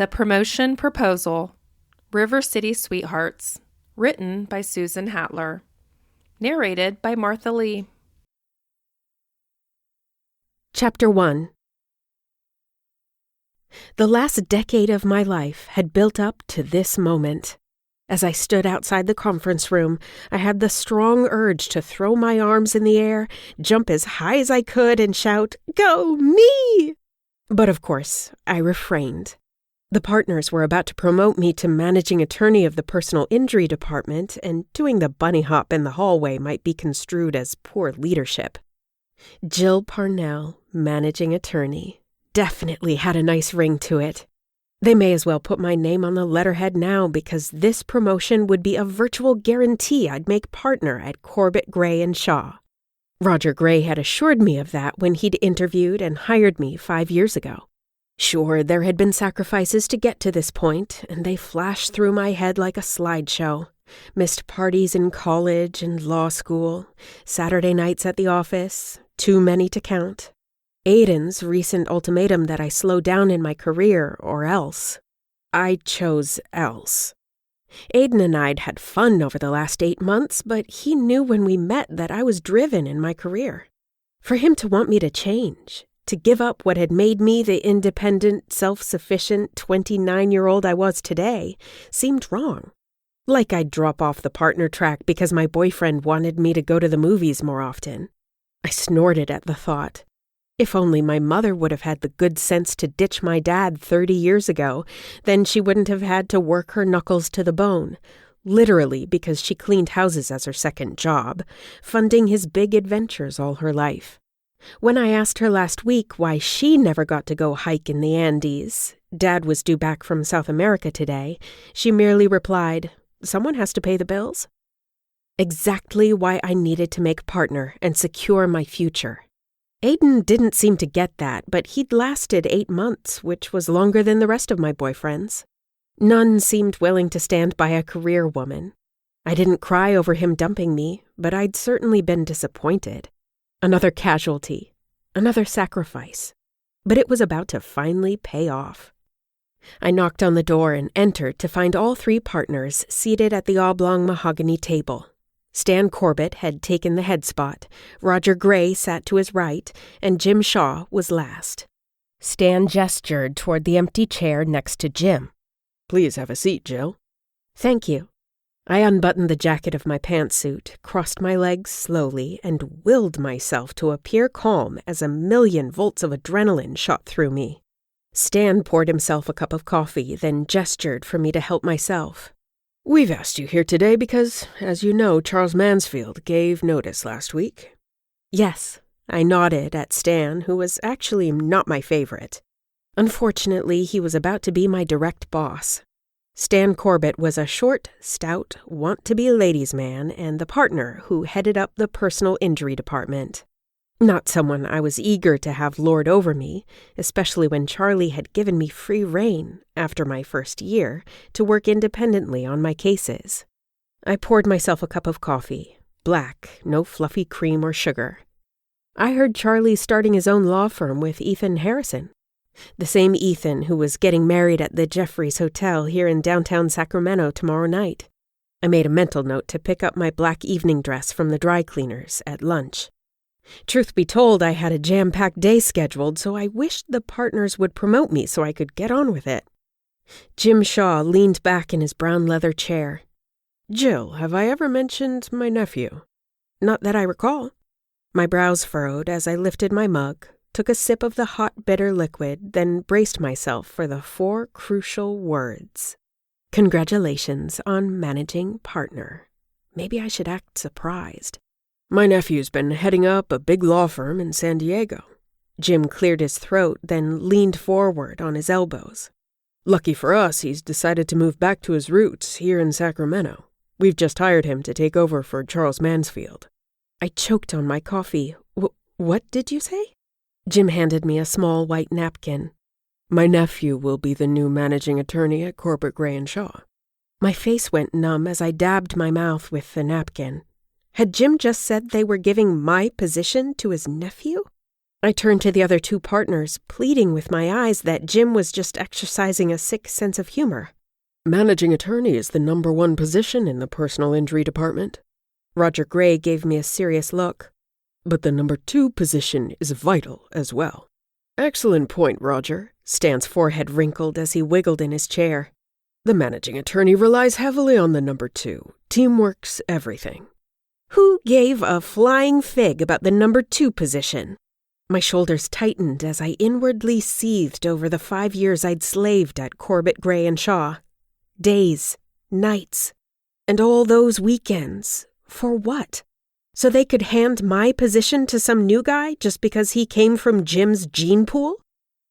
The Promotion Proposal, River City Sweethearts, written by Susan Hatler. Narrated by Martha Lee. Chapter 1. The last decade of my life had built up to this moment. As I stood outside the conference room, I had the strong urge to throw my arms in the air, jump as high as I could, and shout, "Go me!" But of course, I refrained. The partners were about to promote me to managing attorney of the personal injury department, and doing the bunny hop in the hallway might be construed as poor leadership. Jill Parnell, managing attorney, definitely had a nice ring to it. They may as well put my name on the letterhead now, because this promotion would be a virtual guarantee I'd make partner at Corbett, Gray & Shaw. Roger Gray had assured me of that when he'd interviewed and hired me 5 years ago. Sure, there had been sacrifices to get to this point, and they flashed through my head like a slideshow. Missed parties in college and law school, Saturday nights at the office, too many to count. Aiden's recent ultimatum that I slow down in my career, or else. I chose else. Aiden and I'd had fun over the last 8 months, but he knew when we met that I was driven in my career. For him to want me to change, to give up what had made me the independent, self-sufficient 29-year-old I was today, seemed wrong. Like I'd drop off the partner track because my boyfriend wanted me to go to the movies more often. I snorted at the thought. If only my mother would have had the good sense to ditch my dad 30 years ago, then she wouldn't have had to work her knuckles to the bone, literally because she cleaned houses as her second job, funding his big adventures all her life. When I asked her last week why she never got to go hike in the Andes, Dad was due back from South America today, she merely replied, "Someone has to pay the bills." Exactly why I needed to make partner and secure my future. Aiden didn't seem to get that, but he'd lasted 8 months, which was longer than the rest of my boyfriends. None seemed willing to stand by a career woman. I didn't cry over him dumping me, but I'd certainly been disappointed. Another casualty, another sacrifice. But it was about to finally pay off. I knocked on the door and entered to find all 3 partners seated at the oblong mahogany table. Stan Corbett had taken the head spot, Roger Gray sat to his right, and Jim Shaw was last. Stan gestured toward the empty chair next to Jim. "Please have a seat, Jill." "Thank you." I unbuttoned the jacket of my pantsuit, crossed my legs slowly, and willed myself to appear calm as 1,000,000 volts of adrenaline shot through me. Stan poured himself a cup of coffee, then gestured for me to help myself. "We've asked you here today because, as you know, Charles Mansfield gave notice last week." "Yes," I nodded at Stan, who was actually not my favorite. Unfortunately, he was about to be my direct boss. Stan Corbett was a short, stout, want-to-be ladies' man and the partner who headed up the personal injury department. Not someone I was eager to have lord over me, especially when Charlie had given me free rein, after my first year, to work independently on my cases. I poured myself a cup of coffee, black, no fluffy cream or sugar. I heard Charlie's starting his own law firm with Ethan Harrison. The same Ethan who was getting married at the Jeffries Hotel here in downtown Sacramento tomorrow night. I made a mental note to pick up my black evening dress from the dry cleaners at lunch. Truth be told, I had a jam-packed day scheduled, so I wished the partners would promote me so I could get on with it. Jim Shaw leaned back in his brown leather chair. "Jill, have I ever mentioned my nephew?" "Not that I recall." My brows furrowed as I lifted my mug, took a sip of the hot, bitter liquid, then braced myself for the 4 crucial words. Congratulations on managing partner. Maybe I should act surprised. "My nephew's been heading up a big law firm in San Diego." Jim cleared his throat, then leaned forward on his elbows. "Lucky for us, he's decided to move back to his roots here in Sacramento. We've just hired him to take over for Charles Mansfield." I choked on my coffee. What did you say? Jim handed me a small white napkin. "My nephew will be the new managing attorney at Corbett, Gray & Shaw." My face went numb as I dabbed my mouth with the napkin. Had Jim just said they were giving my position to his nephew? I turned to the other two partners, pleading with my eyes that Jim was just exercising a sick sense of humor. Managing attorney is the #1 position in the personal injury department. Roger Gray gave me a serious look. But the #2 position is vital as well. Excellent point, Roger. Stan's forehead wrinkled as he wiggled in his chair. The managing attorney relies heavily on the #2. Teamwork's everything. Who gave a flying fig about the #2 position? My shoulders tightened as I inwardly seethed over the 5 years I'd slaved at Corbett, Gray, and Shaw. Days, nights, and all those weekends. For what? So they could hand my position to some new guy just because he came from Jim's gene pool?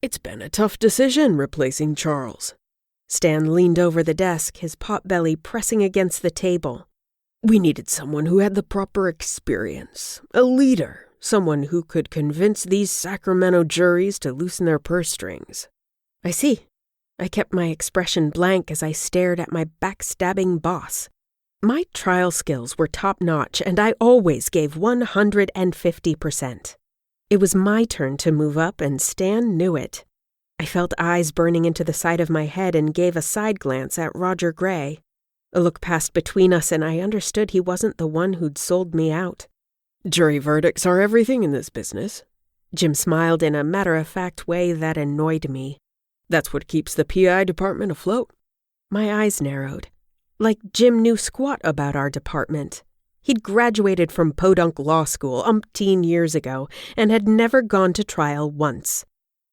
It's been a tough decision replacing Charles. Stan leaned over the desk, his potbelly pressing against the table. We needed someone who had the proper experience, a leader, someone who could convince these Sacramento juries to loosen their purse strings. I see. I kept my expression blank as I stared at my backstabbing boss. My trial skills were top-notch, and I always gave 150%. It was my turn to move up, and Stan knew it. I felt eyes burning into the side of my head and gave a side glance at Roger Gray. A look passed between us, and I understood he wasn't the one who'd sold me out. Jury verdicts are everything in this business. Jim smiled in a matter-of-fact way that annoyed me. That's what keeps the PI department afloat. My eyes narrowed. Like Jim knew squat about our department. He'd graduated from Podunk Law School umpteen years ago and had never gone to trial once.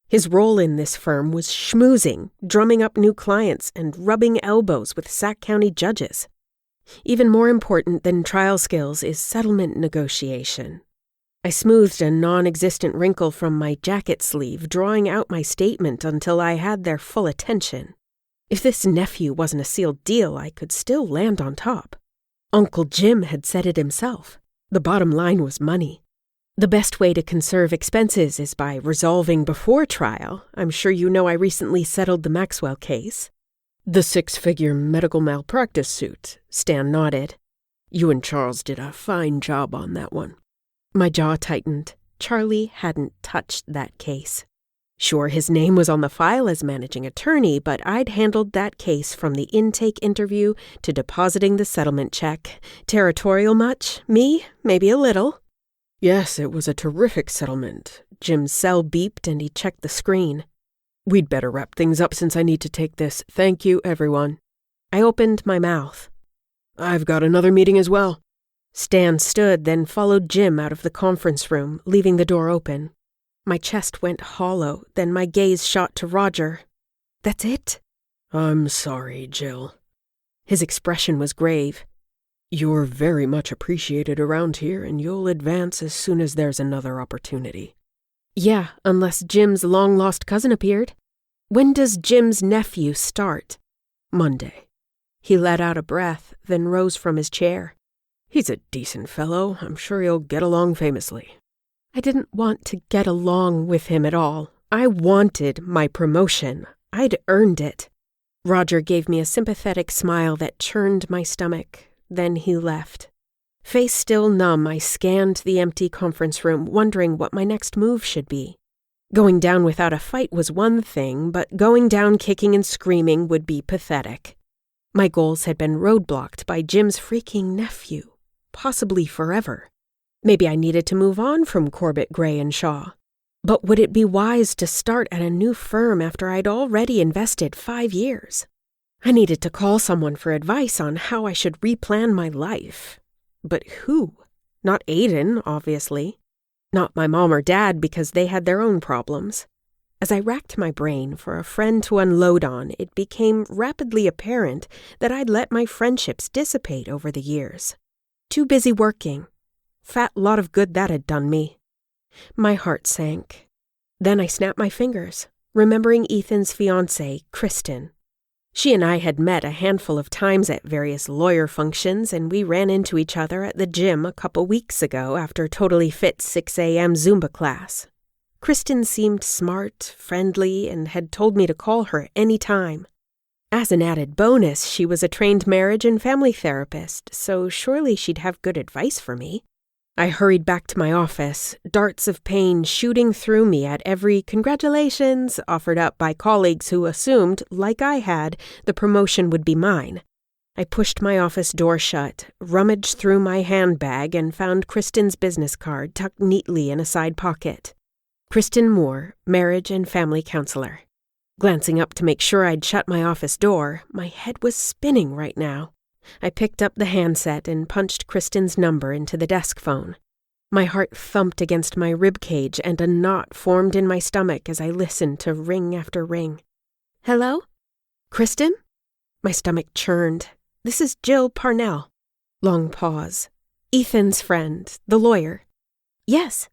His role in this firm was schmoozing, drumming up new clients, and rubbing elbows with Sac County judges. Even more important than trial skills is settlement negotiation. I smoothed a non-existent wrinkle from my jacket sleeve, drawing out my statement until I had their full attention. If this nephew wasn't a sealed deal, I could still land on top. Uncle Jim had said it himself. The bottom line was money. The best way to conserve expenses is by resolving before trial. I'm sure you know I recently settled the Maxwell case. The 6-figure medical malpractice suit, Stan nodded. You and Charles did a fine job on that one. My jaw tightened. Charlie hadn't touched that case. Sure, his name was on the file as managing attorney, but I'd handled that case from the intake interview to depositing the settlement check. Territorial much? Me? Maybe a little. Yes, it was a terrific settlement. Jim's cell beeped and he checked the screen. We'd better wrap things up since I need to take this. Thank you, everyone. I opened my mouth. I've got another meeting as well. Stan stood, then followed Jim out of the conference room, leaving the door open. My chest went hollow, then my gaze shot to Roger. That's it? I'm sorry, Jill. His expression was grave. You're very much appreciated around here, and you'll advance as soon as there's another opportunity. Yeah, unless Jim's long-lost cousin appeared. When does Jim's nephew start? Monday. He let out a breath, then rose from his chair. He's a decent fellow. I'm sure he'll get along famously. I didn't want to get along with him at all. I wanted my promotion. I'd earned it. Roger gave me a sympathetic smile that churned my stomach. Then he left. Face still numb, I scanned the empty conference room, wondering what my next move should be. Going down without a fight was one thing, but going down kicking and screaming would be pathetic. My goals had been roadblocked by Jim's freaking nephew, possibly forever. Maybe I needed to move on from Corbett, Gray, and Shaw. But would it be wise to start at a new firm after I'd already invested 5 years? I needed to call someone for advice on how I should replan my life. But who? Not Aiden, obviously. Not my mom or dad, because they had their own problems. As I racked my brain for a friend to unload on, it became rapidly apparent that I'd let my friendships dissipate over the years. Too busy working. Fat lot of good that had done me. My heart sank. Then I snapped my fingers, remembering Ethan's fiancée, Kristen. She and I had met a handful of times at various lawyer functions, and we ran into each other at the gym a couple weeks ago after Totally Fit's 6 a.m. Zumba class. Kristen seemed smart, friendly, and had told me to call her any time. As an added bonus, she was a trained marriage and family therapist, so surely she'd have good advice for me. I hurried back to my office, darts of pain shooting through me at every congratulations offered up by colleagues who assumed, like I had, the promotion would be mine. I pushed my office door shut, rummaged through my handbag, and found Kristen's business card tucked neatly in a side pocket. Kristen Moore, marriage and family counselor. Glancing up to make sure I'd shut my office door, my head was spinning right now. I picked up the handset and punched Kristen's number into the desk phone. My heart thumped against my rib cage and a knot formed in my stomach as I listened to ring after ring. Hello? Kristen? My stomach churned. This is Jill Parnell. Long pause. Ethan's friend, the lawyer. Yes.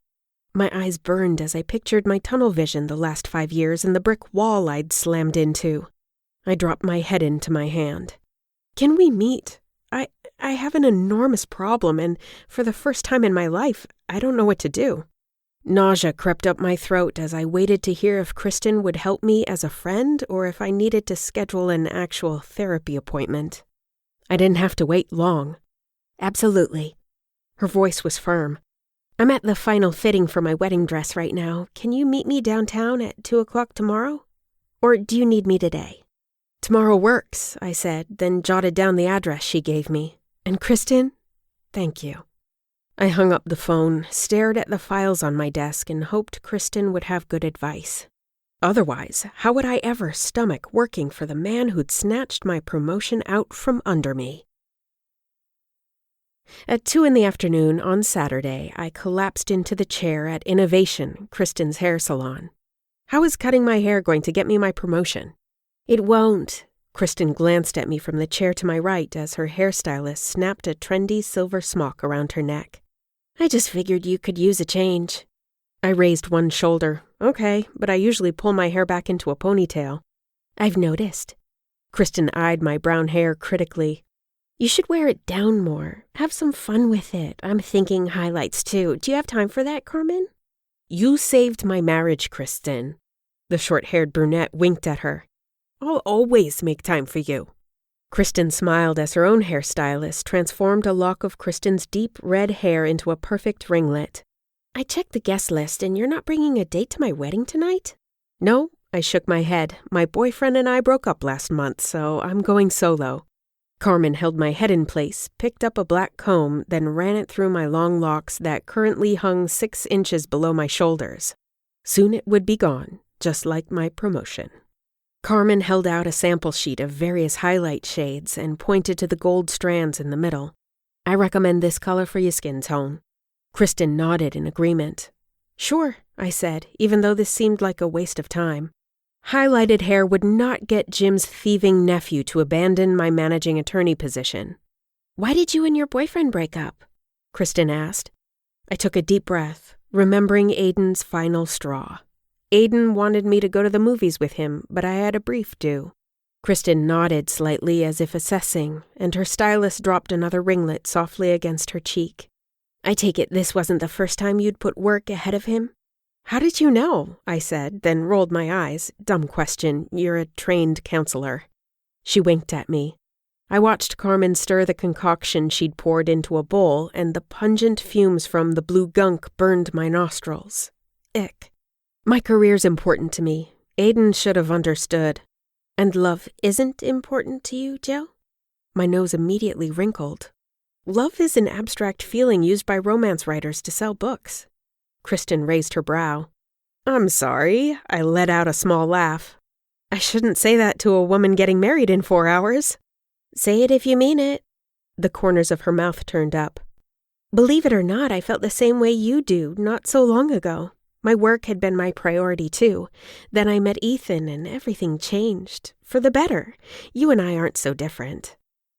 My eyes burned as I pictured my tunnel vision the last 5 years and the brick wall I'd slammed into. I dropped my head into my hand. Can we meet? I have an enormous problem, and for the first time in my life, I don't know what to do. Nausea crept up my throat as I waited to hear if Kristen would help me as a friend or if I needed to schedule an actual therapy appointment. I didn't have to wait long. Absolutely. Her voice was firm. I'm at the final fitting for my wedding dress right now. Can you meet me downtown at 2 o'clock tomorrow? Or do you need me today? Tomorrow works, I said, then jotted down the address she gave me. And Kristen, thank you. I hung up the phone, stared at the files on my desk, and hoped Kristen would have good advice. Otherwise, how would I ever stomach working for the man who'd snatched my promotion out from under me? At 2 p.m. on Saturday, I collapsed into the chair at Innovation, Kristen's hair salon. How is cutting my hair going to get me my promotion? It won't. Kristen glanced at me from the chair to my right as her hairstylist snapped a trendy silver smock around her neck. I just figured you could use a change. I raised one shoulder. Okay, but I usually pull my hair back into a ponytail. I've noticed. Kristen eyed my brown hair critically. You should wear it down more. Have some fun with it. I'm thinking highlights too. Do you have time for that, Carmen? You saved my marriage, Kristen. The short-haired brunette winked at her. I'll always make time for you. Kristen smiled as her own hairstylist transformed a lock of Kristen's deep red hair into a perfect ringlet. I checked the guest list, and you're not bringing a date to my wedding tonight? No, I shook my head. My boyfriend and I broke up last month, so I'm going solo. Carmen held my head in place, picked up a black comb, then ran it through my long locks that currently hung 6 inches below my shoulders. Soon it would be gone, just like my promotion. Carmen held out a sample sheet of various highlight shades and pointed to the gold strands in the middle. I recommend this color for your skin tone. Kristen nodded in agreement. Sure, I said, even though this seemed like a waste of time. Highlighted hair would not get Jim's thieving nephew to abandon my managing attorney position. Why did you and your boyfriend break up? Kristen asked. I took a deep breath, remembering Aiden's final straw. Aiden wanted me to go to the movies with him, but I had a brief due. Kristen nodded slightly as if assessing, and her stylist dropped another ringlet softly against her cheek. I take it this wasn't the first time you'd put work ahead of him? How did you know? I said, then rolled my eyes. Dumb question, you're a trained counselor. She winked at me. I watched Carmen stir the concoction she'd poured into a bowl, and the pungent fumes from the blue gunk burned my nostrils. Ick. My career's important to me. Aiden should have understood. And love isn't important to you, Joe? My nose immediately wrinkled. Love is an abstract feeling used by romance writers to sell books. Kristen raised her brow. I'm sorry, I let out a small laugh. I shouldn't say that to a woman getting married in 4 hours. Say it if you mean it. The corners of her mouth turned up. Believe it or not, I felt the same way you do not so long ago. My work had been my priority too. Then I met Ethan and everything changed. For the better. You and I aren't so different.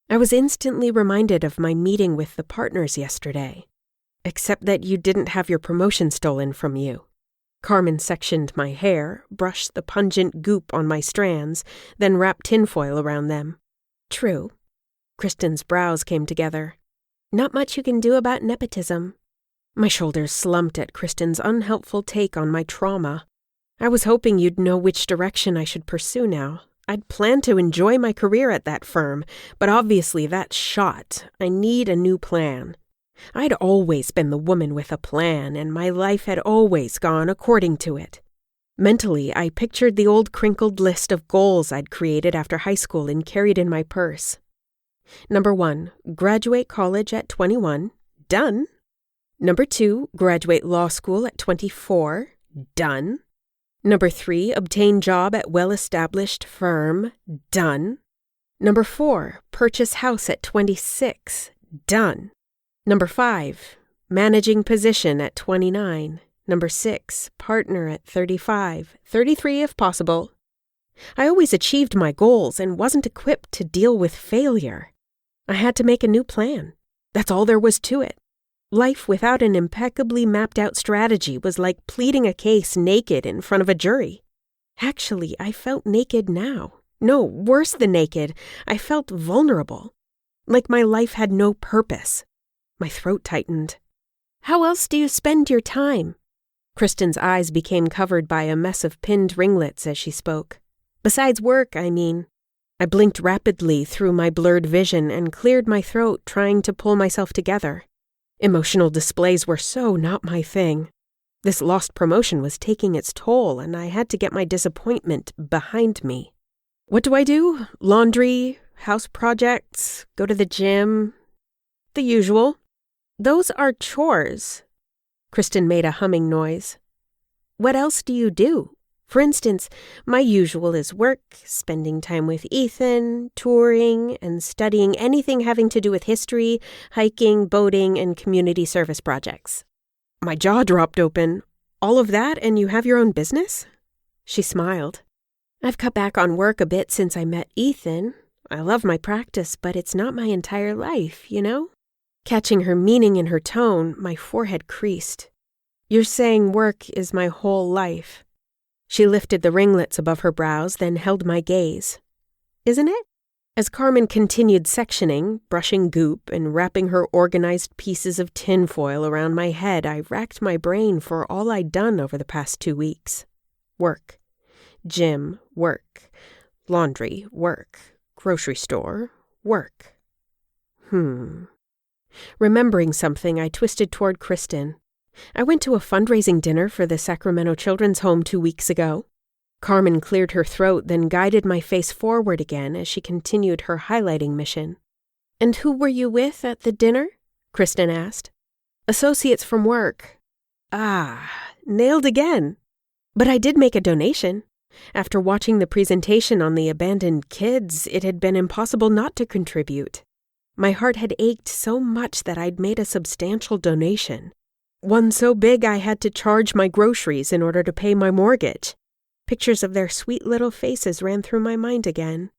I was instantly reminded of my meeting with the partners yesterday. Except that you didn't have your promotion stolen from you. Carmen sectioned my hair, brushed the pungent goop on my strands, then wrapped tinfoil around them. True. Kristen's brows came together. Not much you can do about nepotism. My shoulders slumped at Kristen's unhelpful take on my trauma. I was hoping you'd know which direction I should pursue now. I'd planned to enjoy my career at that firm, but obviously that's shot. I need a new plan. I'd always been the woman with a plan, and my life had always gone according to it. Mentally, I pictured the old crinkled list of goals I'd created after high school and carried in my purse. Number 1, graduate college at 21. Done. Number 2, graduate law school at 24. Done. Number 3, obtain job at well-established firm. Done. Number 4, purchase house at 26. Done. Number 5, managing position at 29. Number 6, partner at 35. 33 if possible. I always achieved my goals and wasn't equipped to deal with failure. I had to make a new plan. That's all there was to it. Life without an impeccably mapped-out strategy was like pleading a case naked in front of a jury. Actually, I felt naked now. No, worse than naked. I felt vulnerable. Like my life had no purpose. My throat tightened. "How else do you spend your time?" Kristen's eyes became covered by a mess of pinned ringlets as she spoke. "Besides work, I mean." I blinked rapidly through my blurred vision and cleared my throat, trying to pull myself together. Emotional displays were so not my thing. This lost promotion was taking its toll, and I had to get my disappointment behind me. What do I do? Laundry, house projects, go to the gym. The usual. Those are chores. Kristen made a humming noise. What else do you do? For instance, my usual is work, spending time with Ethan, touring, and studying anything having to do with history, hiking, boating, and community service projects. My jaw dropped open. All of that, and you have your own business? She smiled. I've cut back on work a bit since I met Ethan. I love my practice, but it's not my entire life, you know? Catching her meaning in her tone, my forehead creased. You're saying work is my whole life. She lifted the ringlets above her brows, then held my gaze. Isn't it? As Carmen continued sectioning, brushing goop, and wrapping her organized pieces of tinfoil around my head, I racked my brain for all I'd done over the past 2 weeks. Work. Gym, work. Laundry, work. Grocery store, work. Remembering something, I twisted toward Kristen. I went to a fundraising dinner for the Sacramento Children's Home 2 weeks ago. Carmen cleared her throat, then guided my face forward again as she continued her highlighting mission. And who were you with at the dinner? Kristen asked. Associates from work. Ah, nailed again. But I did make a donation. After watching the presentation on the abandoned kids, it had been impossible not to contribute. My heart had ached so much that I'd made a substantial donation. One so big I had to charge my groceries in order to pay my mortgage. Pictures of their sweet little faces ran through my mind again.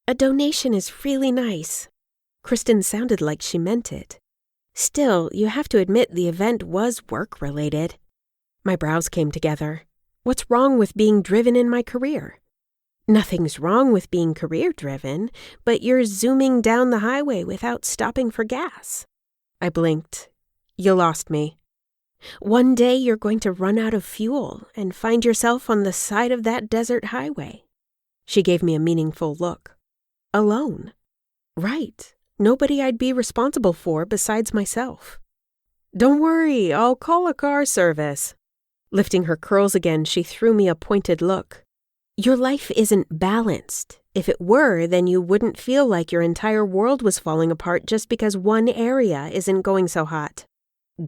A donation is really nice. Kristen sounded like she meant it. Still, you have to admit the event was work-related. My brows came together. What's wrong with being driven in my career? Nothing's wrong with being career-driven, but you're zooming down the highway without stopping for gas. I blinked. You lost me. One day you're going to run out of fuel and find yourself on the side of that desert highway. She gave me a meaningful look. Alone. Right. Nobody I'd be responsible for besides myself. Don't worry, I'll call a car service. Lifting her curls again, she threw me a pointed look. Your life isn't balanced. If it were, then you wouldn't feel like your entire world was falling apart just because one area isn't going so hot.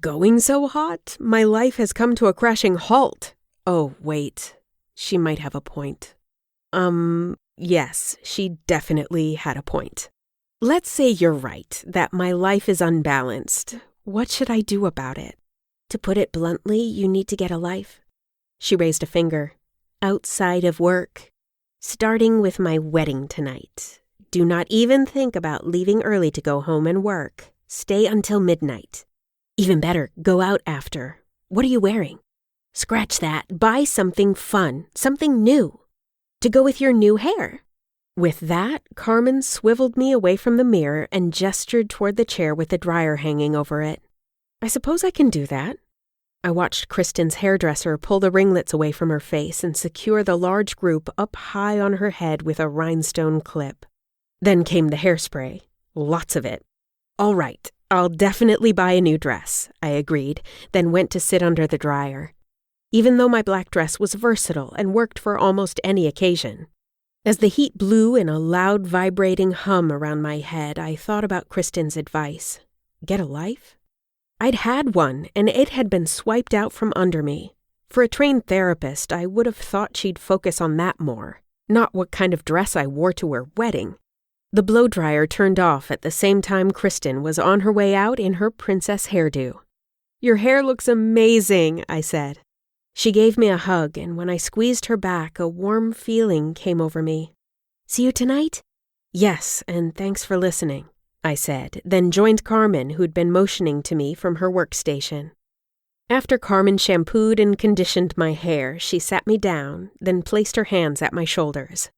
Going so hot? My life has come to a crashing halt. Oh, wait. She might have a point. Yes, she definitely had a point. Let's say you're right, that my life is unbalanced. What should I do about it? To put it bluntly, you need to get a life. She raised a finger. Outside of work. Starting with my wedding tonight. Do not even think about leaving early to go home and work. Stay until midnight. Even better, go out after. What are you wearing? Scratch that. Buy something fun, something new. To go with your new hair. With that, Carmen swiveled me away from the mirror and gestured toward the chair with the dryer hanging over it. I suppose I can do that. I watched Kristen's hairdresser pull the ringlets away from her face and secure the large group up high on her head with a rhinestone clip. Then came the hairspray. Lots of it. All right. I'll definitely buy a new dress, I agreed, then went to sit under the dryer. Even though my black dress was versatile and worked for almost any occasion. As the heat blew in a loud, vibrating hum around my head, I thought about Kristen's advice. Get a life? I'd had one, and it had been swiped out from under me. For a trained therapist, I would have thought she'd focus on that more, not what kind of dress I wore to her wedding. The blow-dryer turned off at the same time Kristen was on her way out in her princess hairdo. "Your hair looks amazing," I said. She gave me a hug, and when I squeezed her back, a warm feeling came over me. "See you tonight?" "Yes, and thanks for listening," I said, then joined Carmen, who'd been motioning to me from her workstation. After Carmen shampooed and conditioned my hair, she sat me down, then placed her hands at my shoulders.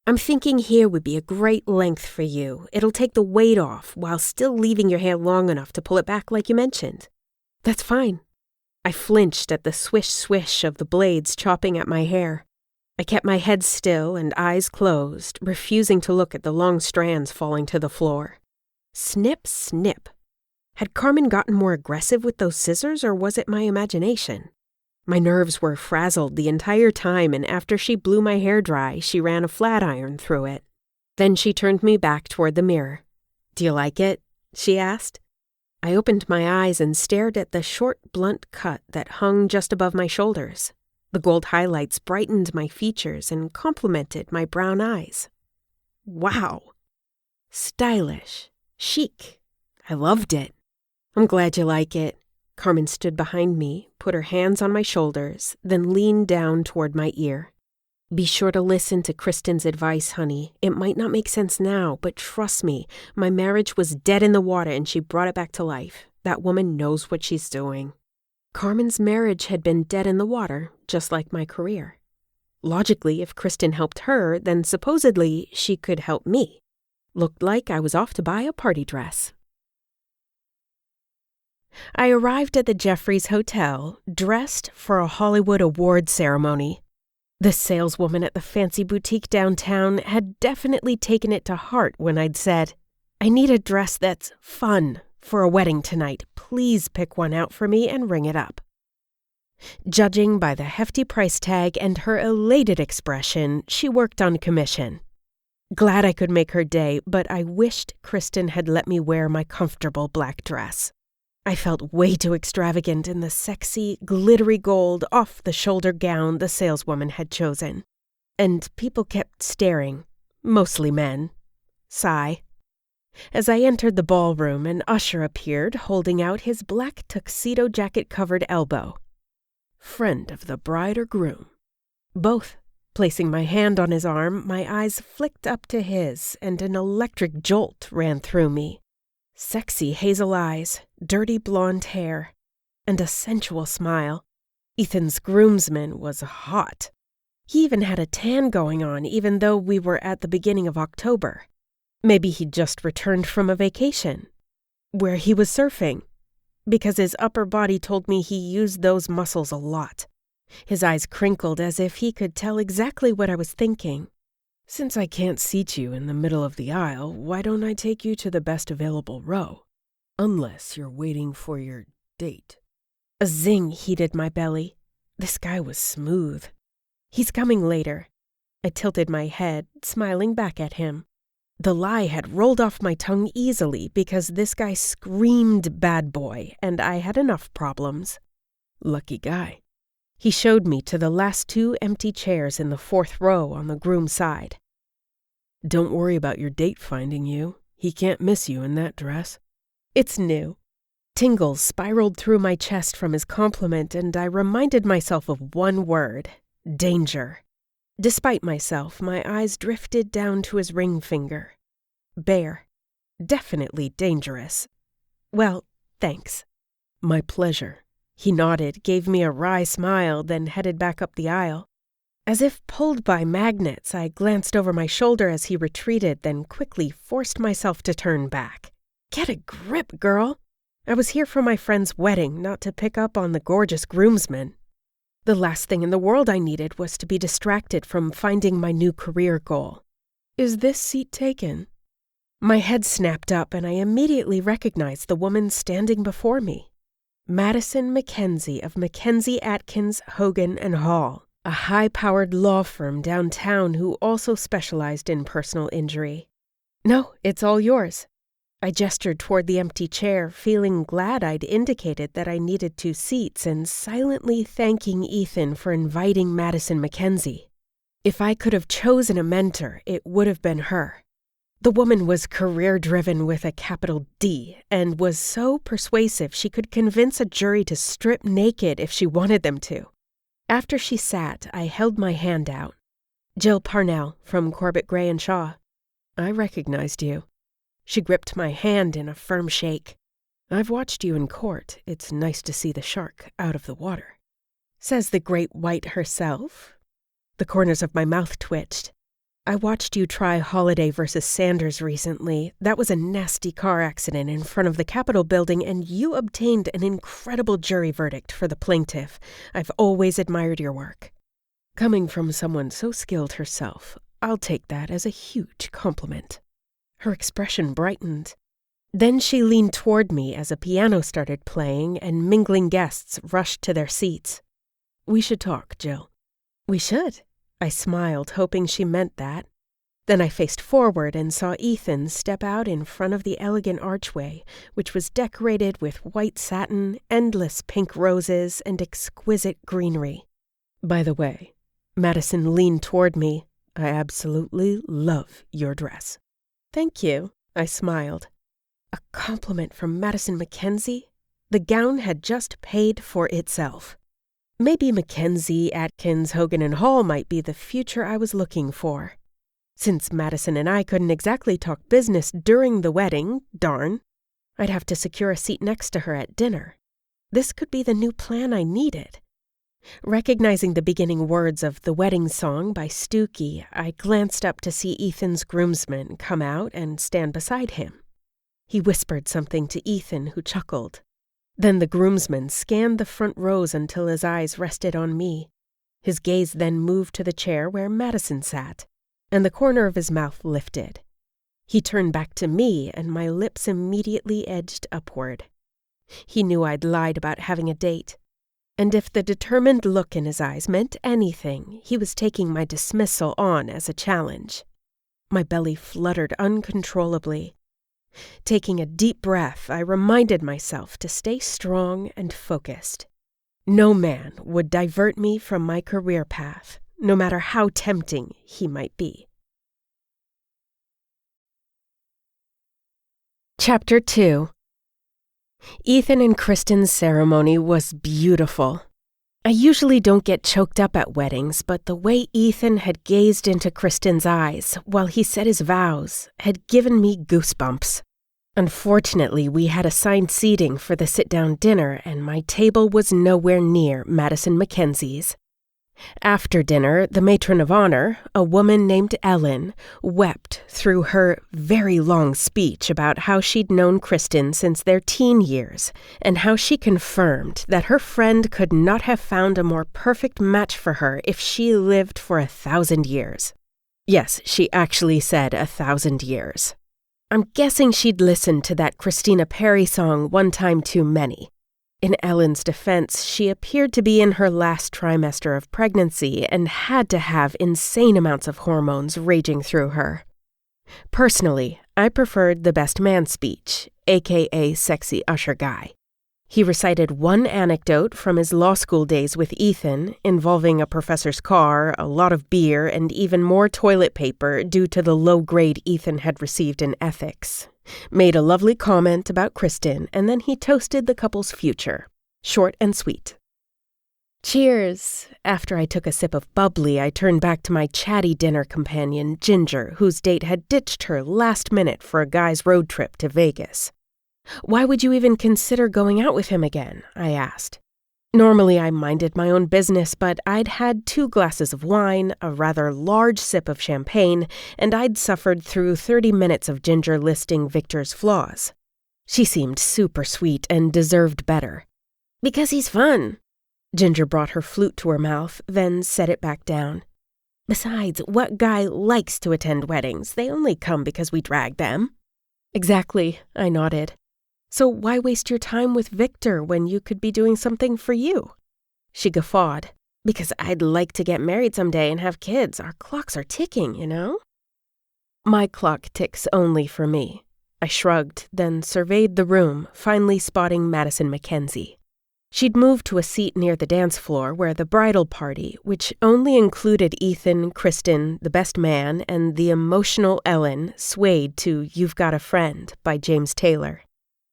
"I'm thinking here would be a great length for you. It'll take the weight off while still leaving your hair long enough to pull it back like you mentioned." "That's fine." I flinched at the swish-swish of the blades chopping at my hair. I kept my head still and eyes closed, refusing to look at the long strands falling to the floor. Snip, snip. Had Carmen gotten more aggressive with those scissors, or was it my imagination? My nerves were frazzled the entire time, and after she blew my hair dry, she ran a flat iron through it. Then she turned me back toward the mirror. "Do you like it?" she asked. I opened my eyes and stared at the short, blunt cut that hung just above my shoulders. The gold highlights brightened my features and complemented my brown eyes. Wow! Stylish. Chic. I loved it. "I'm glad you like it." Carmen stood behind me, put her hands on my shoulders, then leaned down toward my ear. "Be sure to listen to Kristen's advice, honey. It might not make sense now, but trust me, my marriage was dead in the water and she brought it back to life. That woman knows what she's doing." Carmen's marriage had been dead in the water, just like my career. Logically, if Kristen helped her, then supposedly she could help me. Looked like I was off to buy a party dress. I arrived at the Jeffries Hotel, dressed for a Hollywood award ceremony. The saleswoman at the fancy boutique downtown had definitely taken it to heart when I'd said, "I need a dress that's fun for a wedding tonight. Please pick one out for me and ring it up." Judging by the hefty price tag and her elated expression, she worked on commission. Glad I could make her day, but I wished Kristen had let me wear my comfortable black dress. I felt way too extravagant in the sexy, glittery gold off-the-shoulder gown the saleswoman had chosen. And people kept staring, mostly men. Sigh. As I entered the ballroom, an usher appeared holding out his black tuxedo jacket-covered elbow. "Friend of the bride or groom?" "Both." Placing my hand on his arm, my eyes flicked up to his, and an electric jolt ran through me. Sexy hazel eyes, dirty blonde hair, and a sensual smile. Ethan's groomsman was hot. He even had a tan going on, even though we were at the beginning of October. Maybe he'd just returned from a vacation, where he was surfing, because his upper body told me he used those muscles a lot. His eyes crinkled as if he could tell exactly what I was thinking. "Since I can't seat you in the middle of the aisle, why don't I take you to the best available row? Unless you're waiting for your date." A zing heated my belly. This guy was smooth. "He's coming later." I tilted my head, smiling back at him. The lie had rolled off my tongue easily because this guy screamed bad boy, and I had enough problems. "Lucky guy." He showed me to the last 2 empty chairs in the 4th row on the groom's side. "Don't worry about your date finding you. He can't miss you in that dress." It's new. Tingles spiraled through my chest from his compliment, and I reminded myself of one word: danger. Despite myself, my eyes drifted down to his ring finger. Bare. Definitely dangerous. "Well, thanks." "My pleasure." He nodded, gave me a wry smile, then headed back up the aisle. As if pulled by magnets, I glanced over my shoulder as he retreated, then quickly forced myself to turn back. Get a grip, girl. I was here for my friend's wedding, not to pick up on the gorgeous groomsman. The last thing in the world I needed was to be distracted from finding my new career goal. "Is this seat taken?" My head snapped up, and I immediately recognized the woman standing before me. Madison Mackenzie of Mackenzie, Atkins, Hogan, and Hall, a high-powered law firm downtown who also specialized in personal injury. "No, it's all yours." I gestured toward the empty chair, feeling glad I'd indicated that I needed 2 seats and silently thanking Ethan for inviting Madison Mackenzie. If I could have chosen a mentor, it would have been her. The woman was career-driven with a capital D and was so persuasive she could convince a jury to strip naked if she wanted them to. After she sat, I held my hand out. "Jill Parnell from Corbett Gray & Shaw. I recognized you." She gripped my hand in a firm shake. "I've watched you in court. It's nice to see the shark out of the water." Says the great white herself. The corners of my mouth twitched. "I watched you try Holiday versus Sanders recently. That was a nasty car accident in front of the Capitol building, and you obtained an incredible jury verdict for the plaintiff. I've always admired your work." Coming from someone so skilled herself, I'll take that as a huge compliment. Her expression brightened. Then she leaned toward me as a piano started playing and mingling guests rushed to their seats. "We should talk, Jill." "We should." I smiled, hoping she meant that. Then I faced forward and saw Ethan step out in front of the elegant archway, which was decorated with white satin, endless pink roses, and exquisite greenery. "By the way," Madison leaned toward me, "I absolutely love your dress." "Thank you," I smiled. A compliment from Madison Mackenzie? The gown had just paid for itself. Maybe Mackenzie, Atkins, Hogan, and Hall might be the future I was looking for. Since Madison and I couldn't exactly talk business during the wedding, darn, I'd have to secure a seat next to her at dinner. This could be the new plan I needed. Recognizing the beginning words of The Wedding Song by Stookie, I glanced up to see Ethan's groomsman come out and stand beside him. He whispered something to Ethan, who chuckled. Then the groomsman scanned the front rows until his eyes rested on me. His gaze then moved to the chair where Madison sat, and the corner of his mouth lifted. He turned back to me, and my lips immediately edged upward. He knew I'd lied about having a date. And if the determined look in his eyes meant anything, he was taking my dismissal on as a challenge. My belly fluttered uncontrollably. Taking a deep breath, I reminded myself to stay strong and focused. No man would divert me from my career path, no matter how tempting he might be. Chapter 2. Ethan and Kristen's ceremony was beautiful. I usually don't get choked up at weddings, but the way Ethan had gazed into Kristen's eyes while he said his vows had given me goosebumps. Unfortunately, we had assigned seating for the sit-down dinner, and my table was nowhere near Madison Mackenzie's. After dinner, the matron of honor, a woman named Ellen, wept through her very long speech about how she'd known Kristen since their teen years, and how she confirmed that her friend could not have found a more perfect match for her if she lived for 1,000 years. Yes, she actually said 1,000 years. I'm guessing she'd listened to that Christina Perry song one time too many. In Ellen's defense, she appeared to be in her last trimester of pregnancy and had to have insane amounts of hormones raging through her. Personally, I preferred the best man speech, aka Sexy Usher Guy. He recited one anecdote from his law school days with Ethan, involving a professor's car, a lot of beer, and even more toilet paper due to the low grade Ethan had received in ethics. Made a lovely comment about Kristen, and then he toasted the couple's future. Short and sweet. Cheers! After I took a sip of bubbly, I turned back to my chatty dinner companion, Ginger, whose date had ditched her last minute for a guy's road trip to Vegas. "Why would you even consider going out with him again?" I asked. Normally I minded my own business, but I'd had 2 glasses of wine, a rather large sip of champagne, and I'd suffered through 30 minutes of Ginger listing Victor's flaws. She seemed super sweet and deserved better. "Because he's fun." Ginger brought her flute to her mouth, then set it back down. "Besides, what guy likes to attend weddings? They only come because we drag them." Exactly, I nodded. So why waste your time with Victor when you could be doing something for you? She guffawed. Because I'd like to get married someday and have kids. Our clocks are ticking, you know? My clock ticks only for me. I shrugged, then surveyed the room, finally spotting Madison Mackenzie. She'd moved to a seat near the dance floor where the bridal party, which only included Ethan, Kristen, the best man, and the emotional Ellen, swayed to You've Got a Friend by James Taylor.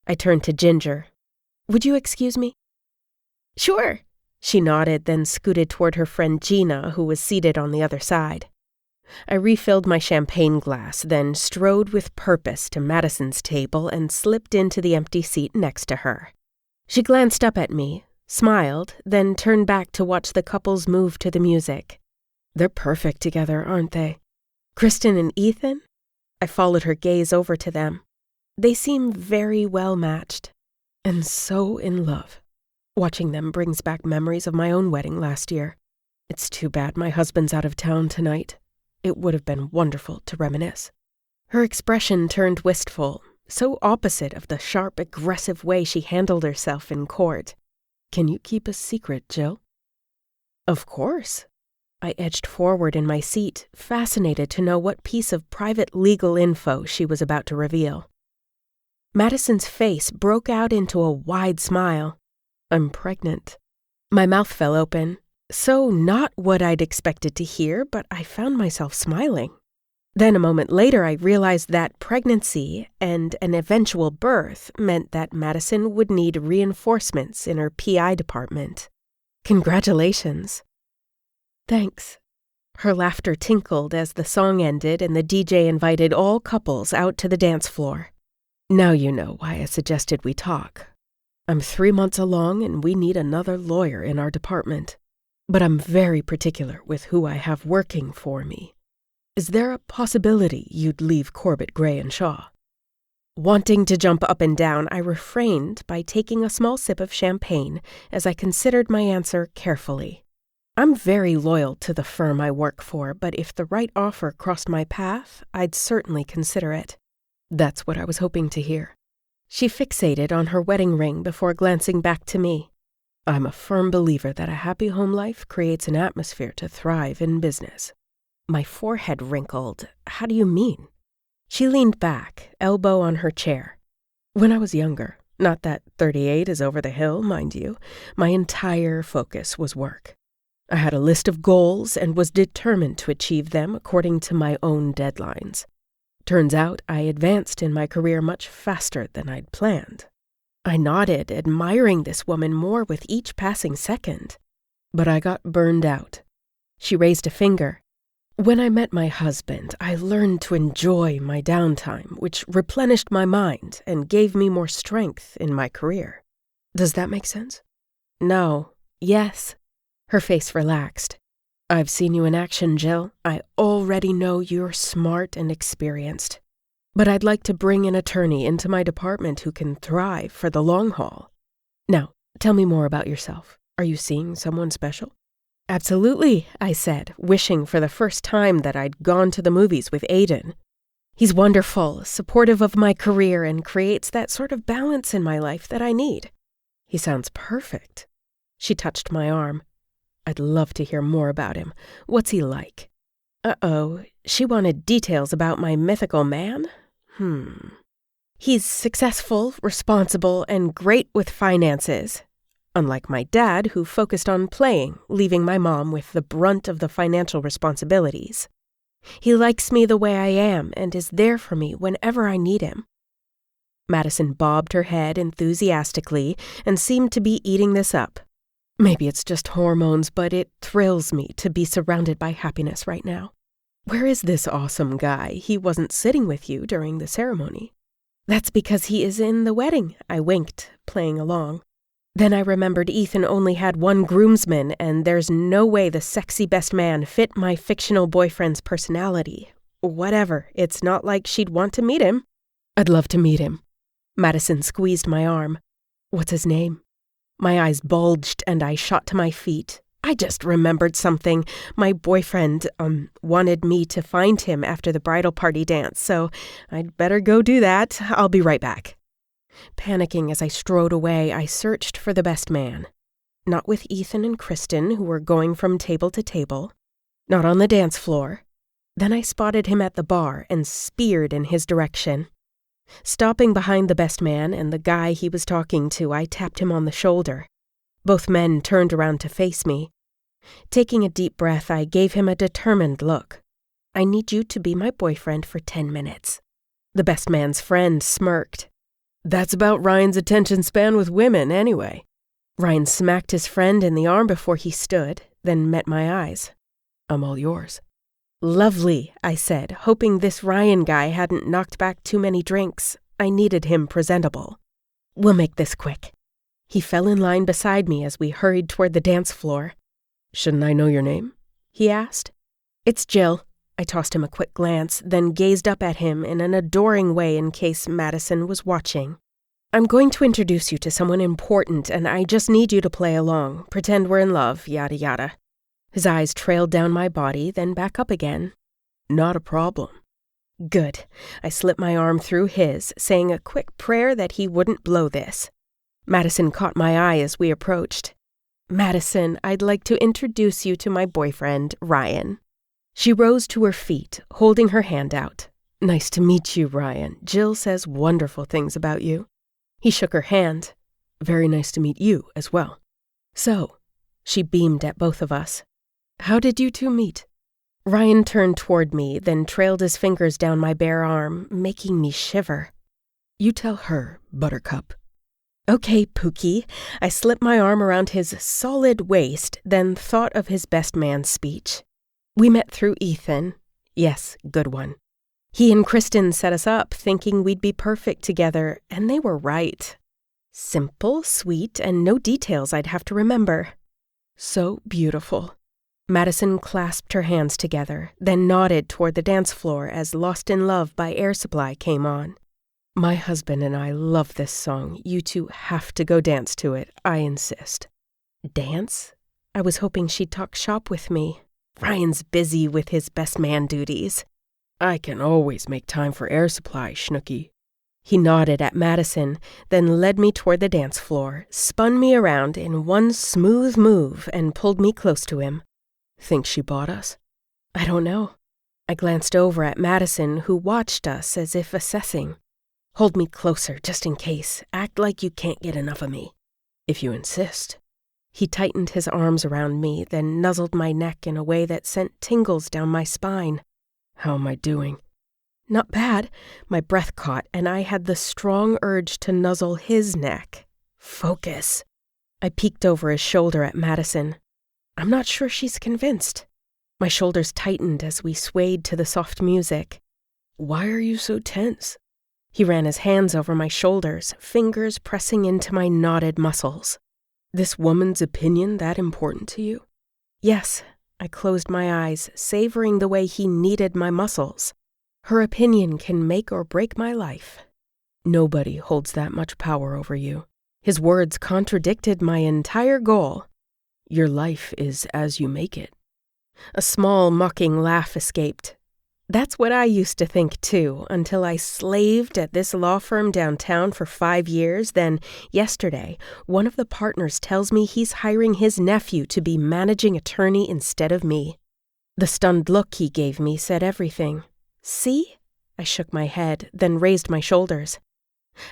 I turned to Ginger. Would you excuse me? Sure. She nodded, then scooted toward her friend Gina, who was seated on the other side. I refilled my champagne glass, then strode with purpose to Madison's table and slipped into the empty seat next to her. She glanced up at me, smiled, then turned back to watch the couples move to the music. They're perfect together, aren't they? Kristen and Ethan? I followed her gaze over to them. They seem very well matched, and so in love. Watching them brings back memories of my own wedding last year. It's too bad my husband's out of town tonight. It would have been wonderful to reminisce. Her expression turned wistful, so opposite of the sharp, aggressive way she handled herself in court. Can you keep a secret, Jill? Of course. I edged forward in my seat, fascinated to know what piece of private legal info she was about to reveal. Madison's face broke out into a wide smile. I'm pregnant. My mouth fell open. So not what I'd expected to hear, but I found myself smiling. Then a moment later, I realized that pregnancy and an eventual birth meant that Madison would need reinforcements in her PI department. Congratulations. Thanks. Her laughter tinkled as the song ended and the DJ invited all couples out to the dance floor. Now you know why I suggested we talk. I'm 3 months along and we need another lawyer in our department. But I'm very particular with who I have working for me. Is there a possibility you'd leave Corbett, Gray & Shaw? Wanting to jump up and down, I refrained by taking a small sip of champagne as I considered my answer carefully. I'm very loyal to the firm I work for, but if the right offer crossed my path, I'd certainly consider it. That's what I was hoping to hear. She fixated on her wedding ring before glancing back to me. I'm a firm believer that a happy home life creates an atmosphere to thrive in business. My forehead wrinkled. How do you mean? She leaned back, elbow on her chair. When I was younger, not that 38 is over the hill, mind you, my entire focus was work. I had a list of goals and was determined to achieve them according to my own deadlines. Turns out I advanced in my career much faster than I'd planned. I nodded, admiring this woman more with each passing second. But I got burned out. She raised a finger. When I met my husband, I learned to enjoy my downtime, which replenished my mind and gave me more strength in my career. Does that make sense? No. Yes. Her face relaxed. I've seen you in action, Jill. I already know you're smart and experienced. But I'd like to bring an attorney into my department who can thrive for the long haul. Now, tell me more about yourself. Are you seeing someone special? Absolutely, I said, wishing for the first time that I'd gone to the movies with Aiden. He's wonderful, supportive of my career, and creates that sort of balance in my life that I need. He sounds perfect. She touched my arm. I'd love to hear more about him. What's he like? Uh-oh, she wanted details about my mythical man? He's successful, responsible, and great with finances. Unlike my dad, who focused on playing, leaving my mom with the brunt of the financial responsibilities. He likes me the way I am and is there for me whenever I need him. Madison bobbed her head enthusiastically and seemed to be eating this up. Maybe it's just hormones, but it thrills me to be surrounded by happiness right now. Where is this awesome guy? He wasn't sitting with you during the ceremony. That's because he is in the wedding, I winked, playing along. Then I remembered Ethan only had one groomsman, and there's no way the sexy best man fit my fictional boyfriend's personality. Whatever, it's not like she'd want to meet him. I'd love to meet him. Madison squeezed my arm. What's his name? My eyes bulged and I shot to my feet. I just remembered something. My boyfriend, wanted me to find him after the bridal party dance, so I'd better go do that. I'll be right back. Panicking as I strode away, I searched for the best man. Not with Ethan and Kristen, who were going from table to table. Not on the dance floor. Then I spotted him at the bar and speared in his direction. Stopping behind the best man and the guy he was talking to, I tapped him on the shoulder. Both men turned around to face me. Taking a deep breath, I gave him a determined look. I need you to be my boyfriend for 10 minutes. The best man's friend smirked. That's about Ryan's attention span with women, anyway. Ryan smacked his friend in the arm before he stood, then met my eyes. I'm all yours. Lovely, I said, hoping this Ryan guy hadn't knocked back too many drinks. I needed him presentable. We'll make this quick. He fell in line beside me as we hurried toward the dance floor. Shouldn't I know your name? He asked. It's Jill. I tossed him a quick glance, then gazed up at him in an adoring way in case Madison was watching. I'm going to introduce you to someone important, and I just need you to play along. Pretend we're in love, yada yada. His eyes trailed down my body, then back up again. Not a problem. Good. I slipped my arm through his, saying a quick prayer that he wouldn't blow this. Madison caught my eye as we approached. Madison, I'd like to introduce you to my boyfriend, Ryan. She rose to her feet, holding her hand out. Nice to meet you, Ryan. Jill says wonderful things about you. He shook her hand. Very nice to meet you as well. So, she beamed at both of us. How did you two meet? Ryan turned toward me, then trailed his fingers down my bare arm, making me shiver. You tell her, Buttercup. Okay, Pookie. I slipped my arm around his solid waist, then thought of his best man's speech. We met through Ethan. Yes, good one. He and Kristen set us up, thinking we'd be perfect together, and they were right. Simple, sweet, and no details I'd have to remember. So beautiful. Madison clasped her hands together, then nodded toward the dance floor as Lost in Love by Air Supply came on. My husband and I love this song. You two have to go dance to it. I insist. Dance? I was hoping she'd talk shop with me. Ryan's busy with his best man duties. I can always make time for Air Supply, Schnooky. He nodded at Madison, then led me toward the dance floor, spun me around in one smooth move, and pulled me close to him. Think she bought us? I don't know. I glanced over at Madison, who watched us as if assessing. Hold me closer, just in case. Act like you can't get enough of me. If you insist. He tightened his arms around me, then nuzzled my neck in a way that sent tingles down my spine. How am I doing? Not bad. My breath caught, and I had the strong urge to nuzzle his neck. Focus. I peeked over his shoulder at Madison. I'm not sure she's convinced. My shoulders tightened as we swayed to the soft music. Why are you so tense? He ran his hands over my shoulders, fingers pressing into my knotted muscles. This woman's opinion that important to you? Yes. I closed my eyes, savoring the way he kneaded my muscles. Her opinion can make or break my life. Nobody holds that much power over you. His words contradicted my entire goal. Your life is as you make it. A small, mocking laugh escaped. That's what I used to think, too, until I slaved at this law firm downtown for 5 years. Then, yesterday, one of the partners tells me he's hiring his nephew to be managing attorney instead of me. The stunned look he gave me said everything. See? I shook my head, then raised my shoulders.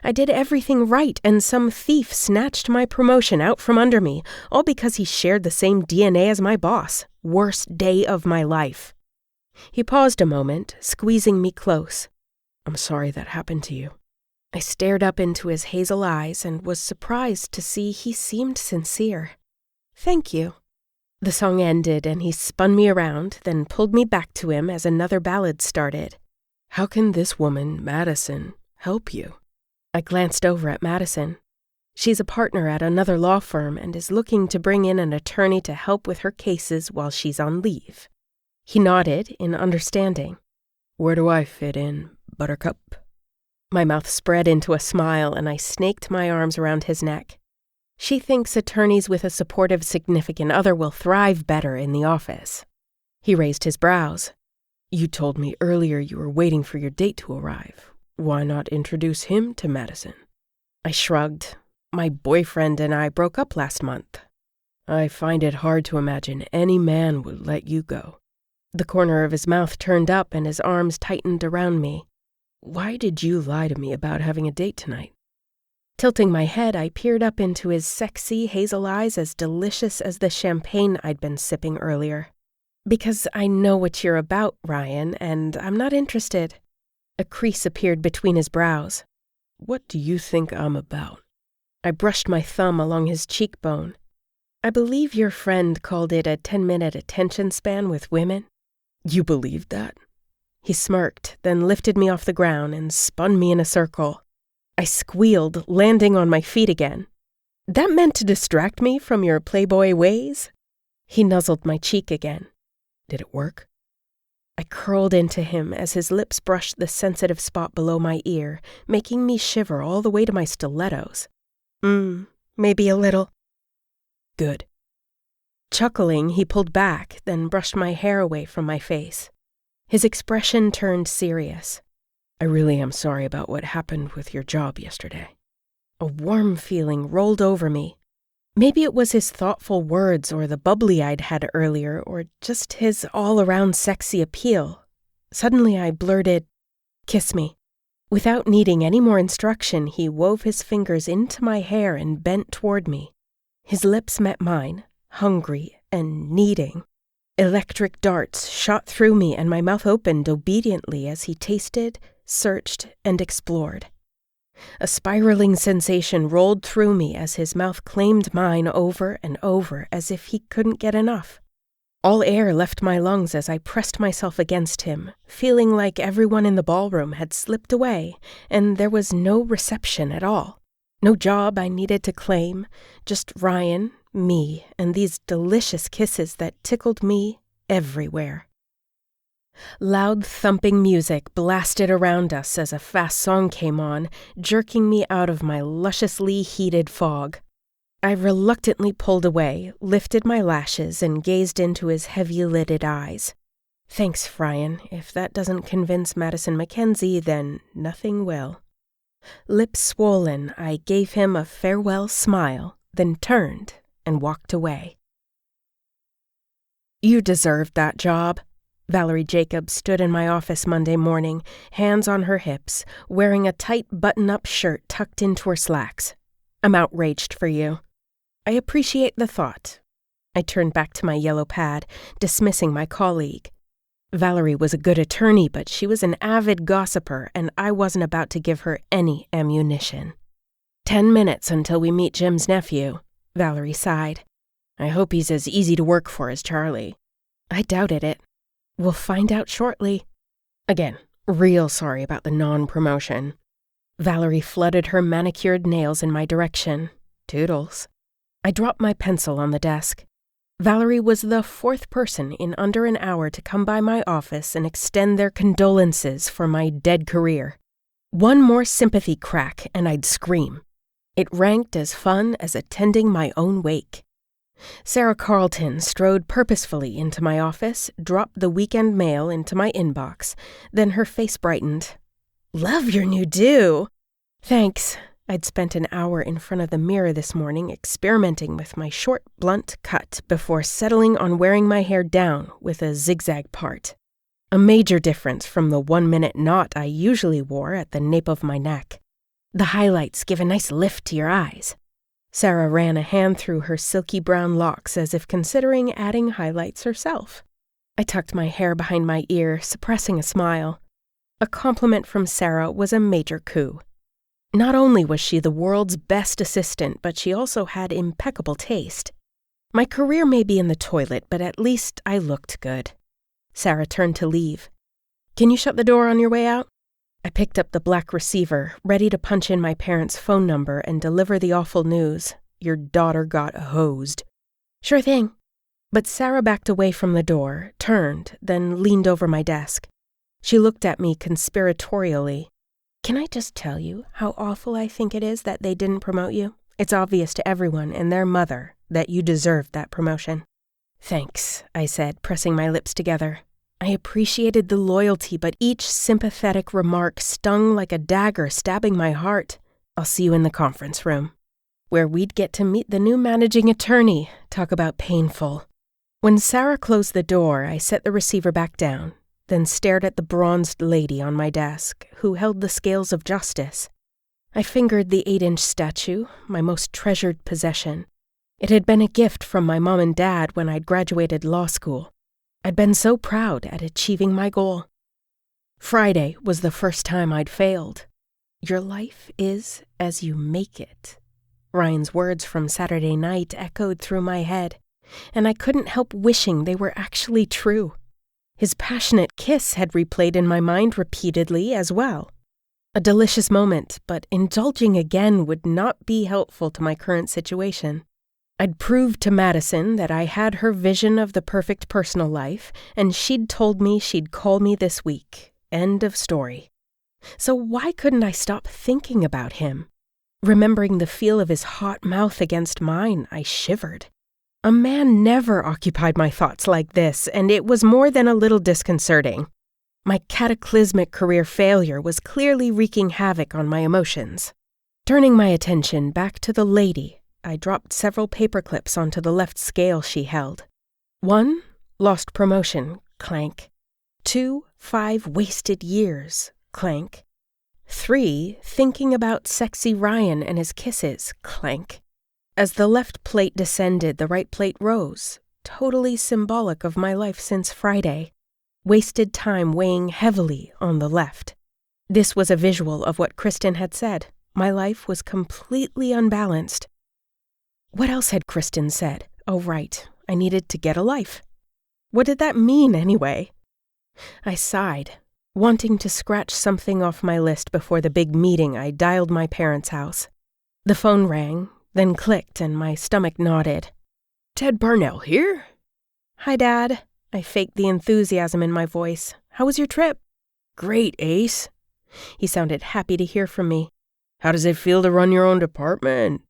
I did everything right, and some thief snatched my promotion out from under me, all because he shared the same DNA as my boss. Worst day of my life. He paused a moment, squeezing me close. I'm sorry that happened to you. I stared up into his hazel eyes and was surprised to see he seemed sincere. Thank you. The song ended and he spun me around, then pulled me back to him as another ballad started. How can this woman, Madison, help you? I glanced over at Madison. She's a partner at another law firm and is looking to bring in an attorney to help with her cases while she's on leave. He nodded in understanding. Where do I fit in, Buttercup? My mouth spread into a smile and I snaked my arms around his neck. She thinks attorneys with a supportive significant other will thrive better in the office. He raised his brows. You told me earlier you were waiting for your date to arrive. Why not introduce him to Madison? I shrugged. My boyfriend and I broke up last month. I find it hard to imagine any man would let you go. The corner of his mouth turned up and his arms tightened around me. Why did you lie to me about having a date tonight? Tilting my head, I peered up into his sexy hazel eyes as delicious as the champagne I'd been sipping earlier. Because I know what you're about, Ryan, and I'm not interested. A crease appeared between his brows. What do you think I'm about? I brushed my thumb along his cheekbone. I believe your friend called it a 10-minute attention span with women. You believe that? He smirked, then lifted me off the ground and spun me in a circle. I squealed, landing on my feet again. That meant to distract me from your playboy ways? He nuzzled my cheek again. Did it work? I curled into him as his lips brushed the sensitive spot below my ear, making me shiver all the way to my stilettos. Maybe a little. Good. Chuckling, he pulled back, then brushed my hair away from my face. His expression turned serious. I really am sorry about what happened with your job yesterday. A warm feeling rolled over me. Maybe it was his thoughtful words or the bubbly I'd had earlier, or just his all-around sexy appeal. Suddenly I blurted, "Kiss me." Without needing any more instruction, he wove his fingers into my hair and bent toward me. His lips met mine, hungry and needing. Electric darts shot through me and my mouth opened obediently as he tasted, searched, and explored. A spiraling sensation rolled through me as his mouth claimed mine over and over as if he couldn't get enough. All air left my lungs as I pressed myself against him, feeling like everyone in the ballroom had slipped away and there was no reception at all. No job I needed to claim, just Ryan, me, and these delicious kisses that tickled me everywhere. Loud thumping music blasted around us as a fast song came on, jerking me out of my lusciously heated fog. I reluctantly pulled away, lifted my lashes, and gazed into his heavy-lidded eyes. Thanks, Ryan. If that doesn't convince Madison Mackenzie, then nothing will. Lips swollen, I gave him a farewell smile, then turned and walked away. You deserved that job. Valerie Jacobs stood in my office Monday morning, hands on her hips, wearing a tight button-up shirt tucked into her slacks. I'm outraged for you. I appreciate the thought. I turned back to my yellow pad, dismissing my colleague. Valerie was a good attorney, but she was an avid gossiper, and I wasn't about to give her any ammunition. 10 minutes until we meet Jim's nephew, Valerie sighed. I hope he's as easy to work for as Charlie. I doubted it. We'll find out shortly. Again, real sorry about the non-promotion. Valerie flooded her manicured nails in my direction. Toodles. I dropped my pencil on the desk. Valerie was the 4th person in under an hour to come by my office and extend their condolences for my dead career. One more sympathy crack and I'd scream. It ranked as fun as attending my own wake. Sarah Carlton strode purposefully into my office, dropped the weekend mail into my inbox, then her face brightened. Love your new do. Thanks. I'd spent an hour in front of the mirror this morning experimenting with my short, blunt cut before settling on wearing my hair down with a zigzag part. A major difference from the 1-minute knot I usually wore at the nape of my neck. The highlights give a nice lift to your eyes. Sarah ran a hand through her silky brown locks as if considering adding highlights herself. I tucked my hair behind my ear, suppressing a smile. A compliment from Sarah was a major coup. Not only was she the world's best assistant, but she also had impeccable taste. My career may be in the toilet, but at least I looked good. Sarah turned to leave. Can you shut the door on your way out? I picked up the black receiver, ready to punch in my parents' phone number and deliver the awful news. Your daughter got hosed. Sure thing. But Sarah backed away from the door, turned, then leaned over my desk. She looked at me conspiratorially. Can I just tell you how awful I think it is that they didn't promote you? It's obvious to everyone and their mother that you deserved that promotion." "Thanks," I said, pressing my lips together. I appreciated the loyalty, but each sympathetic remark stung like a dagger stabbing my heart. "I'll see you in the conference room," where we'd get to meet the new managing attorney. Talk about painful. When Sarah closed the door, I set the receiver back down, then stared at the bronzed lady on my desk, who held the scales of justice. I fingered the 8-inch statue, my most treasured possession. It had been a gift from my mom and dad when I'd graduated law school. I'd been so proud at achieving my goal. Friday was the first time I'd failed. "Your life is as you make it." Ryan's words from Saturday night echoed through my head, and I couldn't help wishing they were actually true. His passionate kiss had replayed in my mind repeatedly as well. A delicious moment, but indulging again would not be helpful to my current situation. I'd proved to Madison that I had her vision of the perfect personal life, and she'd told me she'd call me this week. End of story. So why couldn't I stop thinking about him? Remembering the feel of his hot mouth against mine, I shivered. A man never occupied my thoughts like this, and it was more than a little disconcerting. My cataclysmic career failure was clearly wreaking havoc on my emotions. Turning my attention back to the lady, I dropped several paper clips onto the left scale she held. 1, lost promotion, clank. 2, 5 wasted years, clank. 3, thinking about sexy Ryan and his kisses, clank. As the left plate descended, the right plate rose, totally symbolic of my life since Friday. Wasted time weighing heavily on the left. This was a visual of what Kristen had said. My life was completely unbalanced. What else had Kristen said? Oh, right. I needed to get a life. What did that mean, anyway? I sighed. Wanting to scratch something off my list before the big meeting, I dialed my parents' house. The phone rang, then clicked, and my stomach nodded. "Ted Parnell here?" "Hi, Dad." I faked the enthusiasm in my voice. "How was your trip?" "Great, Ace." He sounded happy to hear from me. "How does it feel to run your own department?"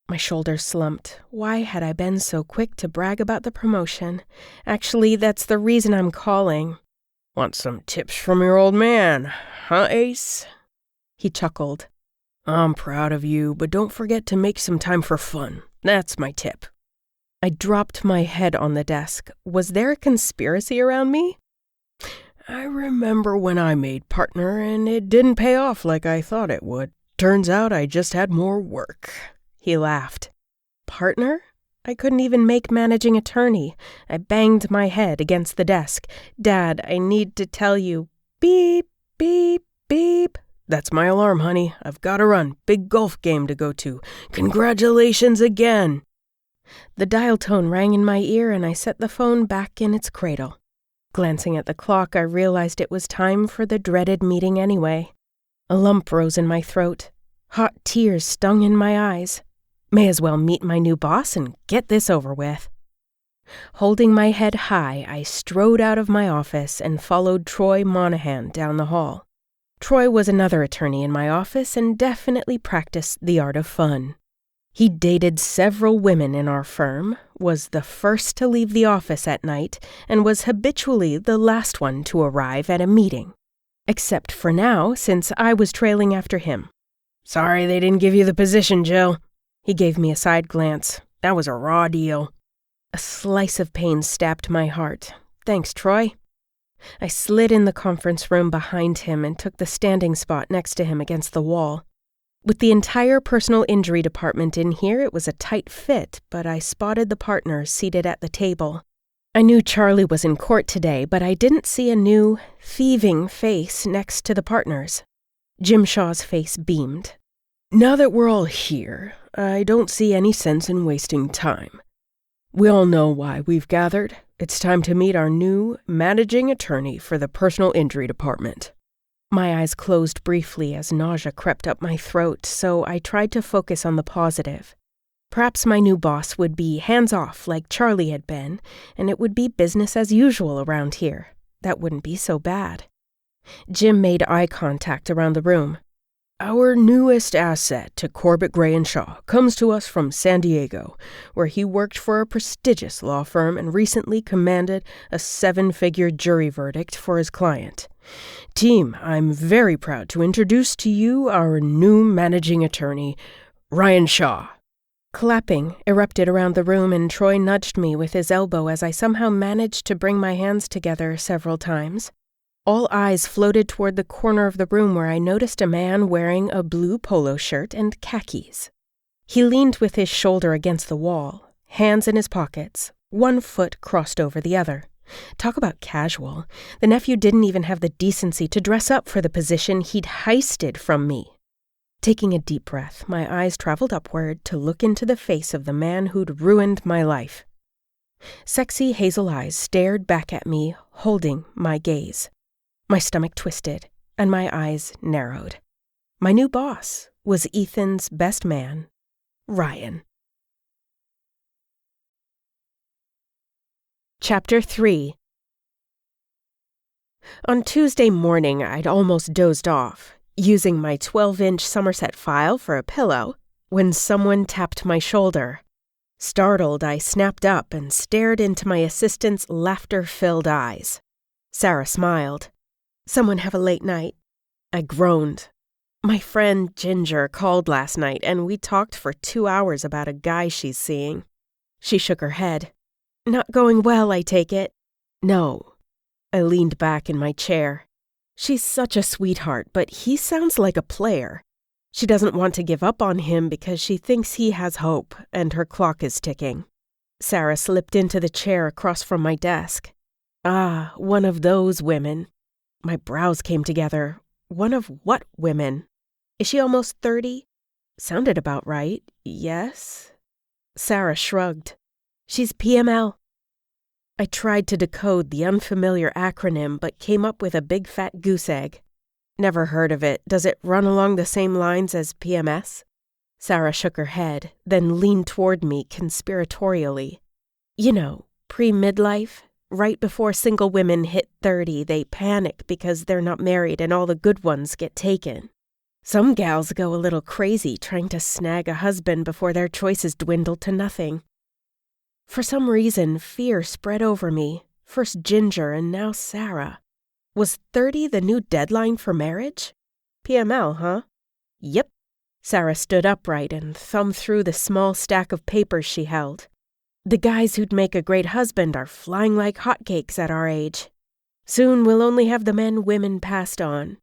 My shoulders slumped. Why had I been so quick to brag about the promotion? Actually, that's the reason I'm calling. "Want some tips from your old man, huh, Ace?" He chuckled. "I'm proud of you, but don't forget to make some time for fun. That's my tip." I dropped my head on the desk. Was there a conspiracy around me? "I remember when I made partner and it didn't pay off like I thought it would. Turns out I just had more work." He laughed. Partner? I couldn't even make managing attorney. I banged my head against the desk. "Dad, I need to tell you." Beep, beep, beep. "That's my alarm, honey. I've got to run. Big golf game to go to. Congratulations again." The dial tone rang in my ear and I set the phone back in its cradle. Glancing at the clock, I realized it was time for the dreaded meeting anyway. A lump rose in my throat. Hot tears stung in my eyes. May as well meet my new boss and get this over with. Holding my head high, I strode out of my office and followed Troy Monahan down the hall. Troy was another attorney in my office and definitely practiced the art of fun. He dated several women in our firm, was the first to leave the office at night, and was habitually the last one to arrive at a meeting. Except for now, since I was trailing after him. "Sorry they didn't give you the position, Jill." He gave me a side glance. "That was a raw deal." A slice of pain stabbed my heart. "Thanks, Troy." I slid in the conference room behind him and took the standing spot next to him against the wall. With the entire personal injury department in here, it was a tight fit, but I spotted the partners seated at the table. I knew Charlie was in court today, but I didn't see a new, thieving face next to the partners. Jim Shaw's face beamed. "Now that we're all here, I don't see any sense in wasting time. We all know why we've gathered. It's time to meet our new managing attorney for the personal injury department." My eyes closed briefly as nausea crept up my throat, so I tried to focus on the positive. Perhaps my new boss would be hands-off like Charlie had been, and it would be business as usual around here. That wouldn't be so bad. Jim made eye contact around the room. Our newest asset to Corbett, Gray & Shaw comes to us from San Diego, where he worked for a prestigious law firm and recently commanded a 7-figure jury verdict for his client. Team, I'm very proud to introduce to you our new managing attorney, Ryan Shaw. Clapping erupted around the room, and Troy nudged me with his elbow as I somehow managed to bring my hands together several times. All eyes floated toward the corner of the room where I noticed a man wearing a blue polo shirt and khakis. He leaned with his shoulder against the wall, hands in his pockets, one foot crossed over the other. Talk about casual. The nephew didn't even have the decency to dress up for the position he'd heisted from me. Taking a deep breath, my eyes traveled upward to look into the face of the man who'd ruined my life. Sexy hazel eyes stared back at me, holding my gaze. My stomach twisted, and my eyes narrowed. My new boss was Ethan's best man, Ryan. Chapter 3. On Tuesday morning, I'd almost dozed off, using my 12-inch Somerset file for a pillow, when someone tapped my shoulder. Startled, I snapped up and stared into my assistant's laughter-filled eyes. Sarah smiled. "Someone have a late night?" I groaned. "My friend Ginger called last night, and we talked for 2 hours about a guy she's seeing." She shook her head. "Not going well, I take it?" "No." I leaned back in my chair. "She's such a sweetheart, but he sounds like a player. She doesn't want to give up on him because she thinks he has hope, and her clock is ticking." Sarah slipped into the chair across from my desk. "Ah, one of those women." My brows came together. One of what women? Is she almost 30? Sounded about right. Yes? Sarah shrugged. "She's PML." I tried to decode the unfamiliar acronym, but came up with a big fat goose egg. "Never heard of it. Does it run along the same lines as PMS?" Sarah shook her head, then leaned toward me conspiratorially. "You know, pre-midlife, right before single women hit 30, they panic because they're not married and all the good ones get taken. Some gals go a little crazy trying to snag a husband before their choices dwindle to nothing." For some reason, fear spread over me, first Ginger and now Sarah. Was 30 the new deadline for marriage? PML, huh? Yep. Sarah stood upright and thumbed through the small stack of papers she held. "The guys who'd make a great husband are flying like hotcakes at our age. Soon we'll only have the men women passed on."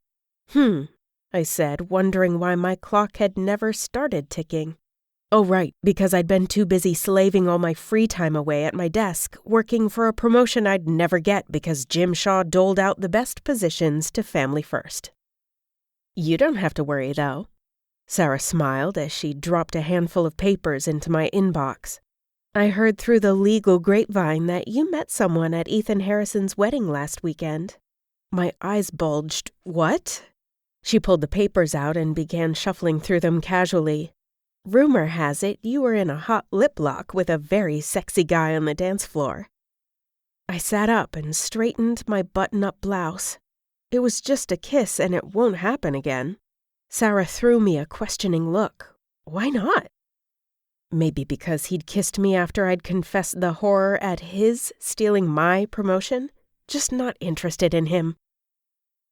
I said, wondering why my clock had never started ticking. "Oh, right, because I'd been too busy slaving all my free time away at my desk, working for a promotion I'd never get because Jim Shaw doled out the best positions to family first." "You don't have to worry, though." Sarah smiled as she dropped a handful of papers into my inbox. "I heard through the legal grapevine that you met someone at Ethan Harrison's wedding last weekend." My eyes bulged. "What?" She pulled the papers out and began shuffling through them casually. "Rumor has it you were in a hot lip lock with a very sexy guy on the dance floor." I sat up and straightened my button-up blouse. "It was just a kiss and it won't happen again." Sarah threw me a questioning look. "Why not?" Maybe because he'd kissed me after I'd confessed the horror at his stealing my promotion? Just not interested in him.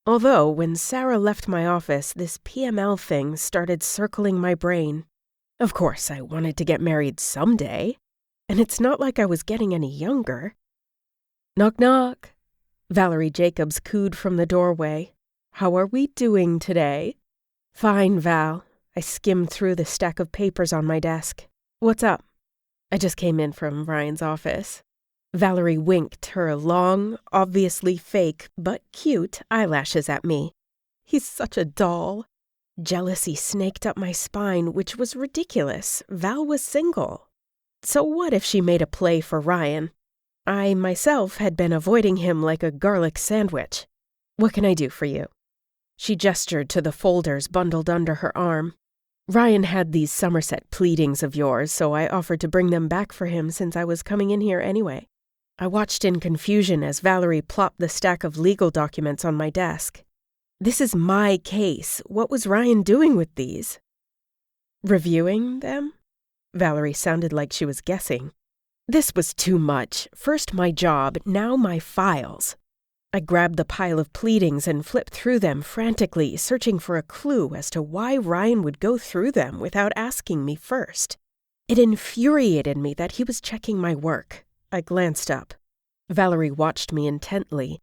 Although, when Sarah left my office, this PML thing started circling my brain. Of course, I wanted to get married someday, and it's not like I was getting any younger. "Knock, knock." Valerie Jacobs cooed from the doorway. "How are we doing today?" "Fine, Val." I skimmed through the stack of papers on my desk. "What's up?" "I just came in from Ryan's office." Valerie winked her long, obviously fake, but cute eyelashes at me. "He's such a doll." Jealousy snaked up my spine, which was ridiculous. Val was single. So what if she made a play for Ryan? I, myself, had been avoiding him like a garlic sandwich. "What can I do for you?" She gestured to the folders bundled under her arm. "Ryan had these Somerset pleadings of yours, so I offered to bring them back for him since I was coming in here anyway." I watched in confusion as Valerie plopped the stack of legal documents on my desk. This is my case. What was Ryan doing with these? Reviewing them? Valerie sounded like she was guessing. This was too much. First my job, now my files. I grabbed the pile of pleadings and flipped through them frantically, searching for a clue as to why Ryan would go through them without asking me first. It infuriated me that he was checking my work. I glanced up. Valerie watched me intently.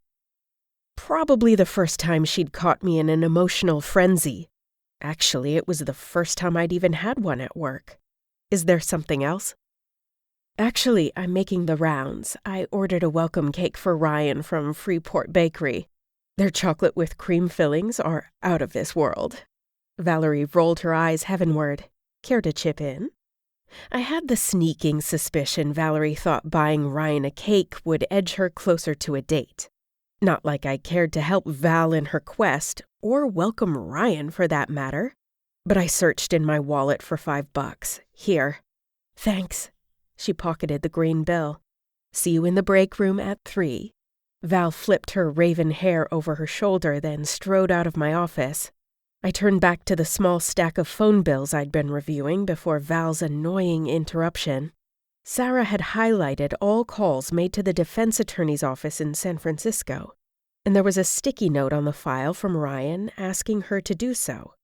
Probably the first time she'd caught me in an emotional frenzy. Actually, it was the first time I'd even had one at work. Is there something else? Actually, I'm making the rounds. I ordered a welcome cake for Ryan from Freeport Bakery. Their chocolate with cream fillings are out of this world. Valerie rolled her eyes heavenward. Care to chip in? I had the sneaking suspicion Valerie thought buying Ryan a cake would edge her closer to a date. Not like I cared to help Val in her quest, or welcome Ryan for that matter. But I searched in my wallet for $5. Here. Thanks. She pocketed the green bill. See you in the break room at 3. Val flipped her raven hair over her shoulder, then strode out of my office. I turned back to the small stack of phone bills I'd been reviewing before Val's annoying interruption. Sarah had highlighted all calls made to the defense attorney's office in San Francisco, and there was a sticky note on the file from Ryan asking her to do so.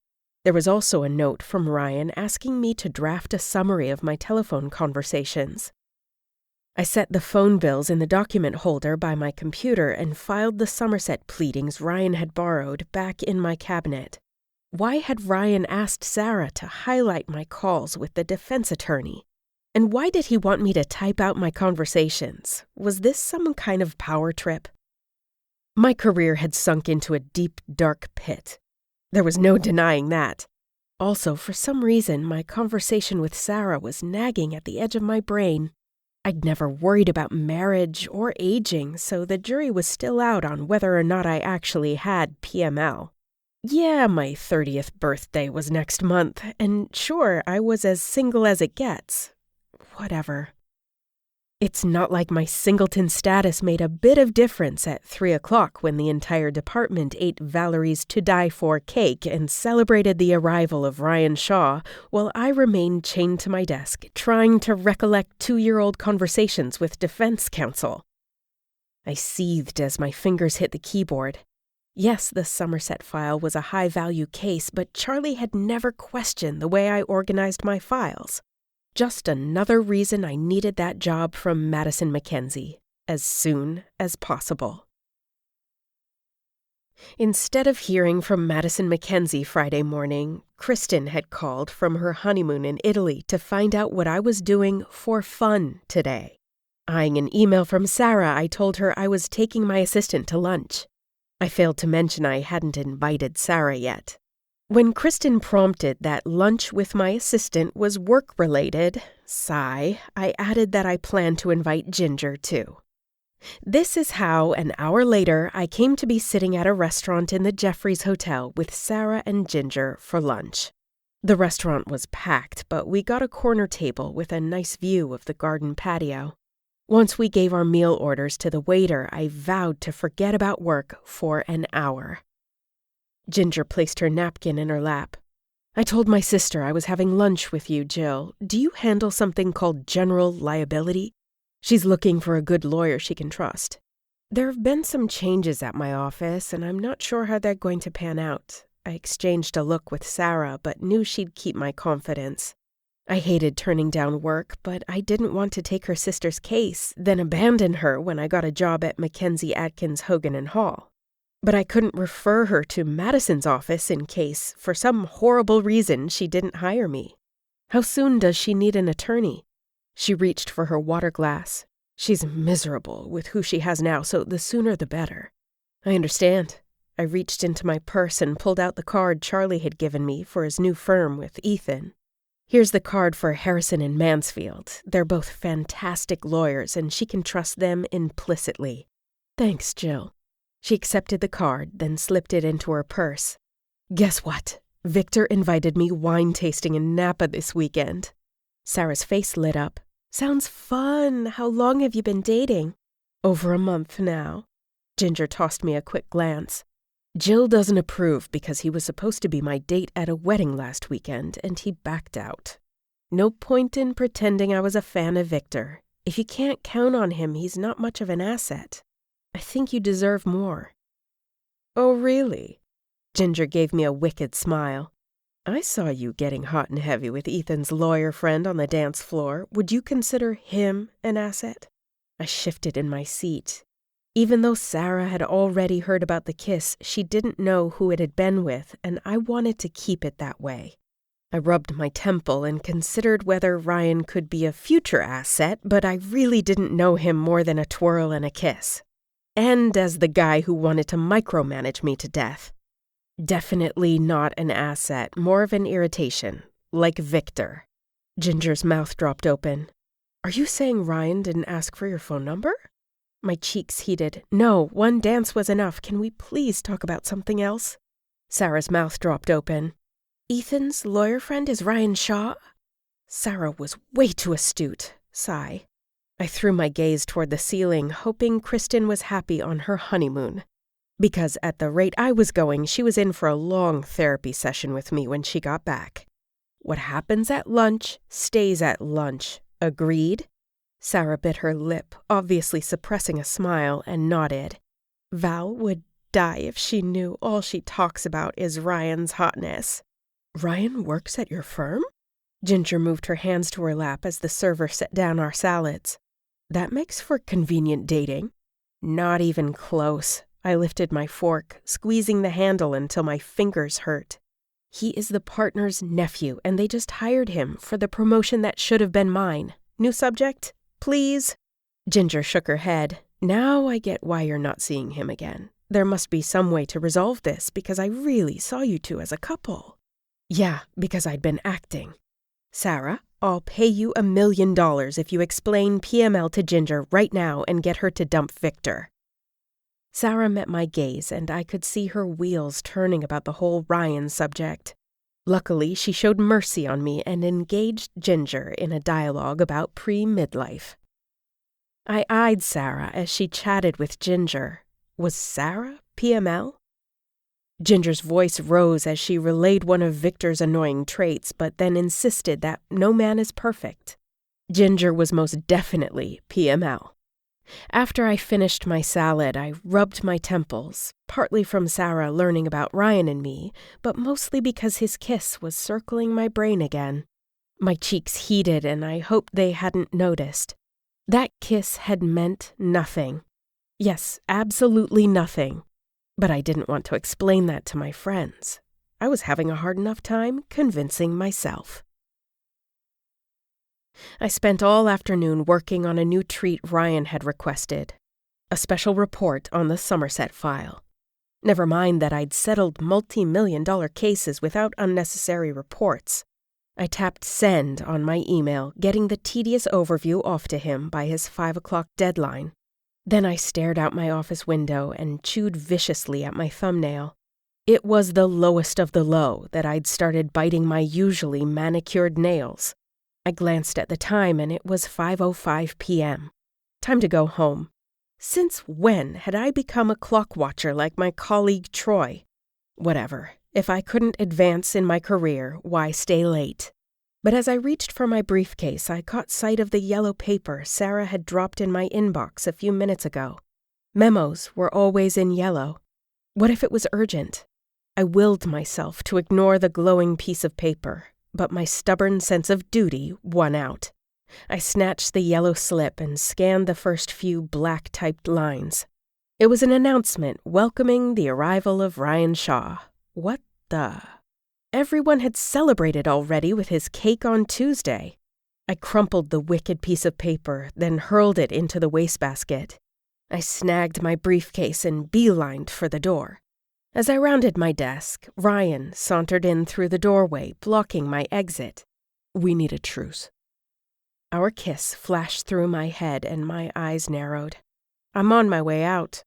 There was also a note from Ryan asking me to draft a summary of my telephone conversations. I set the phone bills in the document holder by my computer and filed the Somerset pleadings Ryan had borrowed back in my cabinet. Why had Ryan asked Sarah to highlight my calls with the defense attorney? And why did he want me to type out my conversations? Was this some kind of power trip? My career had sunk into a deep, dark pit. There was no denying that. Also, for some reason, my conversation with Sarah was nagging at the edge of my brain. I'd never worried about marriage or aging, so the jury was still out on whether or not I actually had PML. Yeah, my 30th birthday was next month, and sure, I was as single as it gets. Whatever. It's not like my singleton status made a bit of difference at 3 o'clock when the entire department ate Valerie's to-die-for cake and celebrated the arrival of Ryan Shaw, while I remained chained to my desk, trying to recollect 2-year-old conversations with defense counsel. I seethed as my fingers hit the keyboard. Yes, the Somerset file was a high-value case, but Charlie had never questioned the way I organized my files. Just another reason I needed that job from Madison Mackenzie, as soon as possible. Instead of hearing from Madison Mackenzie Friday morning, Kristen had called from her honeymoon in Italy to find out what I was doing for fun today. Eyeing an email from Sarah, I told her I was taking my assistant to lunch. I failed to mention I hadn't invited Sarah yet. When Kristen prompted that lunch with my assistant was work-related, sigh, I added that I planned to invite Ginger, too. This is how, an hour later, I came to be sitting at a restaurant in the Jeffries Hotel with Sarah and Ginger for lunch. The restaurant was packed, but we got a corner table with a nice view of the garden patio. Once we gave our meal orders to the waiter, I vowed to forget about work for an hour. Ginger placed her napkin in her lap. I told my sister I was having lunch with you, Jill. Do you handle something called general liability? She's looking for a good lawyer she can trust. There have been some changes at my office, and I'm not sure how they're going to pan out. I exchanged a look with Sarah, but knew she'd keep my confidence. I hated turning down work, but I didn't want to take her sister's case, then abandon her when I got a job at Mackenzie Atkins Hogan & Hall. But I couldn't refer her to Madison's office in case, for some horrible reason, she didn't hire me. How soon does she need an attorney? She reached for her water glass. She's miserable with who she has now, so the sooner the better. I understand. I reached into my purse and pulled out the card Charlie had given me for his new firm with Ethan. Here's the card for Harrison and Mansfield. They're both fantastic lawyers, and she can trust them implicitly. Thanks, Jill. She accepted the card, then slipped it into her purse. Guess what? Victor invited me wine tasting in Napa this weekend. Sarah's face lit up. Sounds fun. How long have you been dating? Over a month now. Ginger tossed me a quick glance. Jill doesn't approve because he was supposed to be my date at a wedding last weekend and he backed out. No point in pretending I was a fan of Victor. If you can't count on him, he's not much of an asset. I think you deserve more." "Oh, really?" Ginger gave me a wicked smile. "I saw you getting hot and heavy with Ethan's lawyer friend on the dance floor. Would you consider him an asset?" I shifted in my seat. Even though Sarah had already heard about the kiss, she didn't know who it had been with, and I wanted to keep it that way. I rubbed my temple and considered whether Ryan could be a future asset, but I really didn't know him more than a twirl and a kiss. And as the guy who wanted to micromanage me to death. Definitely not an asset, more of an irritation, like Victor. Ginger's mouth dropped open. "Are you saying Ryan didn't ask for your phone number?" My cheeks heated. "No, one dance was enough. Can we please talk about something else?" Sarah's mouth dropped open. "Ethan's lawyer friend is Ryan Shaw?" Sarah was way too astute. Sigh. I threw my gaze toward the ceiling, hoping Kristen was happy on her honeymoon. Because at the rate I was going, she was in for a long therapy session with me when she got back. What happens at lunch stays at lunch. Agreed? Sarah bit her lip, obviously suppressing a smile, and nodded. Val would die if she knew all she talks about is Ryan's hotness. "Ryan works at your firm?" Ginger moved her hands to her lap as the server set down our salads. "That makes for convenient dating." "Not even close." I lifted my fork, squeezing the handle until my fingers hurt. "He is the partner's nephew, and they just hired him for the promotion that should have been mine. New subject? Please?" Ginger shook her head. "Now I get why you're not seeing him again. There must be some way to resolve this, because I really saw you two as a couple." "Yeah, because I'd been acting." "Sarah, I'll pay you $1 million if you explain PML to Ginger right now and get her to dump Victor." Sarah met my gaze, and I could see her wheels turning about the whole Ryan subject. Luckily, she showed mercy on me and engaged Ginger in a dialogue about pre-midlife. I eyed Sarah as she chatted with Ginger. Was Sarah PML? Ginger's voice rose as she relayed one of Victor's annoying traits, but then insisted that no man is perfect. Ginger was most definitely PML. After I finished my salad, I rubbed my temples, partly from Sarah learning about Ryan and me, but mostly because his kiss was circling my brain again. My cheeks heated, and I hoped they hadn't noticed. That kiss had meant nothing. Yes, absolutely nothing. But I didn't want to explain that to my friends. I was having a hard enough time convincing myself. I spent all afternoon working on a new treat Ryan had requested, a special report on the Somerset file. Never mind that I'd settled multi-million-dollar cases without unnecessary reports. I tapped send on my email, getting the tedious overview off to him by his 5 o'clock deadline. Then I stared out my office window and chewed viciously at my thumbnail. It was the lowest of the low that I'd started biting my usually manicured nails. I glanced at the time, and it was 5:05 p.m. Time to go home. Since when had I become a clock watcher like my colleague Troy? Whatever. If I couldn't advance in my career, why stay late? But as I reached for my briefcase, I caught sight of the yellow paper Sarah had dropped in my inbox a few minutes ago. Memos were always in yellow. What if it was urgent? I willed myself to ignore the glowing piece of paper, but my stubborn sense of duty won out. I snatched the yellow slip and scanned the first few black-typed lines. It was an announcement welcoming the arrival of Ryan Shaw. What the? Everyone had celebrated already with his cake on Tuesday. I crumpled the wicked piece of paper, then hurled it into the wastebasket. I snagged my briefcase and beelined for the door. As I rounded my desk, Ryan sauntered in through the doorway, blocking my exit. "We need a truce." Our kiss flashed through my head and my eyes narrowed. "I'm on my way out."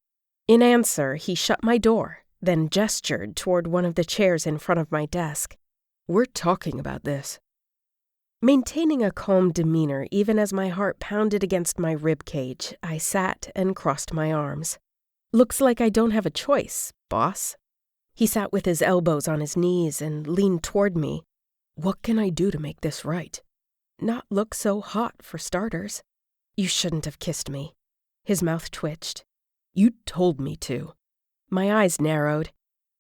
In answer, he shut my door, then gestured toward one of the chairs in front of my desk. "We're talking about this." Maintaining a calm demeanor even as my heart pounded against my rib cage, I sat and crossed my arms. "Looks like I don't have a choice, boss." He sat with his elbows on his knees and leaned toward me. What can I do to make this right? Not look so hot, for starters. You shouldn't have kissed me. His mouth twitched. You told me to. My eyes narrowed.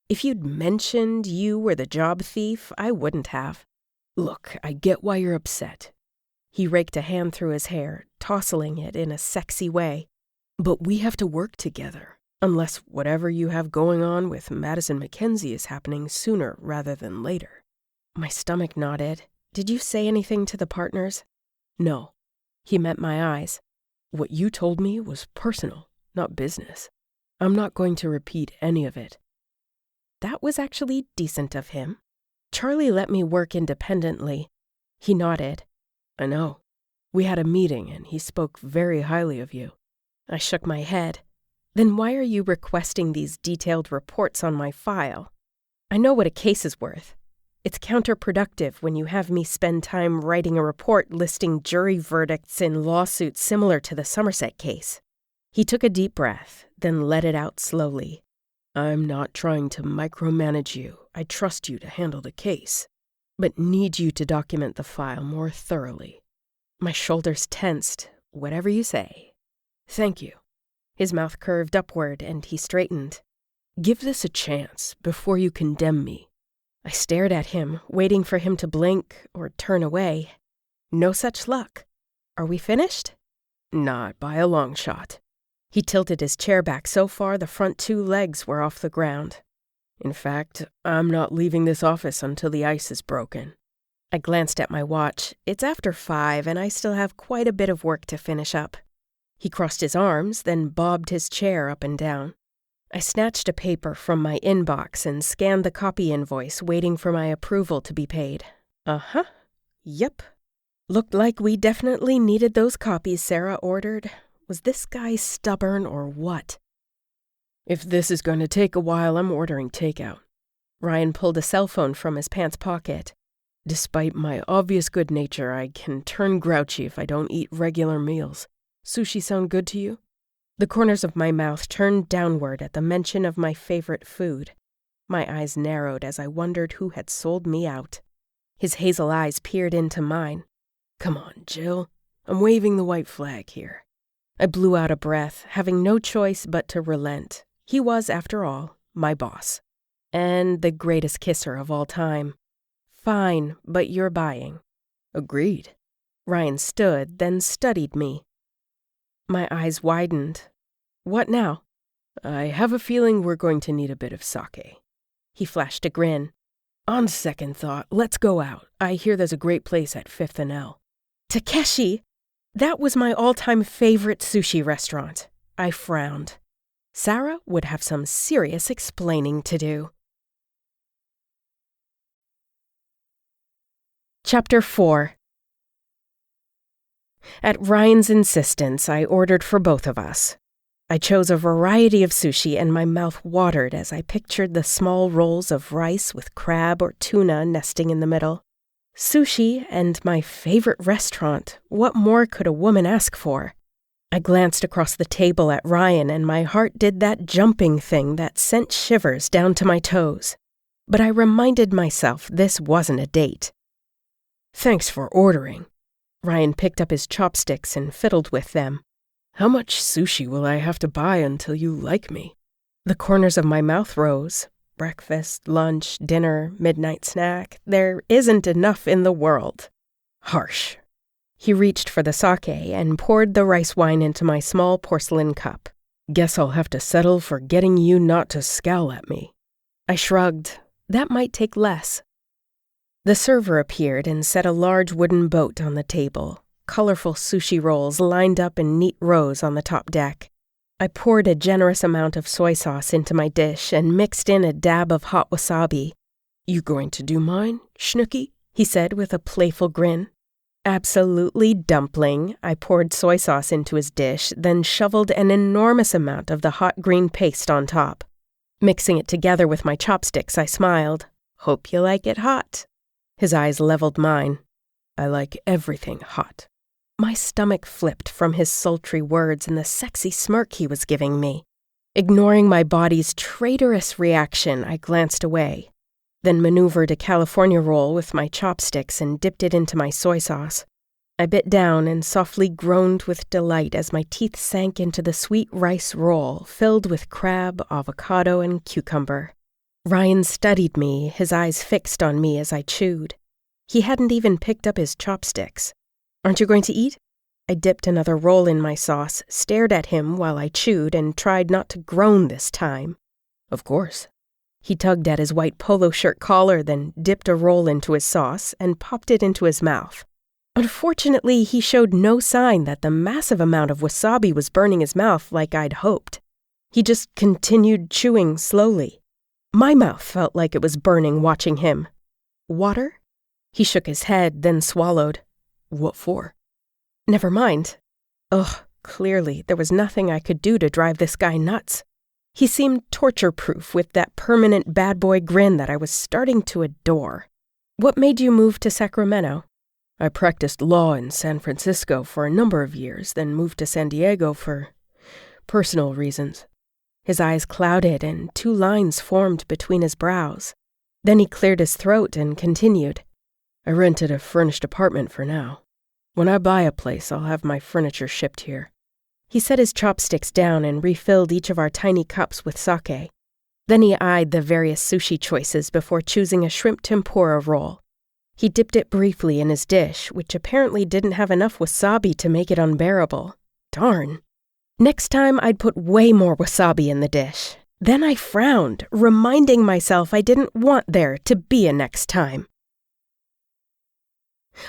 If you'd mentioned you were the job thief, I wouldn't have. Look, I get why you're upset. He raked a hand through his hair, tousling it in a sexy way. But we have to work together, unless whatever you have going on with Madison Mackenzie is happening sooner rather than later. My stomach nodded. Did you say anything to the partners? No. He met my eyes. What you told me was personal, not business. I'm not going to repeat any of it. That was actually decent of him. Charlie let me work independently. He nodded. I know. We had a meeting and he spoke very highly of you. I shook my head. Then why are you requesting these detailed reports on my file? I know what a case is worth. It's counterproductive when you have me spend time writing a report listing jury verdicts in lawsuits similar to the Somerset case. He took a deep breath, then let it out slowly. I'm not trying to micromanage you. I trust you to handle the case, but need you to document the file more thoroughly. My shoulders tensed. Whatever you say. Thank you. His mouth curved upward and he straightened. Give this a chance before you condemn me. I stared at him, waiting for him to blink or turn away. No such luck. Are we finished? Not by a long shot. He tilted his chair back so far the front 2 legs were off the ground. In fact, I'm not leaving this office until the ice is broken. I glanced at my watch. It's after 5 and I still have quite a bit of work to finish up. He crossed his arms, then bobbed his chair up and down. I snatched a paper from my inbox and scanned the copy invoice, waiting for my approval to be paid. Uh-huh. Yep. Looked like we definitely needed those copies Sarah ordered. Was this guy stubborn or what? If this is going to take a while, I'm ordering takeout. Ryan pulled a cell phone from his pants pocket. Despite my obvious good nature, I can turn grouchy if I don't eat regular meals. Sushi sound good to you? The corners of my mouth turned downward at the mention of my favorite food. My eyes narrowed as I wondered who had sold me out. His hazel eyes peered into mine. Come on, Jill. I'm waving the white flag here. I blew out a breath, having no choice but to relent. He was, after all, my boss. And the greatest kisser of all time. Fine, but you're buying. Agreed. Ryan stood, then studied me. My eyes widened. What now? I have a feeling we're going to need a bit of sake. He flashed a grin. On second thought, let's go out. I hear there's a great place at 5th and L. Takeshi! That was my all-time favorite sushi restaurant. I frowned. Sarah would have some serious explaining to do. Chapter 4. At Ryan's insistence, I ordered for both of us. I chose a variety of sushi and my mouth watered as I pictured the small rolls of rice with crab or tuna nesting in the middle. Sushi and my favorite restaurant. What more could a woman ask for? I glanced across the table at Ryan and my heart did that jumping thing that sent shivers down to my toes. But I reminded myself this wasn't a date. Thanks for ordering. Ryan picked up his chopsticks and fiddled with them. How much sushi will I have to buy until you like me? The corners of my mouth rose. Breakfast, lunch, dinner, midnight snack. There isn't enough in the world. Harsh. He reached for the sake and poured the rice wine into my small porcelain cup. Guess I'll have to settle for getting you not to scowl at me. I shrugged. That might take less. The server appeared and set a large wooden boat on the table. Colorful sushi rolls lined up in neat rows on the top deck. I poured a generous amount of soy sauce into my dish and mixed in a dab of hot wasabi. You going to do mine, Schnooky? He said with a playful grin. Absolutely, dumpling. I poured soy sauce into his dish, then shoveled an enormous amount of the hot green paste on top. Mixing it together with my chopsticks, I smiled. Hope you like it hot. His eyes leveled mine. I like everything hot. My stomach flipped from his sultry words and the sexy smirk he was giving me. Ignoring my body's traitorous reaction, I glanced away, then maneuvered a California roll with my chopsticks and dipped it into my soy sauce. I bit down and softly groaned with delight as my teeth sank into the sweet rice roll filled with crab, avocado, and cucumber. Ryan studied me, his eyes fixed on me as I chewed. He hadn't even picked up his chopsticks. "Aren't you going to eat?" I dipped another roll in my sauce, stared at him while I chewed, and tried not to groan this time. "Of course." He tugged at his white polo shirt collar, then dipped a roll into his sauce and popped it into his mouth. Unfortunately, he showed no sign that the massive amount of wasabi was burning his mouth like I'd hoped. He just continued chewing slowly. My mouth felt like it was burning watching him. "Water?" He shook his head, then swallowed. "What for?" "Never mind." Ugh, clearly there was nothing I could do to drive this guy nuts. He seemed torture-proof with that permanent bad boy grin that I was starting to adore. "What made you move to Sacramento?" "I practiced law in San Francisco for a number of years, then moved to San Diego for personal reasons." His eyes clouded and 2 lines formed between his brows. Then he cleared his throat and continued. "I rented a furnished apartment for now. When I buy a place, I'll have my furniture shipped here." He set his chopsticks down and refilled each of our tiny cups with sake. Then he eyed the various sushi choices before choosing a shrimp tempura roll. He dipped it briefly in his dish, which apparently didn't have enough wasabi to make it unbearable. Darn. Next time, I'd put way more wasabi in the dish. Then I frowned, reminding myself I didn't want there to be a next time.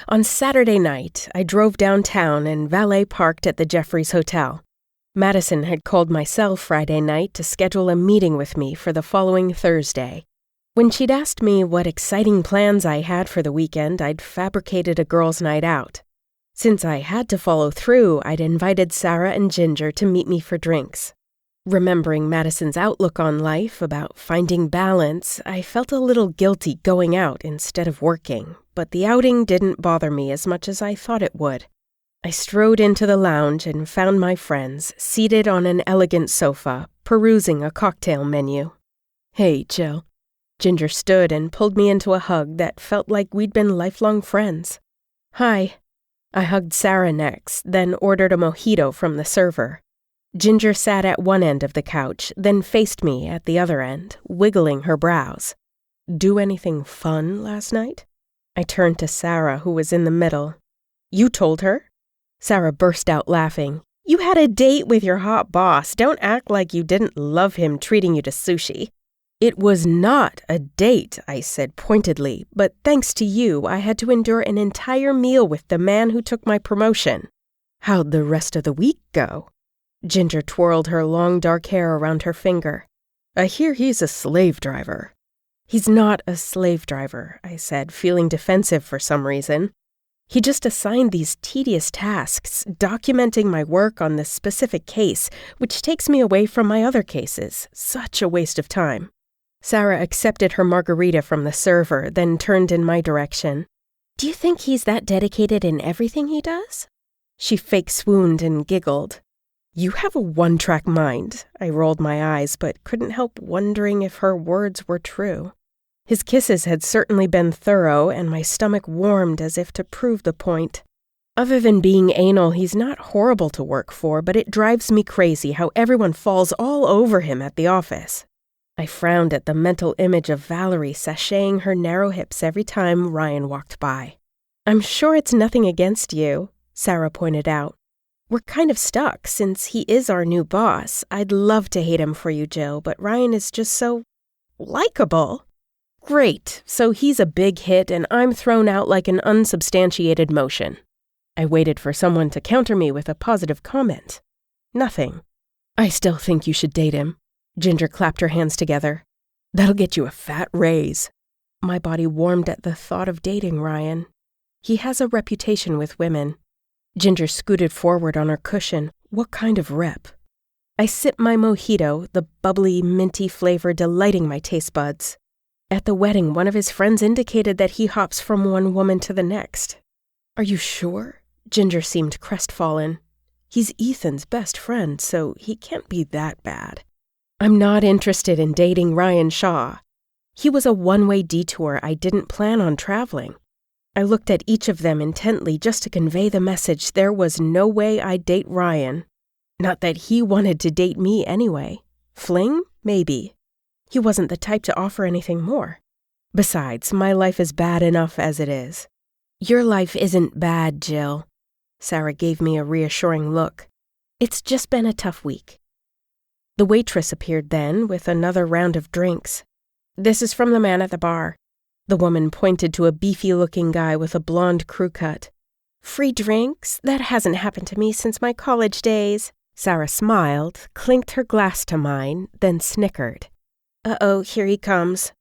On Saturday night, I drove downtown and valet parked at the Jeffries Hotel. Madison had called my cell Friday night to schedule a meeting with me for the following Thursday. When she'd asked me what exciting plans I had for the weekend, I'd fabricated a girls' night out. Since I had to follow through, I'd invited Sarah and Ginger to meet me for drinks. Remembering Madison's outlook on life about finding balance, I felt a little guilty going out instead of working, but the outing didn't bother me as much as I thought it would. I strode into the lounge and found my friends seated on an elegant sofa, perusing a cocktail menu. "Hey, Jill." Ginger stood and pulled me into a hug that felt like we'd been lifelong friends. "Hi." I hugged Sarah next, then ordered a mojito from the server. Ginger sat at one end of the couch, then faced me at the other end, wiggling her brows. "Do anything fun last night?" I turned to Sarah, who was in the middle. "You told her?" Sarah burst out laughing. "You had a date with your hot boss. Don't act like you didn't love him treating you to sushi." "It was not a date," I said pointedly, "but thanks to you, I had to endure an entire meal with the man who took my promotion." "How'd the rest of the week go?" Ginger twirled her long dark hair around her finger. "I hear he's a slave driver." "He's not a slave driver," I said, feeling defensive for some reason. "He just assigned these tedious tasks, documenting my work on this specific case, which takes me away from my other cases. Such a waste of time." Sarah accepted her margarita from the server, then turned in my direction. "Do you think he's that dedicated in everything he does?" She fake swooned and giggled. "You have a one-track mind." I rolled my eyes, but couldn't help wondering if her words were true. His kisses had certainly been thorough, and my stomach warmed as if to prove the point. Other than being anal, he's not horrible to work for, but it drives me crazy how everyone falls all over him at the office. I frowned at the mental image of Valerie sashaying her narrow hips every time Ryan walked by. "I'm sure it's nothing against you," Sarah pointed out. "We're kind of stuck since he is our new boss. I'd love to hate him for you, Jill, but Ryan is just so likable." "Great, so he's a big hit and I'm thrown out like an unsubstantiated motion." I waited for someone to counter me with a positive comment. Nothing. "I still think you should date him." Ginger clapped her hands together. "That'll get you a fat raise." My body warmed at the thought of dating Ryan. He has a reputation with women. Ginger scooted forward on her cushion. What kind of rep? I sipped my mojito, the bubbly, minty flavor delighting my taste buds. At the wedding, one of his friends indicated that he hops from one woman to the next. "Are you sure?" Ginger seemed crestfallen. "He's Ethan's best friend, so he can't be that bad." I'm not interested in dating Ryan Shaw. He was a one-way detour I didn't plan on traveling. I looked at each of them intently just to convey the message there was no way I'd date Ryan. Not that he wanted to date me anyway. Fling? Maybe. He wasn't the type to offer anything more. Besides, my life is bad enough as it is. Your life isn't bad, Jill. Sarah gave me a reassuring look. It's just been a tough week. The waitress appeared then with another round of drinks. This is from the man at the bar. The woman pointed to a beefy-looking guy with a blonde crew cut. Free drinks? That hasn't happened to me since my college days. Sarah smiled, clinked her glass to mine, then snickered. Uh-oh, here he comes.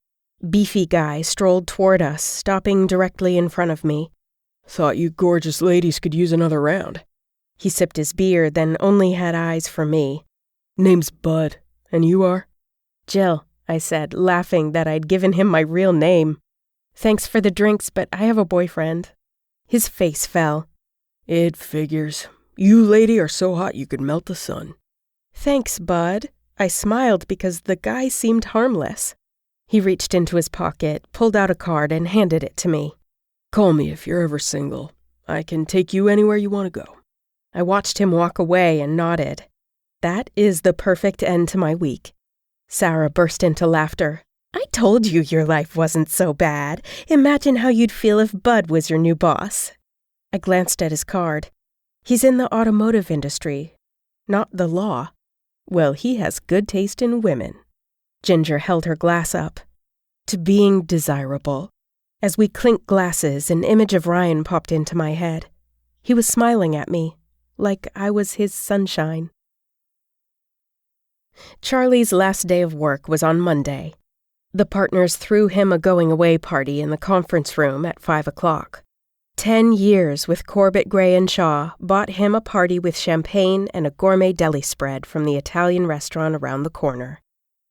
Beefy guy strolled toward us, stopping directly in front of me. Thought you gorgeous ladies could use another round. He sipped his beer, then only had eyes for me. Name's Bud, and you are? Jill, I said, laughing that I'd given him my real name. Thanks for the drinks, but I have a boyfriend. His face fell. It figures. You lady are so hot you could melt the sun. Thanks, Bud. I smiled because the guy seemed harmless. He reached into his pocket, pulled out a card, and handed it to me. Call me if you're ever single. I can take you anywhere you want to go. I watched him walk away and nodded. That is the perfect end to my week. Sarah burst into laughter. I told you your life wasn't so bad. Imagine how you'd feel if Bud was your new boss. I glanced at his card. He's in the automotive industry, not the law. Well, he has good taste in women. Ginger held her glass up. To being desirable. As we clinked glasses, an image of Ryan popped into my head. He was smiling at me, like I was his sunshine. Charlie's last day of work was on Monday. The partners threw him a going-away party in the conference room at 5 o'clock. 10 years with Corbett, Gray, and Shaw bought him a party with champagne and a gourmet deli spread from the Italian restaurant around the corner.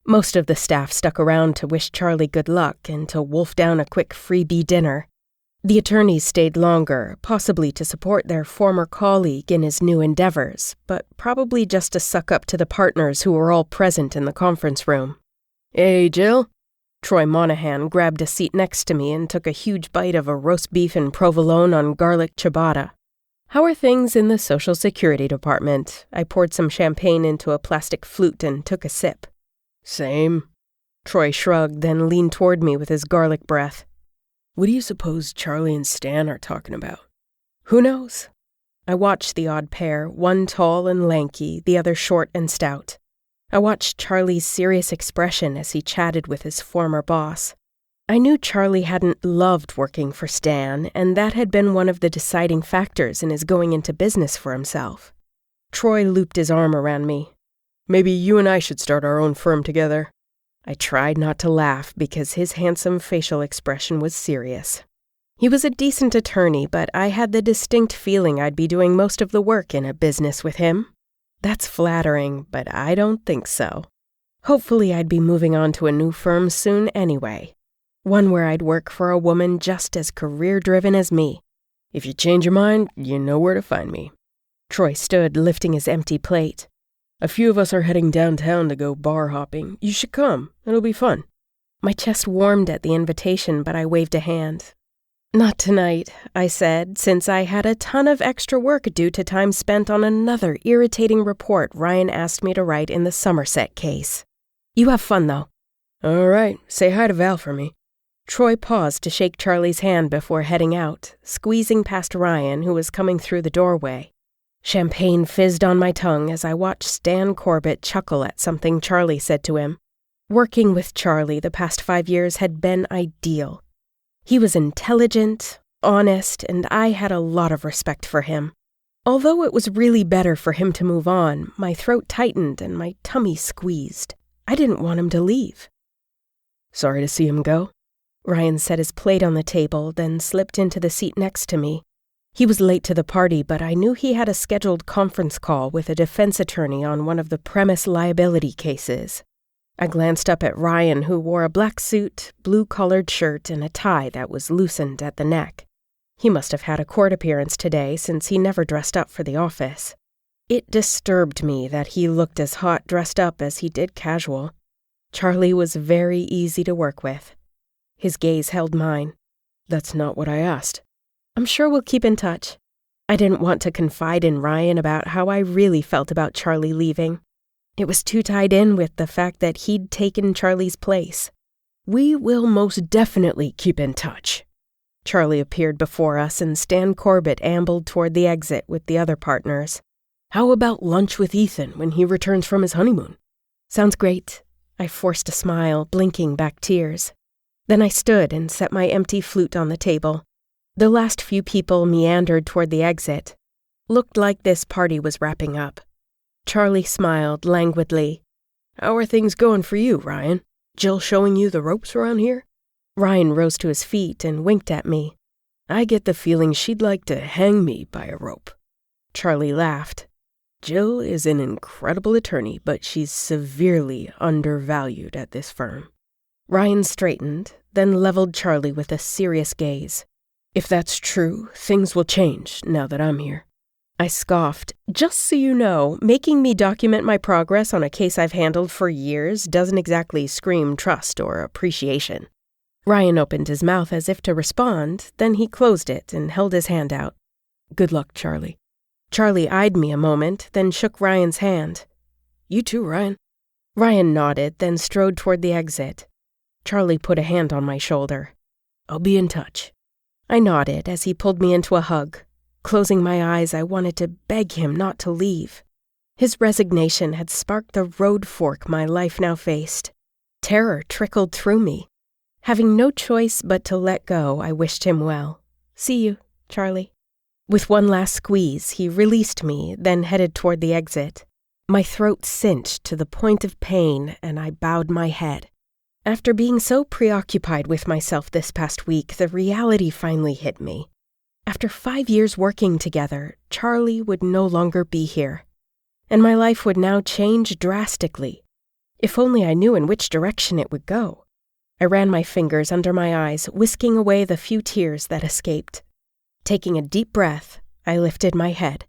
Most of the staff stuck around to wish Charlie good luck and to wolf down a quick freebie dinner. The attorneys stayed longer, possibly to support their former colleague in his new endeavors, but probably just to suck up to the partners who were all present in the conference room. Hey, Jill. Troy Monahan grabbed a seat next to me and took a huge bite of a roast beef and provolone on garlic ciabatta. How are things in the Social Security Department? I poured some champagne into a plastic flute and took a sip. Same. Troy shrugged, then leaned toward me with his garlic breath. What do you suppose Charlie and Stan are talking about? Who knows? I watched the odd pair, one tall and lanky, the other short and stout. I watched Charlie's serious expression as he chatted with his former boss. I knew Charlie hadn't loved working for Stan, and that had been one of the deciding factors in his going into business for himself. Troy looped his arm around me. Maybe you and I should start our own firm together. I tried not to laugh because his handsome facial expression was serious. He was a decent attorney, but I had the distinct feeling I'd be doing most of the work in a business with him. That's flattering, but I don't think so. Hopefully I'd be moving on to a new firm soon anyway. One where I'd work for a woman just as career-driven as me. If you change your mind, you know where to find me. Troy stood, lifting his empty plate. A few of us are heading downtown to go bar hopping. You should come. It'll be fun. My chest warmed at the invitation, but I waved a hand. Not tonight, I said, since I had a ton of extra work due to time spent on another irritating report Ryan asked me to write in the Somerset case. You have fun, though. All right. Say hi to Val for me. Troy paused to shake Charlie's hand before heading out, squeezing past Ryan, who was coming through the doorway. Champagne fizzed on my tongue as I watched Stan Corbett chuckle at something Charlie said to him. Working with Charlie the past 5 years had been ideal. He was intelligent, honest, and I had a lot of respect for him. Although it was really better for him to move on, my throat tightened and my tummy squeezed. I didn't want him to leave. Sorry to see him go. Ryan set his plate on the table, then slipped into the seat next to me. He was late to the party, but I knew he had a scheduled conference call with a defense attorney on one of the premise liability cases. I glanced up at Ryan, who wore a black suit, blue-collared shirt, and a tie that was loosened at the neck. He must have had a court appearance today, since he never dressed up for the office. It disturbed me that he looked as hot dressed up as he did casual. Charlie was very easy to work with. His gaze held mine. That's not what I asked. I'm sure we'll keep in touch. I didn't want to confide in Ryan about how I really felt about Charlie leaving. It was too tied in with the fact that he'd taken Charlie's place. We will most definitely keep in touch. Charlie appeared before us, and Stan Corbett ambled toward the exit with the other partners. How about lunch with Ethan when he returns from his honeymoon? Sounds great. I forced a smile, blinking back tears. Then I stood and set my empty flute on the table. The last few people meandered toward the exit. Looked like this party was wrapping up. Charlie smiled languidly. How are things going for you, Ryan? Jill showing you the ropes around here? Ryan rose to his feet and winked at me. I get the feeling she'd like to hang me by a rope. Charlie laughed. Jill is an incredible attorney, but she's severely undervalued at this firm. Ryan straightened, then leveled Charlie with a serious gaze. If that's true, things will change now that I'm here. I scoffed. Just so you know, making me document my progress on a case I've handled for years doesn't exactly scream trust or appreciation. Ryan opened his mouth as if to respond, then he closed it and held his hand out. Good luck, Charlie. Charlie eyed me a moment, then shook Ryan's hand. You too, Ryan. Ryan nodded, then strode toward the exit. Charlie put a hand on my shoulder. I'll be in touch. I nodded as he pulled me into a hug. Closing my eyes, I wanted to beg him not to leave. His resignation had sparked the road fork my life now faced. Terror trickled through me. Having no choice but to let go, I wished him well. See you, Charlie. With one last squeeze, he released me, then headed toward the exit. My throat cinched to the point of pain, and I bowed my head. After being so preoccupied with myself this past week, the reality finally hit me. After 5 years working together, Charlie would no longer be here. And my life would now change drastically. If only I knew in which direction it would go. I ran my fingers under my eyes, whisking away the few tears that escaped. Taking a deep breath, I lifted my head.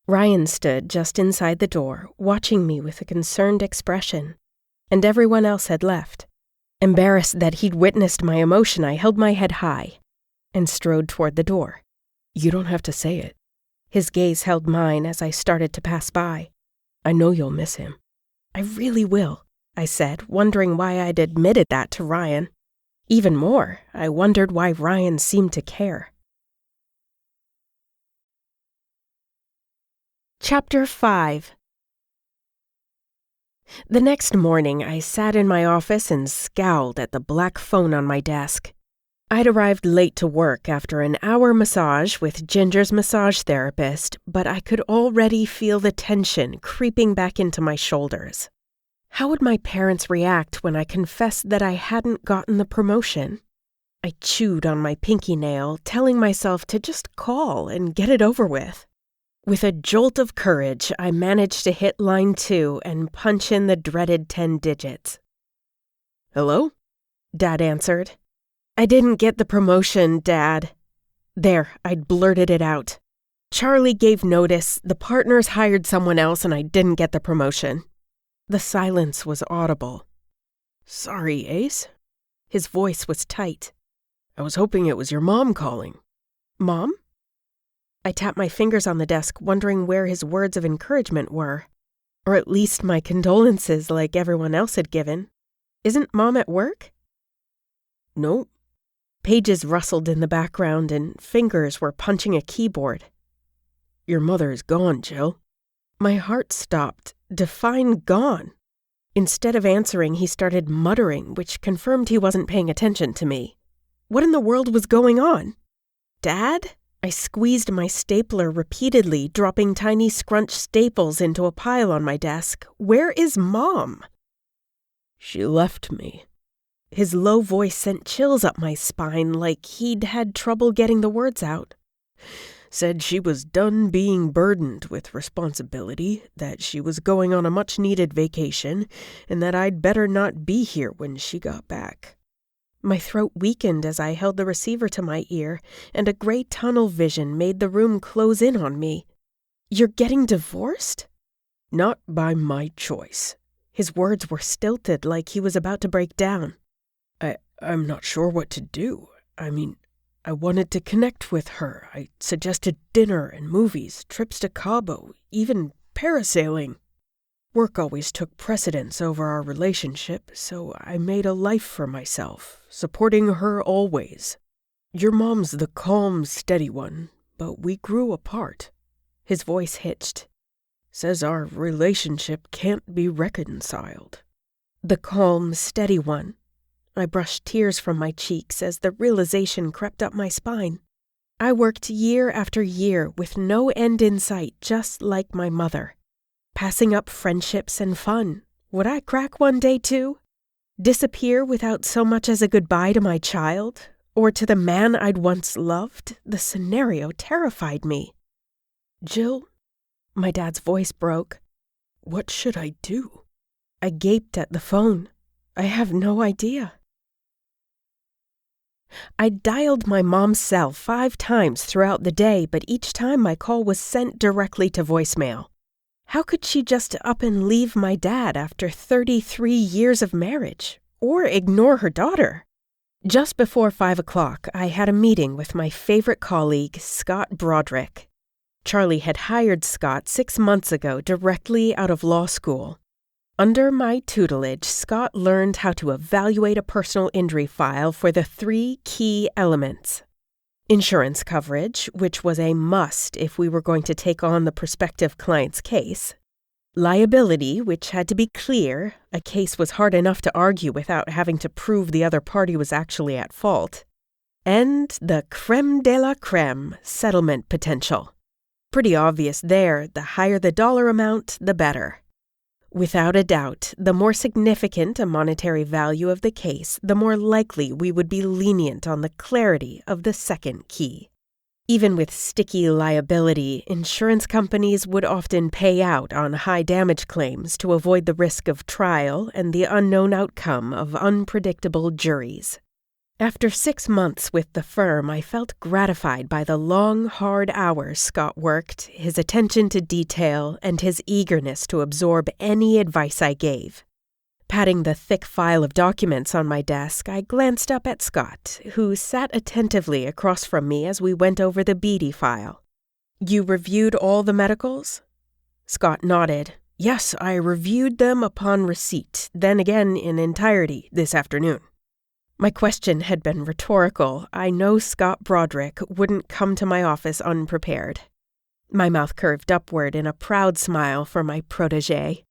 Ryan stood just inside the door, watching me with a concerned expression, and everyone else had left. Embarrassed that he'd witnessed my emotion, I held my head high and strode toward the door. You don't have to say it. His gaze held mine as I started to pass by. I know you'll miss him. I really will, I said, wondering why I'd admitted that to Ryan. Even more, I wondered why Ryan seemed to care. Chapter 5. The next morning, I sat in my office and scowled at the black phone on my desk. I'd arrived late to work after an hour massage with Ginger's massage therapist, but I could already feel the tension creeping back into my shoulders. How would my parents react when I confessed that I hadn't gotten the promotion? I chewed on my pinky nail, telling myself to just call and get it over with. With a jolt of courage, I managed to hit line 2 and punch in the dreaded 10 digits. Hello? Dad answered. I didn't get the promotion, Dad. There, I'd blurted it out. Charlie gave notice, the partners hired someone else, and I didn't get the promotion. The silence was audible. Sorry, Ace. His voice was tight. I was hoping it was your mom calling. Mom? I tapped my fingers on the desk, wondering where his words of encouragement were. Or at least my condolences like everyone else had given. Isn't Mom at work? No. Pages rustled in the background and fingers were punching a keyboard. Your mother is gone, Jill. My heart stopped. Define gone. Instead of answering, he started muttering, which confirmed he wasn't paying attention to me. What in the world was going on? Dad? I squeezed my stapler repeatedly, dropping tiny scrunch staples into a pile on my desk. Where is Mom? She left me. His low voice sent chills up my spine like he'd had trouble getting the words out. Said she was done being burdened with responsibility, that she was going on a much-needed vacation, and that I'd better not be here when she got back. My throat weakened as I held the receiver to my ear, and a gray tunnel vision made the room close in on me. You're getting divorced? Not by my choice. His words were stilted, like he was about to break down. I'm not sure what to do. I wanted to connect with her. I suggested dinner and movies, trips to Cabo, even parasailing. Work always took precedence over our relationship, so I made a life for myself, supporting her always. Your mom's the calm, steady one, but we grew apart. His voice hitched. Says our relationship can't be reconciled. The calm, steady one. I brushed tears from my cheeks as the realization crept up my spine. I worked year after year with no end in sight, just like my mother. Passing up friendships and fun. Would I crack one day too? Disappear without so much as a goodbye to my child? Or to the man I'd once loved? The scenario terrified me. Jill, my dad's voice broke. What should I do? I gaped at the phone. I have no idea. I dialed my mom's cell 5 times throughout the day, but each time my call was sent directly to voicemail. How could she just up and leave my dad after 33 years of marriage? Or ignore her daughter? Just before 5 o'clock, I had a meeting with my favorite colleague, Scott Broderick. Charlie had hired Scott 6 months ago directly out of law school. Under my tutelage, Scott learned how to evaluate a personal injury file for the 3 key elements. Insurance coverage, which was a must if we were going to take on the prospective client's case. Liability, which had to be clear. A case was hard enough to argue without having to prove the other party was actually at fault. And the creme de la creme, settlement potential. Pretty obvious there, the higher the dollar amount, the better. Without a doubt, the more significant a monetary value of the case, the more likely we would be lenient on the clarity of the second key. Even with sticky liability, insurance companies would often pay out on high damage claims to avoid the risk of trial and the unknown outcome of unpredictable juries. After 6 months with the firm, I felt gratified by the long, hard hours Scott worked, his attention to detail, and his eagerness to absorb any advice I gave. Patting the thick file of documents on my desk, I glanced up at Scott, who sat attentively across from me as we went over the Beatty file. "You reviewed all the medicals?" Scott nodded. "Yes, I reviewed them upon receipt, then again in entirety this afternoon." My question had been rhetorical. I know Scott Broderick wouldn't come to my office unprepared. My mouth curved upward in a proud smile for my protégé.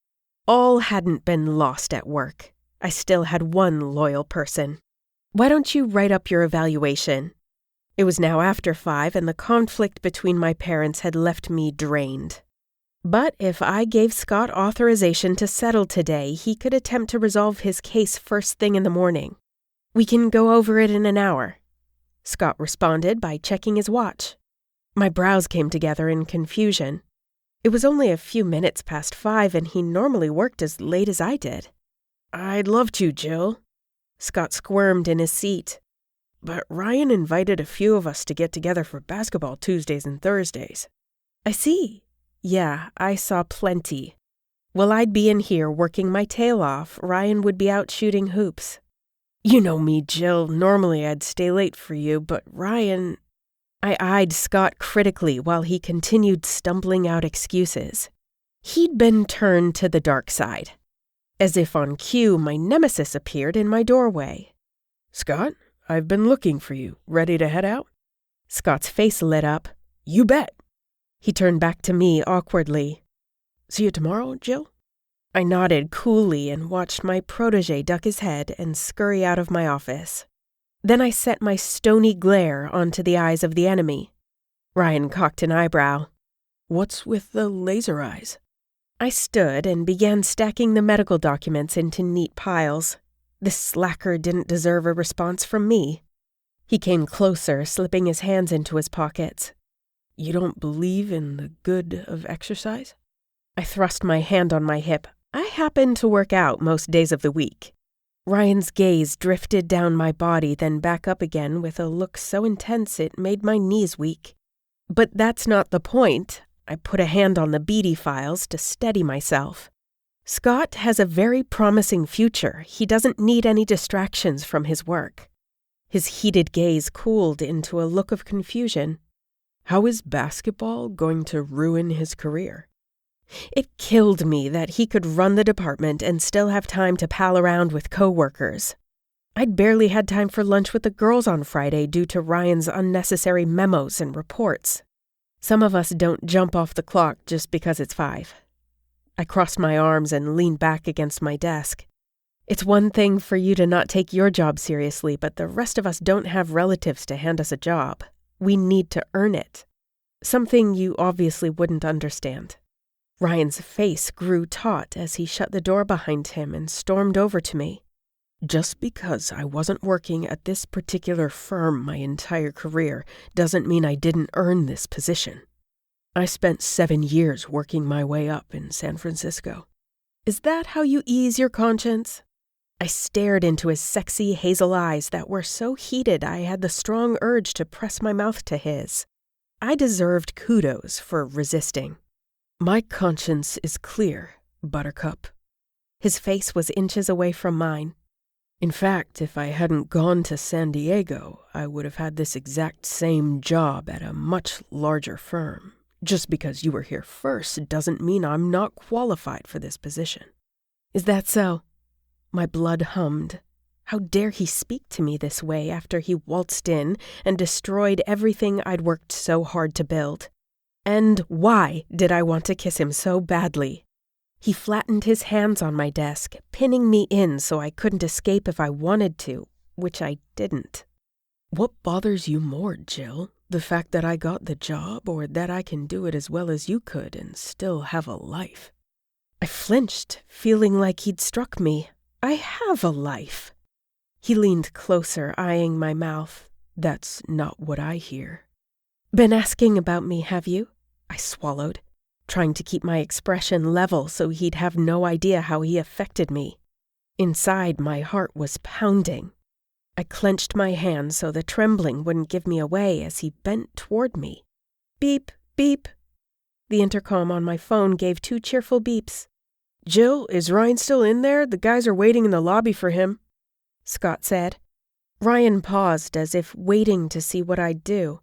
All hadn't been lost at work. I still had one loyal person. "Why don't you write up your evaluation?" It was now after 5, and the conflict between my parents had left me drained. But if I gave Scott authorization to settle today, he could attempt to resolve his case first thing in the morning. "We can go over it in an hour." Scott responded by checking his watch. My brows came together in confusion. It was only a few minutes past 5, and he normally worked as late as I did. "I'd love to, Jill." Scott squirmed in his seat. "But Ryan invited a few of us to get together for basketball Tuesdays and Thursdays." "I see." "Yeah, I saw plenty." While I'd be in here working my tail off, Ryan would be out shooting hoops. "You know me, Jill. Normally I'd stay late for you, but Ryan—" I eyed Scott critically while he continued stumbling out excuses. He'd been turned to the dark side. As if on cue, my nemesis appeared in my doorway. "Scott, I've been looking for you. Ready to head out?" Scott's face lit up. "You bet." He turned back to me awkwardly. "See you tomorrow, Jill?" I nodded coolly and watched my protégé duck his head and scurry out of my office. Then I set my stony glare onto the eyes of the enemy. Ryan cocked an eyebrow. "What's with the laser eyes?" I stood and began stacking the medical documents into neat piles. This slacker didn't deserve a response from me. He came closer, slipping his hands into his pockets. "You don't believe in the good of exercise?" I thrust my hand on my hip. I happen to work out most days of the week. Ryan's gaze drifted down my body, then back up again with a look so intense it made my knees weak. "But that's not the point. I put a hand on the beady files to steady myself. Scott has a very promising future. He doesn't need any distractions from his work. His heated gaze cooled into a look of confusion. How is basketball going to ruin his career? It killed me that he could run the department and still have time to pal around with coworkers. I'd barely had time for lunch with the girls on Friday due to Ryan's unnecessary memos and reports. Some of us don't jump off the clock just because it's 5. I crossed my arms and leaned back against my desk. It's one thing for you to not take your job seriously, but the rest of us don't have relatives to hand us a job. We need to earn it. Something you obviously wouldn't understand. Ryan's face grew taut as he shut the door behind him and stormed over to me. Just because I wasn't working at this particular firm my entire career doesn't mean I didn't earn this position. I spent 7 years working my way up in San Francisco. Is that how you ease your conscience? I stared into his sexy hazel eyes that were so heated I had the strong urge to press my mouth to his. I deserved kudos for resisting. My conscience is clear, Buttercup. His face was inches away from mine. In fact, if I hadn't gone to San Diego, I would have had this exact same job at a much larger firm. Just because you were here first doesn't mean I'm not qualified for this position. Is that so? My blood hummed. How dare he speak to me this way after he waltzed in and destroyed everything I'd worked so hard to build? And why did I want to kiss him so badly? He flattened his hands on my desk, pinning me in so I couldn't escape if I wanted to, which I didn't. What bothers you more, Jill? The fact that I got the job, or that I can do it as well as you could and still have a life? I flinched, feeling like he'd struck me. I have a life. He leaned closer, eyeing my mouth. That's not what I hear. Been asking about me, have you? I swallowed, trying to keep my expression level so he'd have no idea how he affected me. Inside, my heart was pounding. I clenched my hand so the trembling wouldn't give me away as he bent toward me. Beep, beep. The intercom on my phone gave 2 cheerful beeps. Jill, is Ryan still in there? The guys are waiting in the lobby for him, Scott said. Ryan paused as if waiting to see what I'd do.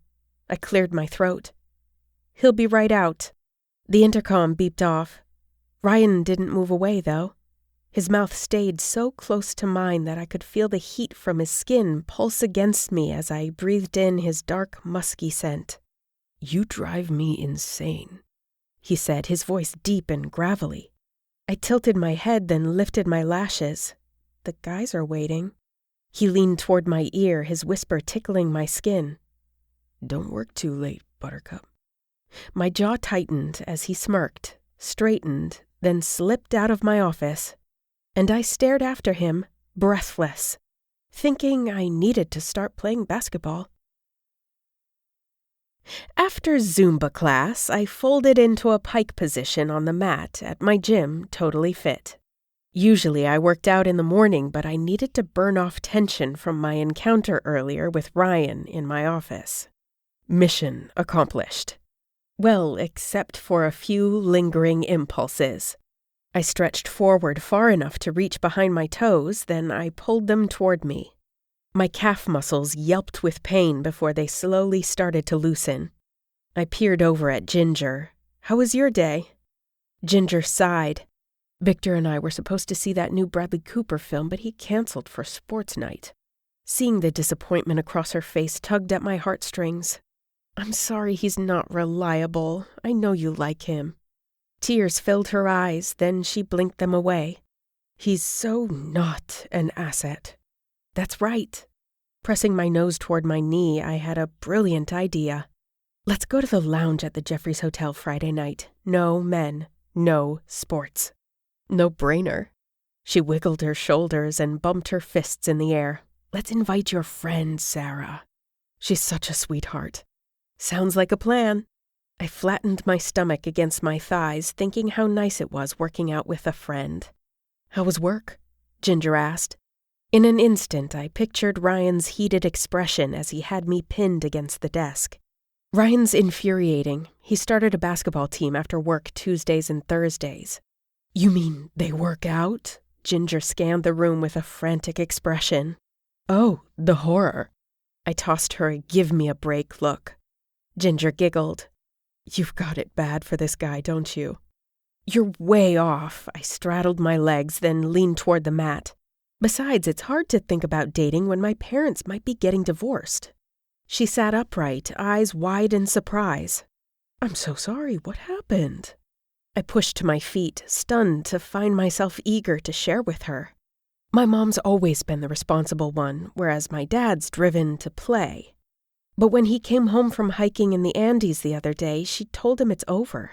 I cleared my throat. He'll be right out. The intercom beeped off. Ryan didn't move away, though. His mouth stayed so close to mine that I could feel the heat from his skin pulse against me as I breathed in his dark, musky scent. You drive me insane, he said, his voice deep and gravelly. I tilted my head, then lifted my lashes. The guys are waiting. He leaned toward my ear, his whisper tickling my skin. Don't work too late, Buttercup. My jaw tightened as he smirked, straightened, then slipped out of my office. And I stared after him, breathless, thinking I needed to start playing basketball. After Zumba class, I folded into a pike position on the mat at my gym, totally fit. Usually I worked out in the morning, but I needed to burn off tension from my encounter earlier with Ryan in my office. Mission accomplished. Well, except for a few lingering impulses. I stretched forward far enough to reach behind my toes, then I pulled them toward me. My calf muscles yelped with pain before they slowly started to loosen. I peered over at Ginger. How was your day? Ginger sighed. Victor and I were supposed to see that new Bradley Cooper film, but he canceled for sports night. Seeing the disappointment across her face tugged at my heartstrings. I'm sorry he's not reliable. I know you like him. Tears filled her eyes, then she blinked them away. He's so not an asset. That's right. Pressing my nose toward my knee, I had a brilliant idea. Let's go to the lounge at the Jeffries Hotel Friday night. No men, no sports. No brainer. She wiggled her shoulders and bumped her fists in the air. Let's invite your friend, Sarah. She's such a sweetheart. Sounds like a plan. I flattened my stomach against my thighs, thinking how nice it was working out with a friend. How was work? Ginger asked. In an instant, I pictured Ryan's heated expression as he had me pinned against the desk. Ryan's infuriating. He started a basketball team after work Tuesdays and Thursdays. You mean they work out? Ginger scanned the room with a frantic expression. Oh, the horror. I tossed her a give-me-a-break look. Ginger giggled. You've got it bad for this guy, don't you? You're way off. I straddled my legs, then leaned toward the mat. Besides, it's hard to think about dating when my parents might be getting divorced. She sat upright, eyes wide in surprise. I'm so sorry. What happened? I pushed to my feet, stunned to find myself eager to share with her. My mom's always been the responsible one, whereas my dad's driven to play. But when he came home from hiking in the Andes the other day, she told him it's over.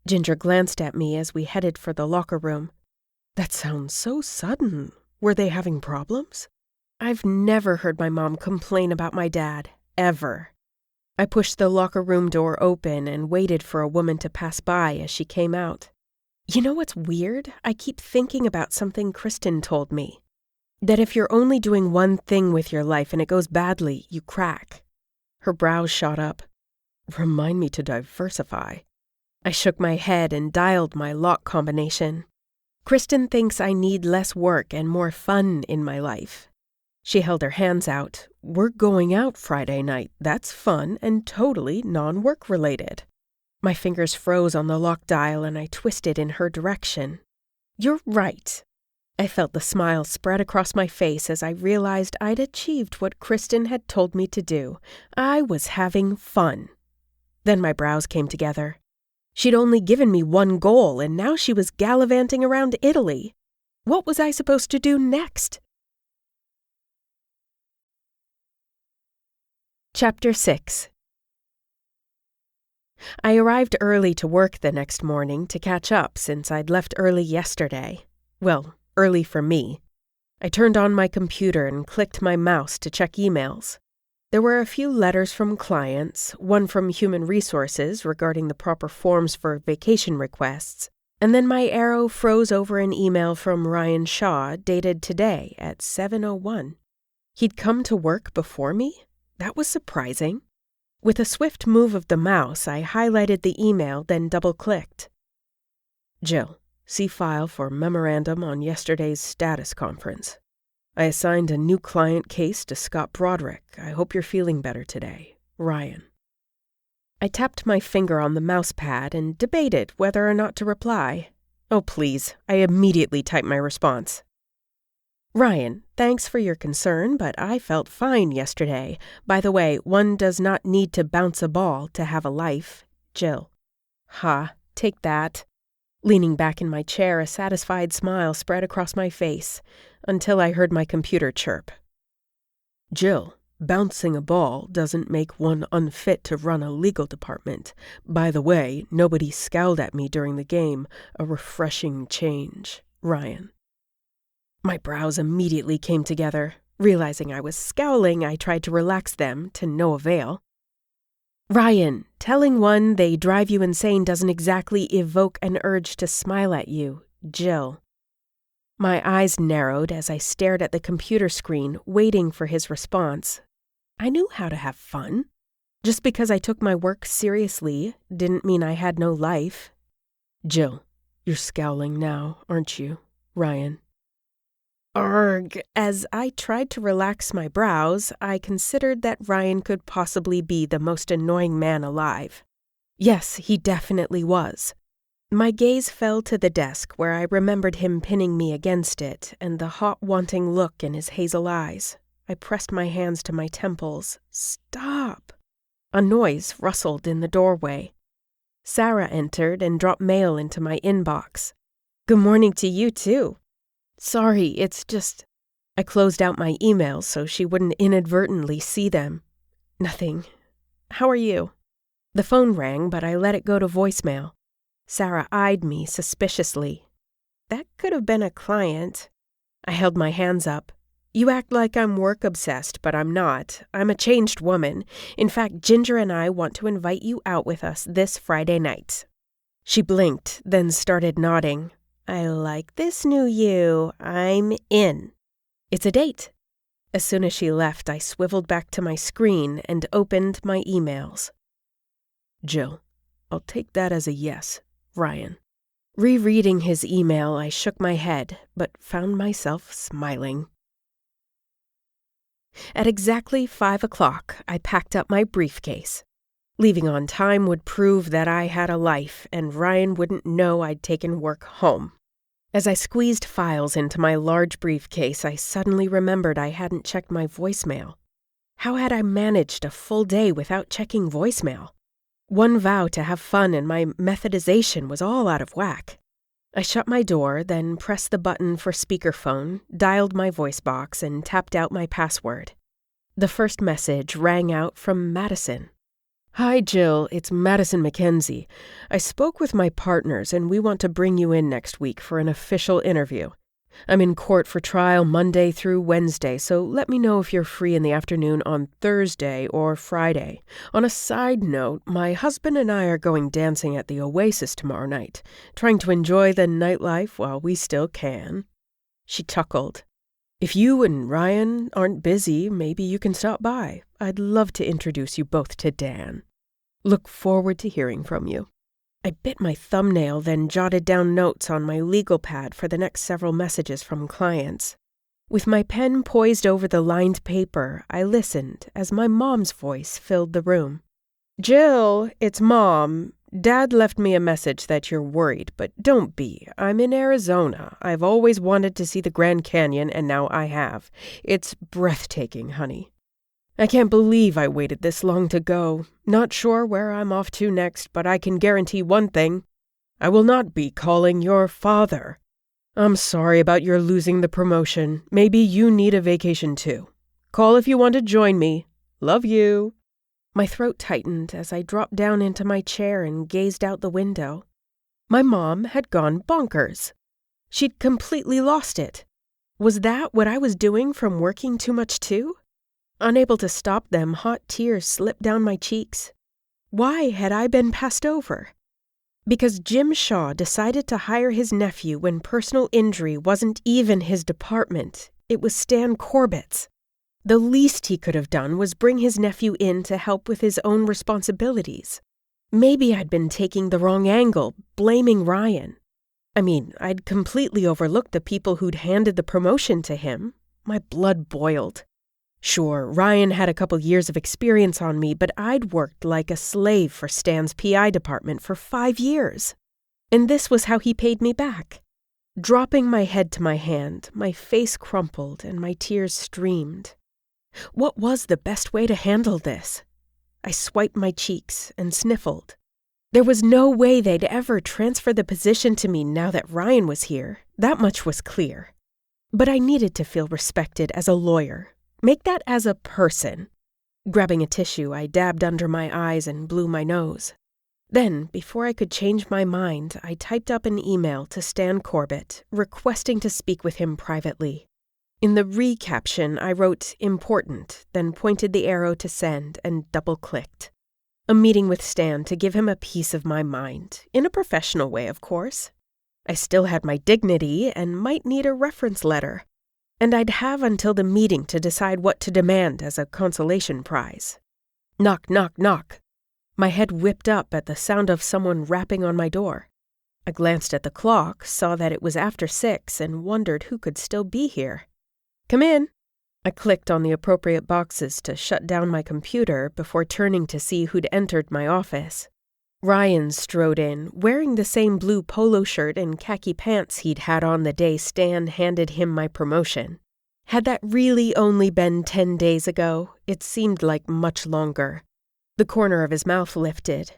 Ginger glanced at me as we headed for the locker room. That sounds so sudden. Were they having problems? I've never heard my mom complain about my dad, ever. I pushed the locker room door open and waited for a woman to pass by as she came out. You know what's weird? I keep thinking about something Kristen told me. That if you're only doing one thing with your life and it goes badly, you crack. Her brows shot up. Remind me to diversify. I shook my head and dialed my lock combination. Kristen thinks I need less work and more fun in my life. She held her hands out. We're going out Friday night. That's fun and totally non-work related. My fingers froze on the lock dial and I twisted in her direction. You're right. I felt the smile spread across my face as I realized I'd achieved what Kristen had told me to do. I was having fun. Then my brows came together. She'd only given me one goal, and now she was gallivanting around Italy. What was I supposed to do next? Chapter 6. I arrived early to work the next morning to catch up since I'd left early yesterday. Well, early for me. I turned on my computer and clicked my mouse to check emails. There were a few letters from clients, one from Human Resources regarding the proper forms for vacation requests, and then my arrow froze over an email from Ryan Shaw dated today at 7:01. He'd come to work before me? That was surprising. With a swift move of the mouse, I highlighted the email, then double-clicked. Jill, see file for memorandum on yesterday's status conference. I assigned a new client case to Scott Broderick. I hope you're feeling better today. Ryan. I tapped my finger on the mouse pad and debated whether or not to reply. Oh, please. I immediately typed my response. Ryan, thanks for your concern, but I felt fine yesterday. By the way, one does not need to bounce a ball to have a life. Jill. Ha, take that. Leaning back in my chair, a satisfied smile spread across my face, until I heard my computer chirp. Jill, bouncing a ball doesn't make one unfit to run a legal department. By the way, nobody scowled at me during the game. A refreshing change. Ryan. My brows immediately came together. Realizing I was scowling, I tried to relax them, to no avail. Ryan, telling one they drive you insane doesn't exactly evoke an urge to smile at you. Jill. My eyes narrowed as I stared at the computer screen, waiting for his response. I knew how to have fun. Just because I took my work seriously didn't mean I had no life. Jill, you're scowling now, aren't you? Ryan. Arg. As I tried to relax my brows, I considered that Ryan could possibly be the most annoying man alive. Yes, he definitely was. My gaze fell to the desk where I remembered him pinning me against it and the hot, wanting look in his hazel eyes. I pressed my hands to my temples. Stop! A noise rustled in the doorway. Sarah entered and dropped mail into my inbox. Good morning to you, too. Sorry, it's just... I closed out my emails so she wouldn't inadvertently see them. Nothing. How are you? The phone rang, but I let it go to voicemail. Sarah eyed me suspiciously. That could have been a client. I held my hands up. You act like I'm work-obsessed, but I'm not. I'm a changed woman. In fact, Ginger and I want to invite you out with us this Friday night. She blinked, then started nodding. I like this new you. I'm in. It's a date. As soon as she left, I swiveled back to my screen and opened my emails. Jill. I'll take that as a yes. Ryan. Rereading his email, I shook my head, but found myself smiling. At exactly 5 o'clock, I packed up my briefcase. Leaving on time would prove that I had a life, and Ryan wouldn't know I'd taken work home. As I squeezed files into my large briefcase, I suddenly remembered I hadn't checked my voicemail. How had I managed a full day without checking voicemail? One vow to have fun and my methodization was all out of whack. I shut my door, then pressed the button for speakerphone, dialed my voice box, and tapped out my password. The first message rang out from Madison. Hi, Jill. It's Madison McKenzie. I spoke with my partners, and we want to bring you in next week for an official interview. I'm in court for trial Monday through Wednesday, so let me know if you're free in the afternoon on Thursday or Friday. On a side note, my husband and I are going dancing at the Oasis tomorrow night, trying to enjoy the nightlife while we still can. She chuckled. If you and Ryan aren't busy, maybe you can stop by. I'd love to introduce you both to Dan. Look forward to hearing from you. I bit my thumbnail, then jotted down notes on my legal pad for the next several messages from clients. With my pen poised over the lined paper, I listened as my mom's voice filled the room. Jill, it's Mom. Dad left me a message that you're worried, but don't be. I'm in Arizona. I've always wanted to see the Grand Canyon, and now I have. It's breathtaking, honey. I can't believe I waited this long to go. Not sure where I'm off to next, but I can guarantee one thing. I will not be calling your father. I'm sorry about your losing the promotion. Maybe you need a vacation too. Call if you want to join me. Love you. My throat tightened as I dropped down into my chair and gazed out the window. My mom had gone bonkers. She'd completely lost it. Was that what I was doing from working too much too? Unable to stop them, hot tears slipped down my cheeks. Why had I been passed over? Because Jim Shaw decided to hire his nephew when personal injury wasn't even his department. It was Stan Corbett's. The least he could have done was bring his nephew in to help with his own responsibilities. Maybe I'd been taking the wrong angle, blaming Ryan. I'd completely overlooked the people who'd handed the promotion to him. My blood boiled. Sure, Ryan had a couple years of experience on me, but I'd worked like a slave for Stan's PI department for 5 years. And this was how he paid me back. Dropping my head to my hand, my face crumpled and my tears streamed. What was the best way to handle this? I swiped my cheeks and sniffled. There was no way they'd ever transfer the position to me now that Ryan was here. That much was clear. But I needed to feel respected as a lawyer. Make that as a person. Grabbing a tissue, I dabbed under my eyes and blew my nose. Then, before I could change my mind, I typed up an email to Stan Corbett, requesting to speak with him privately. In the re-caption, I wrote important, then pointed the arrow to send and double-clicked. A meeting with Stan to give him a piece of my mind, in a professional way, of course. I still had my dignity and might need a reference letter. And I'd have until the meeting to decide what to demand as a consolation prize. Knock, knock, knock. My head whipped up at the sound of someone rapping on my door. I glanced at the clock, saw that it was after 6, and wondered who could still be here. Come in. I clicked on the appropriate boxes to shut down my computer before turning to see who'd entered my office. Ryan strode in, wearing the same blue polo shirt and khaki pants he'd had on the day Stan handed him my promotion. Had that really only been 10 days ago? It seemed like much longer. The corner of his mouth lifted.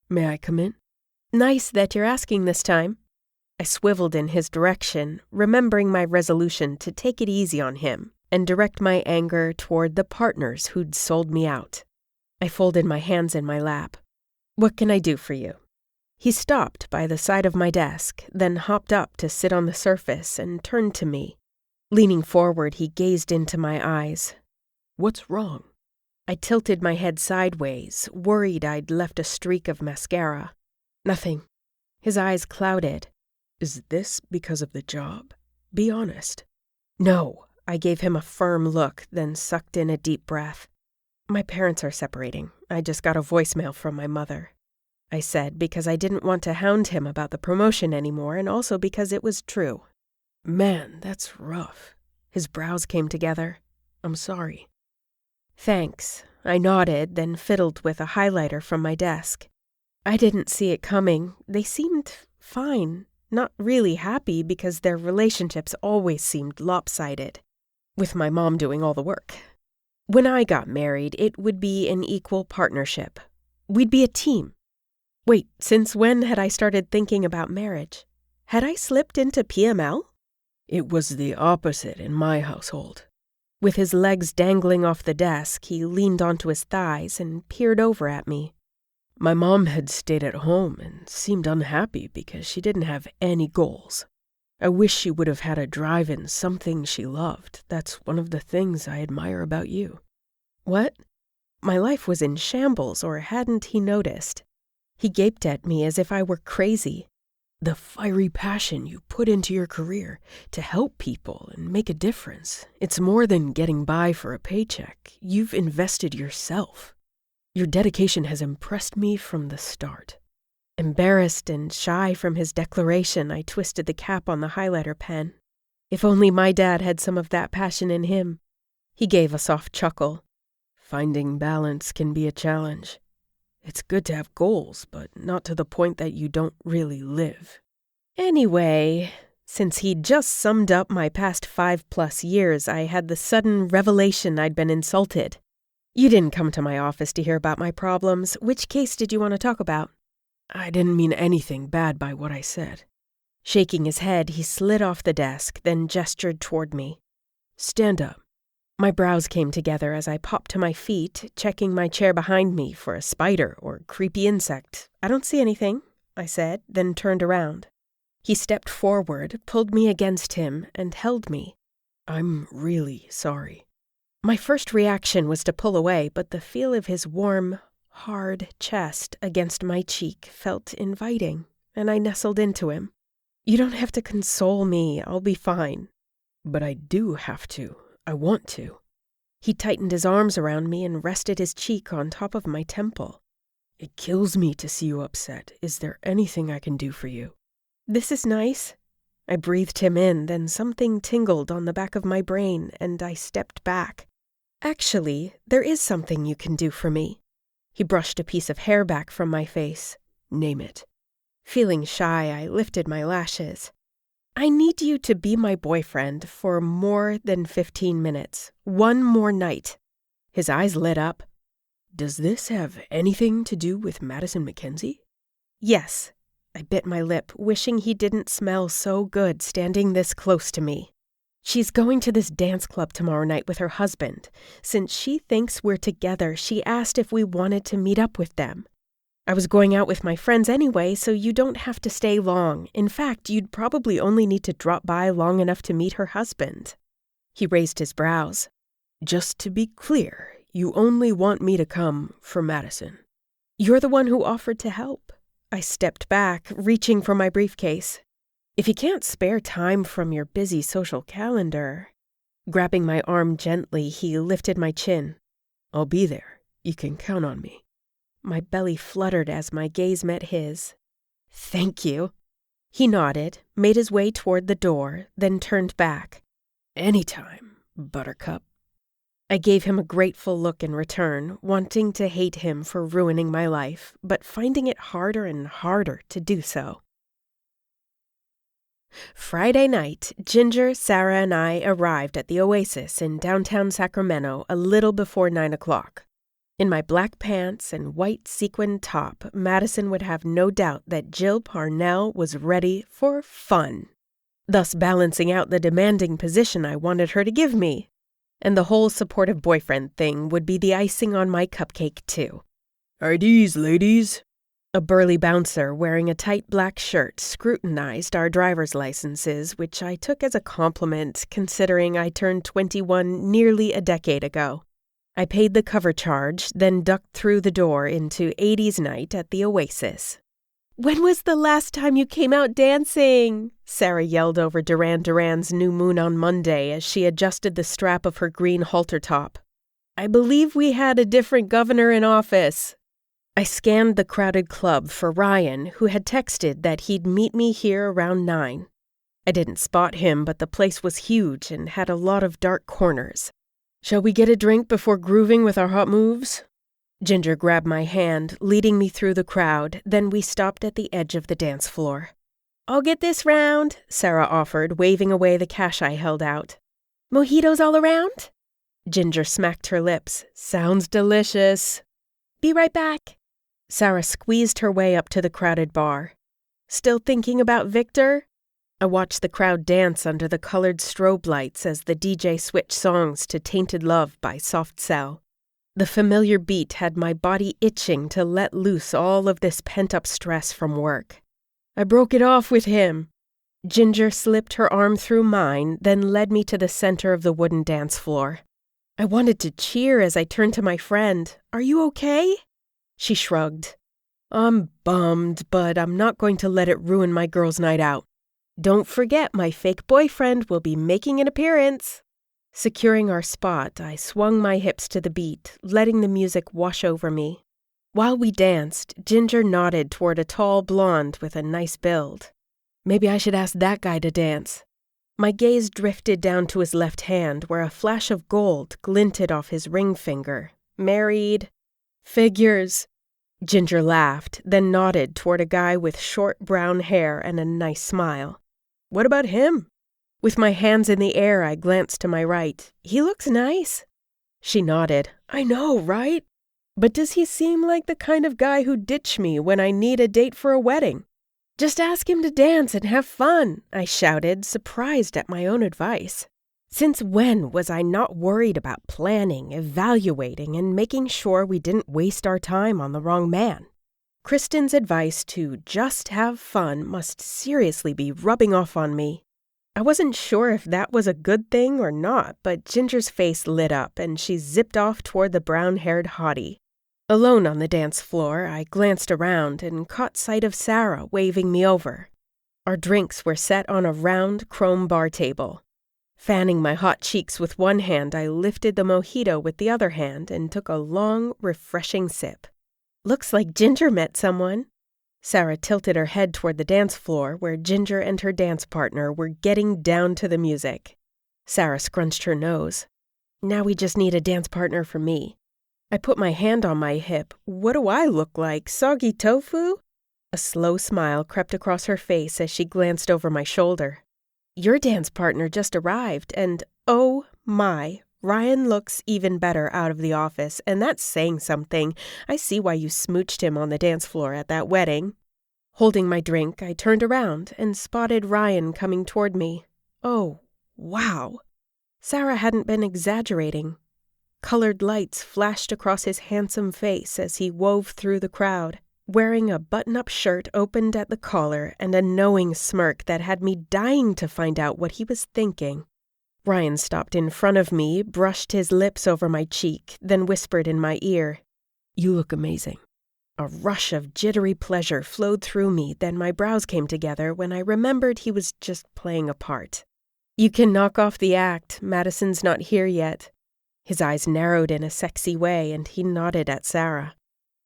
May I come in? Nice that you're asking this time. I swiveled in his direction, remembering my resolution to take it easy on him and direct my anger toward the partners who'd sold me out. I folded my hands in my lap. What can I do for you? He stopped by the side of my desk, then hopped up to sit on the surface and turned to me. Leaning forward, he gazed into my eyes. What's wrong? I tilted my head sideways, worried I'd left a streak of mascara. Nothing. His eyes clouded. Is this because of the job? Be honest. No. I gave him a firm look, then sucked in a deep breath. My parents are separating. I just got a voicemail from my mother, I said, because I didn't want to hound him about the promotion anymore, and also because it was true. Man, that's rough. His brows came together. I'm sorry. Thanks. I nodded, then fiddled with a highlighter from my desk. I didn't see it coming. They seemed fine, not really happy because their relationships always seemed lopsided, with my mom doing all the work. When I got married, it would be an equal partnership. We'd be a team. Wait, since when had I started thinking about marriage? Had I slipped into PML? It was the opposite in my household. With his legs dangling off the desk, he leaned onto his thighs and peered over at me. My mom had stayed at home and seemed unhappy because she didn't have any goals. I wish she would have had a drive in something she loved. That's one of the things I admire about you. What? My life was in shambles, or hadn't he noticed? He gaped at me as if I were crazy. The fiery passion you put into your career to help people and make a difference. It's more than getting by for a paycheck. You've invested yourself. Your dedication has impressed me from the start. Embarrassed and shy from his declaration, I twisted the cap on the highlighter pen. If only my dad had some of that passion in him. He gave a soft chuckle. Finding balance can be a challenge. It's good to have goals, but not to the point that you don't really live. Anyway, since he'd just summed up my past 5+ years, I had the sudden revelation I'd been insulted. You didn't come to my office to hear about my problems. Which case did you want to talk about? I didn't mean anything bad by what I said. Shaking his head, he slid off the desk, then gestured toward me. Stand up. My brows came together as I popped to my feet, checking my chair behind me for a spider or creepy insect. I don't see anything, I said, then turned around. He stepped forward, pulled me against him, and held me. I'm really sorry. My first reaction was to pull away, but the feel of his warm, hard chest against my cheek felt inviting, and I nestled into him. You don't have to console me. I'll be fine. But I do have to. I want to. He tightened his arms around me and rested his cheek on top of my temple. It kills me to see you upset. Is there anything I can do for you? This is nice. I breathed him in, then something tingled on the back of my brain, and I stepped back. Actually, there is something you can do for me. He brushed a piece of hair back from my face. Name it. Feeling shy, I lifted my lashes. I need you to be my boyfriend for more than 15 minutes. One more night. His eyes lit up. Does this have anything to do with Madison Mackenzie? Yes. I bit my lip, wishing he didn't smell so good standing this close to me. She's going to this dance club tomorrow night with her husband. Since she thinks we're together, she asked if we wanted to meet up with them. I was going out with my friends anyway, so you don't have to stay long. In fact, you'd probably only need to drop by long enough to meet her husband. He raised his brows. Just to be clear, you only want me to come for Madison. You're the one who offered to help. I stepped back, reaching for my briefcase. If you can't spare time from your busy social calendar. Grabbing my arm gently, he lifted my chin. I'll be there. You can count on me. My belly fluttered as my gaze met his. Thank you. He nodded, made his way toward the door, then turned back. Anytime, Buttercup. I gave him a grateful look in return, wanting to hate him for ruining my life, but finding it harder and harder to do so. Friday night, Ginger, Sarah, and I arrived at the Oasis in downtown Sacramento a little before 9 o'clock. In my black pants and white sequined top, Madison would have no doubt that Jill Parnell was ready for fun, thus balancing out the demanding position I wanted her to give me. And the whole supportive boyfriend thing would be the icing on my cupcake, too. IDs, ladies. A burly bouncer wearing a tight black shirt scrutinized our driver's licenses, which I took as a compliment considering I turned 21 nearly a decade ago. I paid the cover charge, then ducked through the door into 80s night at the Oasis. When was the last time you came out dancing? Sarah yelled over Duran Duran's New Moon on Monday as she adjusted the strap of her green halter top. I believe we had a different governor in office. I scanned the crowded club for Ryan, who had texted that he'd meet me here around 9. I didn't spot him, but the place was huge and had a lot of dark corners. Shall we get a drink before grooving with our hot moves? Ginger grabbed my hand, leading me through the crowd, then we stopped at the edge of the dance floor. I'll get this round, Sarah offered, waving away the cash I held out. Mojitos all around? Ginger smacked her lips. Sounds delicious. Be right back. Sarah squeezed her way up to the crowded bar. Still thinking about Victor? I watched the crowd dance under the colored strobe lights as the DJ switched songs to Tainted Love by Soft Cell. The familiar beat had my body itching to let loose all of this pent-up stress from work. I broke it off with him. Ginger slipped her arm through mine, then led me to the center of the wooden dance floor. I wanted to cheer as I turned to my friend. Are you okay? She shrugged. I'm bummed, but I'm not going to let it ruin my girls' night out. Don't forget my fake boyfriend will be making an appearance. Securing our spot, I swung my hips to the beat, letting the music wash over me. While we danced, Ginger nodded toward a tall blonde with a nice build. Maybe I should ask that guy to dance. My gaze drifted down to his left hand, where a flash of gold glinted off his ring finger. Married. Figures. Ginger laughed, then nodded toward a guy with short brown hair and a nice smile. What about him? With my hands in the air, I glanced to my right. He looks nice. She nodded. I know, right? But does he seem like the kind of guy who'd ditch me when I need a date for a wedding? Just ask him to dance and have fun, I shouted, surprised at my own advice. Since when was I not worried about planning, evaluating, and making sure we didn't waste our time on the wrong man? Kristen's advice to just have fun must seriously be rubbing off on me. I wasn't sure if that was a good thing or not, but Ginger's face lit up and she zipped off toward the brown-haired hottie. Alone on the dance floor, I glanced around and caught sight of Sarah waving me over. Our drinks were set on a round chrome bar table. Fanning my hot cheeks with one hand, I lifted the mojito with the other hand and took a long, refreshing sip. Looks like Ginger met someone. Sarah tilted her head toward the dance floor where Ginger and her dance partner were getting down to the music. Sarah scrunched her nose. Now we just need a dance partner for me. I put my hand on my hip. What do I look like, soggy tofu? A slow smile crept across her face as she glanced over my shoulder. Your dance partner just arrived, and oh my, Ryan looks even better out of the office, and that's saying something. I see why you smooched him on the dance floor at that wedding. Holding my drink, I turned around and spotted Ryan coming toward me. Oh, wow. Sarah hadn't been exaggerating. Colored lights flashed across his handsome face as he wove through the crowd, wearing a button-up shirt opened at the collar and a knowing smirk that had me dying to find out what he was thinking. Ryan stopped in front of me, brushed his lips over my cheek, then whispered in my ear, You look amazing. A rush of jittery pleasure flowed through me, then my brows came together when I remembered he was just playing a part. You can knock off the act. Madison's not here yet. His eyes narrowed in a sexy way, and he nodded at Sarah.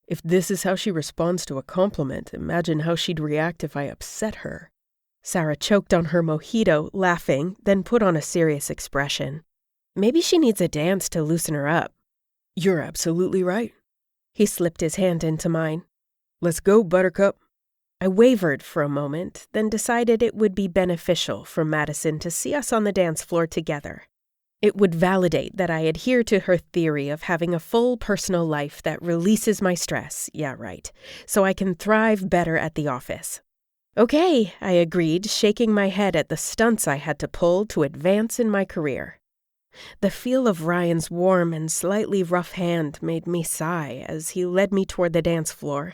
If this is how she responds to a compliment, imagine how she'd react if I upset her. Sarah choked on her mojito, laughing, then put on a serious expression. Maybe she needs a dance to loosen her up. You're absolutely right. He slipped his hand into mine. Let's go, Buttercup. I wavered for a moment, then decided it would be beneficial for Madison to see us on the dance floor together. It would validate that I adhere to her theory of having a full personal life that releases my stress, yeah right, so I can thrive better at the office. Okay, I agreed, shaking my head at the stunts I had to pull to advance in my career. The feel of Ryan's warm and slightly rough hand made me sigh as he led me toward the dance floor.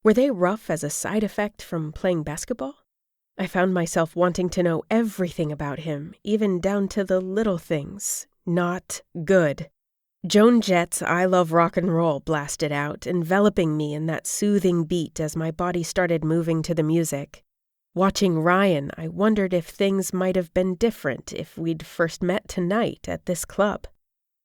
Were they rough as a side effect from playing basketball? I found myself wanting to know everything about him, even down to the little things. Not good. Joan Jett's I Love Rock and Roll blasted out, enveloping me in that soothing beat as my body started moving to the music. Watching Ryan, I wondered if things might have been different if we'd first met tonight at this club.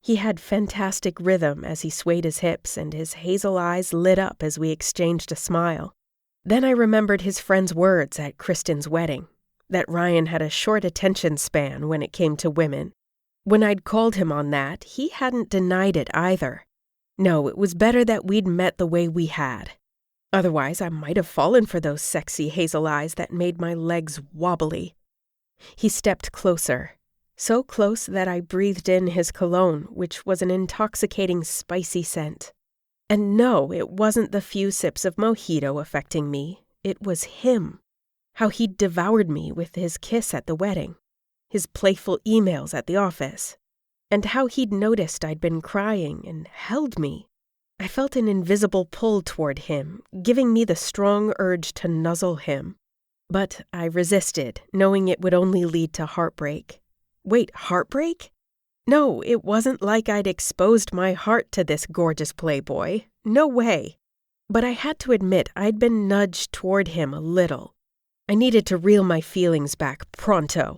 He had fantastic rhythm as he swayed his hips, and his hazel eyes lit up as we exchanged a smile. Then I remembered his friend's words at Kristen's wedding, that Ryan had a short attention span when it came to women. When I'd called him on that, he hadn't denied it either. No, it was better that we'd met the way we had. Otherwise, I might have fallen for those sexy hazel eyes that made my legs wobbly. He stepped closer, so close that I breathed in his cologne, which was an intoxicating, spicy scent. And no, it wasn't the few sips of mojito affecting me. It was him. How he'd devoured me with his kiss at the wedding, his playful emails at the office, and how he'd noticed I'd been crying and held me. I felt an invisible pull toward him, giving me the strong urge to nuzzle him. But I resisted, knowing it would only lead to heartbreak. Wait, heartbreak? No, it wasn't like I'd exposed my heart to this gorgeous playboy. No way. But I had to admit I'd been nudged toward him a little. I needed to reel my feelings back pronto.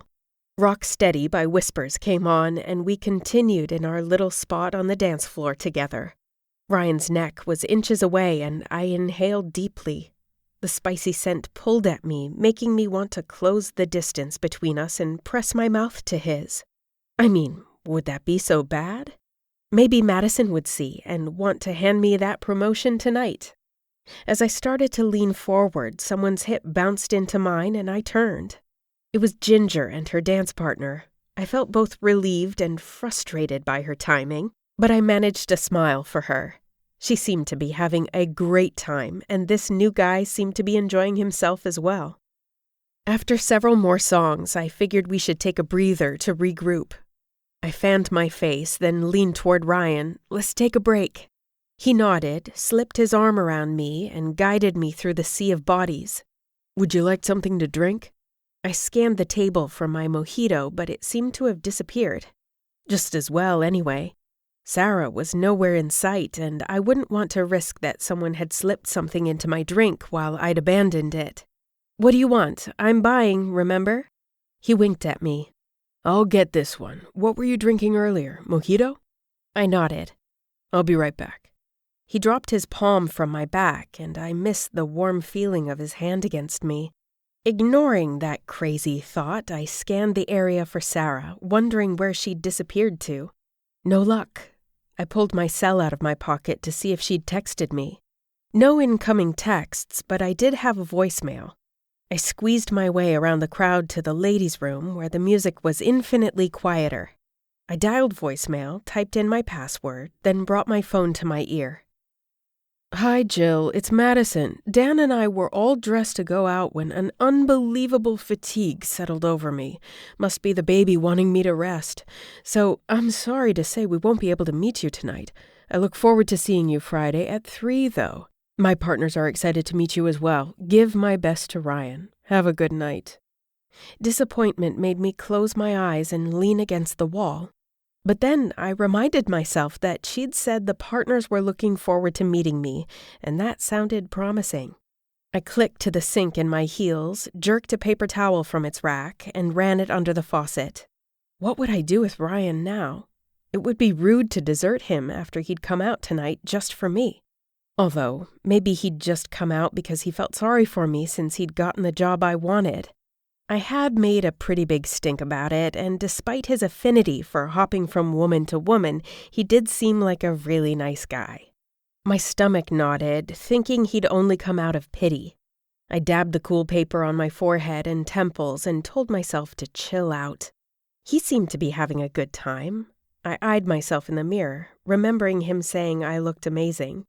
Rock Steady by Whispers came on, and we continued in our little spot on the dance floor together. Ryan's neck was inches away, and I inhaled deeply. The spicy scent pulled at me, making me want to close the distance between us and press my mouth to his. I mean, would that be so bad? Maybe Madison would see and want to hand me that promotion tonight. As I started to lean forward, someone's hip bounced into mine and I turned. It was Ginger and her dance partner. I felt both relieved and frustrated by her timing, but I managed a smile for her. She seemed to be having a great time, and this new guy seemed to be enjoying himself as well. After several more songs, I figured we should take a breather to regroup. I fanned my face, then leaned toward Ryan. Let's take a break. He nodded, slipped his arm around me, and guided me through the sea of bodies. Would you like something to drink? I scanned the table for my mojito, but it seemed to have disappeared. Just as well, anyway. Sarah was nowhere in sight, and I wouldn't want to risk that someone had slipped something into my drink while I'd abandoned it. What do you want? I'm buying, remember? He winked at me. I'll get this one. What were you drinking earlier? Mojito? I nodded. I'll be right back. He dropped his palm from my back, and I missed the warm feeling of his hand against me. Ignoring that crazy thought, I scanned the area for Sarah, wondering where she'd disappeared to. No luck. I pulled my cell out of my pocket to see if she'd texted me. No incoming texts, but I did have a voicemail. I squeezed my way around the crowd to the ladies' room where the music was infinitely quieter. I dialed voicemail, typed in my password, then brought my phone to my ear. Hi, Jill. It's Madison. Dan and I were all dressed to go out when an unbelievable fatigue settled over me. Must be the baby wanting me to rest. So I'm sorry to say we won't be able to meet you tonight. I look forward to seeing you Friday at 3, though. My partners are excited to meet you as well. Give my best to Ryan. Have a good night. Disappointment made me close my eyes and lean against the wall. But then I reminded myself that she'd said the partners were looking forward to meeting me, and that sounded promising. I clicked to the sink in my heels, jerked a paper towel from its rack, and ran it under the faucet. What would I do with Ryan now? It would be rude to desert him after he'd come out tonight just for me. Although, maybe he'd just come out because he felt sorry for me since he'd gotten the job I wanted. I had made a pretty big stink about it, and despite his affinity for hopping from woman to woman, he did seem like a really nice guy. My stomach nodded, thinking he'd only come out of pity. I dabbed the cool paper on my forehead and temples and told myself to chill out. He seemed to be having a good time. I eyed myself in the mirror, remembering him saying I looked amazing.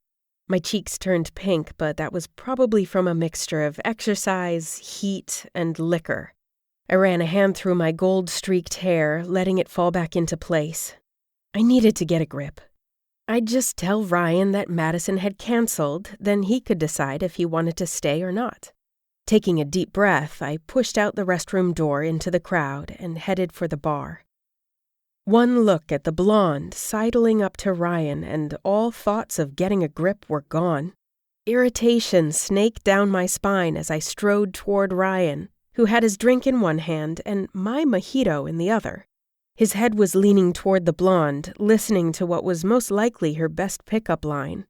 My cheeks turned pink, but that was probably from a mixture of exercise, heat, and liquor. I ran a hand through my gold-streaked hair, letting it fall back into place. I needed to get a grip. I'd just tell Ryan that Madison had canceled, then he could decide if he wanted to stay or not. Taking a deep breath, I pushed out the restroom door into the crowd and headed for the bar. One look at the blonde sidling up to Ryan, and all thoughts of getting a grip were gone. Irritation snaked down my spine as I strode toward Ryan, who had his drink in one hand and my mojito in the other. His head was leaning toward the blonde, listening to what was most likely her best pickup line.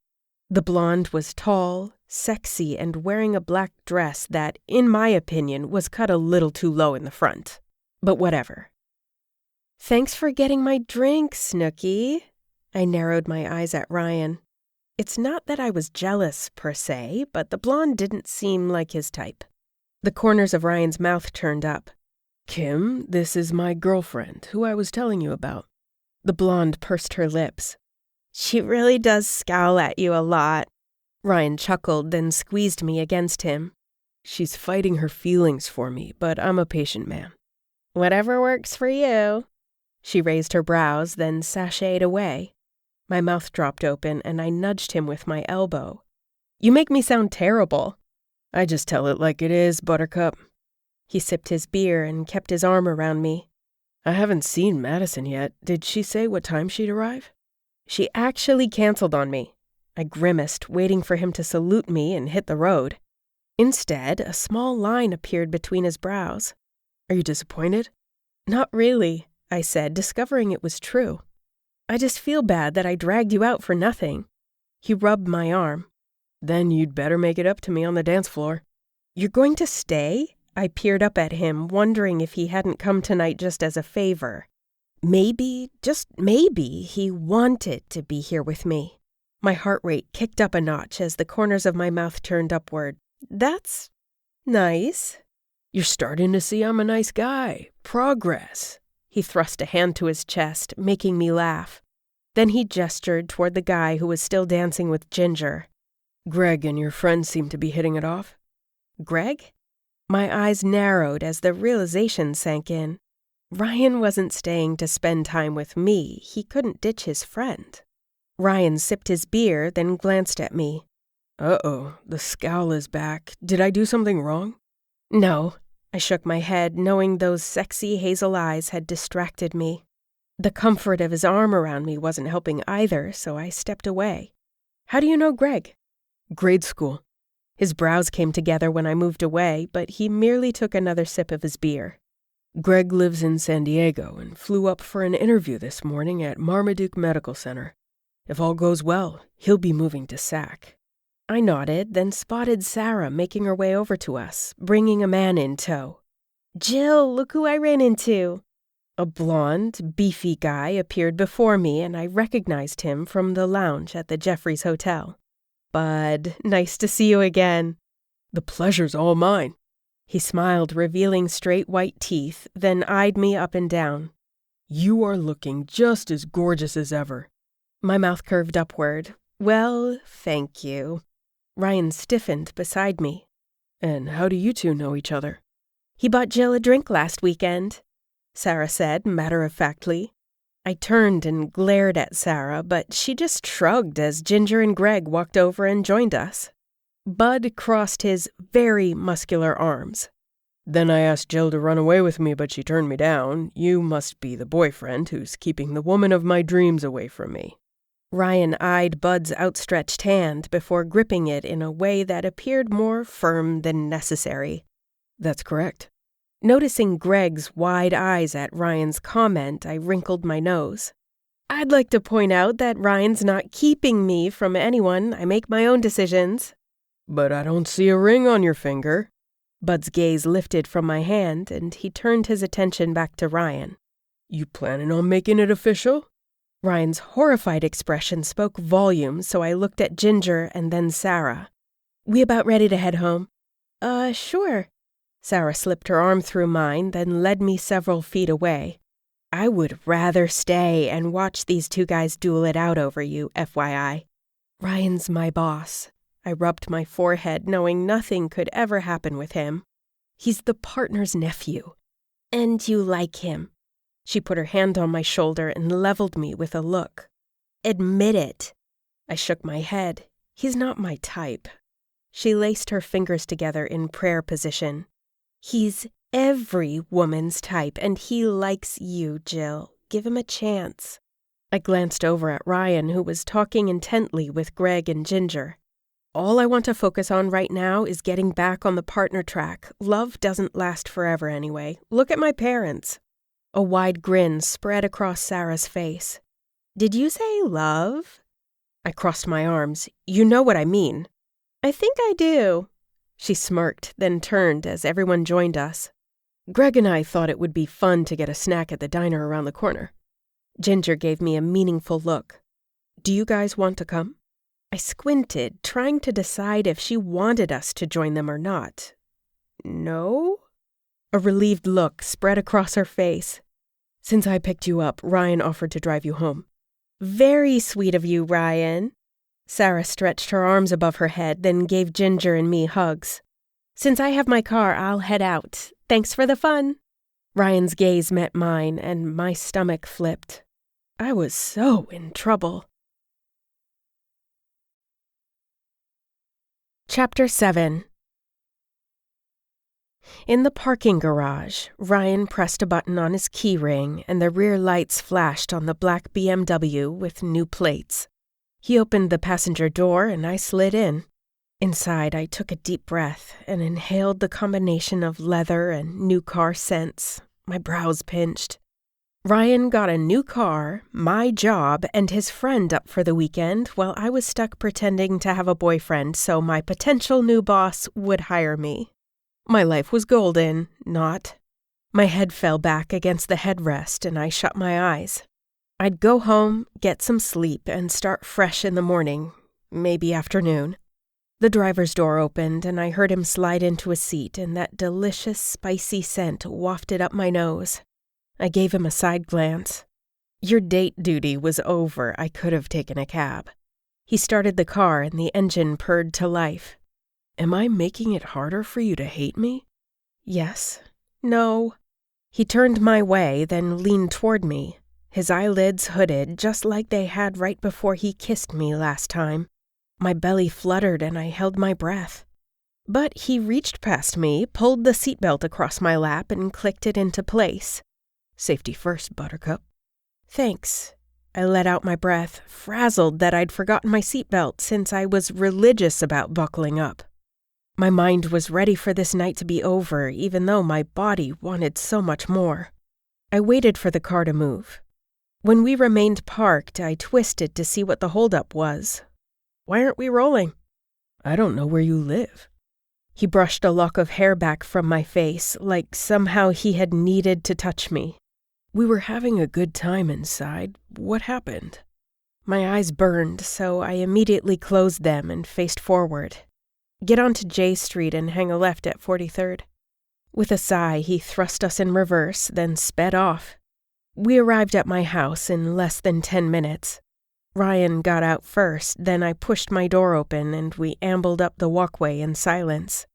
The blonde was tall, sexy, and wearing a black dress that, in my opinion, was cut a little too low in the front. But whatever. "Thanks for getting my drink, Snooky." I narrowed my eyes at Ryan. It's not that I was jealous, per se, but the blonde didn't seem like his type. The corners of Ryan's mouth turned up. "Kim, this is my girlfriend, who I was telling you about." The blonde pursed her lips. "She really does scowl at you a lot." Ryan chuckled, then squeezed me against him. "She's fighting her feelings for me, but I'm a patient man." "Whatever works for you." She raised her brows, then sashayed away. My mouth dropped open, and I nudged him with my elbow. "You make me sound terrible." "I just tell it like it is, Buttercup." He sipped his beer and kept his arm around me. "I haven't seen Madison yet. Did she say what time she'd arrive?" "She actually canceled on me." I grimaced, waiting for him to salute me and hit the road. Instead, a small line appeared between his brows. "Are you disappointed?" "Not really," I said, discovering it was true. "I just feel bad that I dragged you out for nothing." He rubbed my arm. "Then you'd better make it up to me on the dance floor." "You're going to stay?" I peered up at him, wondering if he hadn't come tonight just as a favor. Maybe, just maybe, he wanted to be here with me. My heart rate kicked up a notch as the corners of my mouth turned upward. "That's nice." "You're starting to see I'm a nice guy. Progress." He thrust a hand to his chest, making me laugh. Then he gestured toward the guy who was still dancing with Ginger. "Greg and your friends seem to be hitting it off." "Greg?" My eyes narrowed as the realization sank in. Ryan wasn't staying to spend time with me. He couldn't ditch his friend. Ryan sipped his beer, then glanced at me. "Uh-oh, the scowl is back. Did I do something wrong?" "No." I shook my head, knowing those sexy hazel eyes had distracted me. The comfort of his arm around me wasn't helping either, so I stepped away. "How do you know Greg?" "Grade school." His brows came together when I moved away, but he merely took another sip of his beer. "Greg lives in San Diego and flew up for an interview this morning at Marmaduke Medical Center. If all goes well, he'll be moving to SAC." I nodded, then spotted Sarah making her way over to us, bringing a man in tow. "Jill, look who I ran into." A blonde, beefy guy appeared before me, and I recognized him from the lounge at the Jeffries Hotel. "Bud, nice to see you again." "The pleasure's all mine." He smiled, revealing straight white teeth, then eyed me up and down. "You are looking just as gorgeous as ever." My mouth curved upward. "Well, thank you." Ryan stiffened beside me. "And how do you two know each other?" "He bought Jill a drink last weekend," Sarah said matter-of-factly. I turned and glared at Sarah, but she just shrugged as Ginger and Greg walked over and joined us. Bud crossed his very muscular arms. "Then I asked Jill to run away with me, but she turned me down. You must be the boyfriend who's keeping the woman of my dreams away from me." Ryan eyed Bud's outstretched hand before gripping it in a way that appeared more firm than necessary. "That's correct." Noticing Greg's wide eyes at Ryan's comment, I wrinkled my nose. "I'd like to point out that Ryan's not keeping me from anyone. I make my own decisions." "But I don't see a ring on your finger." Bud's gaze lifted from my hand, and he turned his attention back to Ryan. "You planning on making it official?" Ryan's horrified expression spoke volumes, so I looked at Ginger and then Sarah. "We about ready to head home?" Sure." Sarah slipped her arm through mine, then led me several feet away. "I would rather stay and watch these two guys duel it out over you, FYI. Ryan's my boss." I rubbed my forehead, knowing nothing could ever happen with him. "He's the partner's nephew. And you like him." She put her hand on my shoulder and leveled me with a look. "Admit it." I shook my head. "He's not my type." She laced her fingers together in prayer position. "He's every woman's type, and he likes you, Jill. Give him a chance." I glanced over at Ryan, who was talking intently with Greg and Ginger. "All I want to focus on right now is getting back on the partner track. Love doesn't last forever anyway. Look at my parents." A wide grin spread across Sarah's face. "Did you say love?" I crossed my arms. "You know what I mean." "I think I do." She smirked, then turned as everyone joined us. Greg and I thought it would be fun to get a snack at the diner around the corner. Ginger gave me a meaningful look. "Do you guys want to come?" I squinted, trying to decide if she wanted us to join them or not. "No?" A relieved look spread across her face. "Since I picked you up, Ryan offered to drive you home." "Very sweet of you, Ryan." Sarah stretched her arms above her head, then gave Ginger and me hugs. "Since I have my car, I'll head out. Thanks for the fun." Ryan's gaze met mine, and my stomach flipped. I was so in trouble. Chapter 7. In the parking garage, Ryan pressed a button on his key ring and the rear lights flashed on the black BMW with new plates. He opened the passenger door and I slid in. Inside, I took a deep breath and inhaled the combination of leather and new car scents. My brows pinched. Ryan got a new car, my job, and his friend up for the weekend while I was stuck pretending to have a boyfriend so my potential new boss would hire me. My life was golden, not. My head fell back against the headrest and I shut my eyes. I'd go home, get some sleep, and start fresh in the morning, maybe afternoon. The driver's door opened and I heard him slide into a seat and that delicious, spicy scent wafted up my nose. I gave him a side glance. Your date duty was over. I could have taken a cab. He started the car and the engine purred to life. "Am I making it harder for you to hate me?" "Yes. No." He turned my way, then leaned toward me, his eyelids hooded just like they had right before he kissed me last time. My belly fluttered and I held my breath. But he reached past me, pulled the seatbelt across my lap, and clicked it into place. "Safety first, Buttercup." "Thanks." I let out my breath, frazzled that I'd forgotten my seatbelt since I was religious about buckling up. My mind was ready for this night to be over, even though my body wanted so much more. I waited for the car to move. When we remained parked, I twisted to see what the holdup was. "Why aren't we rolling?" "I don't know where you live." He brushed a lock of hair back from my face, like somehow he had needed to touch me. "We were having a good time inside. What happened?" My eyes burned, so I immediately closed them and faced forward. "Get onto J Street and hang a left at 43rd. With a sigh, he thrust us in reverse, then sped off. We arrived at my house in less than 10 minutes. Ryan got out first, then I pushed my door open and we ambled up the walkway in silence.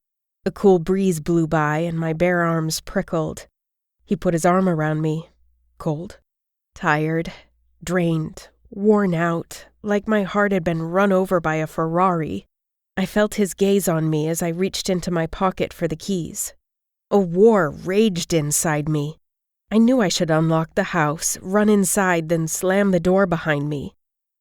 A cool breeze blew by and my bare arms prickled. He put his arm around me. "Cold?" Tired, drained, worn out, like my heart had been run over by a Ferrari. I felt his gaze on me as I reached into my pocket for the keys. A war raged inside me. I knew I should unlock the house, run inside, then slam the door behind me.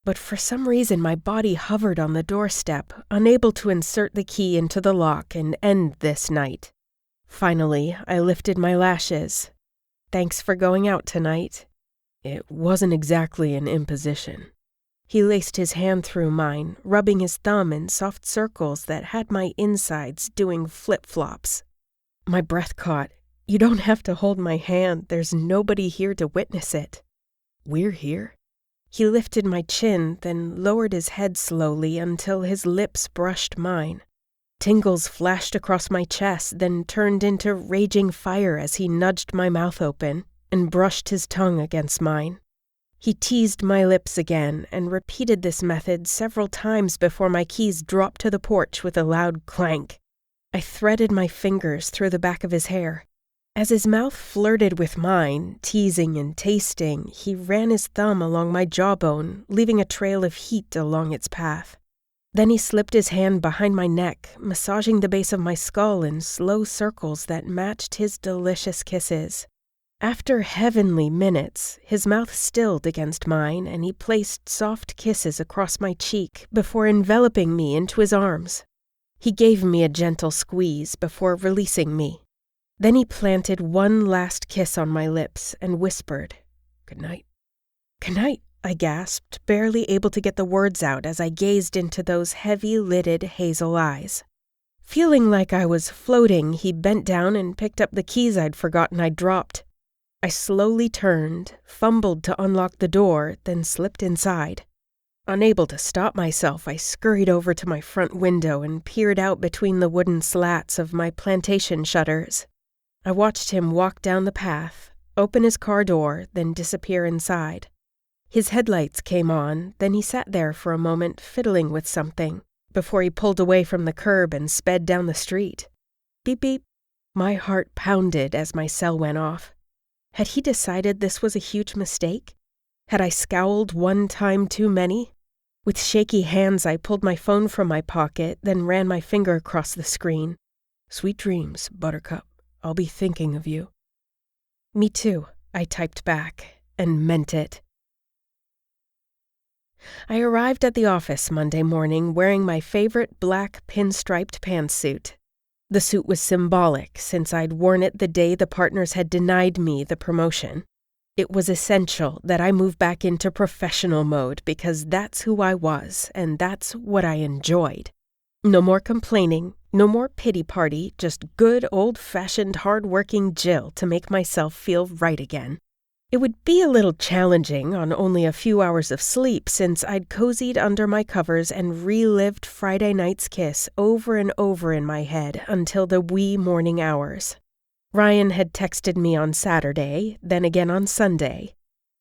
But for some reason my body hovered on the doorstep, unable to insert the key into the lock and end this night. Finally, I lifted my lashes. "Thanks for going out tonight." "It wasn't exactly an imposition." He laced his hand through mine, rubbing his thumb in soft circles that had my insides doing flip-flops. My breath caught. "You don't have to hold my hand. There's nobody here to witness it." "We're here." He lifted my chin, then lowered his head slowly until his lips brushed mine. Tingles flashed across my chest, then turned into raging fire as he nudged my mouth open and brushed his tongue against mine. He teased my lips again and repeated this method several times before my keys dropped to the porch with a loud clank. I threaded my fingers through the back of his hair. As his mouth flirted with mine, teasing and tasting, he ran his thumb along my jawbone, leaving a trail of heat along its path. Then he slipped his hand behind my neck, massaging the base of my skull in slow circles that matched his delicious kisses. After heavenly minutes, his mouth stilled against mine and he placed soft kisses across my cheek before enveloping me into his arms. He gave me a gentle squeeze before releasing me. Then he planted one last kiss on my lips and whispered, "Good night." "Good night," I gasped, barely able to get the words out as I gazed into those heavy-lidded hazel eyes. Feeling like I was floating, he bent down and picked up the keys I'd forgotten I'd dropped. I slowly turned, fumbled to unlock the door, then slipped inside. Unable to stop myself, I scurried over to my front window and peered out between the wooden slats of my plantation shutters. I watched him walk down the path, open his car door, then disappear inside. His headlights came on, then he sat there for a moment fiddling with something, before he pulled away from the curb and sped down the street. Beep beep. My heart pounded as my cell went off. Had he decided this was a huge mistake? Had I scowled one time too many? With shaky hands, I pulled my phone from my pocket, then ran my finger across the screen. "Sweet dreams, Buttercup. I'll be thinking of you." "Me too," I typed back, and meant it. I arrived at the office Monday morning wearing my favorite black pinstriped pantsuit. The suit was symbolic since I'd worn it the day the partners had denied me the promotion. It was essential that I move back into professional mode because that's who I was and that's what I enjoyed. No more complaining, no more pity party, just good old-fashioned hard-working Jill to make myself feel right again. It would be a little challenging on only a few hours of sleep since I'd cozied under my covers and relived Friday night's kiss over and over in my head until the wee morning hours. Ryan had texted me on Saturday, then again on Sunday.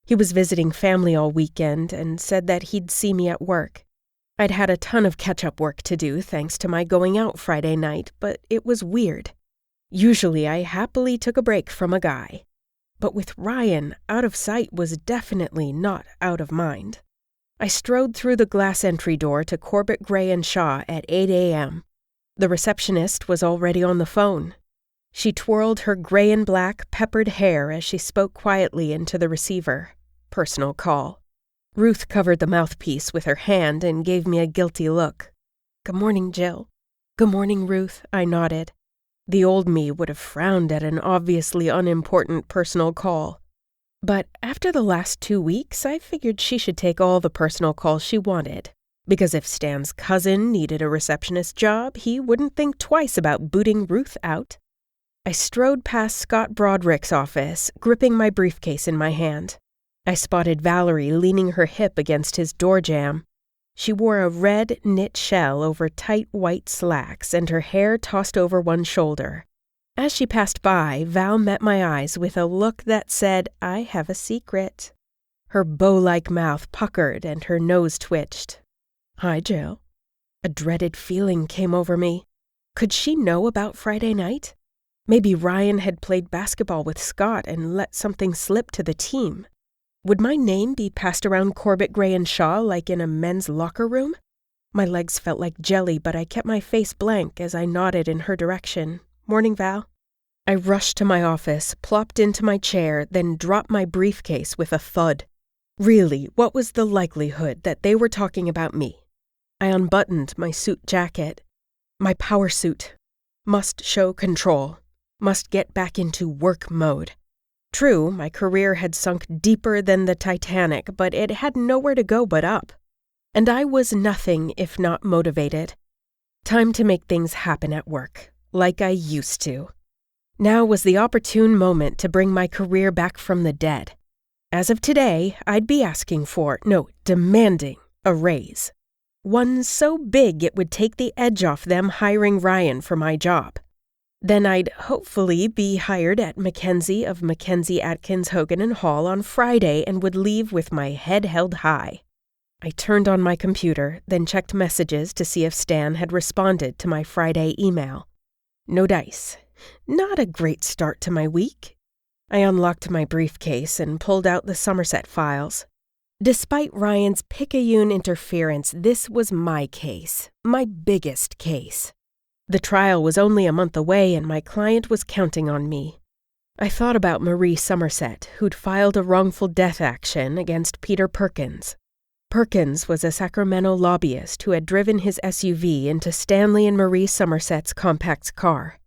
He was visiting family all weekend and said that he'd see me at work. I'd had a ton of catch-up work to do thanks to my going out Friday night, but it was weird. Usually I happily took a break from a guy. But with Ryan, out of sight was definitely not out of mind. I strode through the glass entry door to Corbett Gray & Shaw at 8 a.m. The receptionist was already on the phone. She twirled her gray and black peppered hair as she spoke quietly into the receiver. Personal call. Ruth covered the mouthpiece with her hand and gave me a guilty look. "Good morning, Jill." "Good morning, Ruth," I nodded. The old me would have frowned at an obviously unimportant personal call. But after the last 2 weeks, I figured she should take all the personal calls she wanted. Because if Stan's cousin needed a receptionist job, he wouldn't think twice about booting Ruth out. I strode past Scott Broderick's office, gripping my briefcase in my hand. I spotted Valerie leaning her hip against his door jamb. She wore a red knit shell over tight white slacks and her hair tossed over one shoulder. As she passed by, Val met my eyes with a look that said, "I have a secret." Her bow-like mouth puckered and her nose twitched. "Hi, Jill." A dreaded feeling came over me. Could she know about Friday night? Maybe Ryan had played basketball with Scott and let something slip to the team. Would my name be passed around Corbett Gray & Shaw like in a men's locker room? My legs felt like jelly, but I kept my face blank as I nodded in her direction. "Morning, Val." I rushed to my office, plopped into my chair, then dropped my briefcase with a thud. Really, what was the likelihood that they were talking about me? I unbuttoned my suit jacket. My power suit. Must show control. Must get back into work mode. True, my career had sunk deeper than the Titanic, but it had nowhere to go but up. And I was nothing if not motivated. Time to make things happen at work, like I used to. Now was the opportune moment to bring my career back from the dead. As of today, I'd be asking for, no, demanding, a raise. One so big it would take the edge off them hiring Ryan for my job. Then I'd hopefully be hired at Mackenzie of Mackenzie Atkins Hogan & Hall on Friday and would leave with my head held high. I turned on my computer, then checked messages to see if Stan had responded to my Friday email. No dice. Not a great start to my week. I unlocked my briefcase and pulled out the Somerset files. Despite Ryan's picayune interference, this was my case, my biggest case. The trial was only a month away and my client was counting on me. I thought about Marie Somerset, who'd filed a wrongful death action against Peter Perkins. Perkins was a Sacramento lobbyist who had driven his SUV into Stanley and Marie Somerset's compact car.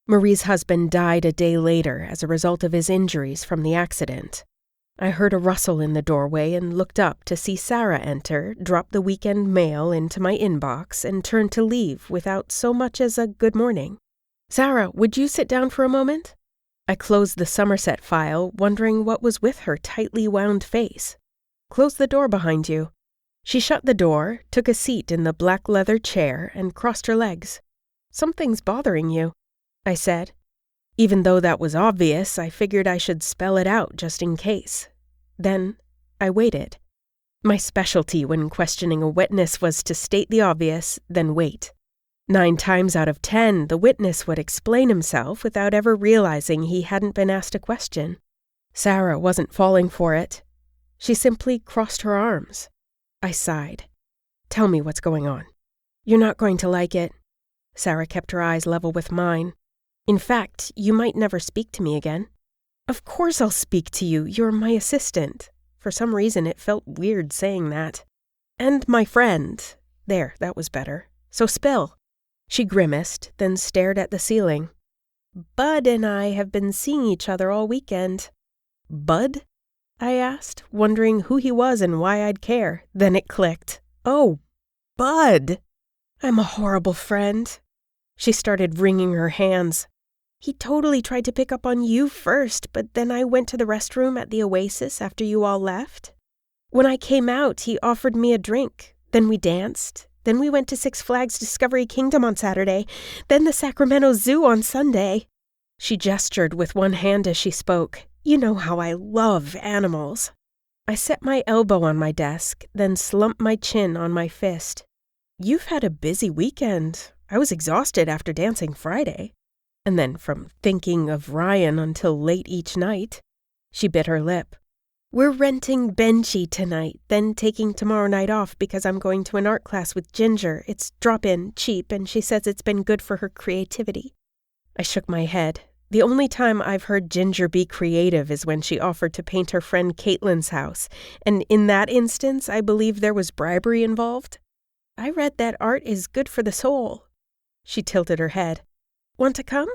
Marie's husband died a day later as a result of his injuries from the accident. I heard a rustle in the doorway and looked up to see Sarah enter, drop the weekend mail into my inbox, and turn to leave without so much as a good morning. "Sarah, would you sit down for a moment?" I closed the Somerset file, wondering what was with her tightly wound face. "Close the door behind you." She shut the door, took a seat in the black leather chair, and crossed her legs. "Something's bothering you," I said. Even though that was obvious, I figured I should spell it out just in case. Then I waited. My specialty when questioning a witness was to state the obvious, then wait. 9 times out of 10, the witness would explain himself without ever realizing he hadn't been asked a question. Sarah wasn't falling for it. She simply crossed her arms. I sighed. "Tell me what's going on." "You're not going to like it." Sarah kept her eyes level with mine. "In fact, you might never speak to me again." "Of course I'll speak to you. You're my assistant." For some reason, it felt weird saying that. "And my friend." There, that was better. "So spill." She grimaced, then stared at the ceiling. "Bud and I have been seeing each other all weekend." "Bud?" I asked, wondering who he was and why I'd care. Then it clicked. "Oh, Bud! I'm a horrible friend." She started wringing her hands. "He totally tried to pick up on you first, but then I went to the restroom at the Oasis after you all left. When I came out, he offered me a drink. Then we danced. Then we went to Six Flags Discovery Kingdom on Saturday. Then the Sacramento Zoo on Sunday." She gestured with one hand as she spoke. "You know how I love animals." I set my elbow on my desk, then slumped my chin on my fist. "You've had a busy weekend. I was exhausted after dancing Friday." And then from thinking of Ryan until late each night. She bit her lip. "We're renting Benji tonight, then taking tomorrow night off because I'm going to an art class with Ginger. It's drop-in, cheap, and she says it's been good for her creativity." I shook my head. The only time I've heard Ginger be creative is when she offered to paint her friend Caitlin's house, and in that instance, I believe there was bribery involved. "I read that art is good for the soul." She tilted her head. "Want to come?"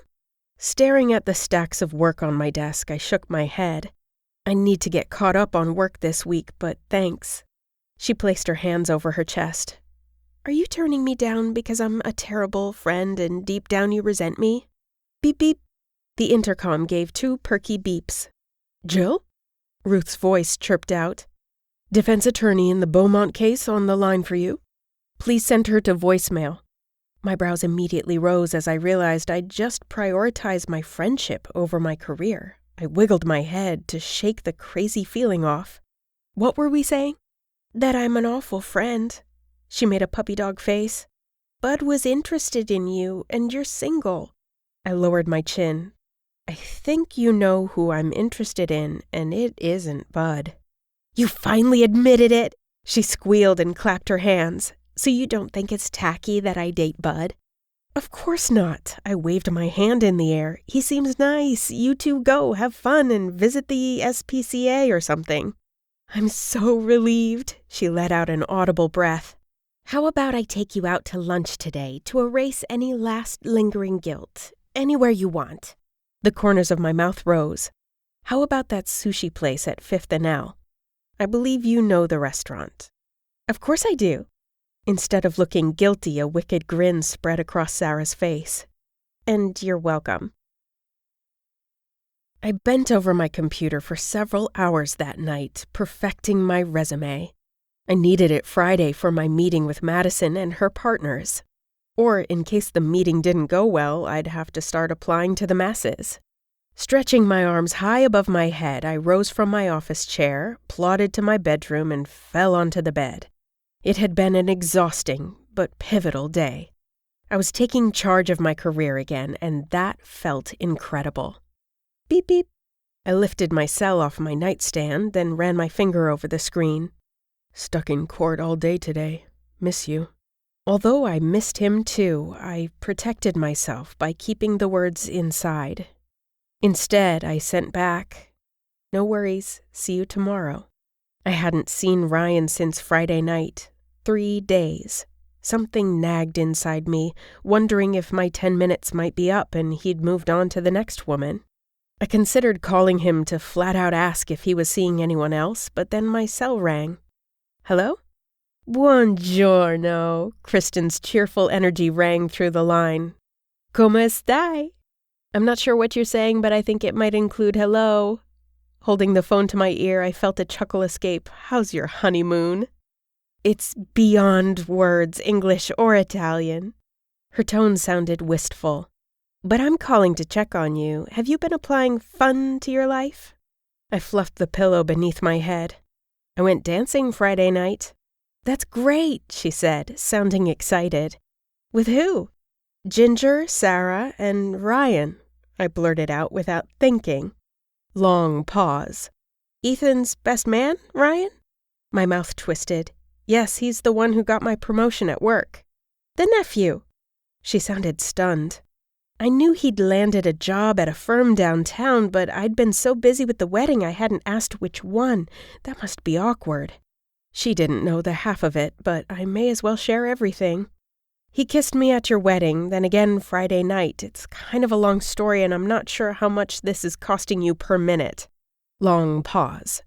Staring at the stacks of work on my desk, I shook my head. "I need to get caught up on work this week, but thanks." She placed her hands over her chest. "Are you turning me down because I'm a terrible friend and deep down you resent me?" Beep beep. The intercom gave 2 perky beeps. "Jill?" Ruth's voice chirped out. "Defense attorney in the Beaumont case on the line for you. Please send her to voicemail." My brows immediately rose as I realized I'd just prioritized my friendship over my career. I wiggled my head to shake the crazy feeling off. "What were we saying?" "That I'm an awful friend." She made a puppy dog face. "Bud was interested in you, and you're single." I lowered my chin. "I think you know who I'm interested in, and it isn't Bud." "You finally admitted it!" She squealed and clapped her hands. "So you don't think it's tacky that I date Bud?" "Of course not." I waved my hand in the air. "He seems nice. You two go, have fun, and visit the SPCA or something." "I'm so relieved." She let out an audible breath. "How about I take you out to lunch today to erase any last lingering guilt? Anywhere you want." The corners of my mouth rose. "How about that sushi place at 5th and L? I believe you know the restaurant." "Of course I do." Instead of looking guilty, a wicked grin spread across Sarah's face. "And you're welcome." I bent over my computer for several hours that night, perfecting my resume. I needed it Friday for my meeting with Madison and her partners. Or, in case the meeting didn't go well, I'd have to start applying to the masses. Stretching my arms high above my head, I rose from my office chair, plodded to my bedroom, and fell onto the bed. It had been an exhausting but pivotal day. I was taking charge of my career again, and that felt incredible. Beep beep. I lifted my cell off my nightstand, then ran my finger over the screen. "Stuck in court all day today. Miss you." Although I missed him too, I protected myself by keeping the words inside. Instead, I sent back, "No worries, see you tomorrow." I hadn't seen Ryan since Friday night. 3 days. Something nagged inside me, wondering if my 10 minutes might be up and he'd moved on to the next woman. I considered calling him to flat out ask if he was seeing anyone else, but then my cell rang. Hello? Buongiorno. Kristen's cheerful energy rang through the line. Come stai? I'm not sure what you're saying, but I think it might include hello. Holding the phone to my ear, I felt a chuckle escape. How's your honeymoon? It's beyond words, English or Italian. Her tone sounded wistful. But I'm calling to check on you. Have you been applying fun to your life? I fluffed the pillow beneath my head. I went dancing Friday night. That's great, she said, sounding excited. With who? Ginger, Sarah, and Ryan, I blurted out without thinking. Long pause. Ethan's best man, Ryan? My mouth twisted. Yes, he's the one who got my promotion at work. The nephew. She sounded stunned. I knew he'd landed a job at a firm downtown, but I'd been so busy with the wedding I hadn't asked which one. That must be awkward. She didn't know the half of it, but I may as well share everything. He kissed me at your wedding, then again Friday night. It's kind of a long story, and I'm not sure how much this is costing you per minute. Long pause.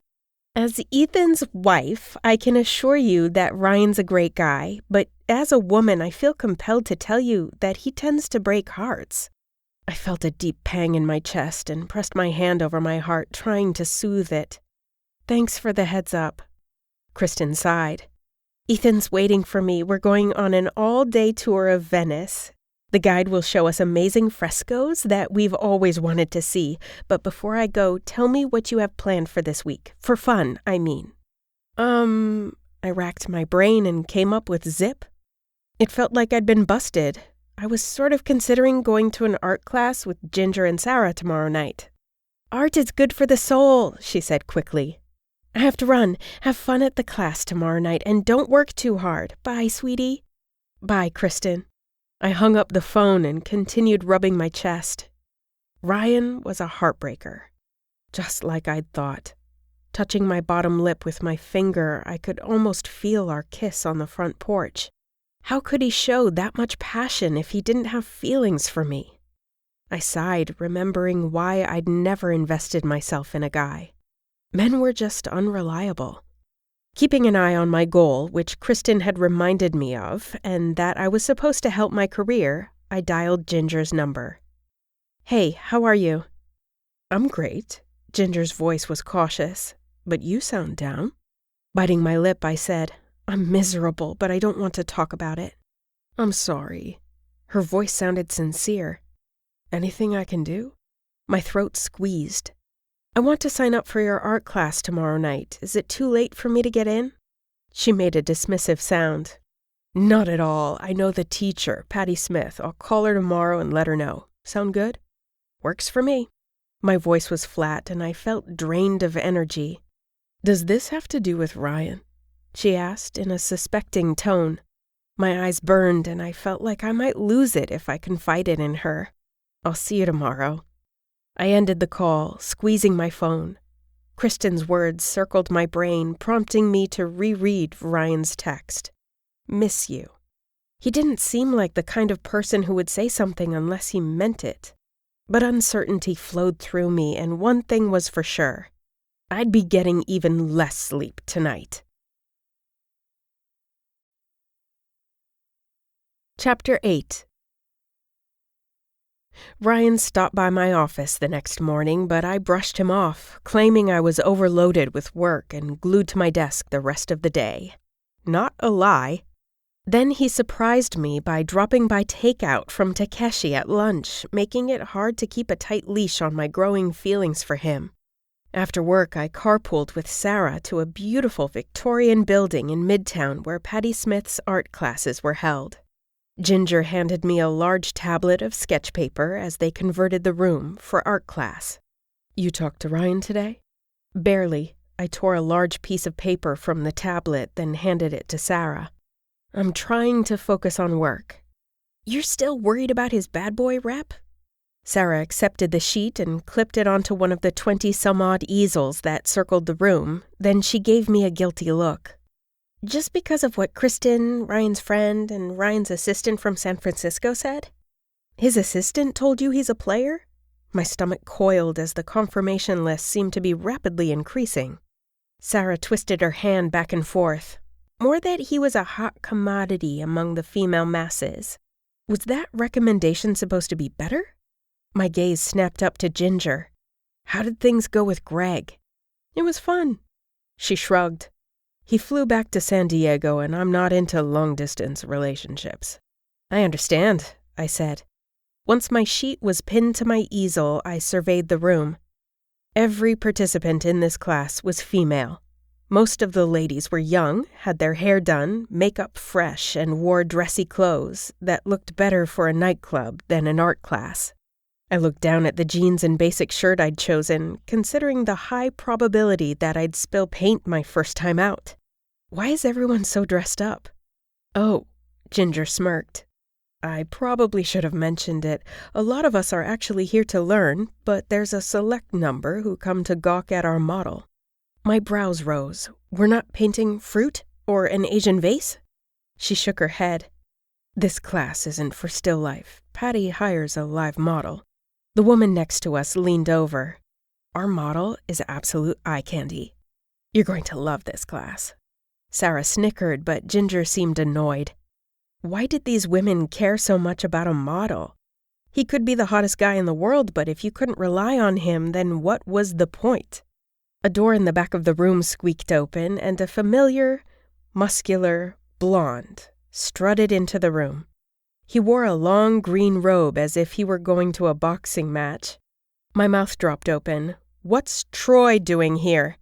As Ethan's wife, I can assure you that Ryan's a great guy, but as a woman, I feel compelled to tell you that he tends to break hearts. I felt a deep pang in my chest and pressed my hand over my heart, trying to soothe it. Thanks for the heads up. Kristen sighed. Ethan's waiting for me. We're going on an all-day tour of Venice. The guide will show us amazing frescoes that we've always wanted to see. But before I go, tell me what you have planned for this week. For fun, I mean. I racked my brain and came up with zip. It felt like I'd been busted. I was sort of considering going to an art class with Ginger and Sarah tomorrow night. Art is good for the soul, she said quickly. I have to run. Have fun at the class tomorrow night and don't work too hard. Bye, sweetie. Bye, Kristen. I hung up the phone and continued rubbing my chest. Ryan was a heartbreaker, just like I'd thought. Touching my bottom lip with my finger, I could almost feel our kiss on the front porch. How could he show that much passion if he didn't have feelings for me? I sighed, remembering why I'd never invested myself in a guy. Men were just unreliable. Keeping an eye on my goal, which Kristen had reminded me of, and that I was supposed to help my career, I dialed Ginger's number. Hey, how are you? I'm great. Ginger's voice was cautious. But you sound down. Biting my lip, I said, I'm miserable, but I don't want to talk about it. I'm sorry. Her voice sounded sincere. Anything I can do? My throat squeezed. I want to sign up for your art class tomorrow night. Is it too late for me to get in? She made a dismissive sound. Not at all. I know the teacher, Patty Smith. I'll call her tomorrow and let her know. Sound good? Works for me. My voice was flat and I felt drained of energy. Does this have to do with Ryan? She asked in a suspecting tone. My eyes burned and I felt like I might lose it if I confided in her. I'll see you tomorrow. I ended the call, squeezing my phone. Kristen's words circled my brain, prompting me to reread Ryan's text. Miss you. He didn't seem like the kind of person who would say something unless he meant it. But uncertainty flowed through me, and one thing was for sure. I'd be getting even less sleep tonight. Chapter 8. Ryan stopped by my office the next morning, but I brushed him off, claiming I was overloaded with work and glued to my desk the rest of the day. Not a lie. Then he surprised me by dropping by takeout from Takeshi at lunch, making it hard to keep a tight leash on my growing feelings for him. After work, I carpooled with Sarah to a beautiful Victorian building in Midtown where Patty Smith's art classes were held. Ginger handed me a large tablet of sketch paper as they converted the room for art class. You talked to Ryan today? Barely. I tore a large piece of paper from the tablet, then handed it to Sarah. I'm trying to focus on work. You're still worried about his bad boy rep? Sarah accepted the sheet and clipped it onto one of the 20-some-odd easels that circled the room. Then she gave me a guilty look. Just because of what Kristen, Ryan's friend, and Ryan's assistant from San Francisco said? His assistant told you he's a player? My stomach coiled as the confirmation list seemed to be rapidly increasing. Sarah twisted her hand back and forth. More that he was a hot commodity among the female masses. Was that recommendation supposed to be better? My gaze snapped up to Ginger. How did things go with Greg? It was fun. She shrugged. He flew back to San Diego, and I'm not into long-distance relationships. I understand, I said. Once my sheet was pinned to my easel, I surveyed the room. Every participant in this class was female. Most of the ladies were young, had their hair done, makeup fresh, and wore dressy clothes that looked better for a nightclub than an art class. I looked down at the jeans and basic shirt I'd chosen, considering the high probability that I'd spill paint my first time out. Why is everyone so dressed up? Oh, Ginger smirked. I probably should have mentioned it. A lot of us are actually here to learn, but there's a select number who come to gawk at our model. My brows rose. We're not painting fruit or an Asian vase? She shook her head. This class isn't for still life. Patty hires a live model. The woman next to us leaned over. Our model is absolute eye candy. You're going to love this class. Sarah snickered, but Ginger seemed annoyed. Why did these women care so much about a model? He could be the hottest guy in the world, but if you couldn't rely on him, then what was the point? A door in the back of the room squeaked open, and a familiar, muscular blonde strutted into the room. He wore a long green robe as if he were going to a boxing match. My mouth dropped open. What's Troy doing here?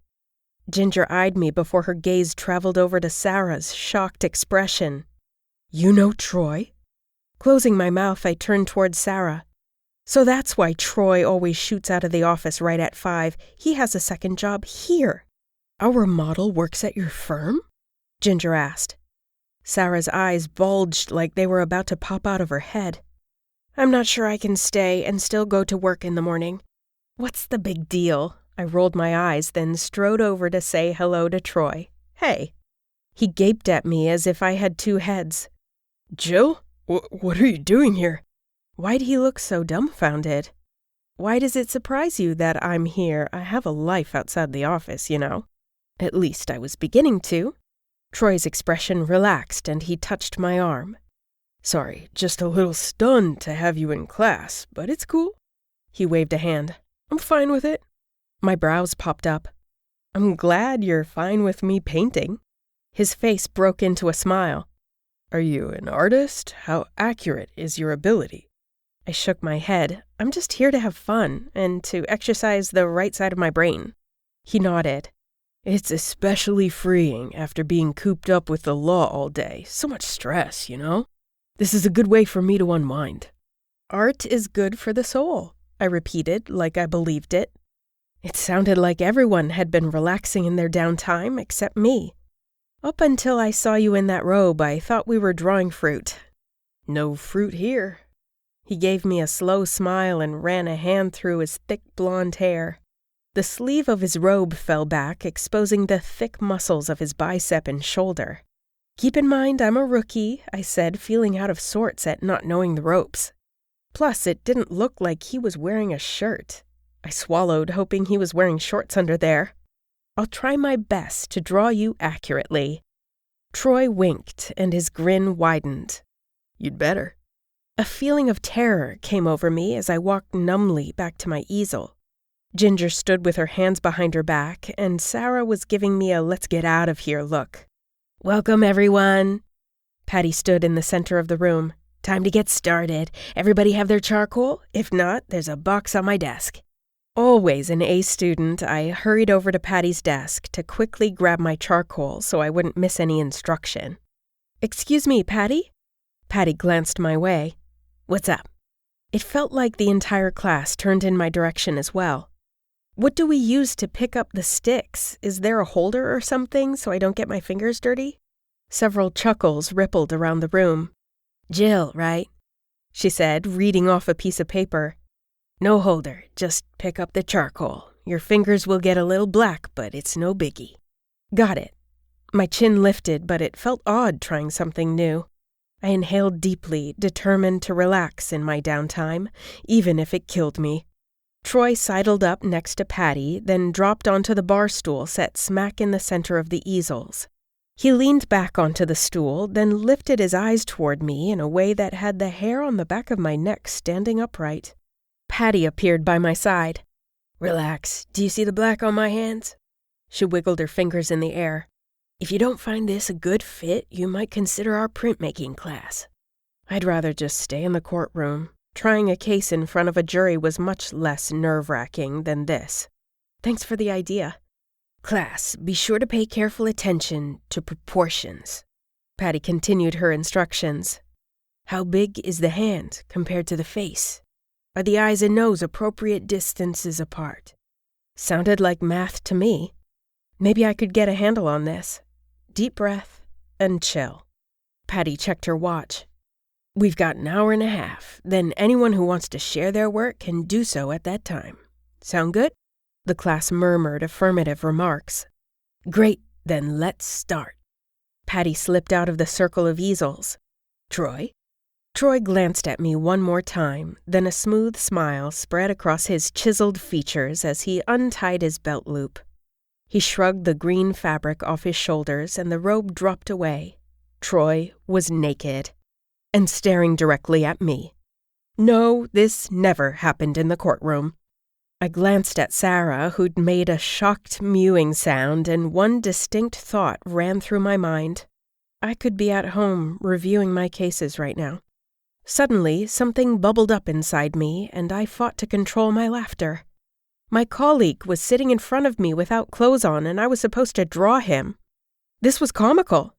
Ginger eyed me before her gaze traveled over to Sarah's shocked expression. You know Troy? Closing my mouth, I turned toward Sarah. So that's why Troy always shoots out of the office right at 5. He has a second job here. Our model works at your firm? Ginger asked. Sarah's eyes bulged like they were about to pop out of her head. I'm not sure I can stay and still go to work in the morning. What's the big deal? I rolled my eyes, then strode over to say hello to Troy. Hey. He gaped at me as if I had two heads. Jill? What are you doing here? Why'd he look so dumbfounded? Why does it surprise you that I'm here? I have a life outside the office, you know. At least I was beginning to. Troy's expression relaxed and he touched my arm. Sorry, just a little stunned to have you in class, but it's cool. He waved a hand. I'm fine with it. My brows popped up. I'm glad you're fine with me painting. His face broke into a smile. Are you an artist? How accurate is your ability? I shook my head. I'm just here to have fun and to exercise the right side of my brain. He nodded. It's especially freeing after being cooped up with the law all day. So much stress, you know? This is a good way for me to unwind. Art is good for the soul, I repeated like I believed it. It sounded like everyone had been relaxing in their downtime except me. Up until I saw you in that robe, I thought we were drawing fruit. No fruit here. He gave me a slow smile and ran a hand through his thick blonde hair. The sleeve of his robe fell back, exposing the thick muscles of his bicep and shoulder. Keep in mind I'm a rookie, I said, feeling out of sorts at not knowing the ropes. Plus, it didn't look like he was wearing a shirt. I swallowed, hoping he was wearing shorts under there. I'll try my best to draw you accurately. Troy winked, and his grin widened. You'd better. A feeling of terror came over me as I walked numbly back to my easel. Ginger stood with her hands behind her back, and Sarah was giving me a let's get out of here look. Welcome, everyone. Patty stood in the center of the room. Time to get started. Everybody have their charcoal? If not, there's a box on my desk. Always an A student, I hurried over to Patty's desk to quickly grab my charcoal so I wouldn't miss any instruction. Excuse me, Patty? Patty glanced my way. What's up? It felt like the entire class turned in my direction as well. What do we use to pick up the sticks? Is there a holder or something so I don't get my fingers dirty? Several chuckles rippled around the room. Jill, right? She said, reading off a piece of paper. No holder, just pick up the charcoal. Your fingers will get a little black, but it's no biggie. Got it. My chin lifted, but it felt odd trying something new. I inhaled deeply, determined to relax in my downtime, even if it killed me. Troy sidled up next to Patty, then dropped onto the bar stool set smack in the center of the easels. He leaned back onto the stool, then lifted his eyes toward me in a way that had the hair on the back of my neck standing upright. Patty appeared by my side. Relax. Do you see the black on my hands? She wiggled her fingers in the air. If you don't find this a good fit, you might consider our printmaking class. I'd rather just stay in the courtroom. Trying a case in front of a jury was much less nerve-wracking than this. Thanks for the idea. Class, be sure to pay careful attention to proportions. Patty continued her instructions. How big is the hand compared to the face? Are the eyes and nose appropriate distances apart? Sounded like math to me. Maybe I could get a handle on this. Deep breath and chill. Patty checked her watch. We've got an hour and a half. Then anyone who wants to share their work can do so at that time. Sound good? The class murmured affirmative remarks. Great, then let's start. Patty slipped out of the circle of easels. Troy? Troy glanced at me one more time, then a smooth smile spread across his chiseled features as he untied his belt loop. He shrugged the green fabric off his shoulders and the robe dropped away. Troy was naked and staring directly at me. No, this never happened in the courtroom. I glanced at Sarah, who'd made a shocked mewing sound, and one distinct thought ran through my mind. I could be at home reviewing my cases right now. Suddenly, something bubbled up inside me, and I fought to control my laughter. My colleague was sitting in front of me without clothes on, and I was supposed to draw him. This was comical.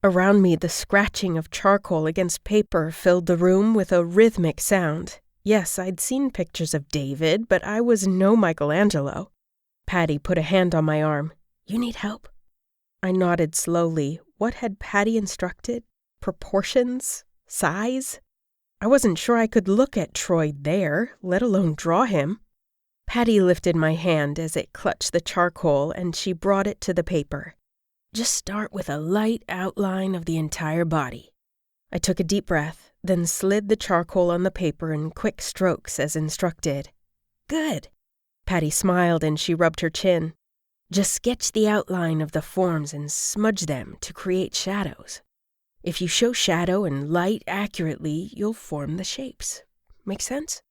Around me, the scratching of charcoal against paper filled the room with a rhythmic sound. Yes, I'd seen pictures of David, but I was no Michelangelo. Patty put a hand on my arm. You need help? I nodded slowly. What had Patty instructed? Proportions? Size? I wasn't sure I could look at Troy there, let alone draw him. Patty lifted my hand as it clutched the charcoal, and she brought it to the paper. Just start with a light outline of the entire body. I took a deep breath, then slid the charcoal on the paper in quick strokes as instructed. Good. Patty smiled and she rubbed her chin. Just sketch the outline of the forms and smudge them to create shadows. If you show shadow and light accurately, you'll form the shapes. Make sense?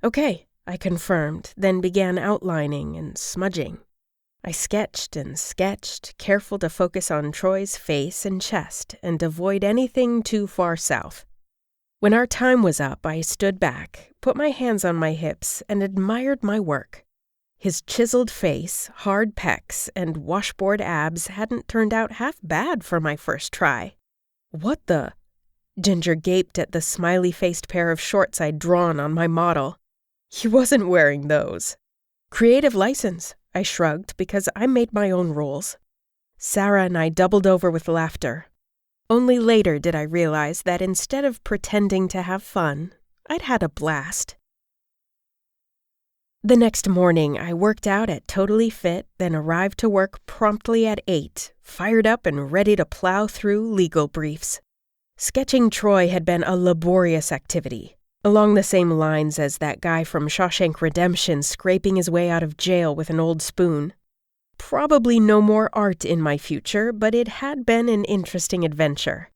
Okay, I confirmed, then began outlining and smudging. I sketched and sketched, careful to focus on Troy's face and chest and avoid anything too far south. When our time was up, I stood back, put my hands on my hips, and admired my work. His chiseled face, hard pecs, and washboard abs hadn't turned out half bad for my first try. What the? Ginger gaped at the smiley-faced pair of shorts I'd drawn on my model. He wasn't wearing those. Creative license, I shrugged, because I made my own rules. Sarah and I doubled over with laughter. Only later did I realize that instead of pretending to have fun, I'd had a blast. The next morning, I worked out at Totally Fit, then arrived to work promptly at 8, fired up and ready to plow through legal briefs. Sketching Troy had been a laborious activity, along the same lines as that guy from Shawshank Redemption scraping his way out of jail with an old spoon. Probably no more art in my future, but it had been an interesting adventure.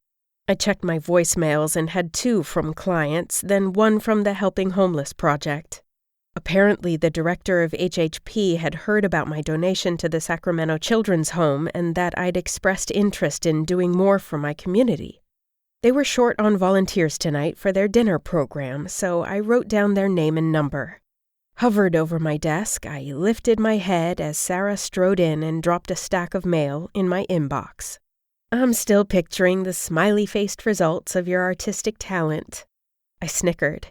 I checked my voicemails and had 2 from clients, then 1 from the Helping Homeless project. Apparently, the director of HHP had heard about my donation to the Sacramento Children's Home and that I'd expressed interest in doing more for my community. They were short on volunteers tonight for their dinner program, so I wrote down their name and number. Hovered over my desk, I lifted my head as Sarah strode in and dropped a stack of mail in my inbox. I'm still picturing the smiley-faced results of your artistic talent. I snickered.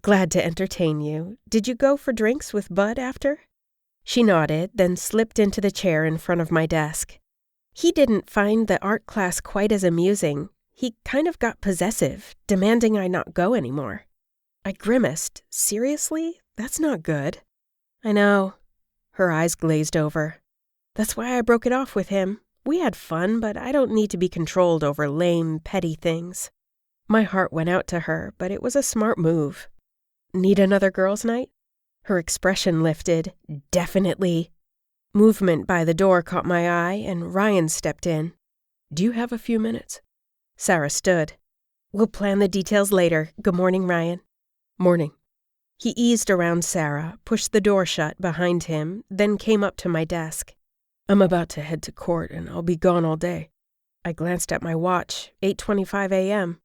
Glad to entertain you. Did you go for drinks with Bud after? She nodded, then slipped into the chair in front of my desk. He didn't find the art class quite as amusing. He kind of got possessive, demanding I not go anymore. I grimaced. Seriously? That's not good. I know. Her eyes glazed over. That's why I broke it off with him. We had fun, but I don't need to be controlled over lame, petty things. My heart went out to her, but it was a smart move. Need another girls' night? Her expression lifted. Definitely. Movement by the door caught my eye, and Ryan stepped in. Do you have a few minutes? Sarah stood. We'll plan the details later. Good morning, Ryan. Morning. He eased around Sarah, pushed the door shut behind him, then came up to my desk. I'm about to head to court, and I'll be gone all day. I glanced at my watch, 8:25 a.m.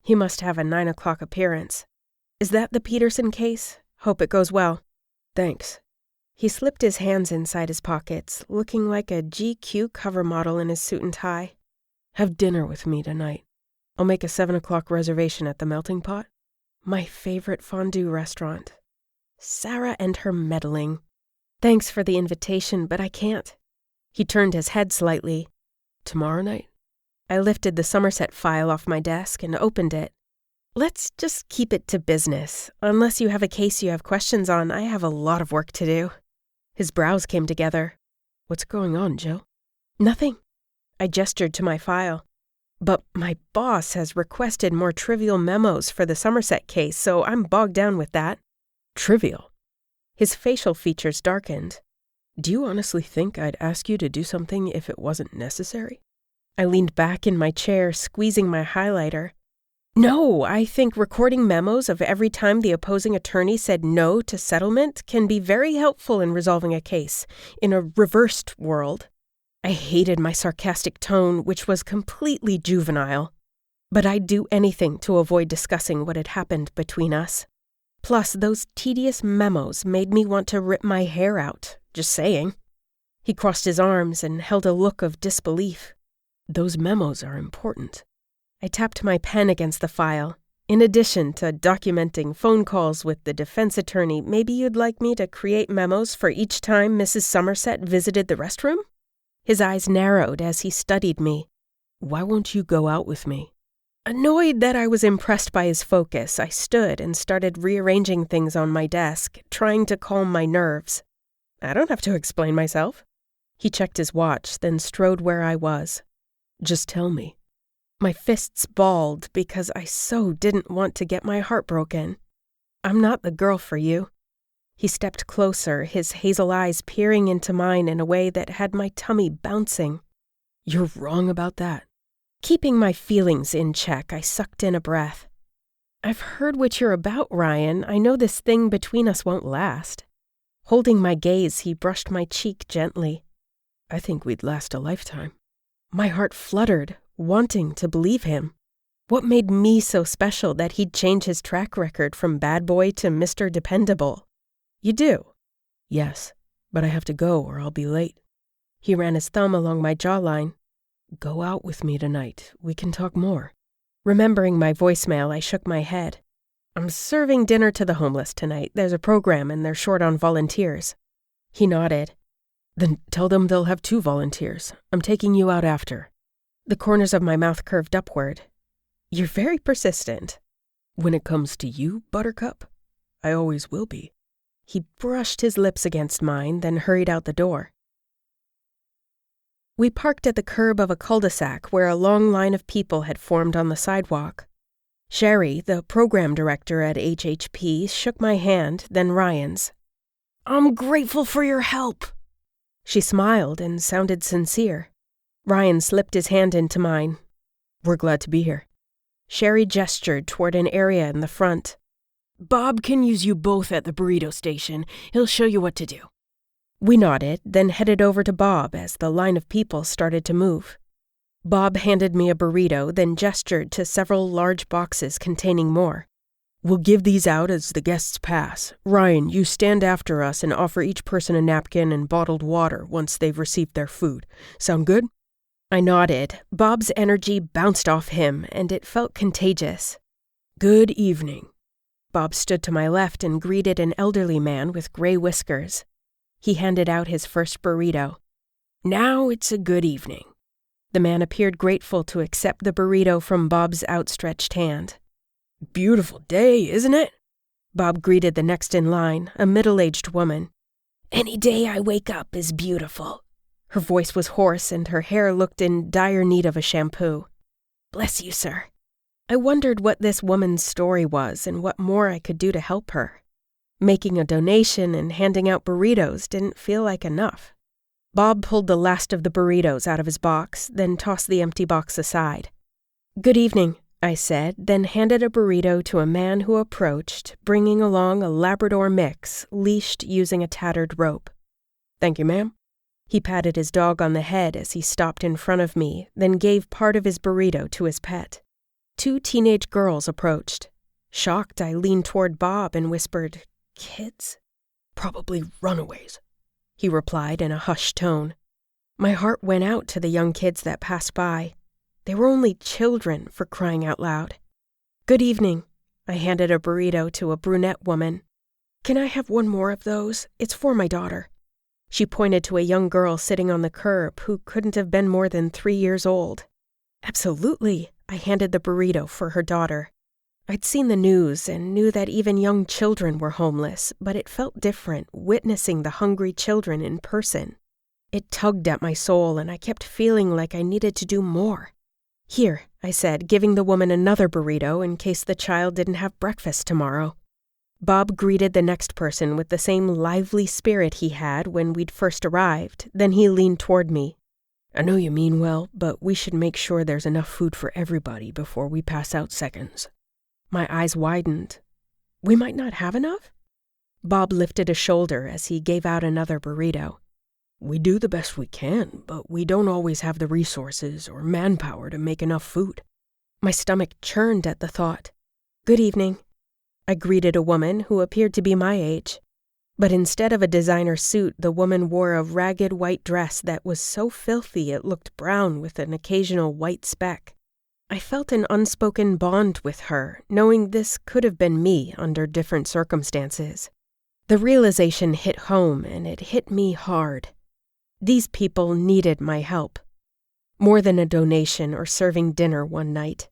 He must have a 9 o'clock appearance. Is that the Peterson case? Hope it goes well. Thanks. He slipped his hands inside his pockets, looking like a GQ cover model in his suit and tie. Have dinner with me tonight. I'll make a 7 o'clock reservation at the Melting Pot. My favorite fondue restaurant. Sarah and her meddling. Thanks for the invitation, but I can't. He turned his head slightly. Tomorrow night? I lifted the Somerset file off my desk and opened it. Let's just keep it to business. Unless you have a case you have questions on, I have a lot of work to do. His brows came together. What's going on, Jill? Nothing. I gestured to my file. But my boss has requested more trivial memos for the Somerset case, so I'm bogged down with that. Trivial? His facial features darkened. Do you honestly think I'd ask you to do something if it wasn't necessary? I leaned back in my chair, squeezing my highlighter. No, I think recording memos of every time the opposing attorney said no to settlement can be very helpful in resolving a case, in a reversed world. I hated my sarcastic tone, which was completely juvenile. But I'd do anything to avoid discussing what had happened between us. Plus, those tedious memos made me want to rip my hair out, just saying. He crossed his arms and held a look of disbelief. Those memos are important. I tapped my pen against the file. In addition to documenting phone calls with the defense attorney, maybe you'd like me to create memos for each time Mrs. Somerset visited the restroom? His eyes narrowed as he studied me. Why won't you go out with me? Annoyed that I was impressed by his focus, I stood and started rearranging things on my desk, trying to calm my nerves. I don't have to explain myself. He checked his watch, then strode where I was. Just tell me. My fists balled because I so didn't want to get my heart broken. I'm not the girl for you. He stepped closer, his hazel eyes peering into mine in a way that had my tummy bouncing. You're wrong about that. Keeping my feelings in check, I sucked in a breath. I've heard what you're about, Ryan. I know this thing between us won't last. Holding my gaze, he brushed my cheek gently. I think we'd last a lifetime. My heart fluttered, wanting to believe him. What made me so special that he'd change his track record from bad boy to Mr. Dependable? You do? Yes, but I have to go or I'll be late. He ran his thumb along my jawline. Go out with me tonight. We can talk more. Remembering my voicemail, I shook my head. I'm serving dinner to the homeless tonight. There's a program and they're short on volunteers. He nodded. Then tell them they'll have 2 volunteers. I'm taking you out after. The corners of my mouth curved upward. You're very persistent. When it comes to you, Buttercup, I always will be. He brushed his lips against mine, then hurried out the door. We parked at the curb of a cul-de-sac where a long line of people had formed on the sidewalk. Sherry, the program director at HHP, shook my hand, then Ryan's. I'm grateful for your help. She smiled and sounded sincere. Ryan slipped his hand into mine. We're glad to be here. Sherry gestured toward an area in the front. Bob can use you both at the burrito station. He'll show you what to do. We nodded, then headed over to Bob as the line of people started to move. Bob handed me a burrito, then gestured to several large boxes containing more. We'll give these out as the guests pass. Ryan, you stand after us and offer each person a napkin and bottled water once they've received their food. Sound good? I nodded. Bob's energy bounced off him, and it felt contagious. Good evening. Bob stood to my left and greeted an elderly man with gray whiskers. He handed out his first burrito. Now it's a good evening. The man appeared grateful to accept the burrito from Bob's outstretched hand. Beautiful day, isn't it? Bob greeted the next in line, a middle-aged woman. Any day I wake up is beautiful. Her voice was hoarse and her hair looked in dire need of a shampoo. "Bless you, sir." I wondered what this woman's story was and what more I could do to help her. Making a donation and handing out burritos didn't feel like enough. Bob pulled the last of the burritos out of his box, then tossed the empty box aside. "Good evening," I said, then handed a burrito to a man who approached, bringing along a Labrador mix, leashed using a tattered rope. "Thank you, ma'am." He patted his dog on the head as he stopped in front of me, then gave part of his burrito to his pet. 2 teenage girls approached. Shocked, I leaned toward Bob and whispered, "Kids?" "Probably runaways," he replied in a hushed tone. My heart went out to the young kids that passed by. They were only children, for crying out loud. "Good evening." I handed a burrito to a brunette woman. "Can I have one more of those? It's for my daughter." She pointed to a young girl sitting on the curb who couldn't have been more than 3 years old. "Absolutely." I handed the burrito for her daughter. I'd seen the news and knew that even young children were homeless, but it felt different witnessing the hungry children in person. It tugged at my soul, and I kept feeling like I needed to do more. "Here," I said, giving the woman another burrito in case the child didn't have breakfast tomorrow. Bob greeted the next person with the same lively spirit he had when we'd first arrived. Then he leaned toward me. "I know you mean well, but we should make sure there's enough food for everybody before we pass out seconds." My eyes widened. "We might not have enough?" Bob lifted a shoulder as he gave out another burrito. "We do the best we can, but we don't always have the resources or manpower to make enough food." My stomach churned at the thought. "Good evening." I greeted a woman who appeared to be my age. But instead of a designer suit, the woman wore a ragged white dress that was so filthy it looked brown with an occasional white speck. I felt an unspoken bond with her, knowing this could have been me under different circumstances. The realization hit home, and it hit me hard. These people needed my help. More than a donation or serving dinner one night.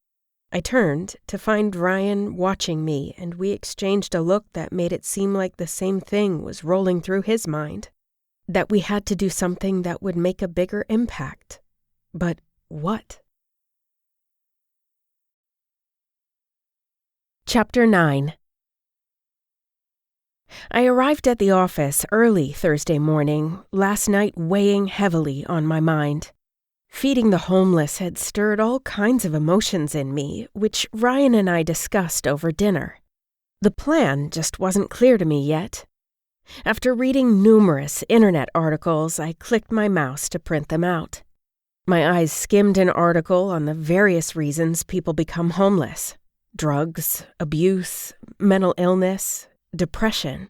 I turned to find Ryan watching me, and we exchanged a look that made it seem like the same thing was rolling through his mind. That we had to do something that would make a bigger impact. But what? Chapter 9. I arrived at the office early Thursday morning, last night weighing heavily on my mind. Feeding the homeless had stirred all kinds of emotions in me, which Ryan and I discussed over dinner. The plan just wasn't clear to me yet. After reading numerous internet articles, I clicked my mouse to print them out. My eyes skimmed an article on the various reasons people become homeless. Drugs, abuse, mental illness, depression.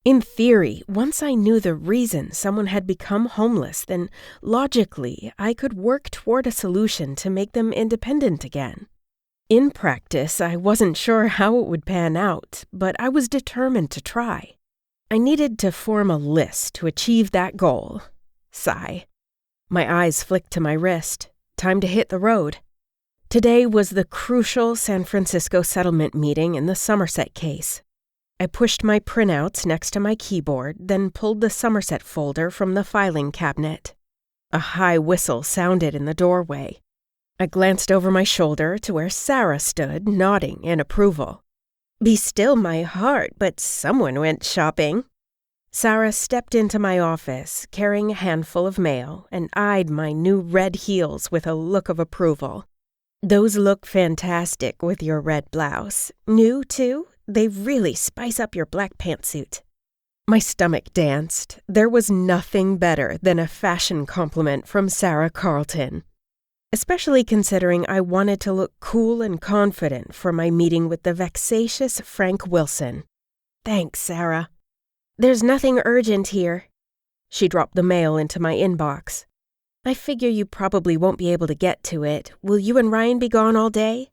In theory, once I knew the reason someone had become homeless, then logically I could work toward a solution to make them independent again. In practice, I wasn't sure how it would pan out, but I was determined to try. I needed to form a list to achieve that goal. Sigh. My eyes flicked to my wrist. Time to hit the road. Today was the crucial San Francisco settlement meeting in the Somerset case. I pushed my printouts next to my keyboard, then pulled the Somerset folder from the filing cabinet. A high whistle sounded in the doorway. I glanced over my shoulder to where Sarah stood, nodding in approval. Be still my heart, but someone went shopping. Sarah stepped into my office, carrying a handful of mail, and eyed my new red heels with a look of approval. Those look fantastic with your red blouse. New, too? They really spice up your black pantsuit. My stomach danced. There was nothing better than a fashion compliment from Sarah Carlton. Especially considering I wanted to look cool and confident for my meeting with the vexatious Frank Wilson. Thanks, Sarah. There's nothing urgent here. She dropped the mail into my inbox. I figure you probably won't be able to get to it. Will you and Ryan be gone all day?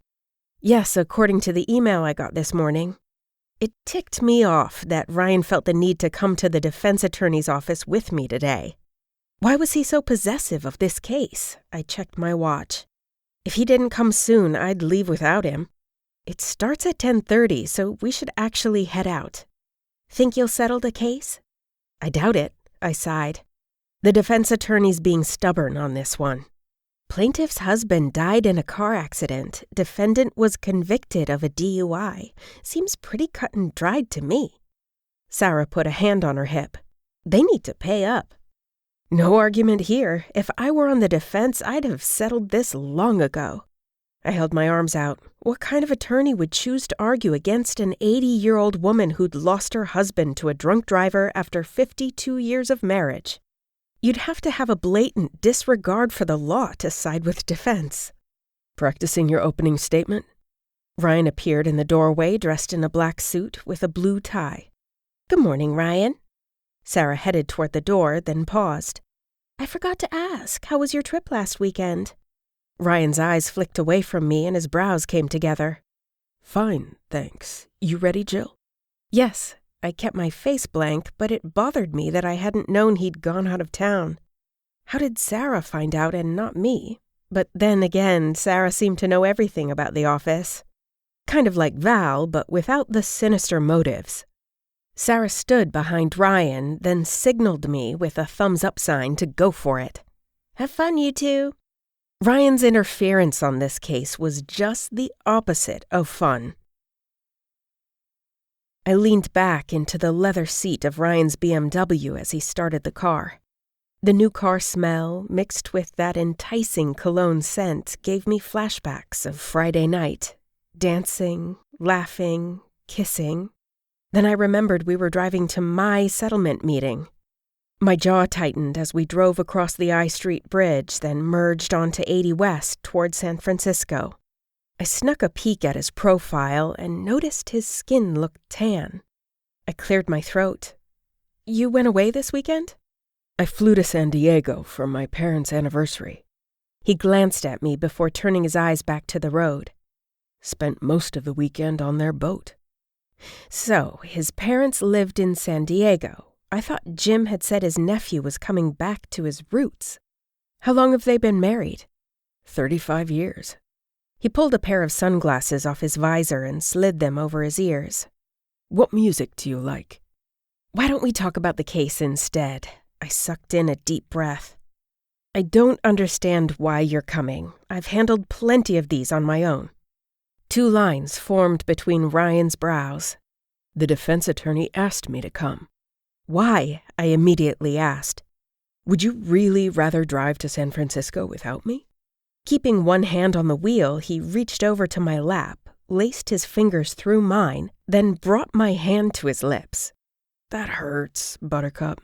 Yes, according to the email I got this morning. It ticked me off that Ryan felt the need to come to the defense attorney's office with me today. Why was he so possessive of this case? I checked my watch. If he didn't come soon, I'd leave without him. It starts at 10:30, so we should actually head out. Think you'll settle the case? I doubt it, I sighed. The defense attorney's being stubborn on this one. Plaintiff's husband died in a car accident. Defendant was convicted of a DUI. Seems pretty cut and dried to me. Sarah put a hand on her hip. They need to pay up. No argument here. If I were on the defense, I'd have settled this long ago. I held my arms out. What kind of attorney would choose to argue against an 80-year-old woman who'd lost her husband to a drunk driver after 52 years of marriage? You'd have to have a blatant disregard for the law to side with defense. Practicing your opening statement? Ryan appeared in the doorway dressed in a black suit with a blue tie. Good morning, Ryan. Sarah headed toward the door, then paused. I forgot to ask, how was your trip last weekend? Ryan's eyes flicked away from me and his brows came together. Fine, thanks. You ready, Jill? Yes. I kept my face blank, but it bothered me that I hadn't known he'd gone out of town. How did Sarah find out and not me? But then again, Sarah seemed to know everything about the office. Kind of like Val, but without the sinister motives. Sarah stood behind Ryan, then signaled me with a thumbs-up sign to go for it. Have fun, you two. Ryan's interference on this case was just the opposite of fun. I leaned back into the leather seat of Ryan's BMW as he started the car. The new car smell, mixed with that enticing cologne scent, gave me flashbacks of Friday night. Dancing, laughing, kissing. Then I remembered we were driving to my settlement meeting. My jaw tightened as we drove across the I Street Bridge, then merged onto 80 West toward San Francisco. I snuck a peek at his profile and noticed his skin looked tan. I cleared my throat. You went away this weekend? I flew to San Diego for my parents' anniversary. He glanced at me before turning his eyes back to the road. Spent most of the weekend on their boat. So, his parents lived in San Diego. I thought Jim had said his nephew was coming back to his roots. How long have they been married? 35 years. He pulled a pair of sunglasses off his visor and slid them over his ears. What music do you like? Why don't we talk about the case instead? I sucked in a deep breath. I don't understand why you're coming. I've handled plenty of these on my own. 2 lines formed between Ryan's brows. The defense attorney asked me to come. Why? I immediately asked. Would you really rather drive to San Francisco without me? Keeping one hand on the wheel, he reached over to my lap, laced his fingers through mine, then brought my hand to his lips. That hurts, Buttercup.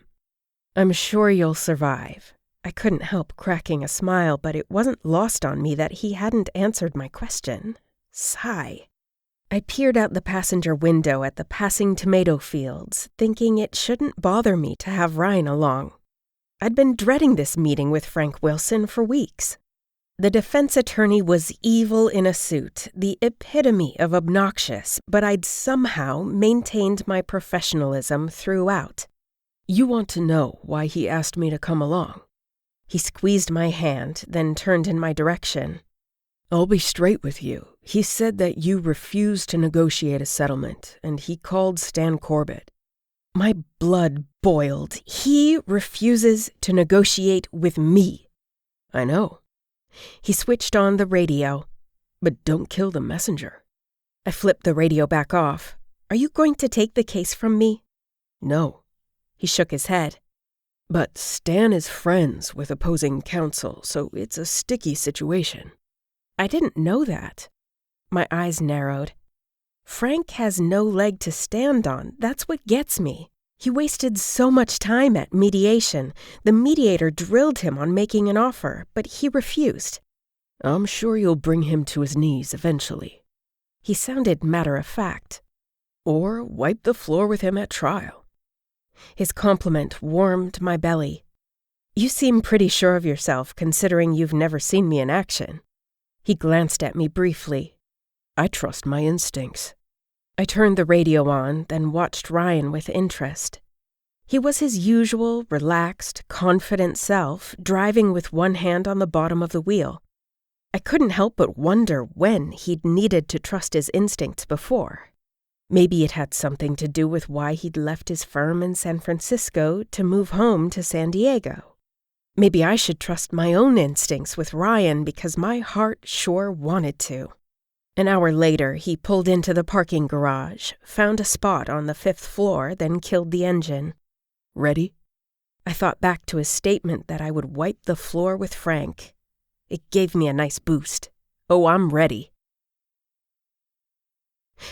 I'm sure you'll survive. I couldn't help cracking a smile, but it wasn't lost on me that he hadn't answered my question. Sigh. I peered out the passenger window at the passing tomato fields, thinking it shouldn't bother me to have Ryan along. I'd been dreading this meeting with Frank Wilson for weeks. The defense attorney was evil in a suit, the epitome of obnoxious, but I'd somehow maintained my professionalism throughout. You want to know why he asked me to come along? He squeezed my hand, then turned in my direction. I'll be straight with you. He said that you refused to negotiate a settlement, and he called Stan Corbett. My blood boiled. He refuses to negotiate with me. I know. He switched on the radio. But don't kill the messenger. I flipped the radio back off. Are you going to take the case from me? No. He shook his head. But Stan is friends with opposing counsel, so it's a sticky situation. I didn't know that. My eyes narrowed. Frank has no leg to stand on. That's what gets me. He wasted so much time at mediation. The mediator drilled him on making an offer, but he refused. I'm sure you'll bring him to his knees eventually. He sounded matter-of-fact. Or wipe the floor with him at trial. His compliment warmed my belly. You seem pretty sure of yourself, considering you've never seen me in action. He glanced at me briefly. I trust my instincts. I turned the radio on, then watched Ryan with interest. He was his usual, relaxed, confident self, driving with one hand on the bottom of the wheel. I couldn't help but wonder when he'd needed to trust his instincts before. Maybe it had something to do with why he'd left his firm in San Francisco to move home to San Diego. Maybe I should trust my own instincts with Ryan because my heart sure wanted to. An hour later, he pulled into the parking garage, found a spot on the 5th floor, then killed the engine. Ready? I thought back to his statement that I would wipe the floor with Frank. It gave me a nice boost. Oh, I'm ready.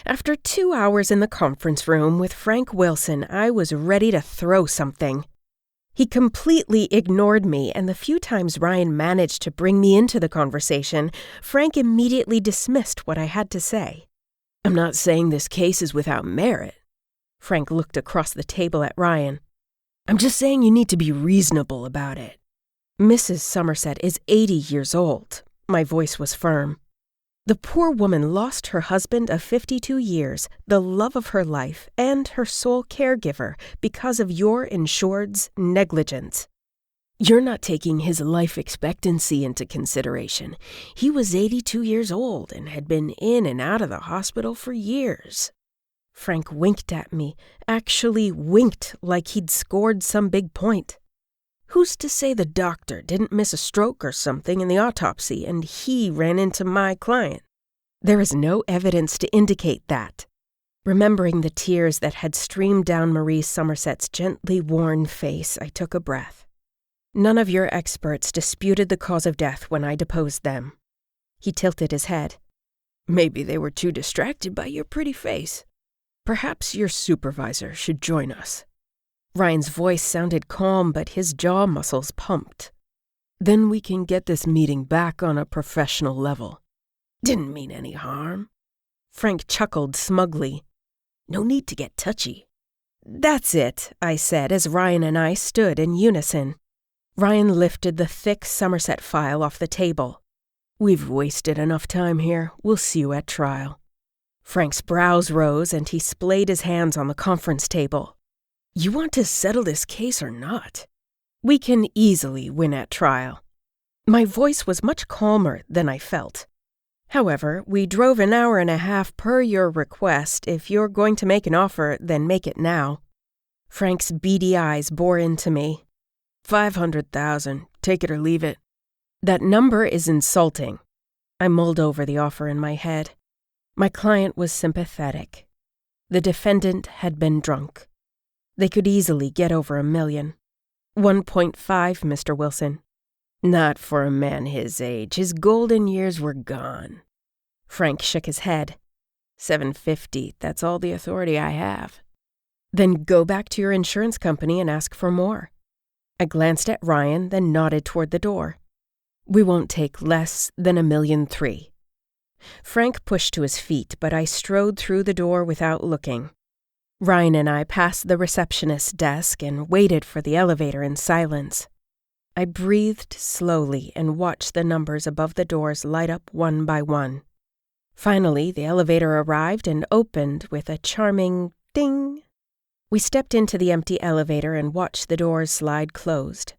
After 2 hours in the conference room with Frank Wilson, I was ready to throw something. He completely ignored me, and the few times Ryan managed to bring me into the conversation, Frank immediately dismissed what I had to say. I'm not saying this case is without merit. Frank looked across the table at Ryan. I'm just saying you need to be reasonable about it. Mrs. Somerset is 80 years old. My voice was firm. The poor woman lost her husband of 52 years, the love of her life, and her sole caregiver because of your insured's negligence. You're not taking his life expectancy into consideration. He was 82 years old and had been in and out of the hospital for years. Frank winked at me, actually winked like he'd scored some big point. Who's to say the doctor didn't miss a stroke or something in the autopsy and he ran into my client? There is no evidence to indicate that. Remembering the tears that had streamed down Marie Somerset's gently worn face, I took a breath. None of your experts disputed the cause of death when I deposed them. He tilted his head. Maybe they were too distracted by your pretty face. Perhaps your supervisor should join us. Ryan's voice sounded calm, but his jaw muscles pumped. Then we can get this meeting back on a professional level. Didn't mean any harm. Frank chuckled smugly. No need to get touchy. That's it, I said as Ryan and I stood in unison. Ryan lifted the thick Somerset file off the table. We've wasted enough time here. We'll see you at trial. Frank's brows rose and he splayed his hands on the conference table. You want to settle this case or not? We can easily win at trial. My voice was much calmer than I felt. However, we drove an hour and a half per your request. If you're going to make an offer, then make it now. Frank's beady eyes bore into me. 500,000. Take it or leave it. That number is insulting. I mulled over the offer in my head. My client was sympathetic. The defendant had been drunk. They could easily get over $1 million. 1.5, Mr. Wilson. Not for a man his age. His golden years were gone. Frank shook his head. 750. That's all the authority I have. Then go back to your insurance company and ask for more. I glanced at Ryan, then nodded toward the door. We won't take less than $1.3 million. Frank pushed to his feet, but I strode through the door without looking. Ryan and I passed the receptionist's desk and waited for the elevator in silence. I breathed slowly and watched the numbers above the doors light up one by one. Finally, the elevator arrived and opened with a charming ding. We stepped into the empty elevator and watched the doors slide closed.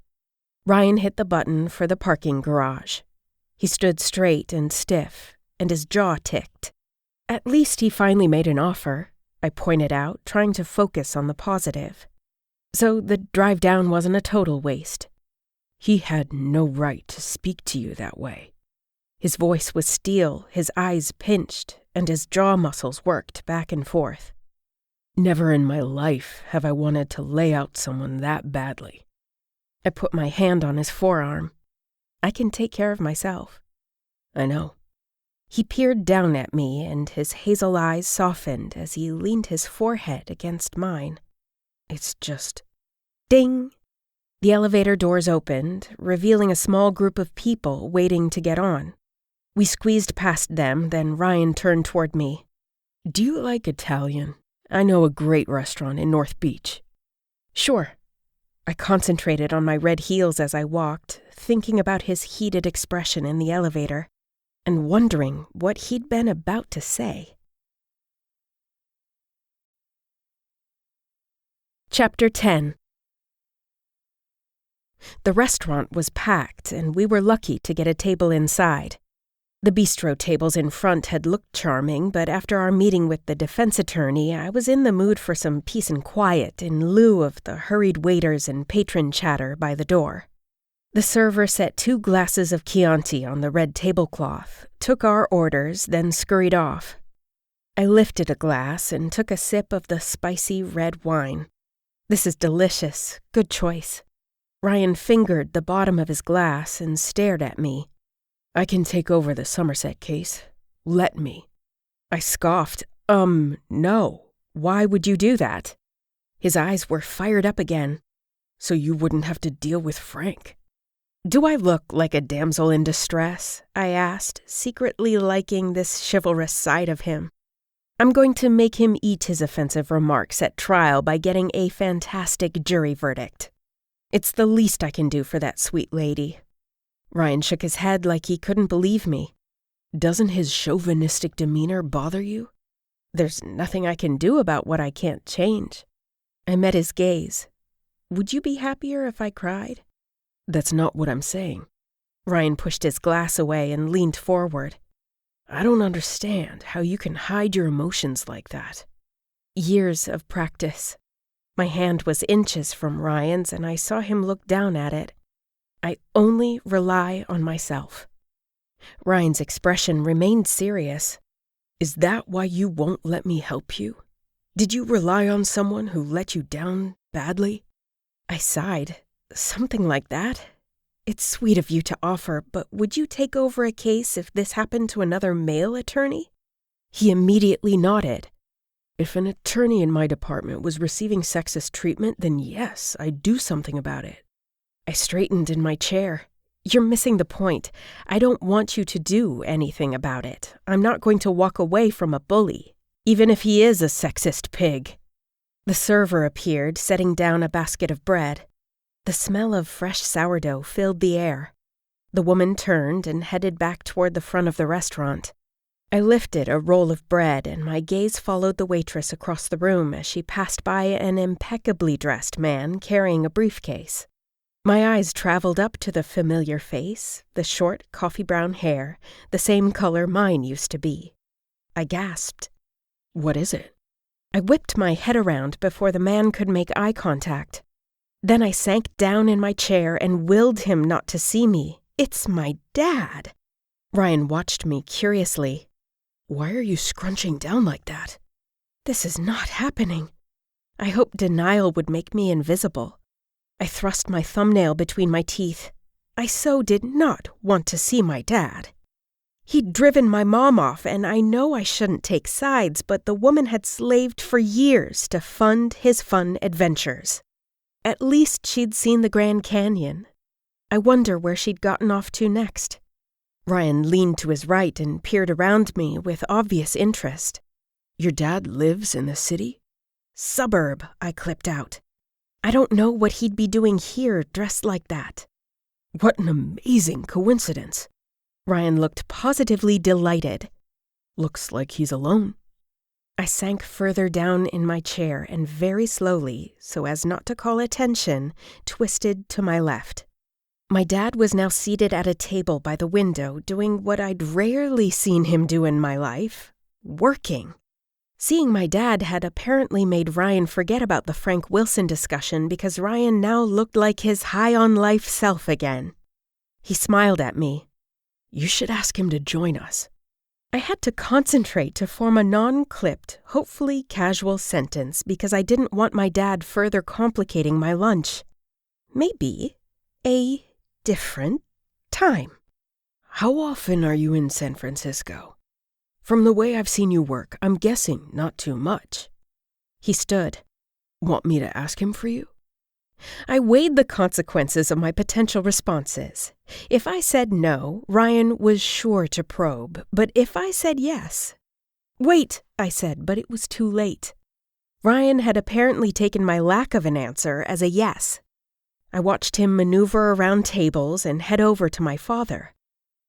Ryan hit the button for the parking garage. He stood straight and stiff, and his jaw ticked. At least he finally made an offer, I pointed out, trying to focus on the positive. So the drive down wasn't a total waste. He had no right to speak to you that way. His voice was steel, his eyes pinched, and his jaw muscles worked back and forth. Never in my life have I wanted to lay out someone that badly. I put my hand on his forearm. I can take care of myself. I know. He peered down at me, and his hazel eyes softened as he leaned his forehead against mine. It's just... Ding! The elevator doors opened, revealing a small group of people waiting to get on. We squeezed past them, then Ryan turned toward me. Do you like Italian? I know a great restaurant in North Beach. Sure. I concentrated on my red heels as I walked, thinking about his heated expression in the elevator, and wondering what he'd been about to say. Chapter 10. The restaurant was packed, and we were lucky to get a table inside. The bistro tables in front had looked charming, but after our meeting with the defense attorney, I was in the mood for some peace and quiet in lieu of the hurried waiters and patron chatter by the door. The server set 2 glasses of Chianti on the red tablecloth, took our orders, then scurried off. I lifted a glass and took a sip of the spicy red wine. This is delicious. Good choice. Ryan fingered the bottom of his glass and stared at me. I can take over the Somerset case. Let me. I scoffed. No. Why would you do that? His eyes were fired up again. So you wouldn't have to deal with Frank. Do I look like a damsel in distress? I asked, secretly liking this chivalrous side of him. I'm going to make him eat his offensive remarks at trial by getting a fantastic jury verdict. It's the least I can do for that sweet lady. Ryan shook his head like he couldn't believe me. Doesn't his chauvinistic demeanor bother you? There's nothing I can do about what I can't change. I met his gaze. Would you be happier if I cried? That's not what I'm saying. Ryan pushed his glass away and leaned forward. I don't understand how you can hide your emotions like that. Years of practice. My hand was inches from Ryan's and I saw him look down at it. I only rely on myself. Ryan's expression remained serious. Is that why you won't let me help you? Did you rely on someone who let you down badly? I sighed. Something like that. It's sweet of you to offer, but would you take over a case if this happened to another male attorney? He immediately nodded. If an attorney in my department was receiving sexist treatment, then yes, I'd do something about it. I straightened in my chair. You're missing the point. I don't want you to do anything about it. I'm not going to walk away from a bully, even if he is a sexist pig. The server appeared, setting down a basket of bread. The smell of fresh sourdough filled the air. The woman turned and headed back toward the front of the restaurant. I lifted a roll of bread, and my gaze followed the waitress across the room as she passed by an impeccably dressed man carrying a briefcase. My eyes traveled up to the familiar face, the short coffee-brown hair, the same color mine used to be. I gasped. What is it? I whipped my head around before the man could make eye contact. Then I sank down in my chair and willed him not to see me. It's my dad. Ryan watched me curiously. Why are you scrunching down like that? This is not happening. I hoped denial would make me invisible. I thrust my thumbnail between my teeth. I so did not want to see my dad. He'd driven my mom off, and I know I shouldn't take sides, but the woman had slaved for years to fund his fun adventures. At least she'd seen the Grand Canyon. I wonder where she'd gotten off to next. Ryan leaned to his right and peered around me with obvious interest. Your dad lives in the city? Suburb, I clipped out. I don't know what he'd be doing here dressed like that. What an amazing coincidence. Ryan looked positively delighted. Looks like he's alone. I sank further down in my chair and very slowly, so as not to call attention, twisted to my left. My dad was now seated at a table by the window doing what I'd rarely seen him do in my life, working. Seeing my dad had apparently made Ryan forget about the Frank Wilson discussion because Ryan now looked like his high-on-life self again. He smiled at me. You should ask him to join us. I had to concentrate to form a non-clipped, hopefully casual sentence because I didn't want my dad further complicating my lunch. Maybe a different time. How often are you in San Francisco? From the way I've seen you work, I'm guessing not too much. He stood. Want me to ask him for you? I weighed the consequences of my potential responses. If I said no, Ryan was sure to probe, but if I said yes... Wait, I said, but it was too late. Ryan had apparently taken my lack of an answer as a yes. I watched him maneuver around tables and head over to my father.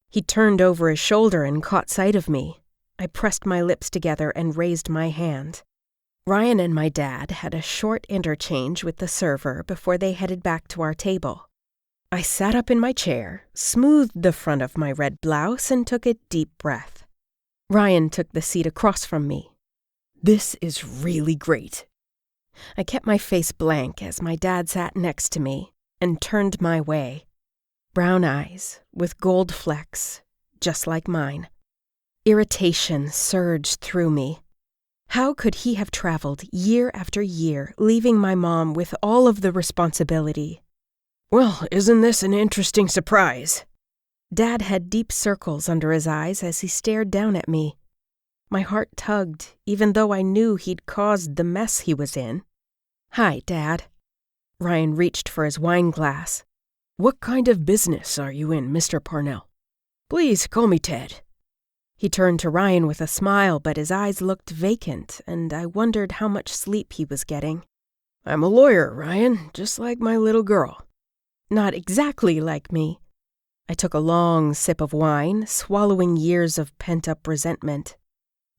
He turned over his shoulder and caught sight of me. I pressed my lips together and raised my hand. Ryan and my dad had a short interchange with the server before they headed back to our table. I sat up in my chair, smoothed the front of my red blouse, and took a deep breath. Ryan took the seat across from me. This is really great. I kept my face blank as my dad sat next to me and turned my way. Brown eyes with gold flecks, just like mine. Irritation surged through me. How could he have traveled year after year, leaving my mom with all of the responsibility? Well, isn't this an interesting surprise? Dad had deep circles under his eyes as he stared down at me. My heart tugged, even though I knew he'd caused the mess he was in. Hi, Dad. Ryan reached for his wine glass. What kind of business are you in, Mr. Parnell? Please call me Ted. He turned to Ryan with a smile, but his eyes looked vacant, and I wondered how much sleep he was getting. I'm a lawyer, Ryan, just like my little girl. Not exactly like me. I took a long sip of wine, swallowing years of pent-up resentment.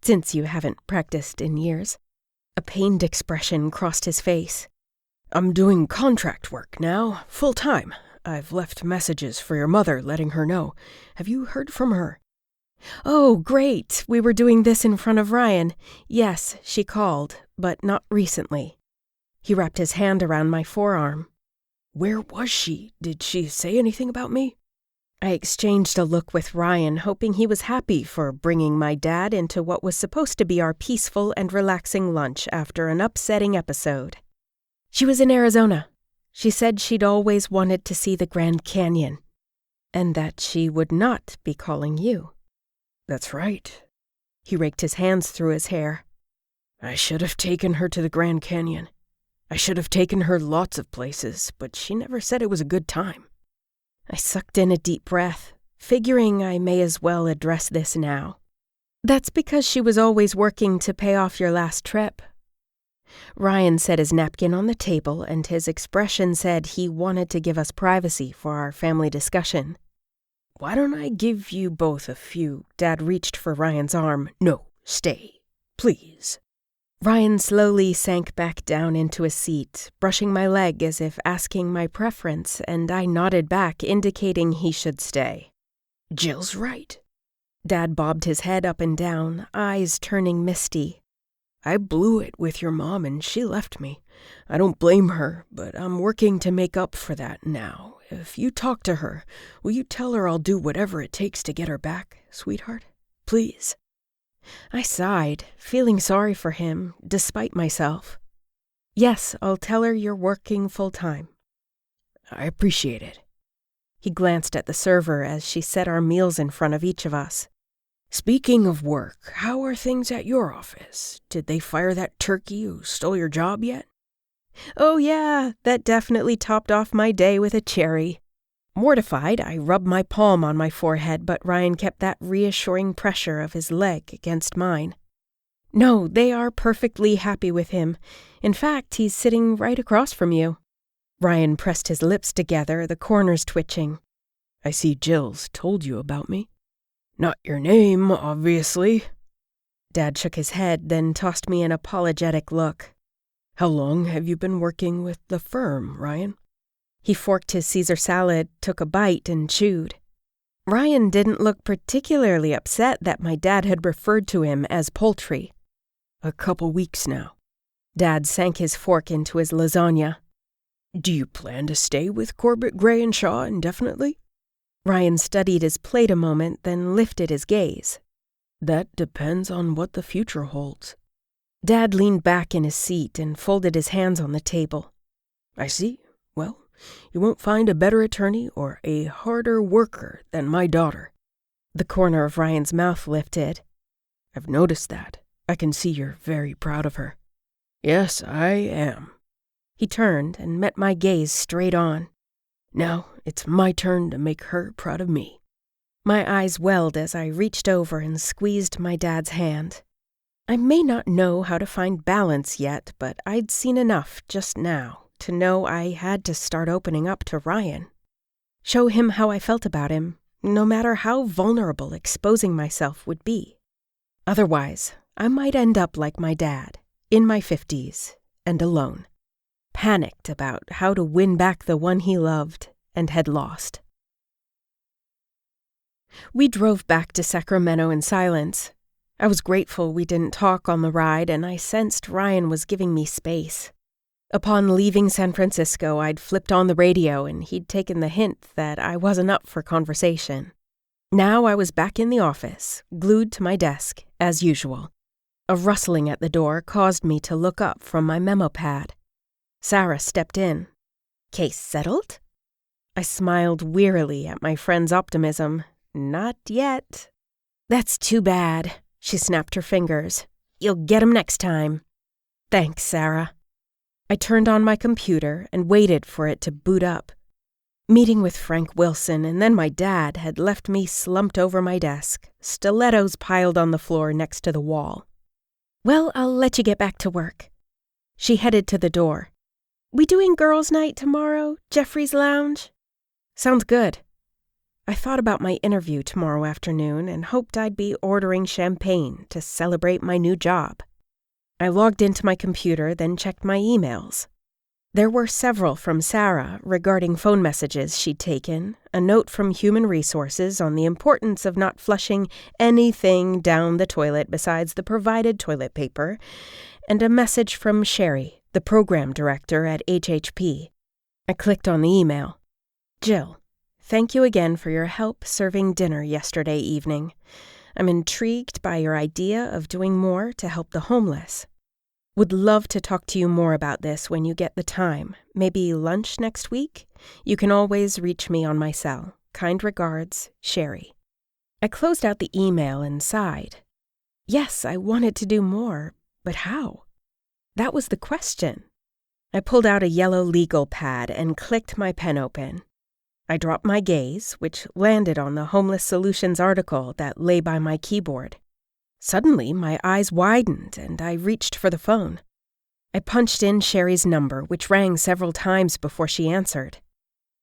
Since you haven't practiced in years. A pained expression crossed his face. I'm doing contract work now, full-time. I've left messages for your mother letting her know. Have you heard from her? Oh, great. We were doing this in front of Ryan. Yes, she called, but not recently. He wrapped his hand around my forearm. Where was she? Did she say anything about me? I exchanged a look with Ryan, hoping he was happy for bringing my dad into what was supposed to be our peaceful and relaxing lunch after an upsetting episode. She was in Arizona. She said she'd always wanted to see the Grand Canyon, and that she would not be calling you. That's right. He raked his hands through his hair. I should have taken her to the Grand Canyon. I should have taken her lots of places, but she never said it was a good time. I sucked in a deep breath, figuring I may as well address this now. That's because she was always working to pay off your last trip. Ryan set his napkin on the table, and his expression said he wanted to give us privacy for our family discussion. Why don't I give you both a few? Dad reached for Ryan's arm. No, stay, please. Ryan slowly sank back down into a seat, brushing my leg as if asking my preference, and I nodded back, indicating he should stay. Jill's right. Dad bobbed his head up and down, eyes turning misty. I blew it with your mom and she left me. I don't blame her, but I'm working to make up for that now. If you talk to her, will you tell her I'll do whatever it takes to get her back, sweetheart? Please. I sighed, feeling sorry for him, despite myself. Yes, I'll tell her you're working full-time. I appreciate it. He glanced at the server as she set our meals in front of each of us. Speaking of work, how are things at your office? Did they fire that turkey who stole your job yet? Oh yeah, that definitely topped off my day with a cherry. Mortified, I rubbed my palm on my forehead, but Ryan kept that reassuring pressure of his leg against mine. No, they are perfectly happy with him. In fact, he's sitting right across from you. Ryan pressed his lips together, the corners twitching. I see Jill's told you about me. Not your name, obviously. Dad shook his head, then tossed me an apologetic look. How long have you been working with the firm, Ryan? He forked his Caesar salad, took a bite, and chewed. Ryan didn't look particularly upset that my dad had referred to him as poultry. A couple weeks now. Dad sank his fork into his lasagna. Do you plan to stay with Corbett, Gray, and Shaw indefinitely? Ryan studied his plate a moment, then lifted his gaze. That depends on what the future holds. Dad leaned back in his seat and folded his hands on the table. I see. Well, you won't find a better attorney or a harder worker than my daughter. The corner of Ryan's mouth lifted. I've noticed that. I can see you're very proud of her. Yes, I am. He turned and met my gaze straight on. Now it's my turn to make her proud of me. My eyes welled as I reached over and squeezed my dad's hand. I may not know how to find balance yet, but I'd seen enough just now to know I had to start opening up to Ryan. Show him how I felt about him, no matter how vulnerable exposing myself would be. Otherwise, I might end up like my dad, in my 50s, and alone, panicked about how to win back the one he loved and had lost. We drove back to Sacramento in silence. I was grateful we didn't talk on the ride, and I sensed Ryan was giving me space. Upon leaving San Francisco, I'd flipped on the radio and he'd taken the hint that I wasn't up for conversation. Now I was back in the office, glued to my desk, as usual. A rustling at the door caused me to look up from my memo pad. Sarah stepped in. "Case settled?" I smiled wearily at my friend's optimism. "Not yet." "That's too bad," she snapped her fingers. "You'll get 'em next time." "Thanks, Sarah." I turned on my computer and waited for it to boot up. Meeting with Frank Wilson and then my dad had left me slumped over my desk, stilettos piled on the floor next to the wall. "Well, I'll let you get back to work." She headed to the door. "We doing girls' night tomorrow, Jeffrey's Lounge?" "Sounds good." I thought about my interview tomorrow afternoon and hoped I'd be ordering champagne to celebrate my new job. I logged into my computer, then checked my emails. There were several from Sarah regarding phone messages she'd taken, a note from Human Resources on the importance of not flushing anything down the toilet besides the provided toilet paper, and a message from Sherry, the program director at HHP. I clicked on the email. "Jill, thank you again for your help serving dinner yesterday evening. I'm intrigued by your idea of doing more to help the homeless. Would love to talk to you more about this when you get the time, maybe lunch next week. You can always reach me on my cell. Kind regards, Sherry." I closed out the email and sighed. Yes, I wanted to do more, but how? That was the question. I pulled out a yellow legal pad and clicked my pen open. I dropped my gaze, which landed on the Homeless Solutions article that lay by my keyboard. Suddenly, my eyes widened and I reached for the phone. I punched in Sherry's number, which rang several times before she answered.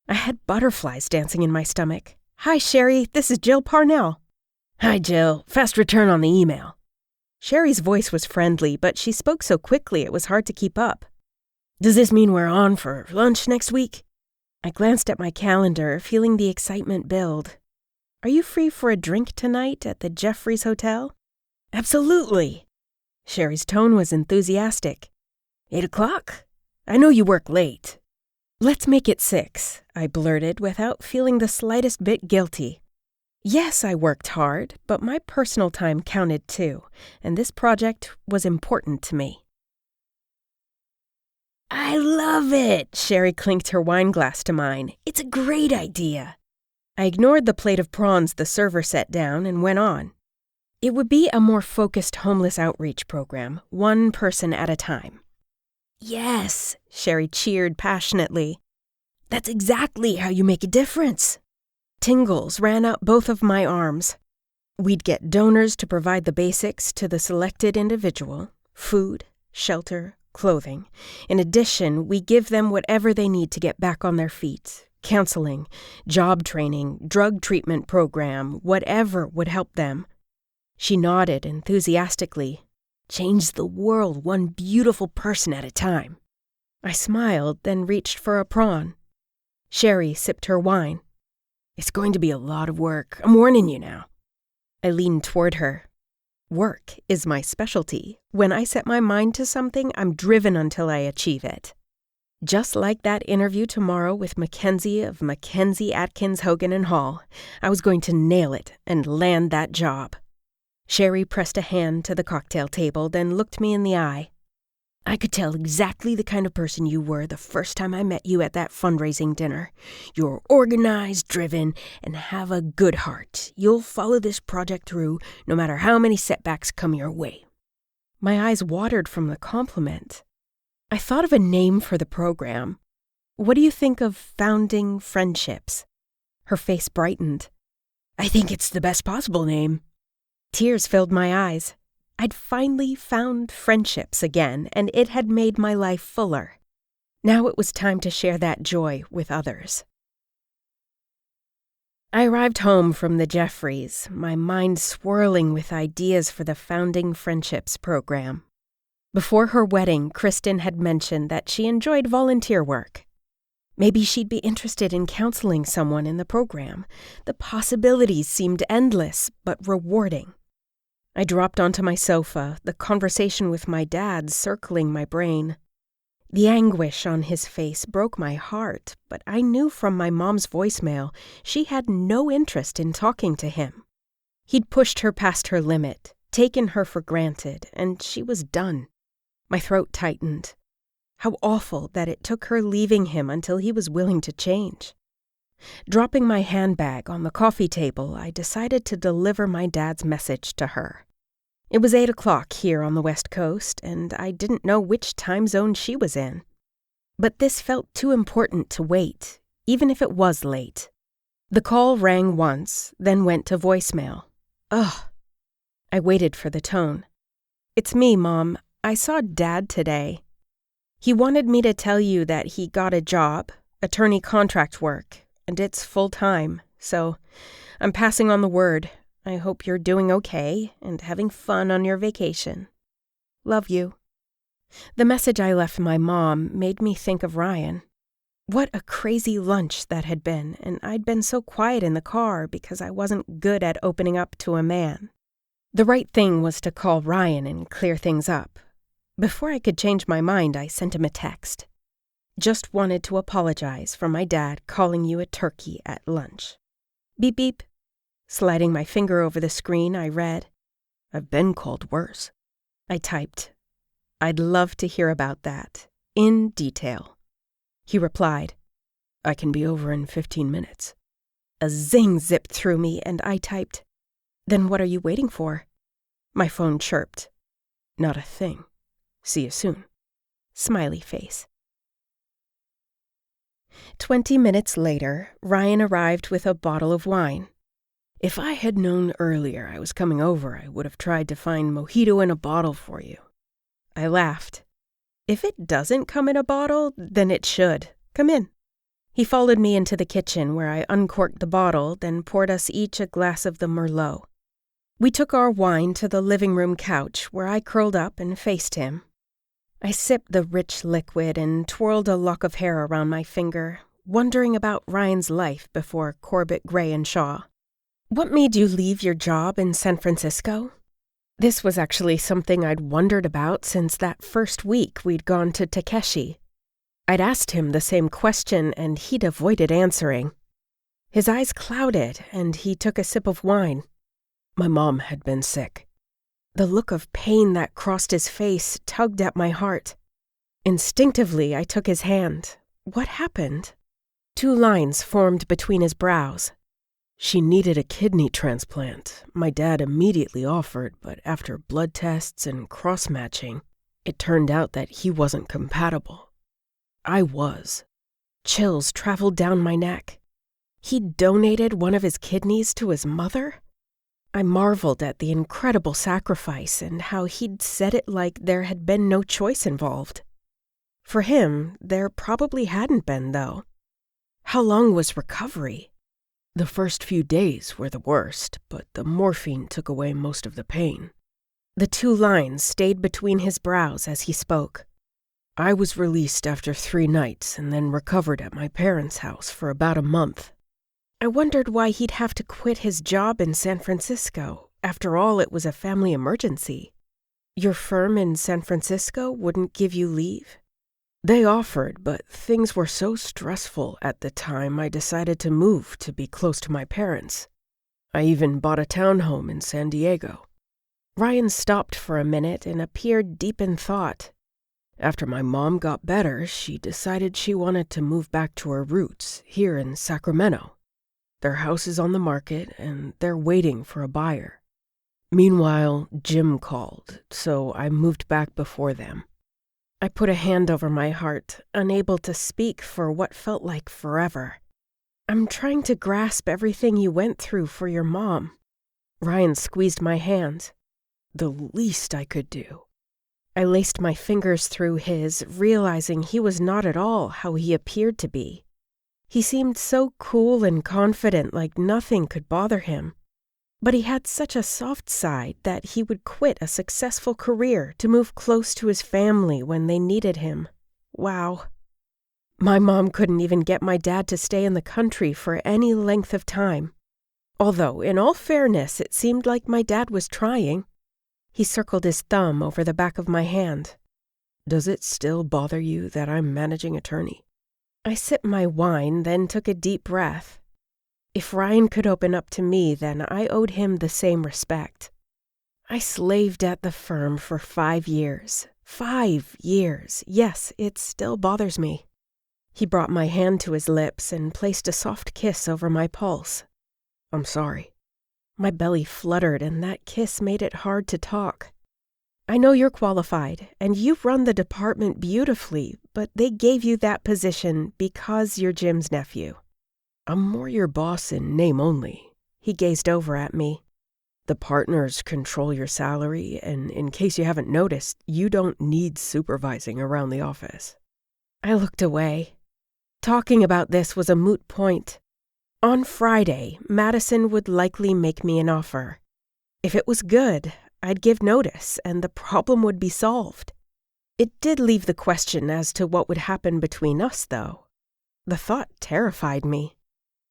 I had butterflies dancing in my stomach. "Hi, Sherry, this is Jill Parnell." "Hi, Jill. Fast return on the email." Sherry's voice was friendly, but she spoke so quickly it was hard to keep up. "Does this mean we're on for lunch next week?" I glanced at my calendar, feeling the excitement build. "Are you free for a drink tonight at the Jeffries Hotel?" "Absolutely." Sherry's tone was enthusiastic. 8 o'clock? I know you work late." "Let's make it 6, I blurted without feeling the slightest bit guilty. Yes, I worked hard, but my personal time counted too, and this project was important to me. "I love it!" Sherry clinked her wine glass to mine. "It's a great idea." I ignored the plate of prawns the server set down and went on. It would be a more focused homeless outreach program, one person at a time. "Yes," Sherry cheered passionately. "That's exactly how you make a difference." Tingles ran up both of my arms. We'd get donors to provide the basics to the selected individual: food, shelter, clothing. In addition, we give them whatever they need to get back on their feet: counseling, job training, drug treatment program, whatever would help them. She nodded enthusiastically. "Change the world one beautiful person at a time." I smiled, then reached for a prawn. Sherry sipped her wine. "It's going to be a lot of work. I'm warning you now." I leaned toward her. Work is my specialty. When I set my mind to something, I'm driven until I achieve it. Just like that interview tomorrow with Mackenzie of Mackenzie, Atkins, Hogan & Hall, I was going to nail it and land that job. Sherry pressed a hand to the cocktail table, then looked me in the eye. "I could tell exactly the kind of person you were the first time I met you at that fundraising dinner. You're organized, driven, and have a good heart. You'll follow this project through, no matter how many setbacks come your way." My eyes watered from the compliment. I thought of a name for the program. "What do you think of Founding Friendships?" Her face brightened. "I think it's the best possible name." Tears filled my eyes. I'd finally found friendships again, and it had made my life fuller. Now it was time to share that joy with others. I arrived home from the Jeffries, my mind swirling with ideas for the Founding Friendships program. Before her wedding, Kristen had mentioned that she enjoyed volunteer work. Maybe she'd be interested in counseling someone in the program. The possibilities seemed endless, but rewarding. I dropped onto my sofa, the conversation with my dad circling my brain. The anguish on his face broke my heart, but I knew from my mom's voicemail she had no interest in talking to him. He'd pushed her past her limit, taken her for granted, and she was done. My throat tightened. How awful that it took her leaving him until he was willing to change. Dropping my handbag on the coffee table, I decided to deliver my dad's message to her. It was 8 o'clock here on the West Coast, and I didn't know which time zone she was in. But this felt too important to wait, even if it was late. The call rang once, then went to voicemail. Ugh. I waited for the tone. "It's me, Mom. I saw Dad today. He wanted me to tell you that he got a job, attorney contract work, and it's full-time, so I'm passing on the word. I hope you're doing okay and having fun on your vacation. Love you." The message I left my mom made me think of Ryan. What a crazy lunch that had been, and I'd been so quiet in the car because I wasn't good at opening up to a man. The right thing was to call Ryan and clear things up. Before I could change my mind, I sent him a text. "Just wanted to apologize for my dad calling you a turkey at lunch. Beep beep." Sliding my finger over the screen, I read, "I've been called worse." I typed, "I'd love to hear about that, in detail." He replied, "I can be over in 15 minutes. A zing zipped through me, and I typed, "Then what are you waiting for?" My phone chirped, "Not a thing. See you soon." Smiley face. 20 minutes later, Ryan arrived with a bottle of wine. "If I had known earlier I was coming over, I would have tried to find mojito in a bottle for you." I laughed. "If it doesn't come in a bottle, then it should. Come in." He followed me into the kitchen where I uncorked the bottle, then poured us each a glass of the Merlot. We took our wine to the living room couch where I curled up and faced him. I sipped the rich liquid and twirled a lock of hair around my finger, wondering about Ryan's life before Corbett, Gray, and Shaw. "What made you leave your job in San Francisco?" This was actually something I'd wondered about since that first week we'd gone to Takeshi. I'd asked him the same question, and he'd avoided answering. His eyes clouded, and he took a sip of wine. "My mom had been sick." The look of pain that crossed his face tugged at my heart. Instinctively, I took his hand. What happened? 2 lines formed between his brows. "She needed a kidney transplant. My dad immediately offered, but after blood tests and cross-matching, it turned out that he wasn't compatible. I was." Chills traveled down my neck. He donated one of his kidneys to his mother? I marveled at the incredible sacrifice and how he'd said it like there had been no choice involved. For him, there probably hadn't been, though. How long was recovery? "The first few days were the worst, but the morphine took away most of the pain." The 2 lines stayed between his brows as he spoke. "I was released after 3 nights and then recovered at my parents' house for about a month." I wondered why he'd have to quit his job in San Francisco. After all, it was a family emergency. Your firm in San Francisco wouldn't give you leave? "They offered, but things were so stressful at the time I decided to move to be close to my parents. I even bought a townhome in San Diego." Ryan stopped for a minute and appeared deep in thought. "After my mom got better, she decided she wanted to move back to her roots here in Sacramento. Their house is on the market, and they're waiting for a buyer. Meanwhile, Jim called, so I moved back before them." I put a hand over my heart, unable to speak for what felt like forever. "I'm trying to grasp everything you went through for your mom." Ryan squeezed my hand. "The least I could do." I laced my fingers through his, realizing he was not at all how he appeared to be. He seemed so cool and confident, like nothing could bother him. But he had such a soft side that he would quit a successful career to move close to his family when they needed him. Wow. My mom couldn't even get my dad to stay in the country for any length of time. Although, in all fairness, it seemed like my dad was trying. He circled his thumb over the back of my hand. Does it still bother you that I'm managing attorney? I sipped my wine, then took a deep breath. If Ryan could open up to me, then I owed him the same respect. I slaved at the firm for 5 years. 5 years. Yes, it still bothers me. He brought my hand to his lips and placed a soft kiss over my pulse. I'm sorry. My belly fluttered, and that kiss made it hard to talk. I know you're qualified, and you run the department beautifully, but they gave you that position because you're Jim's nephew. I'm more your boss in name only. He gazed over at me. The partners control your salary, and in case you haven't noticed, you don't need supervising around the office. I looked away. Talking about this was a moot point. On Friday, Madison would likely make me an offer. If it was good, I'd give notice, and the problem would be solved. It did leave the question as to what would happen between us, though. The thought terrified me.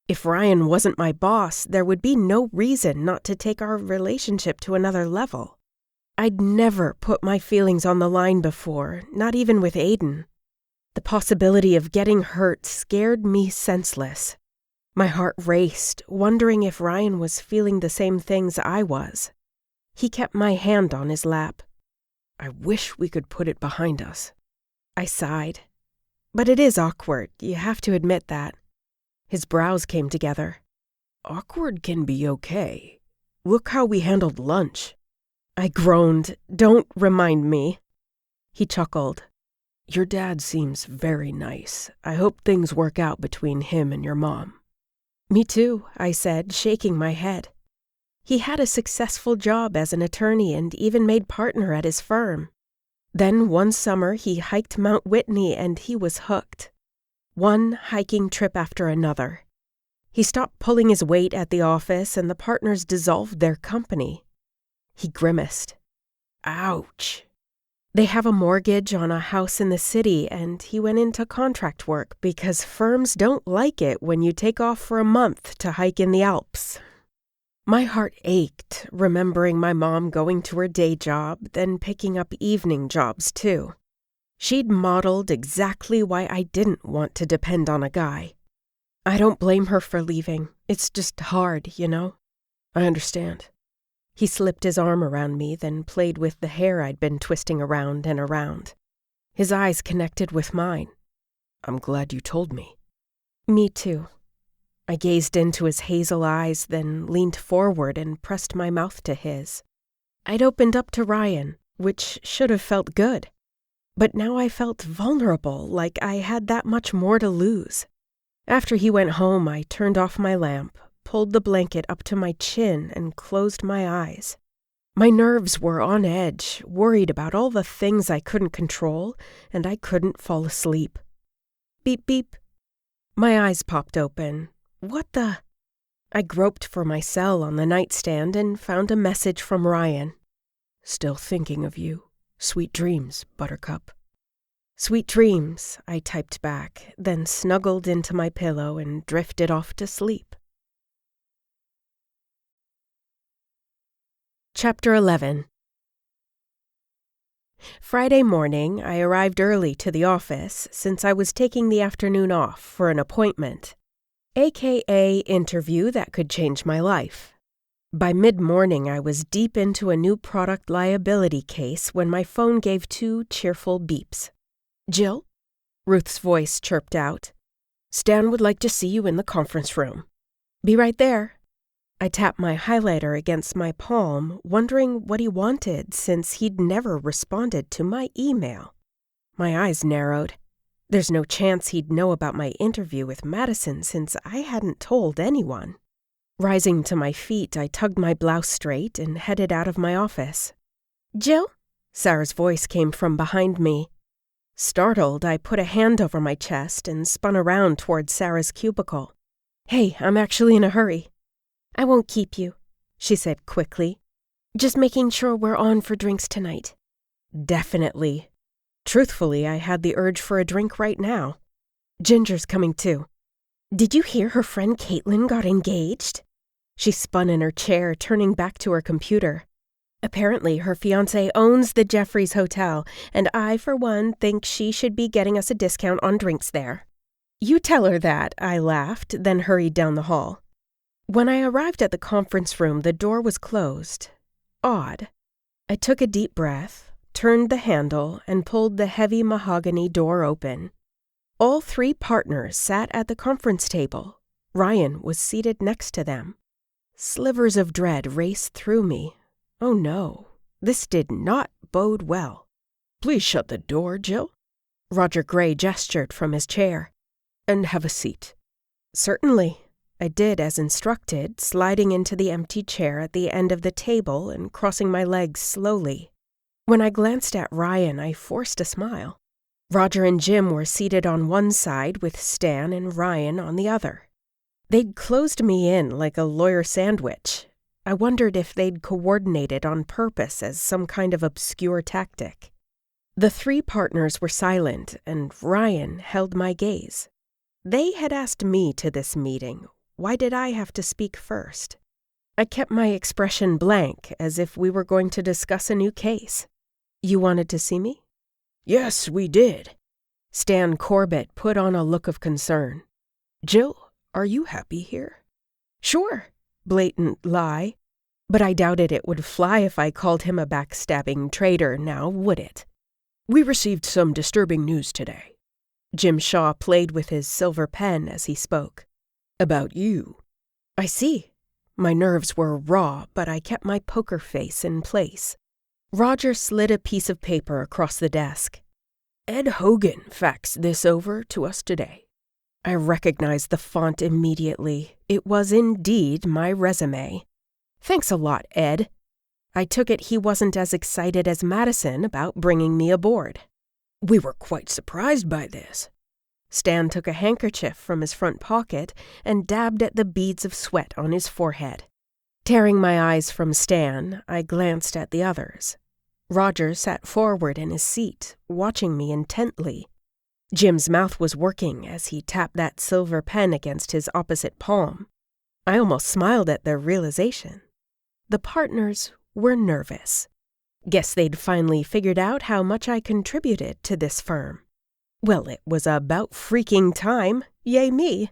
If Ryan wasn't my boss, there would be no reason not to take our relationship to another level. I'd never put my feelings on the line before, not even with Aiden. The possibility of getting hurt scared me senseless. My heart raced, wondering if Ryan was feeling the same things I was. He kept my hand on his lap. I wish we could put it behind us. I sighed. But it is awkward, you have to admit that. His brows came together. Awkward can be okay. Look how we handled lunch. I groaned. Don't remind me. He chuckled. Your dad seems very nice. I hope things work out between him and your mom. Me too, I said, shaking my head. He had a successful job as an attorney and even made partner at his firm. Then one summer he hiked Mount Whitney and he was hooked. One hiking trip after another. He stopped pulling his weight at the office and the partners dissolved their company. He grimaced. Ouch. They have a mortgage on a house in the city and he went into contract work because firms don't like it when you take off for a month to hike in the Alps. My heart ached, remembering my mom going to her day job, then picking up evening jobs too. She'd modeled exactly why I didn't want to depend on a guy. I don't blame her for leaving. It's just hard, you know? I understand. He slipped his arm around me, then played with the hair I'd been twisting around and around. His eyes connected with mine. I'm glad you told me. Me too. I gazed into his hazel eyes, then leaned forward and pressed my mouth to his. I'd opened up to Ryan, which should have felt good. But now I felt vulnerable, like I had that much more to lose. After he went home, I turned off my lamp, pulled the blanket up to my chin, and closed my eyes. My nerves were on edge, worried about all the things I couldn't control, and I couldn't fall asleep. Beep, beep. My eyes popped open. What the? I groped for my cell on the nightstand and found a message from Ryan. Still thinking of you. Sweet dreams, Buttercup. Sweet dreams, I typed back, then snuggled into my pillow and drifted off to sleep. Chapter 11. Friday morning, I arrived early to the office since I was taking the afternoon off for an appointment, aka interview that could change my life. By mid-morning, I was deep into a new product liability case when my phone gave 2 cheerful beeps. Jill? Ruth's voice chirped out. Stan would like to see you in the conference room. Be right there. I tapped my highlighter against my palm, wondering what he wanted since he'd never responded to my email. My eyes narrowed. There's no chance he'd know about my interview with Madison since I hadn't told anyone. Rising to my feet, I tugged my blouse straight and headed out of my office. Jill? Sarah's voice came from behind me. Startled, I put a hand over my chest and spun around toward Sarah's cubicle. Hey, I'm actually in a hurry. I won't keep you, she said quickly. Just making sure we're on for drinks tonight. Definitely. Truthfully, I had the urge for a drink right now. Ginger's coming too. Did you hear her friend Caitlin got engaged? She spun in her chair, turning back to her computer. Apparently, her fiancé owns the Jeffries Hotel, and I, for one, think she should be getting us a discount on drinks there. You tell her that, I laughed, then hurried down the hall. When I arrived at the conference room, the door was closed. Odd. I took a deep breath, turned the handle, and pulled the heavy mahogany door open. All 3 partners sat at the conference table. Ryan was seated next to them. Slivers of dread raced through me. Oh no, this did not bode well. Please shut the door, Jill. Roger Gray gestured from his chair. And have a seat. Certainly. I did as instructed, sliding into the empty chair at the end of the table and crossing my legs slowly. When I glanced at Ryan, I forced a smile. Roger and Jim were seated on one side with Stan and Ryan on the other. They'd closed me in like a lawyer sandwich. I wondered if they'd coordinated on purpose as some kind of obscure tactic. The 3 partners were silent, and Ryan held my gaze. They had asked me to this meeting. Why did I have to speak first? I kept my expression blank, as if we were going to discuss a new case. You wanted to see me? Yes, we did. Stan Corbett put on a look of concern. Jill, are you happy here? Sure. Blatant lie. But I doubted it would fly if I called him a backstabbing traitor now, would it? We received some disturbing news today. Jim Shaw played with his silver pen as he spoke. About you. I see. My nerves were raw, but I kept my poker face in place. Roger slid a piece of paper across the desk. Ed Hogan faxed this over to us today. I recognized the font immediately. It was indeed my resume. Thanks a lot, Ed. I took it he wasn't as excited as Madison about bringing me aboard. We were quite surprised by this. Stan took a handkerchief from his front pocket and dabbed at the beads of sweat on his forehead. Tearing my eyes from Stan, I glanced at the others. Roger sat forward in his seat, watching me intently. Jim's mouth was working as he tapped that silver pen against his opposite palm. I almost smiled at the realization. The partners were nervous. Guess they'd finally figured out how much I contributed to this firm. Well, it was about freaking time. Yay me.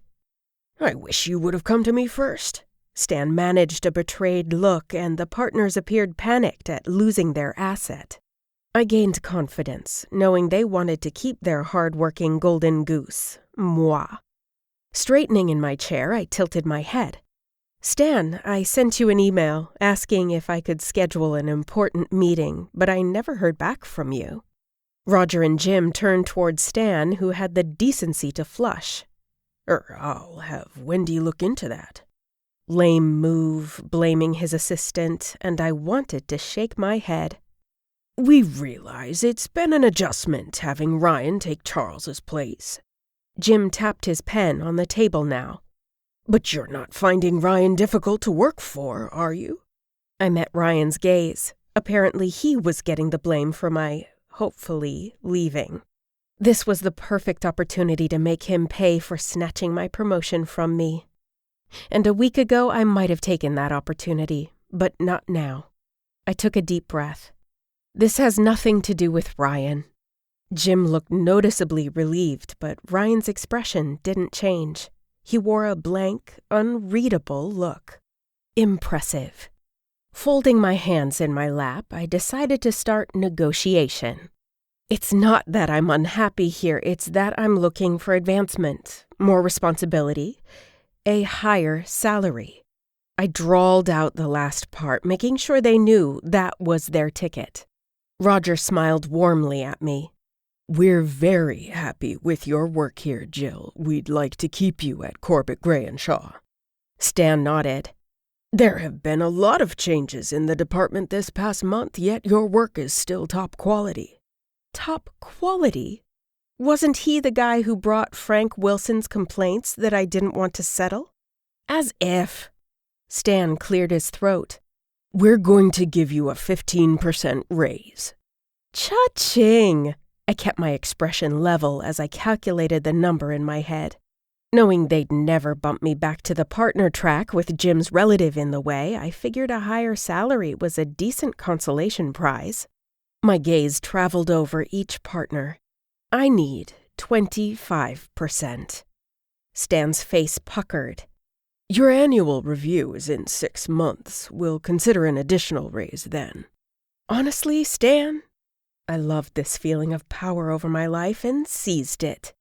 I wish you would have come to me first. Stan managed a betrayed look, and the partners appeared panicked at losing their asset. I gained confidence, knowing they wanted to keep their hard-working golden goose, moi. Straightening in my chair, I tilted my head. Stan, I sent you an email asking if I could schedule an important meeting, but I never heard back from you. Roger and Jim turned toward Stan, who had the decency to flush. I'll have Wendy look into that. Lame move, blaming his assistant, and I wanted to shake my head. We realize it's been an adjustment having Ryan take Charles's place. Jim tapped his pen on the table now. But you're not finding Ryan difficult to work for, are you? I met Ryan's gaze. Apparently he was getting the blame for my, hopefully, leaving. This was the perfect opportunity to make him pay for snatching my promotion from me. And a week ago I might have taken that opportunity, but not now. I took a deep breath. This has nothing to do with Ryan. Jim looked noticeably relieved, but Ryan's expression didn't change. He wore a blank, unreadable look. Impressive. Folding my hands in my lap, I decided to start negotiation. It's not that I'm unhappy here, it's that I'm looking for advancement, more responsibility, a higher salary. I drawled out the last part, making sure they knew that was their ticket. Roger smiled warmly at me. We're very happy with your work here, Jill. We'd like to keep you at Corbett, Gray & Shaw. Stan nodded. There have been a lot of changes in the department this past month, yet your work is still top quality. Top quality? Wasn't he the guy who brought Frank Wilson's complaints that I didn't want to settle? As if. Stan cleared his throat. We're going to give you a 15% raise. Cha-ching! I kept my expression level as I calculated the number in my head. Knowing they'd never bump me back to the partner track with Jim's relative in the way, I figured a higher salary was a decent consolation prize. My gaze traveled over each partner. I need 25%. Stan's face puckered. Your annual review is in 6 months. We'll consider an additional raise then. Honestly, Stan, I loved this feeling of power over my life and seized it.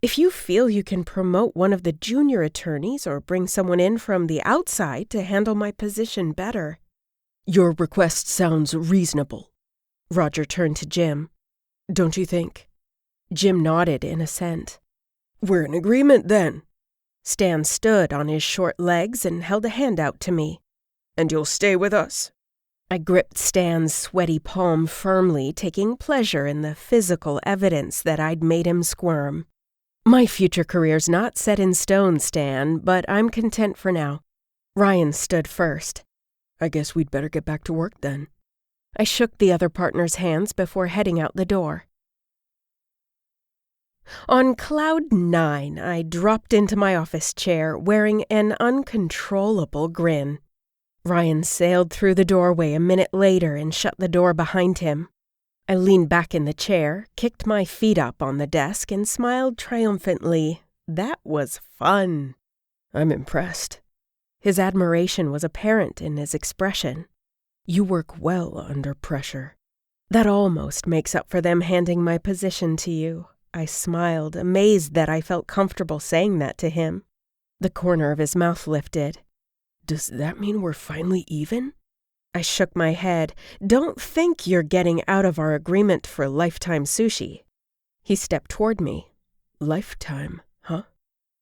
If you feel you can promote one of the junior attorneys or bring someone in from the outside to handle my position better. Your request sounds reasonable. Roger turned to Jim. Don't you think? Jim nodded in assent. We're in agreement then. Stan stood on his short legs and held a hand out to me. And you'll stay with us? I gripped Stan's sweaty palm firmly, taking pleasure in the physical evidence that I'd made him squirm. My future career's not set in stone, Stan, but I'm content for now. Ryan stood first. I guess we'd better get back to work then. I shook the other partner's hands before heading out the door. On cloud 9, I dropped into my office chair, wearing an uncontrollable grin. Ryan sailed through the doorway a minute later and shut the door behind him. I leaned back in the chair, kicked my feet up on the desk, and smiled triumphantly. That was fun. I'm impressed. His admiration was apparent in his expression. You work well under pressure. That almost makes up for them handing my position to you. I smiled, amazed that I felt comfortable saying that to him. The corner of his mouth lifted. Does that mean we're finally even? I shook my head. Don't think you're getting out of our agreement for lifetime sushi. He stepped toward me. Lifetime, huh?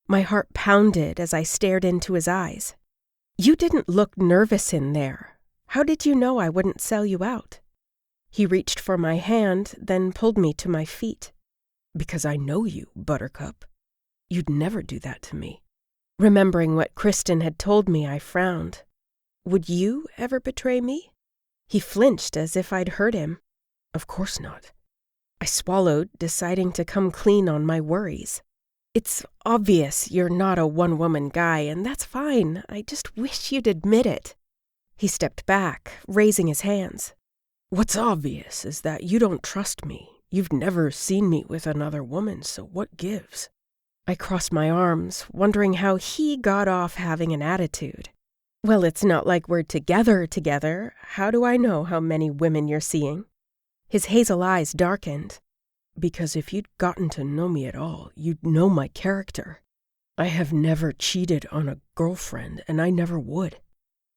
My heart pounded as I stared into his eyes. You didn't look nervous in there. How did you know I wouldn't sell you out? He reached for my hand, then pulled me to my feet. Because I know you, Buttercup. You'd never do that to me. Remembering what Kristen had told me, I frowned. Would you ever betray me? He flinched as if I'd hurt him. Of course not. I swallowed, deciding to come clean on my worries. It's obvious you're not a one-woman guy, and that's fine. I just wish you'd admit it. He stepped back, raising his hands. What's obvious is that you don't trust me. You've never seen me with another woman, so what gives? I crossed my arms, wondering how he got off having an attitude. Well, it's not like we're together. How do I know how many women you're seeing? His hazel eyes darkened. Because if you'd gotten to know me at all, you'd know my character. I have never cheated on a girlfriend, and I never would.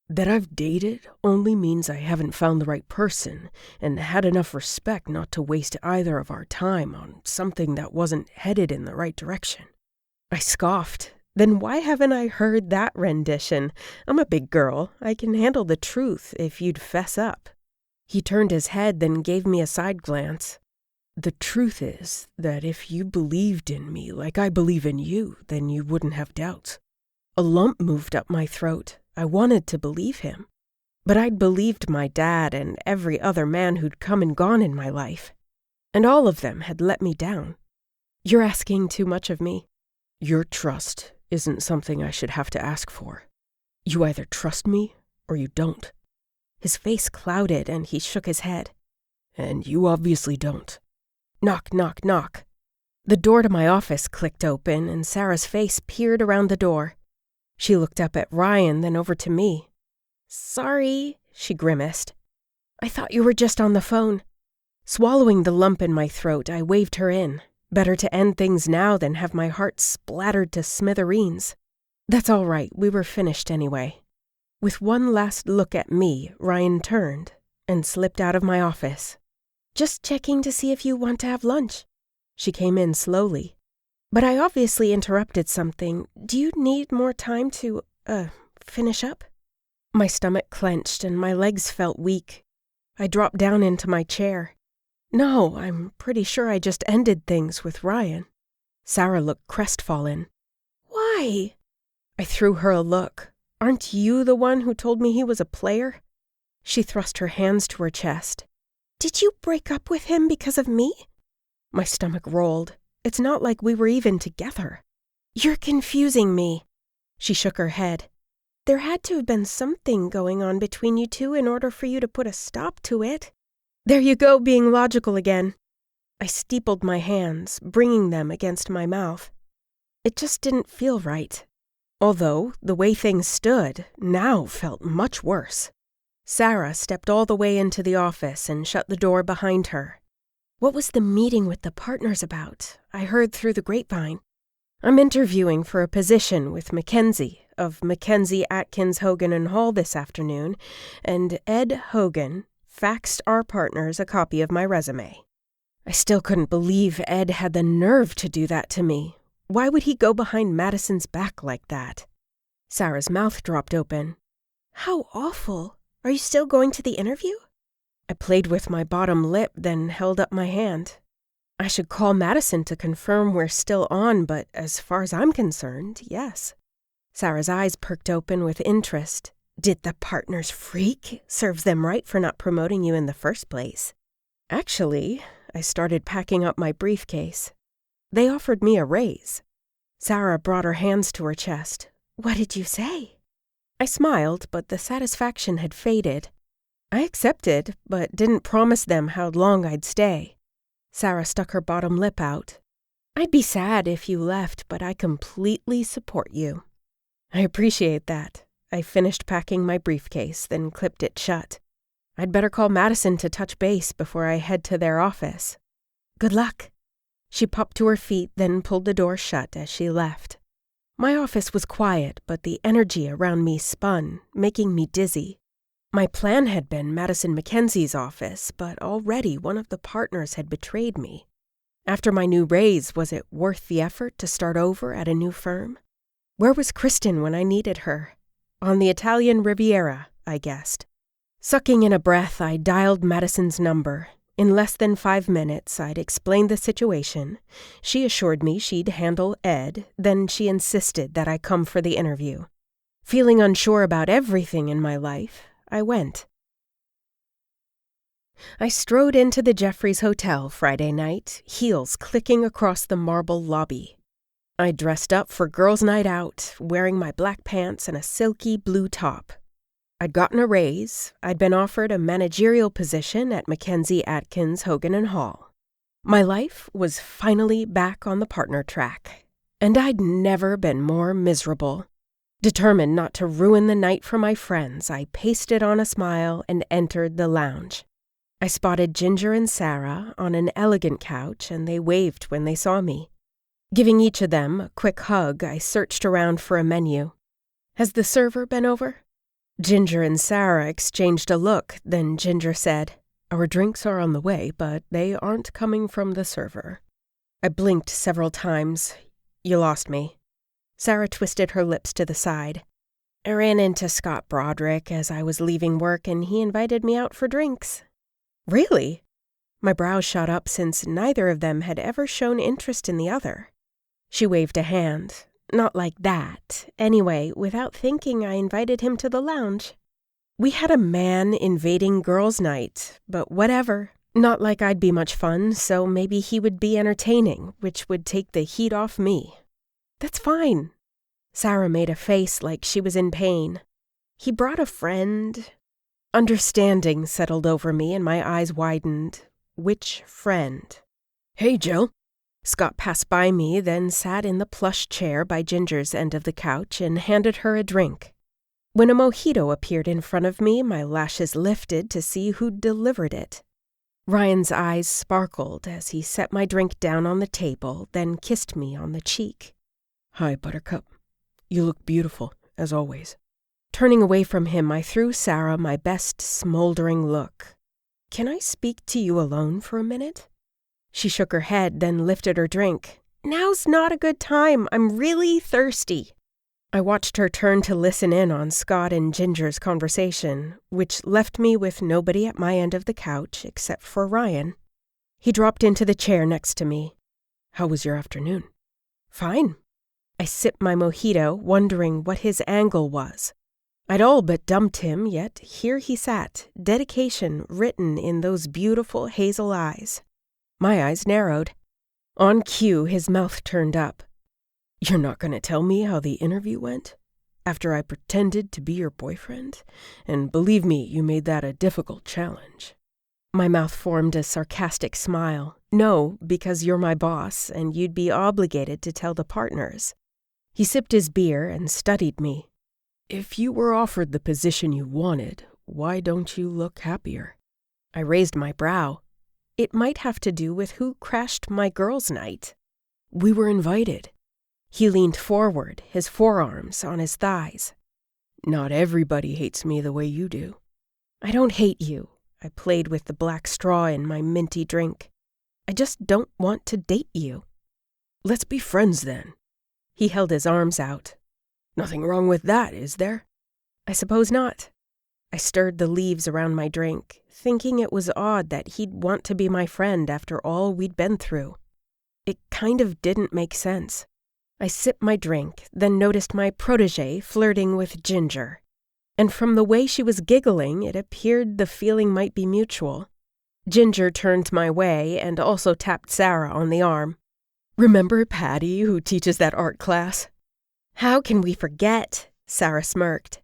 That I've dated only means I haven't found the right person and had enough respect not to waste either of our time on something that wasn't headed in the right direction. I scoffed. Then why haven't I heard that rendition? I'm a big girl. I can handle the truth if you'd fess up. He turned his head, then gave me a side glance. The truth is that if you believed in me like I believe in you, then you wouldn't have doubts. A lump moved up my throat. I wanted to believe him. But I'd believed my dad and every other man who'd come and gone in my life. And all of them had let me down. You're asking too much of me. Your trust isn't something I should have to ask for. You either trust me or you don't. His face clouded and he shook his head. And you obviously don't. Knock, knock, knock. The door to my office clicked open and Sarah's face peered around the door. She looked up at Ryan, then over to me. Sorry, she grimaced. I thought you were just on the phone. Swallowing the lump in my throat, I waved her in. Better to end things now than have my heart splattered to smithereens. That's all right, we were finished anyway. With one last look at me, Ryan turned and slipped out of my office. Just checking to see if you want to have lunch. She came in slowly. But I obviously interrupted something. Do you need more time to, finish up? My stomach clenched and my legs felt weak. I dropped down into my chair. No, I'm pretty sure I just ended things with Ryan. Sarah looked crestfallen. Why? I threw her a look. Aren't you the one who told me he was a player? She thrust her hands to her chest. Did you break up with him because of me? My stomach rolled. It's not like we were even together. You're confusing me. She shook her head. There had to have been something going on between you two in order for you to put a stop to it. There you go, being logical again. I steepled my hands, bringing them against my mouth. It just didn't feel right. Although the way things stood now felt much worse. Sarah stepped all the way into the office and shut the door behind her. What was the meeting with the partners about? I heard through the grapevine. I'm interviewing for a position with Mackenzie of Mackenzie, Atkins, Hogan & Hall this afternoon, and Ed Hogan faxed our partners a copy of my resume. I still couldn't believe Ed had the nerve to do that to me. Why would he go behind Madison's back like that? Sarah's mouth dropped open. How awful. Are you still going to the interview? I played with my bottom lip, then held up my hand. I should call Madison to confirm we're still on, but as far as I'm concerned, yes. Sarah's eyes perked open with interest. Did the partners freak? Serves them right for not promoting you in the first place. Actually, I started packing up my briefcase. They offered me a raise. Sarah brought her hands to her chest. What did you say? I smiled, but the satisfaction had faded. I accepted, but didn't promise them how long I'd stay. Sarah stuck her bottom lip out. I'd be sad if you left, but I completely support you. I appreciate that. I finished packing my briefcase, then clipped it shut. I'd better call Madison to touch base before I head to their office. Good luck. She popped to her feet, then pulled the door shut as she left. My office was quiet, but the energy around me spun, making me dizzy. My plan had been Madison Mackenzie's office, but already one of the partners had betrayed me. After my new raise, was it worth the effort to start over at a new firm? Where was Kristen when I needed her? On the Italian Riviera, I guessed. Sucking in a breath, I dialed Madison's number. In less than 5 minutes, I'd explained the situation. She assured me she'd handle Ed, then she insisted that I come for the interview. Feeling unsure about everything in my life, I went. I strode into the Jeffries Hotel Friday night, heels clicking across the marble lobby. I dressed up for girls' night out, wearing my black pants and a silky blue top. I'd gotten a raise. I'd been offered a managerial position at Mackenzie, Atkins, Hogan & Hall. My life was finally back on the partner track, and I'd never been more miserable. Determined not to ruin the night for my friends, I pasted on a smile and entered the lounge. I spotted Ginger and Sarah on an elegant couch, and they waved when they saw me. Giving each of them a quick hug, I searched around for a menu. Has the server been over? Ginger and Sarah exchanged a look, then Ginger said, Our drinks are on the way, but they aren't coming from the server. I blinked several times. You lost me. Sarah twisted her lips to the side. I ran into Scott Broderick as I was leaving work, and he invited me out for drinks. Really? My brows shot up since neither of them had ever shown interest in the other. She waved a hand. Not like that. Anyway, without thinking, I invited him to the lounge. We had a man invading girls' night, but whatever. Not like I'd be much fun, so maybe he would be entertaining, which would take the heat off me. That's fine. Sarah made a face like she was in pain. He brought a friend. Understanding settled over me and my eyes widened. Which friend? Hey, Jill. Scott passed by me, then sat in the plush chair by Ginger's end of the couch and handed her a drink. When a mojito appeared in front of me, my lashes lifted to see who'd delivered it. Ryan's eyes sparkled as he set my drink down on the table, then kissed me on the cheek. Hi, Buttercup. You look beautiful, as always. Turning away from him, I threw Sarah my best smoldering look. Can I speak to you alone for a minute? She shook her head, then lifted her drink. Now's not a good time. I'm really thirsty. I watched her turn to listen in on Scott and Ginger's conversation, which left me with nobody at my end of the couch except for Ryan. He dropped into the chair next to me. How was your afternoon? Fine. I sipped my mojito, wondering what his angle was. I'd all but dumped him, yet here he sat, dedication written in those beautiful hazel eyes. My eyes narrowed. On cue, his mouth turned up. You're not going to tell me how the interview went? After I pretended to be your boyfriend? And believe me, you made that a difficult challenge. My mouth formed a sarcastic smile. No, because you're my boss, and you'd be obligated to tell the partners. He sipped his beer and studied me. If you were offered the position you wanted, why don't you look happier? I raised my brow. It might have to do with who crashed my girls' night. We were invited. He leaned forward, his forearms on his thighs. Not everybody hates me the way you do. I don't hate you. I played with the black straw in my minty drink. I just don't want to date you. Let's be friends then. He held his arms out. Nothing wrong with that, is there? I suppose not. I stirred the leaves around my drink, thinking it was odd that he'd want to be my friend after all we'd been through. It kind of didn't make sense. I sipped my drink, then noticed my protégé flirting with Ginger. And from the way she was giggling, it appeared the feeling might be mutual. Ginger turned my way and also tapped Sarah on the arm. Remember Patty, who teaches that art class? How can we forget? Sarah smirked.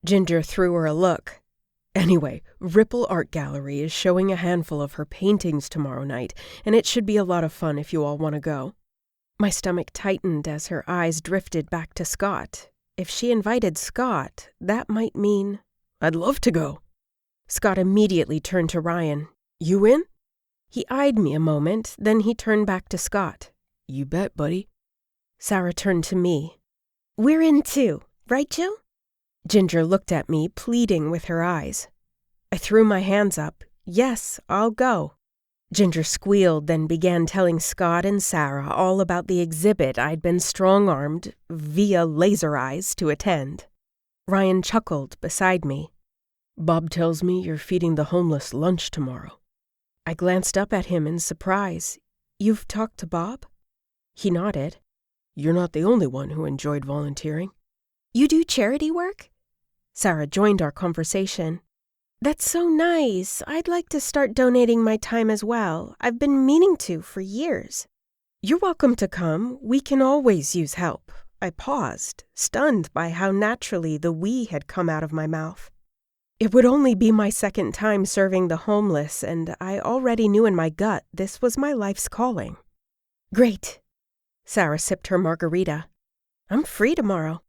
Ginger threw her a look. Anyway, Ripple Art Gallery is showing a handful of her paintings tomorrow night, and it should be a lot of fun if you all want to go. My stomach tightened as her eyes drifted back to Scott. If she invited Scott, that might mean... I'd love to go. Scott immediately turned to Ryan. You in? He eyed me a moment, then he turned back to Scott. You bet, buddy. Sarah turned to me. We're in too, right, Jill? Ginger looked at me, pleading with her eyes. I threw my hands up. Yes, I'll go. Ginger squealed, then began telling Scott and Sarah all about the exhibit I'd been strong-armed, via laser eyes, to attend. Ryan chuckled beside me. Bob tells me you're feeding the homeless lunch tomorrow. I glanced up at him in surprise. You've talked to Bob? He nodded. You're not the only one who enjoyed volunteering. You do charity work? Sarah joined our conversation. That's so nice. I'd like to start donating my time as well. I've been meaning to for years. You're welcome to come. We can always use help. I paused, stunned by how naturally the we had come out of my mouth. It would only be my second time serving the homeless, and I already knew in my gut this was my life's calling. Great. Sarah sipped her margarita. I'm free tomorrow.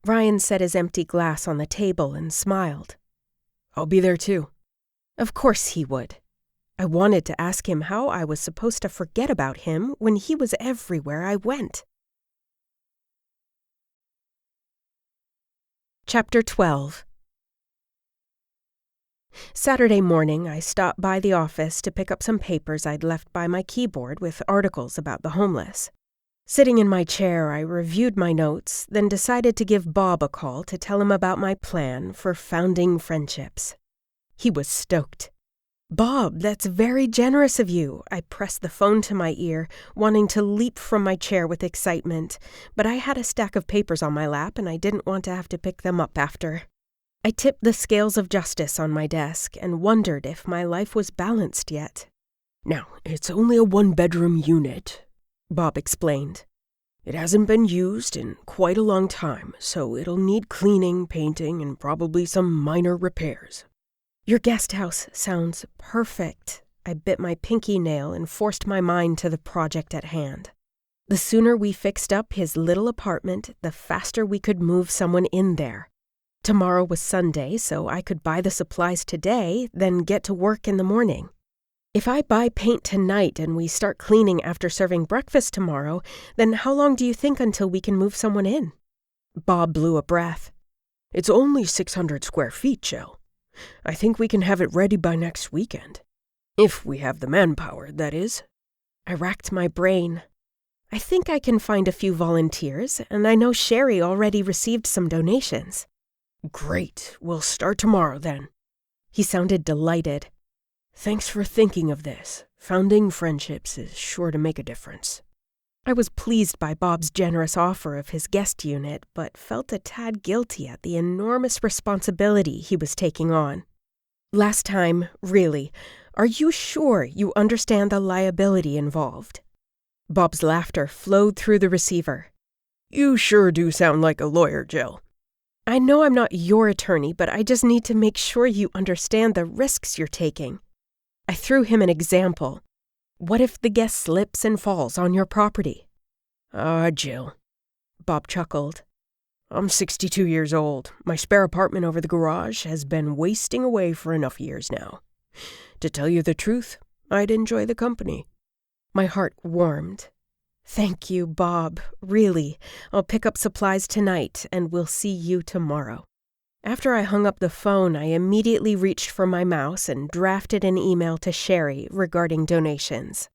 Ryan set his empty glass on the table and smiled. I'll be there too. Of course he would. I wanted to ask him how I was supposed to forget about him when he was everywhere I went. Chapter 12. Saturday morning, I stopped by the office to pick up some papers I'd left by my keyboard with articles about the homeless. Sitting in my chair, I reviewed my notes, then decided to give Bob a call to tell him about my plan for founding friendships. He was stoked. Bob, that's very generous of you. I pressed the phone to my ear, wanting to leap from my chair with excitement, but I had a stack of papers on my lap and I didn't want to have to pick them up after. I tipped the scales of justice on my desk and wondered if my life was balanced yet. Now, it's only a one-bedroom unit, Bob explained. It hasn't been used in quite a long time, so it'll need cleaning, painting, and probably some minor repairs. Your guest house sounds perfect. I bit my pinky nail and forced my mind to the project at hand. The sooner we fixed up his little apartment, the faster we could move someone in there. Tomorrow was Sunday, so I could buy the supplies today, then get to work in the morning. If I buy paint tonight and we start cleaning after serving breakfast tomorrow, then how long do you think until we can move someone in? Bob blew a breath. It's only 600 square feet, Jill. I think we can have it ready by next weekend. If we have the manpower, that is. I racked my brain. I think I can find a few volunteers, and I know Sherry already received some donations. Great. We'll start tomorrow then. He sounded delighted. Thanks for thinking of this. Founding friendships is sure to make a difference. I was pleased by Bob's generous offer of his guest unit, but felt a tad guilty at the enormous responsibility he was taking on. Last time, really, are you sure you understand the liability involved? Bob's laughter flowed through the receiver. You sure do sound like a lawyer, Jill. I know I'm not your attorney, but I just need to make sure you understand the risks you're taking. I threw him an example. What if the guest slips and falls on your property? Jill. Bob chuckled. I'm 62 years old. My spare apartment over the garage has been wasting away for enough years now. To tell you the truth, I'd enjoy the company. My heart warmed. Thank you, Bob. Really. I'll pick up supplies tonight, and we'll see you tomorrow. After I hung up the phone, I immediately reached for my mouse and drafted an email to Sherry regarding donations.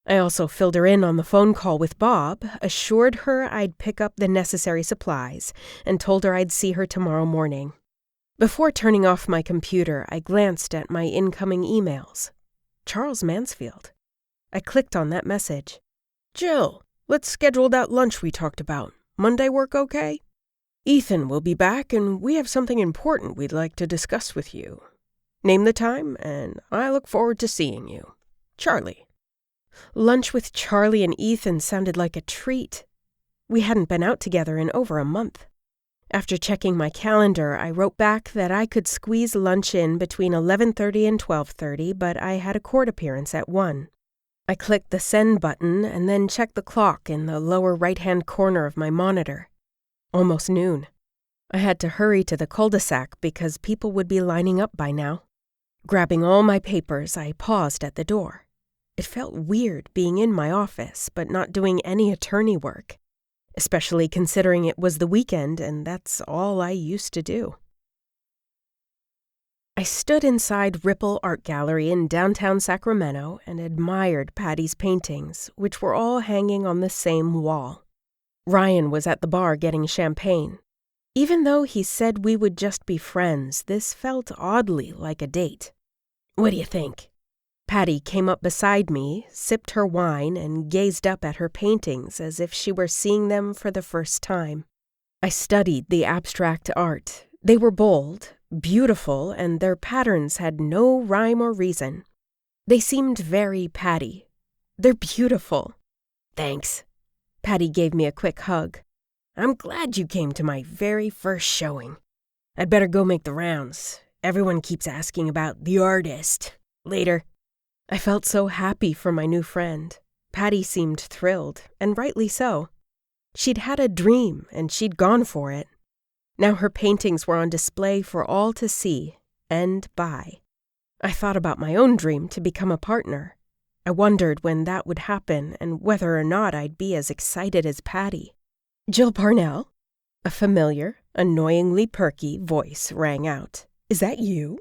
I also filled her in on the phone call with Bob, assured her I'd pick up the necessary supplies, and told her I'd see her tomorrow morning. Before turning off my computer, I glanced at my incoming emails. Charles Mansfield. I clicked on that message. Jill, let's schedule that lunch we talked about. Monday work okay? Ethan will be back, and we have something important we'd like to discuss with you. Name the time, and I look forward to seeing you. Charlie. Lunch with Charlie and Ethan sounded like a treat. We hadn't been out together in over a month. After checking my calendar, I wrote back that I could squeeze lunch in between 11:30 and 12:30, but I had a court appearance at 1. I clicked the send button and then checked the clock in the lower right-hand corner of my monitor. Almost noon. I had to hurry to the cul-de-sac because people would be lining up by now. Grabbing all my papers, I paused at the door. It felt weird being in my office but not doing any attorney work, especially considering it was the weekend and that's all I used to do. I stood inside Ripple Art Gallery in downtown Sacramento and admired Patty's paintings, which were all hanging on the same wall. Ryan was at the bar getting champagne. Even though he said we would just be friends, this felt oddly like a date. "What do you think?" Patty came up beside me, sipped her wine, and gazed up at her paintings as if she were seeing them for the first time. I studied the abstract art. They were bold, beautiful, and their patterns had no rhyme or reason. They seemed very Patty. They're beautiful. "Thanks." Patty gave me a quick hug. "I'm glad you came to my very first showing. I'd better go make the rounds. Everyone keeps asking about the artist. Later." I felt so happy for my new friend. Patty seemed thrilled, and rightly so. She'd had a dream, and she'd gone for it. Now her paintings were on display for all to see and buy. I thought about my own dream to become a partner. I wondered when that would happen and whether or not I'd be as excited as Patty. "Jill Parnell?" A familiar, annoyingly perky voice rang out. "Is that you?"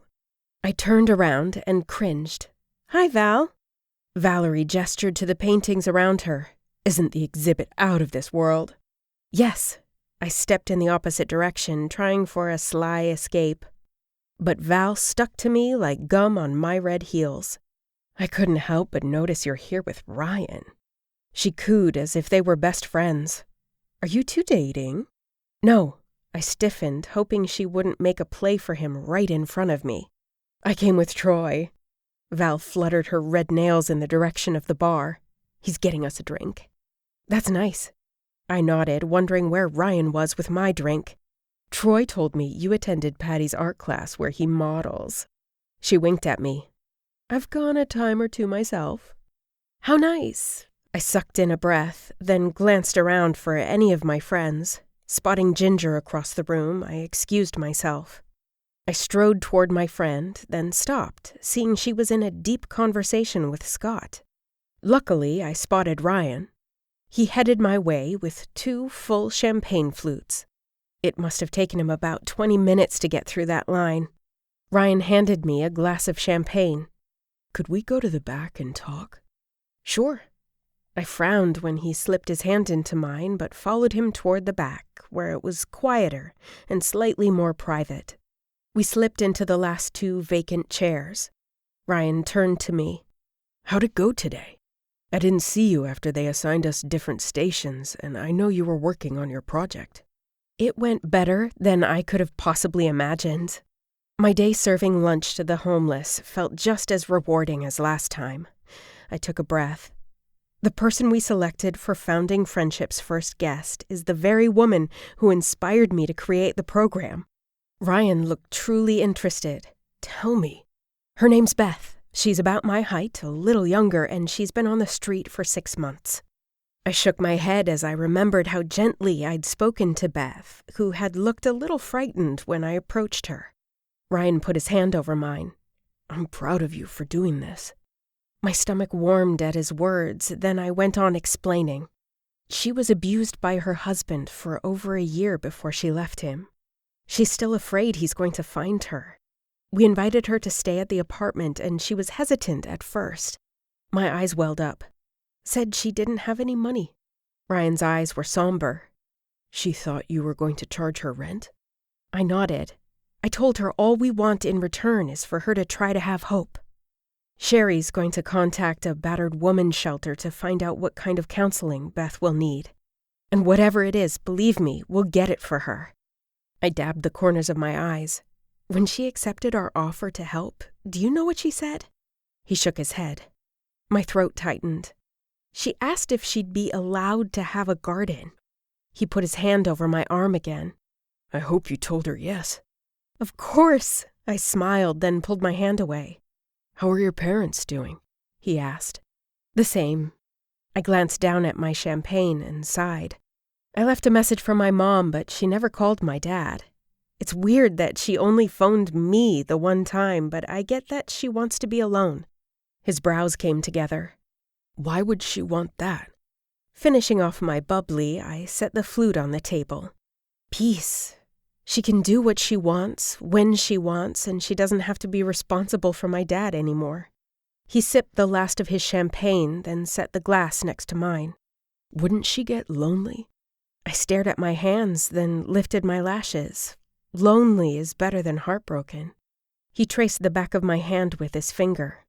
I turned around and cringed. "Hi, Val." Valerie gestured to the paintings around her. "Isn't the exhibit out of this world?" "Yes." I stepped in the opposite direction, trying for a sly escape. But Val stuck to me like gum on my red heels. "I couldn't help but notice you're here with Ryan." She cooed as if they were best friends. "Are you two dating?" "No." I stiffened, hoping she wouldn't make a play for him right in front of me. "I came with Troy." Val fluttered her red nails in the direction of the bar. "He's getting us a drink." "That's nice." I nodded, wondering where Ryan was with my drink. "Troy told me you attended Patty's art class where he models." She winked at me. "I've gone a time or two myself." "How nice." I sucked in a breath, then glanced around for any of my friends. Spotting Ginger across the room, I excused myself. I strode toward my friend, then stopped, seeing she was in a deep conversation with Scott. Luckily, I spotted Ryan. He headed my way with 2 full champagne flutes. It must have taken him about 20 minutes to get through that line. Ryan handed me a glass of champagne. "Could we go to the back and talk?" "Sure." I frowned when he slipped his hand into mine, but followed him toward the back, where it was quieter and slightly more private. We slipped into the last 2 vacant chairs. Ryan turned to me. "How'd it go today? I didn't see you after they assigned us different stations, and I know you were working on your project." It went better than I could have possibly imagined. My day serving lunch to the homeless felt just as rewarding as last time. I took a breath. The person we selected for Founding Friendship's first guest is the very woman who inspired me to create the program." Ryan looked truly interested. "Tell me." "Her name's Beth. She's about my height, a little younger, and she's been on the street for 6 months." I shook my head as I remembered how gently I'd spoken to Beth, who had looked a little frightened when I approached her. Ryan put his hand over mine. "I'm proud of you for doing this." My stomach warmed at his words, then I went on explaining. She was abused by her husband for over a year before she left him. She's still afraid he's going to find her. We invited her to stay at the apartment, and she was hesitant at first. My eyes welled up. Said she didn't have any money. Ryan's eyes were somber. "She thought you were going to charge her rent?" I nodded. I told her all we want in return is for her to try to have hope. "Sherry's going to contact a battered woman shelter to find out what kind of counseling Beth will need. And whatever it is, believe me, we'll get it for her." I dabbed the corners of my eyes. "When she accepted our offer to help, do you know what she said?" He shook his head. My throat tightened. "She asked if she'd be allowed to have a garden." He put his hand over my arm again. "I hope you told her yes." "Of course," I smiled, then pulled my hand away. "How are your parents doing?" he asked. "The same." I glanced down at my champagne and sighed. I left a message for my mom, but she never called my dad. It's weird that she only phoned me the one time, but I get that she wants to be alone. His brows came together. "Why would she want that?" Finishing off my bubbly, I set the flute on the table. Peace. She can do what she wants, when she wants, and she doesn't have to be responsible for my dad anymore. He sipped the last of his champagne, then set the glass next to mine. "Wouldn't she get lonely?" I stared at my hands, then lifted my lashes. Lonely is better than heartbroken. He traced the back of my hand with his finger.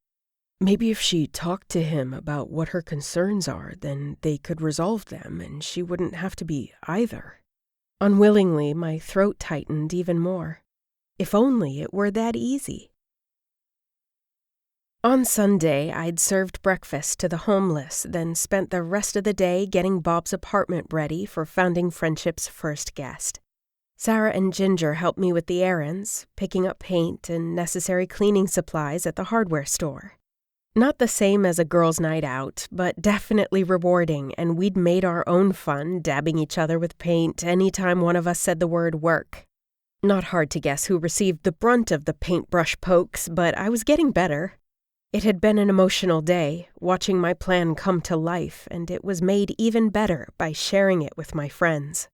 "Maybe if she talked to him about what her concerns are, then they could resolve them, and she wouldn't have to be either." Unwillingly, my throat tightened even more. If only it were that easy. On Sunday, I'd served breakfast to the homeless, then spent the rest of the day getting Bob's apartment ready for Founding Friendship's first guest. Sarah and Ginger helped me with the errands, picking up paint and necessary cleaning supplies at the hardware store. Not the same as a girls' night out, but definitely rewarding, and we'd made our own fun dabbing each other with paint anytime one of us said the word work. Not hard to guess who received the brunt of the paintbrush pokes, but I was getting better. It had been an emotional day, watching my plan come to life, and it was made even better by sharing it with my friends.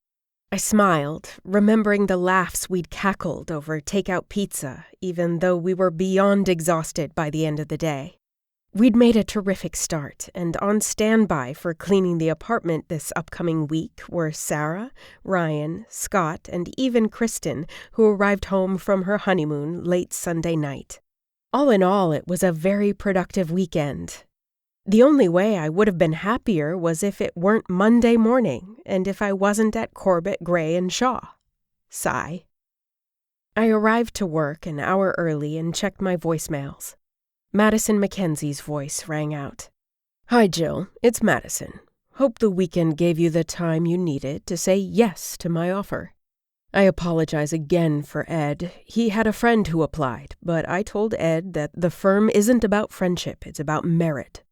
I smiled, remembering the laughs we'd cackled over takeout pizza, even though we were beyond exhausted by the end of the day. We'd made a terrific start, and on standby for cleaning the apartment this upcoming week were Sarah, Ryan, Scott, and even Kristen, who arrived home from her honeymoon late Sunday night. All in all, it was a very productive weekend. The only way I would have been happier was if it weren't Monday morning, and if I wasn't at Corbett, Gray, & Shaw. Sigh. I arrived to work an hour early and checked my voicemails. Madison Mackenzie's voice rang out. "Hi, Jill. It's Madison. Hope the weekend gave you the time you needed to say yes to my offer. I apologize again for Ed. He had a friend who applied, but I told Ed that the firm isn't about friendship, it's about merit.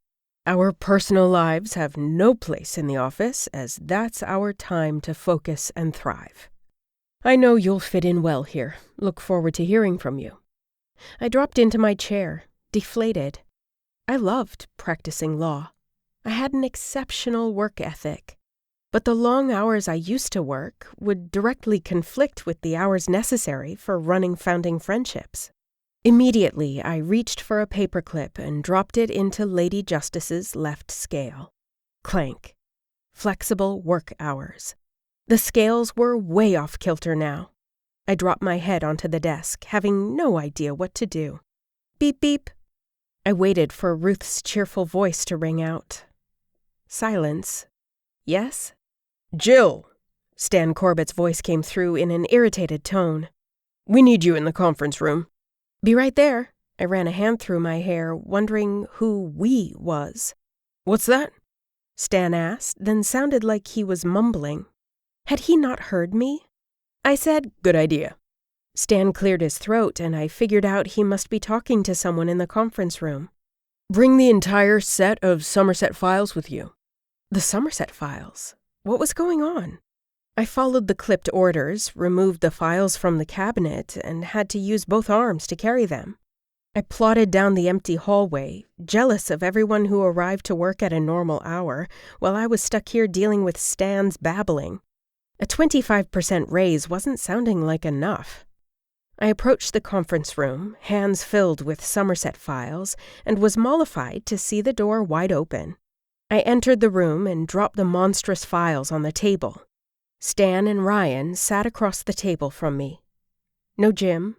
Our personal lives have no place in the office, as that's our time to focus and thrive. I know you'll fit in well here. Look forward to hearing from you." I dropped into my chair, deflated. I loved practicing law. I had an exceptional work ethic. But the long hours I used to work would directly conflict with the hours necessary for running Founding Friendships. Immediately, I reached for a paperclip and dropped it into Lady Justice's left scale. Clank. Flexible work hours. The scales were way off kilter now. I dropped my head onto the desk, having no idea what to do. Beep, beep. I waited for Ruth's cheerful voice to ring out. Silence. Yes? "Jill!" Stan Corbett's voice came through in an irritated tone. "We need you in the conference room." "Be right there." I ran a hand through my hair, wondering who "we" was. "What's that?" Stan asked, then sounded like he was mumbling. Had he not heard me? I said, "Good idea." Stan cleared his throat, and I figured out he must be talking to someone in the conference room. "Bring the entire set of Somerset files with you." The Somerset files? What was going on? I followed the clipped orders, removed the files from the cabinet, and had to use both arms to carry them. I plodded down the empty hallway, jealous of everyone who arrived to work at a normal hour, while I was stuck here dealing with Stan's babbling. A 25% raise wasn't sounding like enough. I approached the conference room, hands filled with Somerset files, and was mollified to see the door wide open. I entered the room and dropped the monstrous files on the table. Stan and Ryan sat across the table from me. No Jim,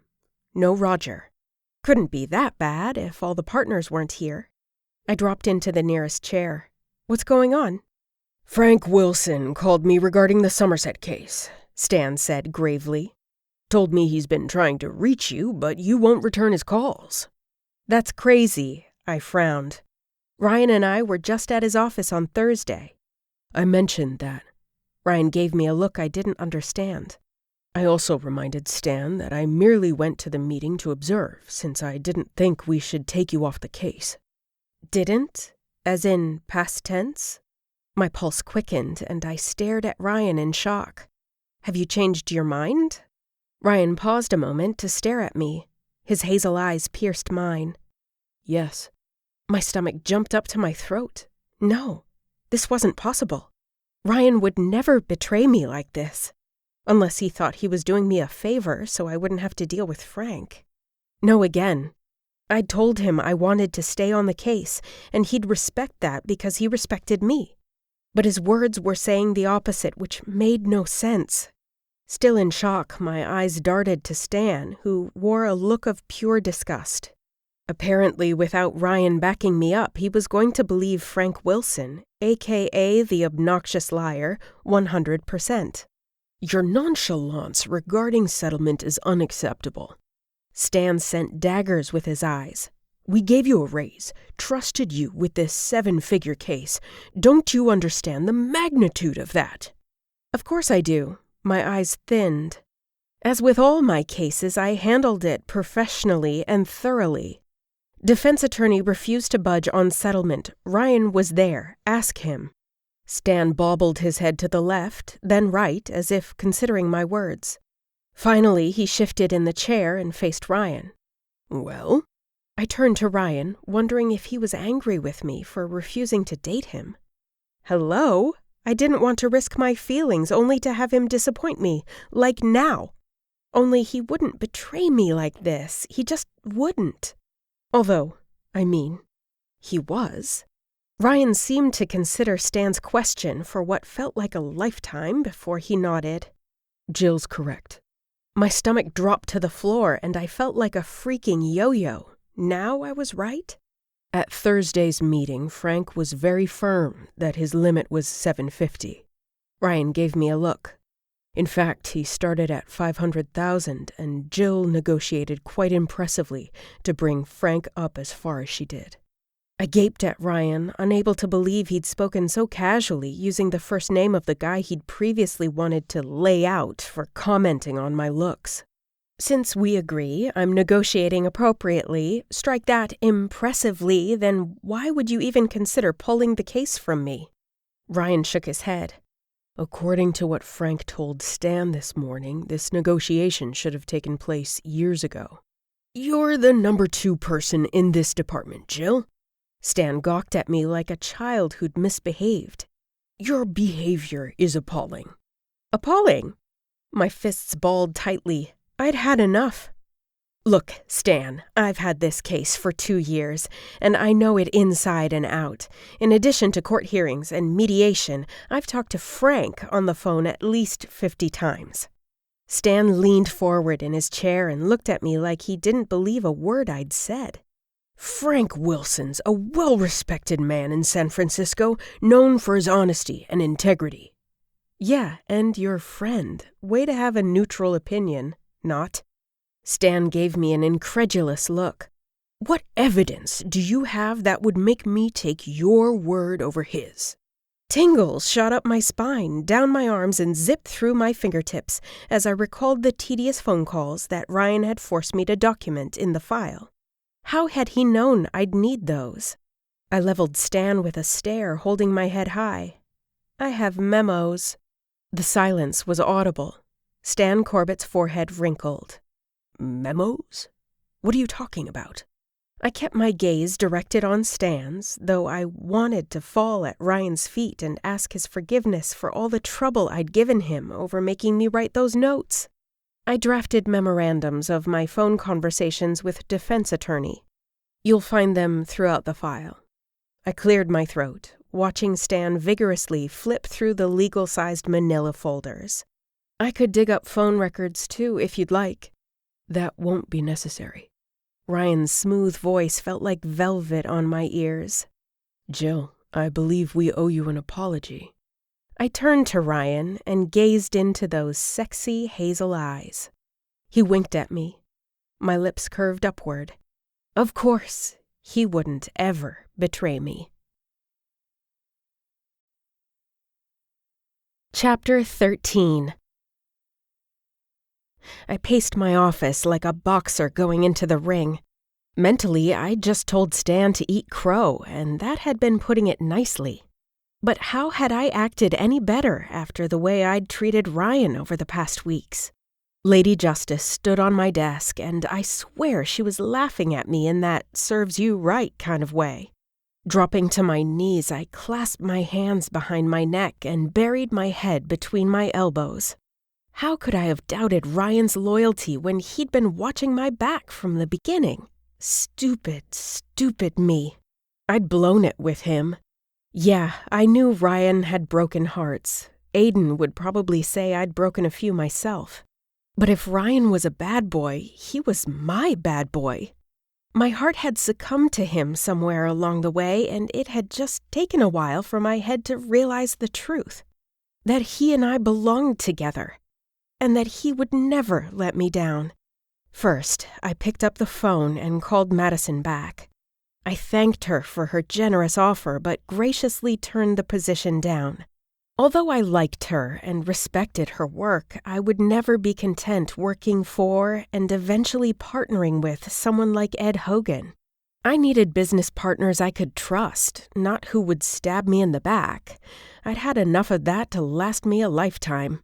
no Roger. Couldn't be that bad if all the partners weren't here. I dropped into the nearest chair. What's going on? "Frank Wilson called me regarding the Somerset case," Stan said gravely. "Told me he's been trying to reach you, but you won't return his calls." That's crazy, I frowned. Ryan and I were just at his office on Thursday. "I mentioned that." Ryan gave me a look I didn't understand. "I also reminded Stan that I merely went to the meeting to observe, since I didn't think we should take you off the case." Didn't? As in past tense? My pulse quickened, and I stared at Ryan in shock. Have you changed your mind? Ryan paused a moment to stare at me. His hazel eyes pierced mine. "Yes." My stomach jumped up to my throat. No, this wasn't possible. Ryan would never betray me like this. Unless he thought he was doing me a favor so I wouldn't have to deal with Frank. No again. I'd told him I wanted to stay on the case, and he'd respect that because he respected me. But his words were saying the opposite, which made no sense. Still in shock, my eyes darted to Stan, who wore a look of pure disgust. Apparently, without Ryan backing me up, he was going to believe Frank Wilson, a.k.a. the obnoxious liar, 100%. "Your nonchalance regarding settlement is unacceptable." Stan sent daggers with his eyes. "We gave you a raise, trusted you with this 7-figure case. Don't you understand the magnitude of that?" Of course I do. My eyes thinned. As with all my cases, I handled it professionally and thoroughly. Defense attorney refused to budge on settlement. Ryan was there. Ask him. Stan bobbled his head to the left, then right, as if considering my words. Finally, he shifted in the chair and faced Ryan. "Well?" I turned to Ryan, wondering if he was angry with me for refusing to date him. Hello? I didn't want to risk my feelings only to have him disappoint me, like now. Only he wouldn't betray me like this. He just wouldn't. Although, he was. Ryan seemed to consider Stan's question for what felt like a lifetime before he nodded. "Jill's correct." My stomach dropped to the floor and I felt like a freaking yo-yo. Now I was right? At Thursday's meeting, Frank was very firm that his limit was $750. Ryan gave me a look. In fact, he started at $500,000, and Jill negotiated quite impressively to bring Frank up as far as she did. I gaped at Ryan, unable to believe he'd spoken so casually, using the first name of the guy he'd previously wanted to lay out for commenting on my looks. Since we agree I'm negotiating appropriately, strike that impressively, then why would you even consider pulling the case from me? Ryan shook his head. According to what Frank told Stan this morning, this negotiation should have taken place years ago. "You're the number 2 person in this department, Jill." Stan gawked at me like a child who'd misbehaved. "Your behavior is appalling." Appalling? My fists balled tightly. I'd had enough. Look, Stan, I've had this case for 2 years, and I know it inside and out. In addition to court hearings and mediation, I've talked to Frank on the phone at least 50 times. Stan leaned forward in his chair and looked at me like he didn't believe a word I'd said. "Frank Wilson's a well-respected man in San Francisco, known for his honesty and integrity." Yeah, and your friend. Way to have a neutral opinion, not. Stan gave me an incredulous look. "What evidence do you have that would make me take your word over his?" Tingles shot up my spine, down my arms, and zipped through my fingertips as I recalled the tedious phone calls that Ryan had forced me to document in the file. How had he known I'd need those? I leveled Stan with a stare, holding my head high. I have memos. The silence was audible. Stan Corbett's forehead wrinkled. Memos? What are you talking about? I kept my gaze directed on Stan's, though I wanted to fall at Ryan's feet and ask his forgiveness for all the trouble I'd given him over making me write those notes. I drafted memorandums of my phone conversations with defense attorney. You'll find them throughout the file. I cleared my throat, watching Stan vigorously flip through the legal-sized manila folders. I could dig up phone records, too, if you'd like. That won't be necessary. Ryan's smooth voice felt like velvet on my ears. Jill, I believe we owe you an apology. I turned to Ryan and gazed into those sexy hazel eyes. He winked at me. My lips curved upward. Of course, he wouldn't ever betray me. Chapter 13. I paced my office like a boxer going into the ring. Mentally, I'd just told Stan to eat crow, and that had been putting it nicely. But how had I acted any better after the way I'd treated Ryan over the past weeks? Lady Justice stood on my desk, and I swear she was laughing at me in that serves you right kind of way. Dropping to my knees, I clasped my hands behind my neck and buried my head between my elbows. How could I have doubted Ryan's loyalty when he'd been watching my back from the beginning? Stupid, stupid me. I'd blown it with him. Yeah, I knew Ryan had broken hearts. Aiden would probably say I'd broken a few myself. But if Ryan was a bad boy, he was my bad boy. My heart had succumbed to him somewhere along the way, and it had just taken a while for my head to realize the truth. That he and I belonged together. And that he would never let me down. First, I picked up the phone and called Madison back. I thanked her for her generous offer, but graciously turned the position down. Although I liked her and respected her work, I would never be content working for and eventually partnering with someone like Ed Hogan. I needed business partners I could trust, not who would stab me in the back. I'd had enough of that to last me a lifetime.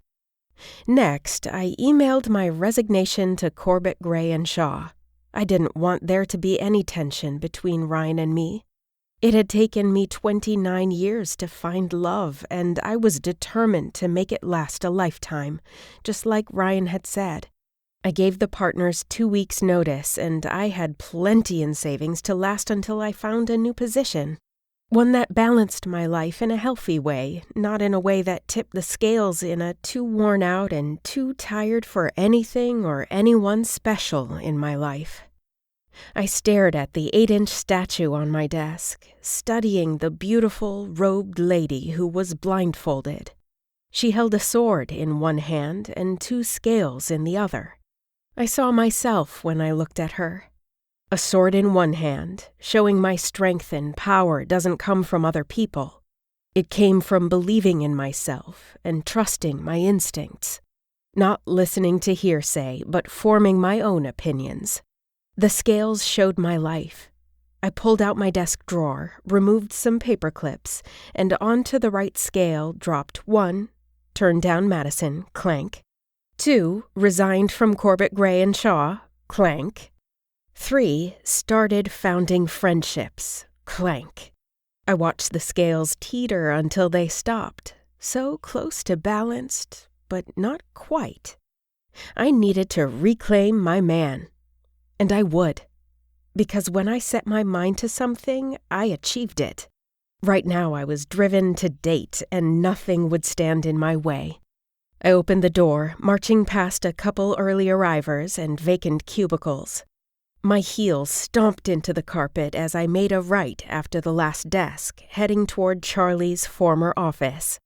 Next, I emailed my resignation to Corbett, Gray, and Shaw. I didn't want there to be any tension between Ryan and me. It had taken me 29 years to find love, and I was determined to make it last a lifetime, just like Ryan had said. I gave the partners 2 weeks' notice, and I had plenty in savings to last until I found a new position. One that balanced my life in a healthy way, not in a way that tipped the scales in a too worn out and too tired for anything or anyone special in my life. I stared at the 8-inch statue on my desk, studying the beautiful, robed lady who was blindfolded. She held a sword in one hand and 2 scales in the other. I saw myself when I looked at her. A sword in one hand, showing my strength and power doesn't come from other people. It came from believing in myself and trusting my instincts. Not listening to hearsay, but forming my own opinions. The scales showed my life. I pulled out my desk drawer, removed some paper clips, and onto the right scale dropped 1, turned down Madison, clank. 2, resigned from Corbett, Gray, and Shaw, clank. 3, started founding friendships, clank. I watched the scales teeter until they stopped, so close to balanced, but not quite. I needed to reclaim my man. And I would. Because when I set my mind to something, I achieved it. Right now I was driven to date, and nothing would stand in my way. I opened the door, marching past a couple early arrivers and vacant cubicles. My heels stomped into the carpet as I made a right after the last desk, heading toward Charlie's former office.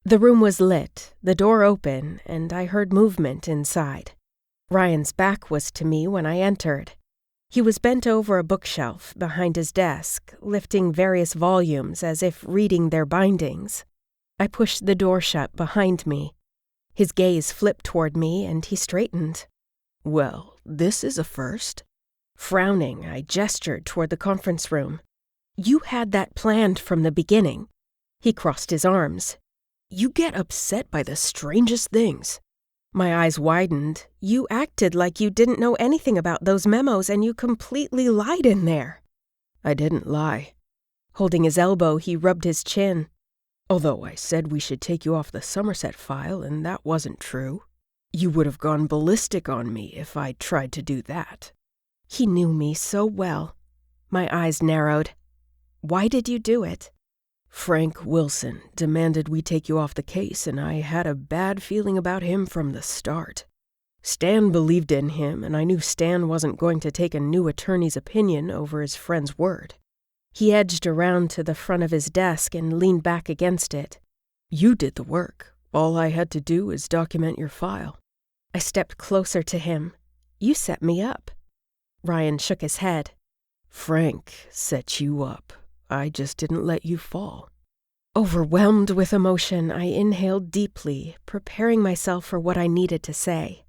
The room was lit, the door open, and I heard movement inside. Ryan's back was to me when I entered. He was bent over a bookshelf behind his desk, lifting various volumes as if reading their bindings. I pushed the door shut behind me. His gaze flipped toward me, and he straightened. Well, this is a first. Frowning, I gestured toward the conference room. You had that planned from the beginning. He crossed his arms. You get upset by the strangest things. My eyes widened. You acted like you didn't know anything about those memos, and you completely lied in there. I didn't lie. Holding his elbow, he rubbed his chin. Although I said we should take you off the Somerset file, and that wasn't true. You would have gone ballistic on me if I tried to do that. He knew me so well. My eyes narrowed. Why did you do it? Frank Wilson demanded we take you off the case, and I had a bad feeling about him from the start. Stan believed in him, and I knew Stan wasn't going to take a new attorney's opinion over his friend's word. He edged around to the front of his desk and leaned back against it. You did the work. All I had to do is document your file. I stepped closer to him. You set me up. Ryan shook his head. Frank set you up. I just didn't let you fall. Overwhelmed with emotion, I inhaled deeply, preparing myself for what I needed to say.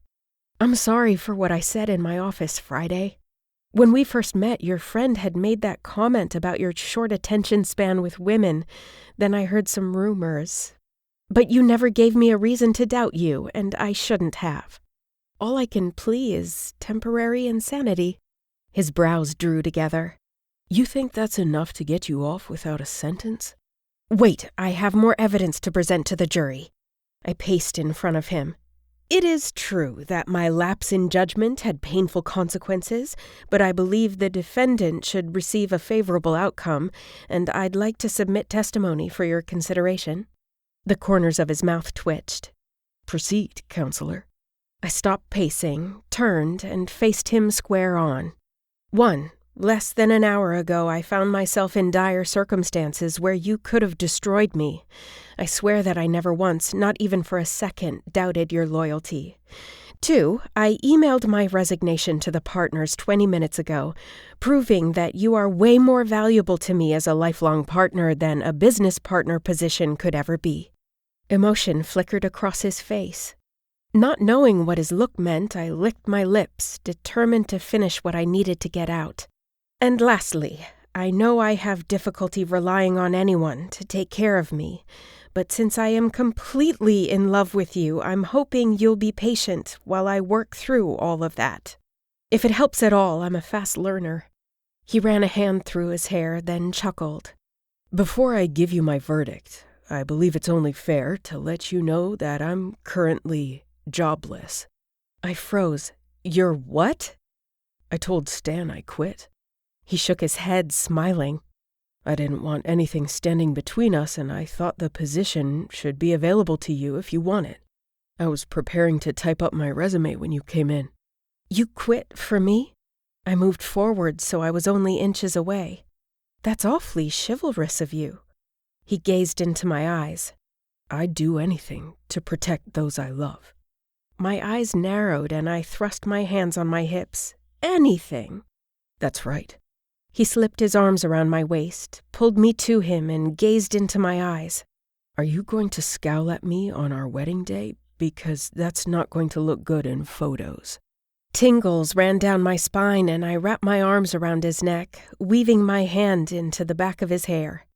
I'm sorry for what I said in my office Friday. When we first met, your friend had made that comment about your short attention span with women. Then I heard some rumors. But you never gave me a reason to doubt you, and I shouldn't have. All I can plea is temporary insanity. His brows drew together. You think that's enough to get you off without a sentence? Wait, I have more evidence to present to the jury. I paced in front of him. It is true that my lapse in judgment had painful consequences, but I believe the defendant should receive a favorable outcome, and I'd like to submit testimony for your consideration. The corners of his mouth twitched. Proceed, counselor. I stopped pacing, turned, and faced him square on. 1. Less than an hour ago, I found myself in dire circumstances where you could have destroyed me. I swear that I never once, not even for a second, doubted your loyalty. 2. I emailed my resignation to the partners 20 minutes ago, proving that you are way more valuable to me as a lifelong partner than a business partner position could ever be. Emotion flickered across his face. Not knowing what his look meant, I licked my lips, determined to finish what I needed to get out. And lastly, I know I have difficulty relying on anyone to take care of me, but since I am completely in love with you, I'm hoping you'll be patient while I work through all of that. If it helps at all, I'm a fast learner. He ran a hand through his hair, then chuckled. Before I give you my verdict, I believe it's only fair to let you know that I'm currently jobless. I froze. You're what? I told Stan I quit. He shook his head, smiling. I didn't want anything standing between us, and I thought the position should be available to you if you want it. I was preparing to type up my resume when you came in. You quit for me? I moved forward so I was only inches away. That's awfully chivalrous of you. He gazed into my eyes. I'd do anything to protect those I love. My eyes narrowed and I thrust my hands on my hips. Anything? That's right. He slipped his arms around my waist, pulled me to him, and gazed into my eyes. Are you going to scowl at me on our wedding day? Because that's not going to look good in photos. Tingles ran down my spine, and I wrapped my arms around his neck, weaving my hand into the back of his hair.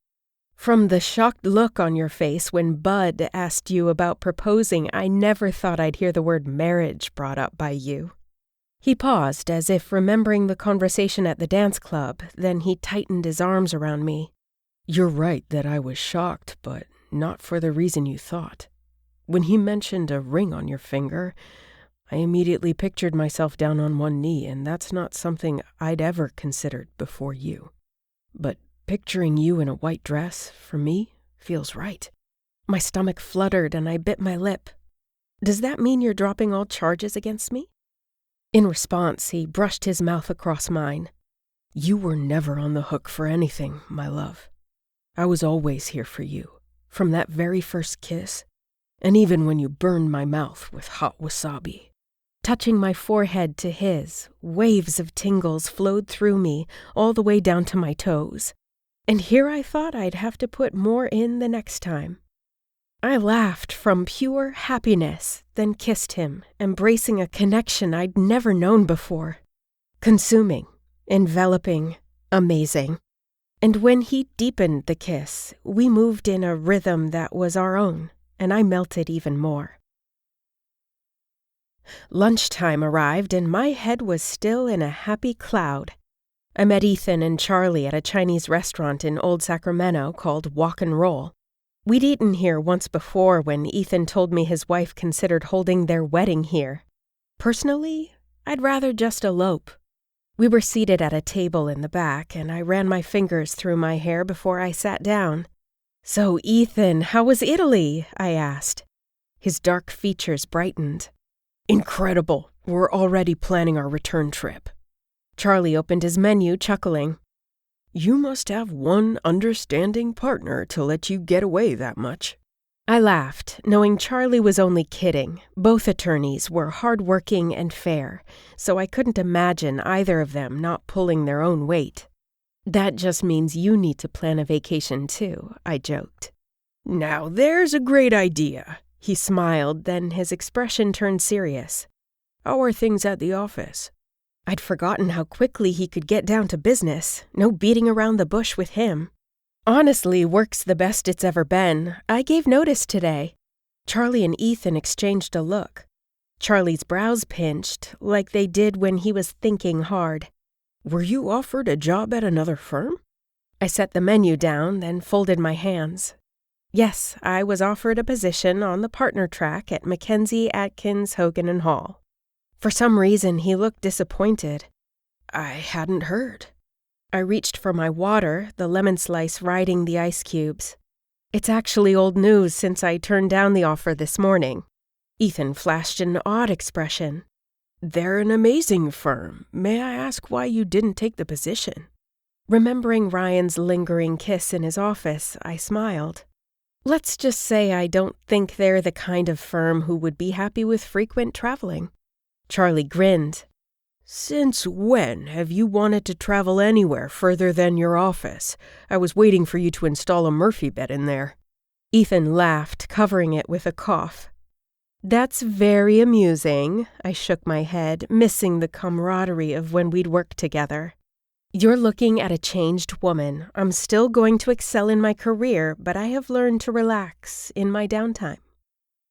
From the shocked look on your face when Bud asked you about proposing, I never thought I'd hear the word marriage brought up by you. He paused, as if remembering the conversation at the dance club, then he tightened his arms around me. You're right that I was shocked, but not for the reason you thought. When he mentioned a ring on your finger, I immediately pictured myself down on one knee, and that's not something I'd ever considered before you. But picturing you in a white dress, for me, feels right. My stomach fluttered and I bit my lip. Does that mean you're dropping all charges against me? In response, he brushed his mouth across mine. You were never on the hook for anything, my love. I was always here for you, from that very first kiss, and even when you burned my mouth with hot wasabi. Touching my forehead to his, waves of tingles flowed through me, all the way down to my toes. And here I thought I'd have to put more in the next time. I laughed from pure happiness, then kissed him, embracing a connection I'd never known before. Consuming, enveloping, amazing. And when he deepened the kiss, we moved in a rhythm that was our own, and I melted even more. Lunchtime arrived, and my head was still in a happy cloud. I met Ethan and Charlie at a Chinese restaurant in Old Sacramento called Walk and Roll. We'd eaten here once before when Ethan told me his wife considered holding their wedding here. Personally, I'd rather just elope. We were seated at a table in the back, and I ran my fingers through my hair before I sat down. "So, Ethan, how was Italy?" I asked. His dark features brightened. Incredible. We're already planning our return trip. Charlie opened his menu, chuckling. You must have one understanding partner to let you get away that much. I laughed, knowing Charlie was only kidding. Both attorneys were hard-working and fair, so I couldn't imagine either of them not pulling their own weight. "That just means you need to plan a vacation too," I joked. "Now there's a great idea." He smiled, then his expression turned serious. "How are things at the office?" I'd forgotten how quickly he could get down to business. No beating around the bush with him. "Honestly, work's the best it's ever been. I gave notice today." Charlie and Ethan exchanged a look. Charlie's brows pinched, like they did when he was thinking hard. "Were you offered a job at another firm?" I set the menu down, then folded my hands. Yes, I was offered a position on the partner track at Mackenzie, Atkins, Hogan & Hall. For some reason, he looked disappointed. "I hadn't heard." I reached for my water, the lemon slice riding the ice cubes. "It's actually old news since I turned down the offer this morning." Ethan flashed an odd expression. "They're an amazing firm. May I ask why you didn't take the position?" Remembering Ryan's lingering kiss in his office, I smiled. "Let's just say I don't think they're the kind of firm who would be happy with frequent traveling." Charlie grinned. "Since when have you wanted to travel anywhere further than your office? I was waiting for you to install a Murphy bed in there." Ethan laughed, covering it with a cough. "That's very amusing." I shook my head, missing the camaraderie of when we'd worked together. "You're looking at a changed woman. I'm still going to excel in my career, but I have learned to relax in my downtime."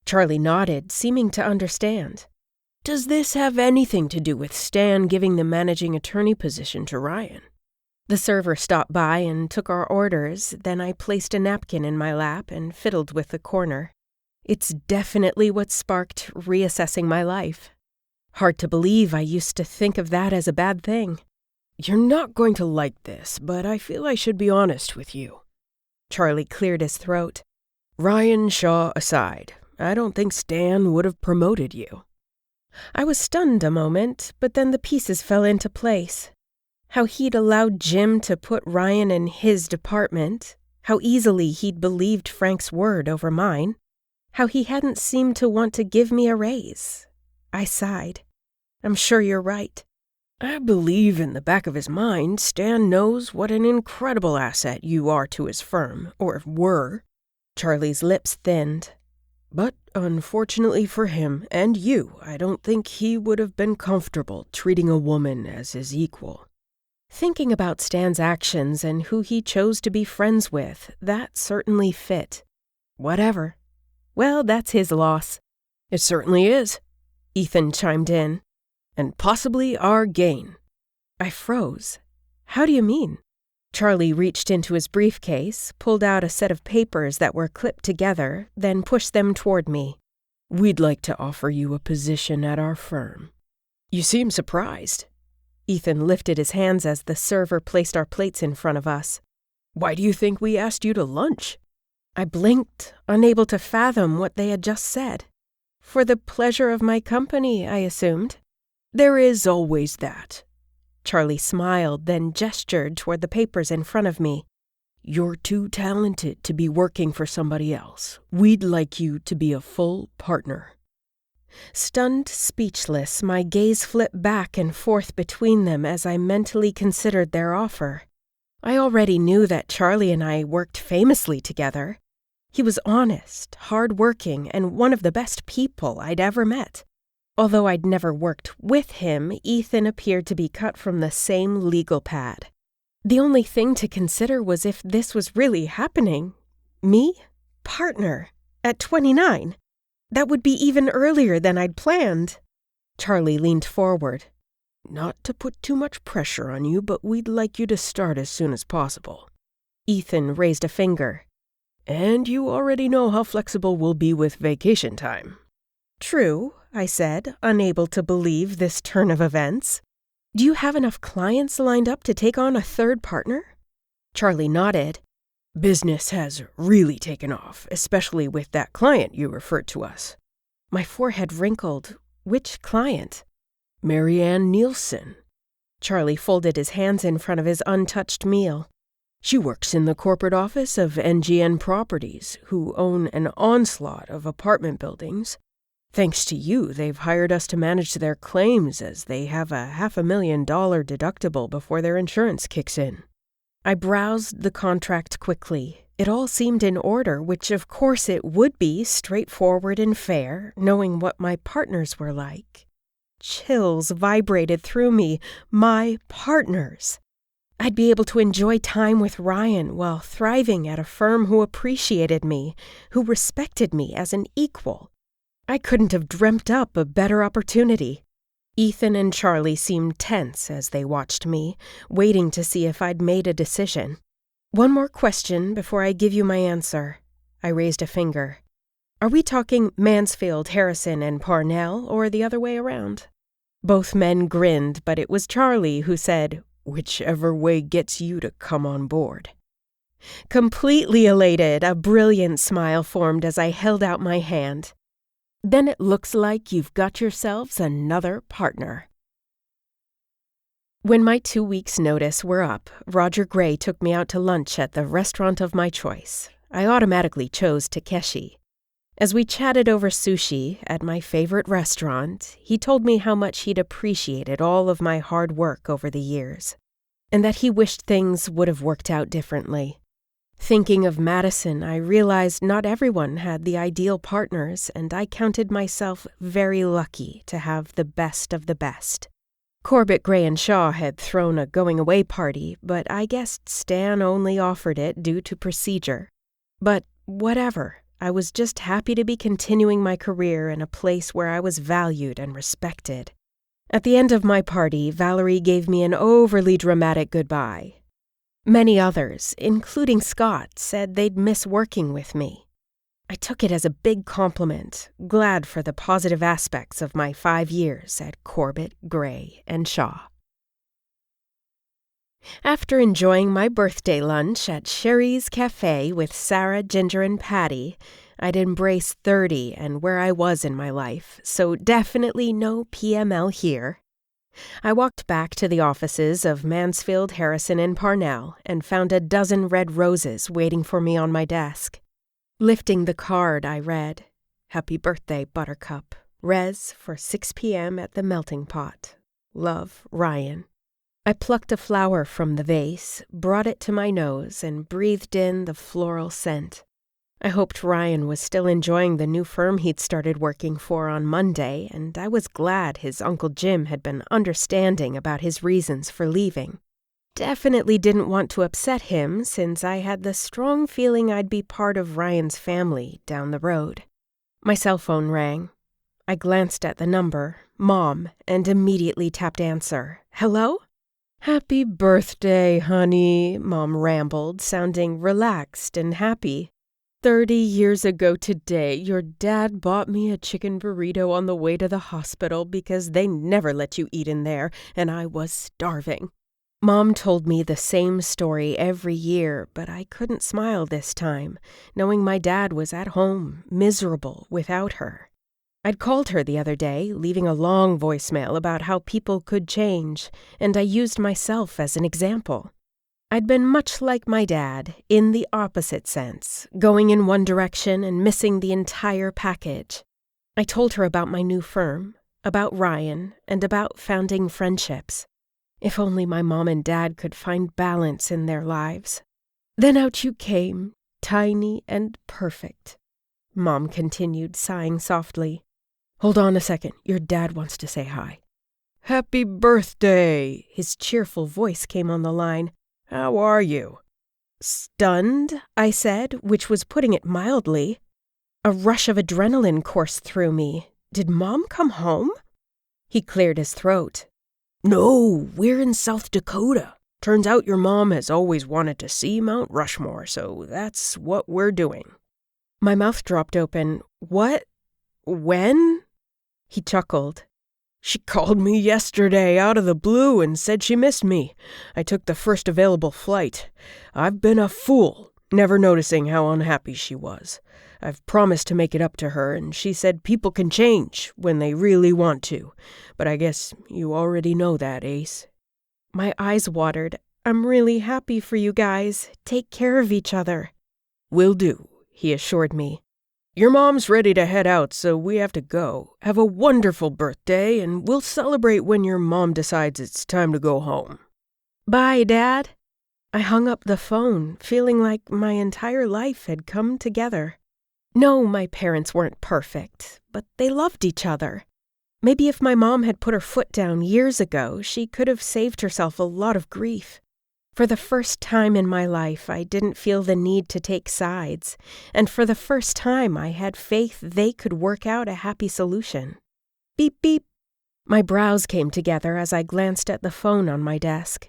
Charlie nodded, seeming to understand. "Does this have anything to do with Stan giving the managing attorney position to Ryan?" The server stopped by and took our orders, then I placed a napkin in my lap and fiddled with the corner. It's definitely what sparked reassessing my life. Hard to believe I used to think of that as a bad thing. "You're not going to like this, but I feel I should be honest with you." Charlie cleared his throat. "Ryan Shaw aside, I don't think Stan would have promoted you." I was stunned a moment, but then the pieces fell into place. How he'd allowed Jim to put Ryan in his department, how easily he'd believed Frank's word over mine, how he hadn't seemed to want to give me a raise. I sighed. "I'm sure you're right." "I believe in the back of his mind, Stan knows what an incredible asset you are to his firm, or were." Charlie's lips thinned. "But unfortunately for him and you, I don't think he would have been comfortable treating a woman as his equal." Thinking about Stan's actions and who he chose to be friends with, that certainly fit. Whatever. Well, that's his loss. "It certainly is," Ethan chimed in. "And possibly our gain." I froze. "How do you mean?" Charlie reached into his briefcase, pulled out a set of papers that were clipped together, then pushed them toward me. "We'd like to offer you a position at our firm." "You seem surprised." Ethan lifted his hands as the server placed our plates in front of us. "Why do you think we asked you to lunch?" I blinked, unable to fathom what they had just said. For the pleasure of my company, I assumed. "There is always that." Charlie smiled, then gestured toward the papers in front of me. "You're too talented to be working for somebody else. We'd like you to be a full partner." Stunned, speechless, my gaze flipped back and forth between them as I mentally considered their offer. I already knew that Charlie and I worked famously together. He was honest, hard-working, and one of the best people I'd ever met. Although I'd never worked with him, Ethan appeared to be cut from the same legal pad. The only thing to consider was if this was really happening. Me? Partner? At 29? That would be even earlier than I'd planned. Charlie leaned forward. Not to put too much pressure on you, but we'd like you to start as soon as possible. Ethan raised a finger. And you already know how flexible we'll be with vacation time. True, I said, unable to believe this turn of events. Do you have enough clients lined up to take on a third partner? Charlie nodded. Business has really taken off, especially with that client you referred to us. My forehead wrinkled. Which client? Marianne Nielsen. Charlie folded his hands in front of his untouched meal. She works in the corporate office of NGN Properties, who own an onslaught of apartment buildings. Thanks to you, they've hired us to manage their claims as they have a $500,000 deductible before their insurance kicks in. I browsed the contract quickly. It all seemed in order, which of course it would be, straightforward and fair, knowing what my partners were like. Chills vibrated through me. My partners. I'd be able to enjoy time with Ryan while thriving at a firm who appreciated me, who respected me as an equal. I couldn't have dreamt up a better opportunity. Ethan and Charlie seemed tense as they watched me, waiting to see if I'd made a decision. One more question before I give you my answer. I raised a finger. Are we talking Mansfield, Harrison, and Parnell, or the other way around? Both men grinned, but it was Charlie who said, Whichever way gets you to come on board. Completely elated, a brilliant smile formed as I held out my hand. Then it looks like you've got yourselves another partner. When my 2 weeks' notice were up, Roger Gray took me out to lunch at the restaurant of my choice. I automatically chose Takeshi. As we chatted over sushi at my favorite restaurant, he told me how much he'd appreciated all of my hard work over the years, and that he wished things would have worked out differently. Thinking of Madison, I realized not everyone had the ideal partners, and I counted myself very lucky to have the best of the best. Corbett, Gray, and Shaw had thrown a going-away party, but I guessed Stan only offered it due to procedure. But whatever, I was just happy to be continuing my career in a place where I was valued and respected. At the end of my party, Valerie gave me an overly dramatic goodbye. Many others, including Scott, said they'd miss working with me. I took it as a big compliment, glad for the positive aspects of my 5 years at Corbett, Gray, and Shaw. After enjoying my birthday lunch at Sherry's Cafe with Sarah, Ginger, and Patty, I'd embraced 30 and where I was in my life, so definitely no PML here. I walked back to the offices of Mansfield, Harrison, and Parnell and found a dozen red roses waiting for me on my desk. Lifting the card, I read, "Happy birthday, Buttercup. Res for 6 p.m. at the melting pot. Love, Ryan." I plucked a flower from the vase, brought it to my nose, and breathed in the floral scent. I hoped Ryan was still enjoying the new firm he'd started working for on Monday, and I was glad his Uncle Jim had been understanding about his reasons for leaving. Definitely didn't want to upset him, since I had the strong feeling I'd be part of Ryan's family down the road. My cell phone rang. I glanced at the number, Mom, and immediately tapped answer. "Hello?" "Happy birthday, honey," Mom rambled, sounding relaxed and happy. 30 years ago today, your dad bought me a chicken burrito on the way to the hospital because they never let you eat in there, and I was starving. Mom told me the same story every year, but I couldn't smile this time, knowing my dad was at home, miserable without her. I'd called her the other day, leaving a long voicemail about how people could change, and I used myself as an example. I'd been much like my dad, in the opposite sense, going in one direction and missing the entire package. I told her about my new firm, about Ryan, and about founding friendships. If only my mom and dad could find balance in their lives. Then out you came, Tiny and perfect. Mom continued, sighing softly. Hold on a second. Your dad wants to say hi. Happy birthday! His cheerful voice came on the line. How are you? Stunned, I said, which was putting it mildly. A rush of adrenaline coursed through me. Did Mom come home? He cleared his throat. No, we're in South Dakota. Turns out your mom has always wanted to see Mount Rushmore, so that's what we're doing. My mouth dropped open. What? When? He chuckled. She called me yesterday out of the blue and said she missed me. I took the first available flight. I've been a fool, never noticing how unhappy she was. I've promised to make it up to her, and she said people can change when they really want to. But I guess you already know that, Ace. My eyes watered. I'm really happy for you guys. Take care of each other. Will do, he assured me. Your mom's ready to head out, so we have to go. Have a wonderful birthday, and we'll celebrate when your mom decides it's time to go home. Bye, Dad. I hung up the phone, feeling like my entire life had come together. No, my parents weren't perfect, but they loved each other. Maybe if my mom had put her foot down years ago, she could have saved herself a lot of grief. For the first time in my life, I didn't feel the need to take sides, and for the first time, I had faith they could work out a happy solution. Beep, beep. My brows came together as I glanced at the phone on my desk.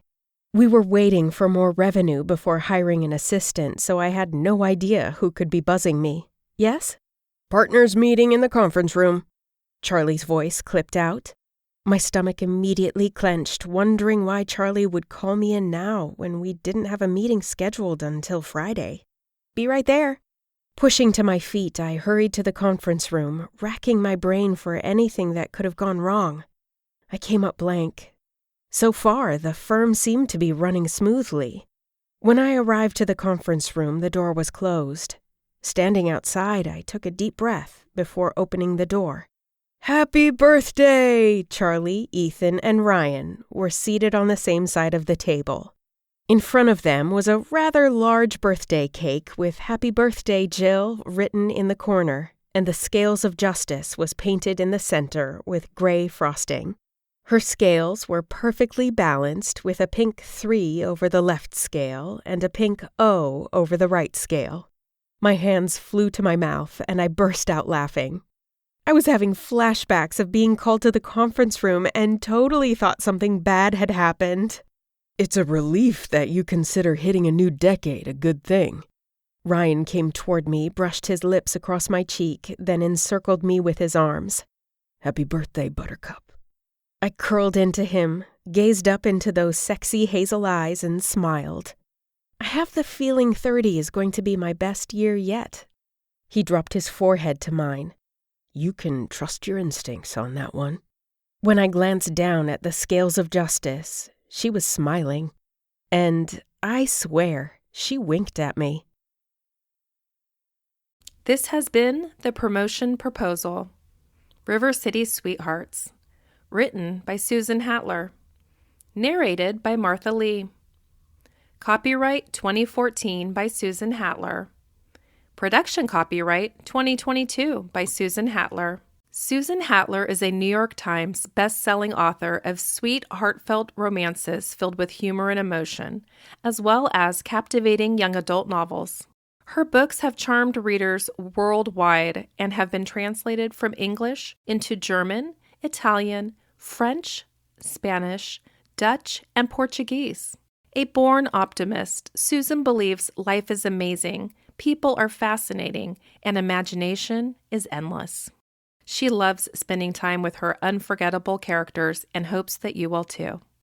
We were waiting for more revenue before hiring an assistant, so I had no idea who could be buzzing me. Yes? Partners meeting in the conference room. Charlie's voice clipped out. My stomach immediately clenched, wondering why Charlie would call me in now when we didn't have a meeting scheduled until Friday. Be right there. Pushing to my feet, I hurried to the conference room, racking my brain for anything that could have gone wrong. I came up blank. So far, the firm seemed to be running smoothly. When I arrived to the conference room, the door was closed. Standing outside, I took a deep breath before opening the door. Happy birthday! Charlie, Ethan, and Ryan were seated on the same side of the table. In front of them was a rather large birthday cake with Happy Birthday, Jill written in the corner, and the scales of justice was painted in the center with gray frosting. Her scales were perfectly balanced with a pink 3 over the left scale and a pink O over the right scale. My hands flew to my mouth and I burst out laughing. I was having flashbacks of being called to the conference room and totally thought something bad had happened. It's a relief that you consider hitting a new decade a good thing. Ryan came toward me, brushed his lips across my cheek, then encircled me with his arms. Happy birthday, Buttercup. I curled into him, gazed up into those sexy hazel eyes, and smiled. I have the feeling 30 is going to be my best year yet. He dropped his forehead to mine. You can trust your instincts on that one. When I glanced down at the scales of justice, she was smiling. And I swear, she winked at me. This has been The Promotion Proposal, River City Sweethearts, written by Susan Hatler, narrated by Martha Lee. Copyright 2014 by Susan Hatler. Production copyright 2022 by Susan Hatler. Susan Hatler is a New York Times best-selling author of sweet, heartfelt romances filled with humor and emotion, as well as captivating young adult novels. Her books have charmed readers worldwide and have been translated from English into German, Italian, French, Spanish, Dutch, and Portuguese. A born optimist, Susan believes life is amazing, people are fascinating, and imagination is endless. She loves spending time with her unforgettable characters and hopes that you will too.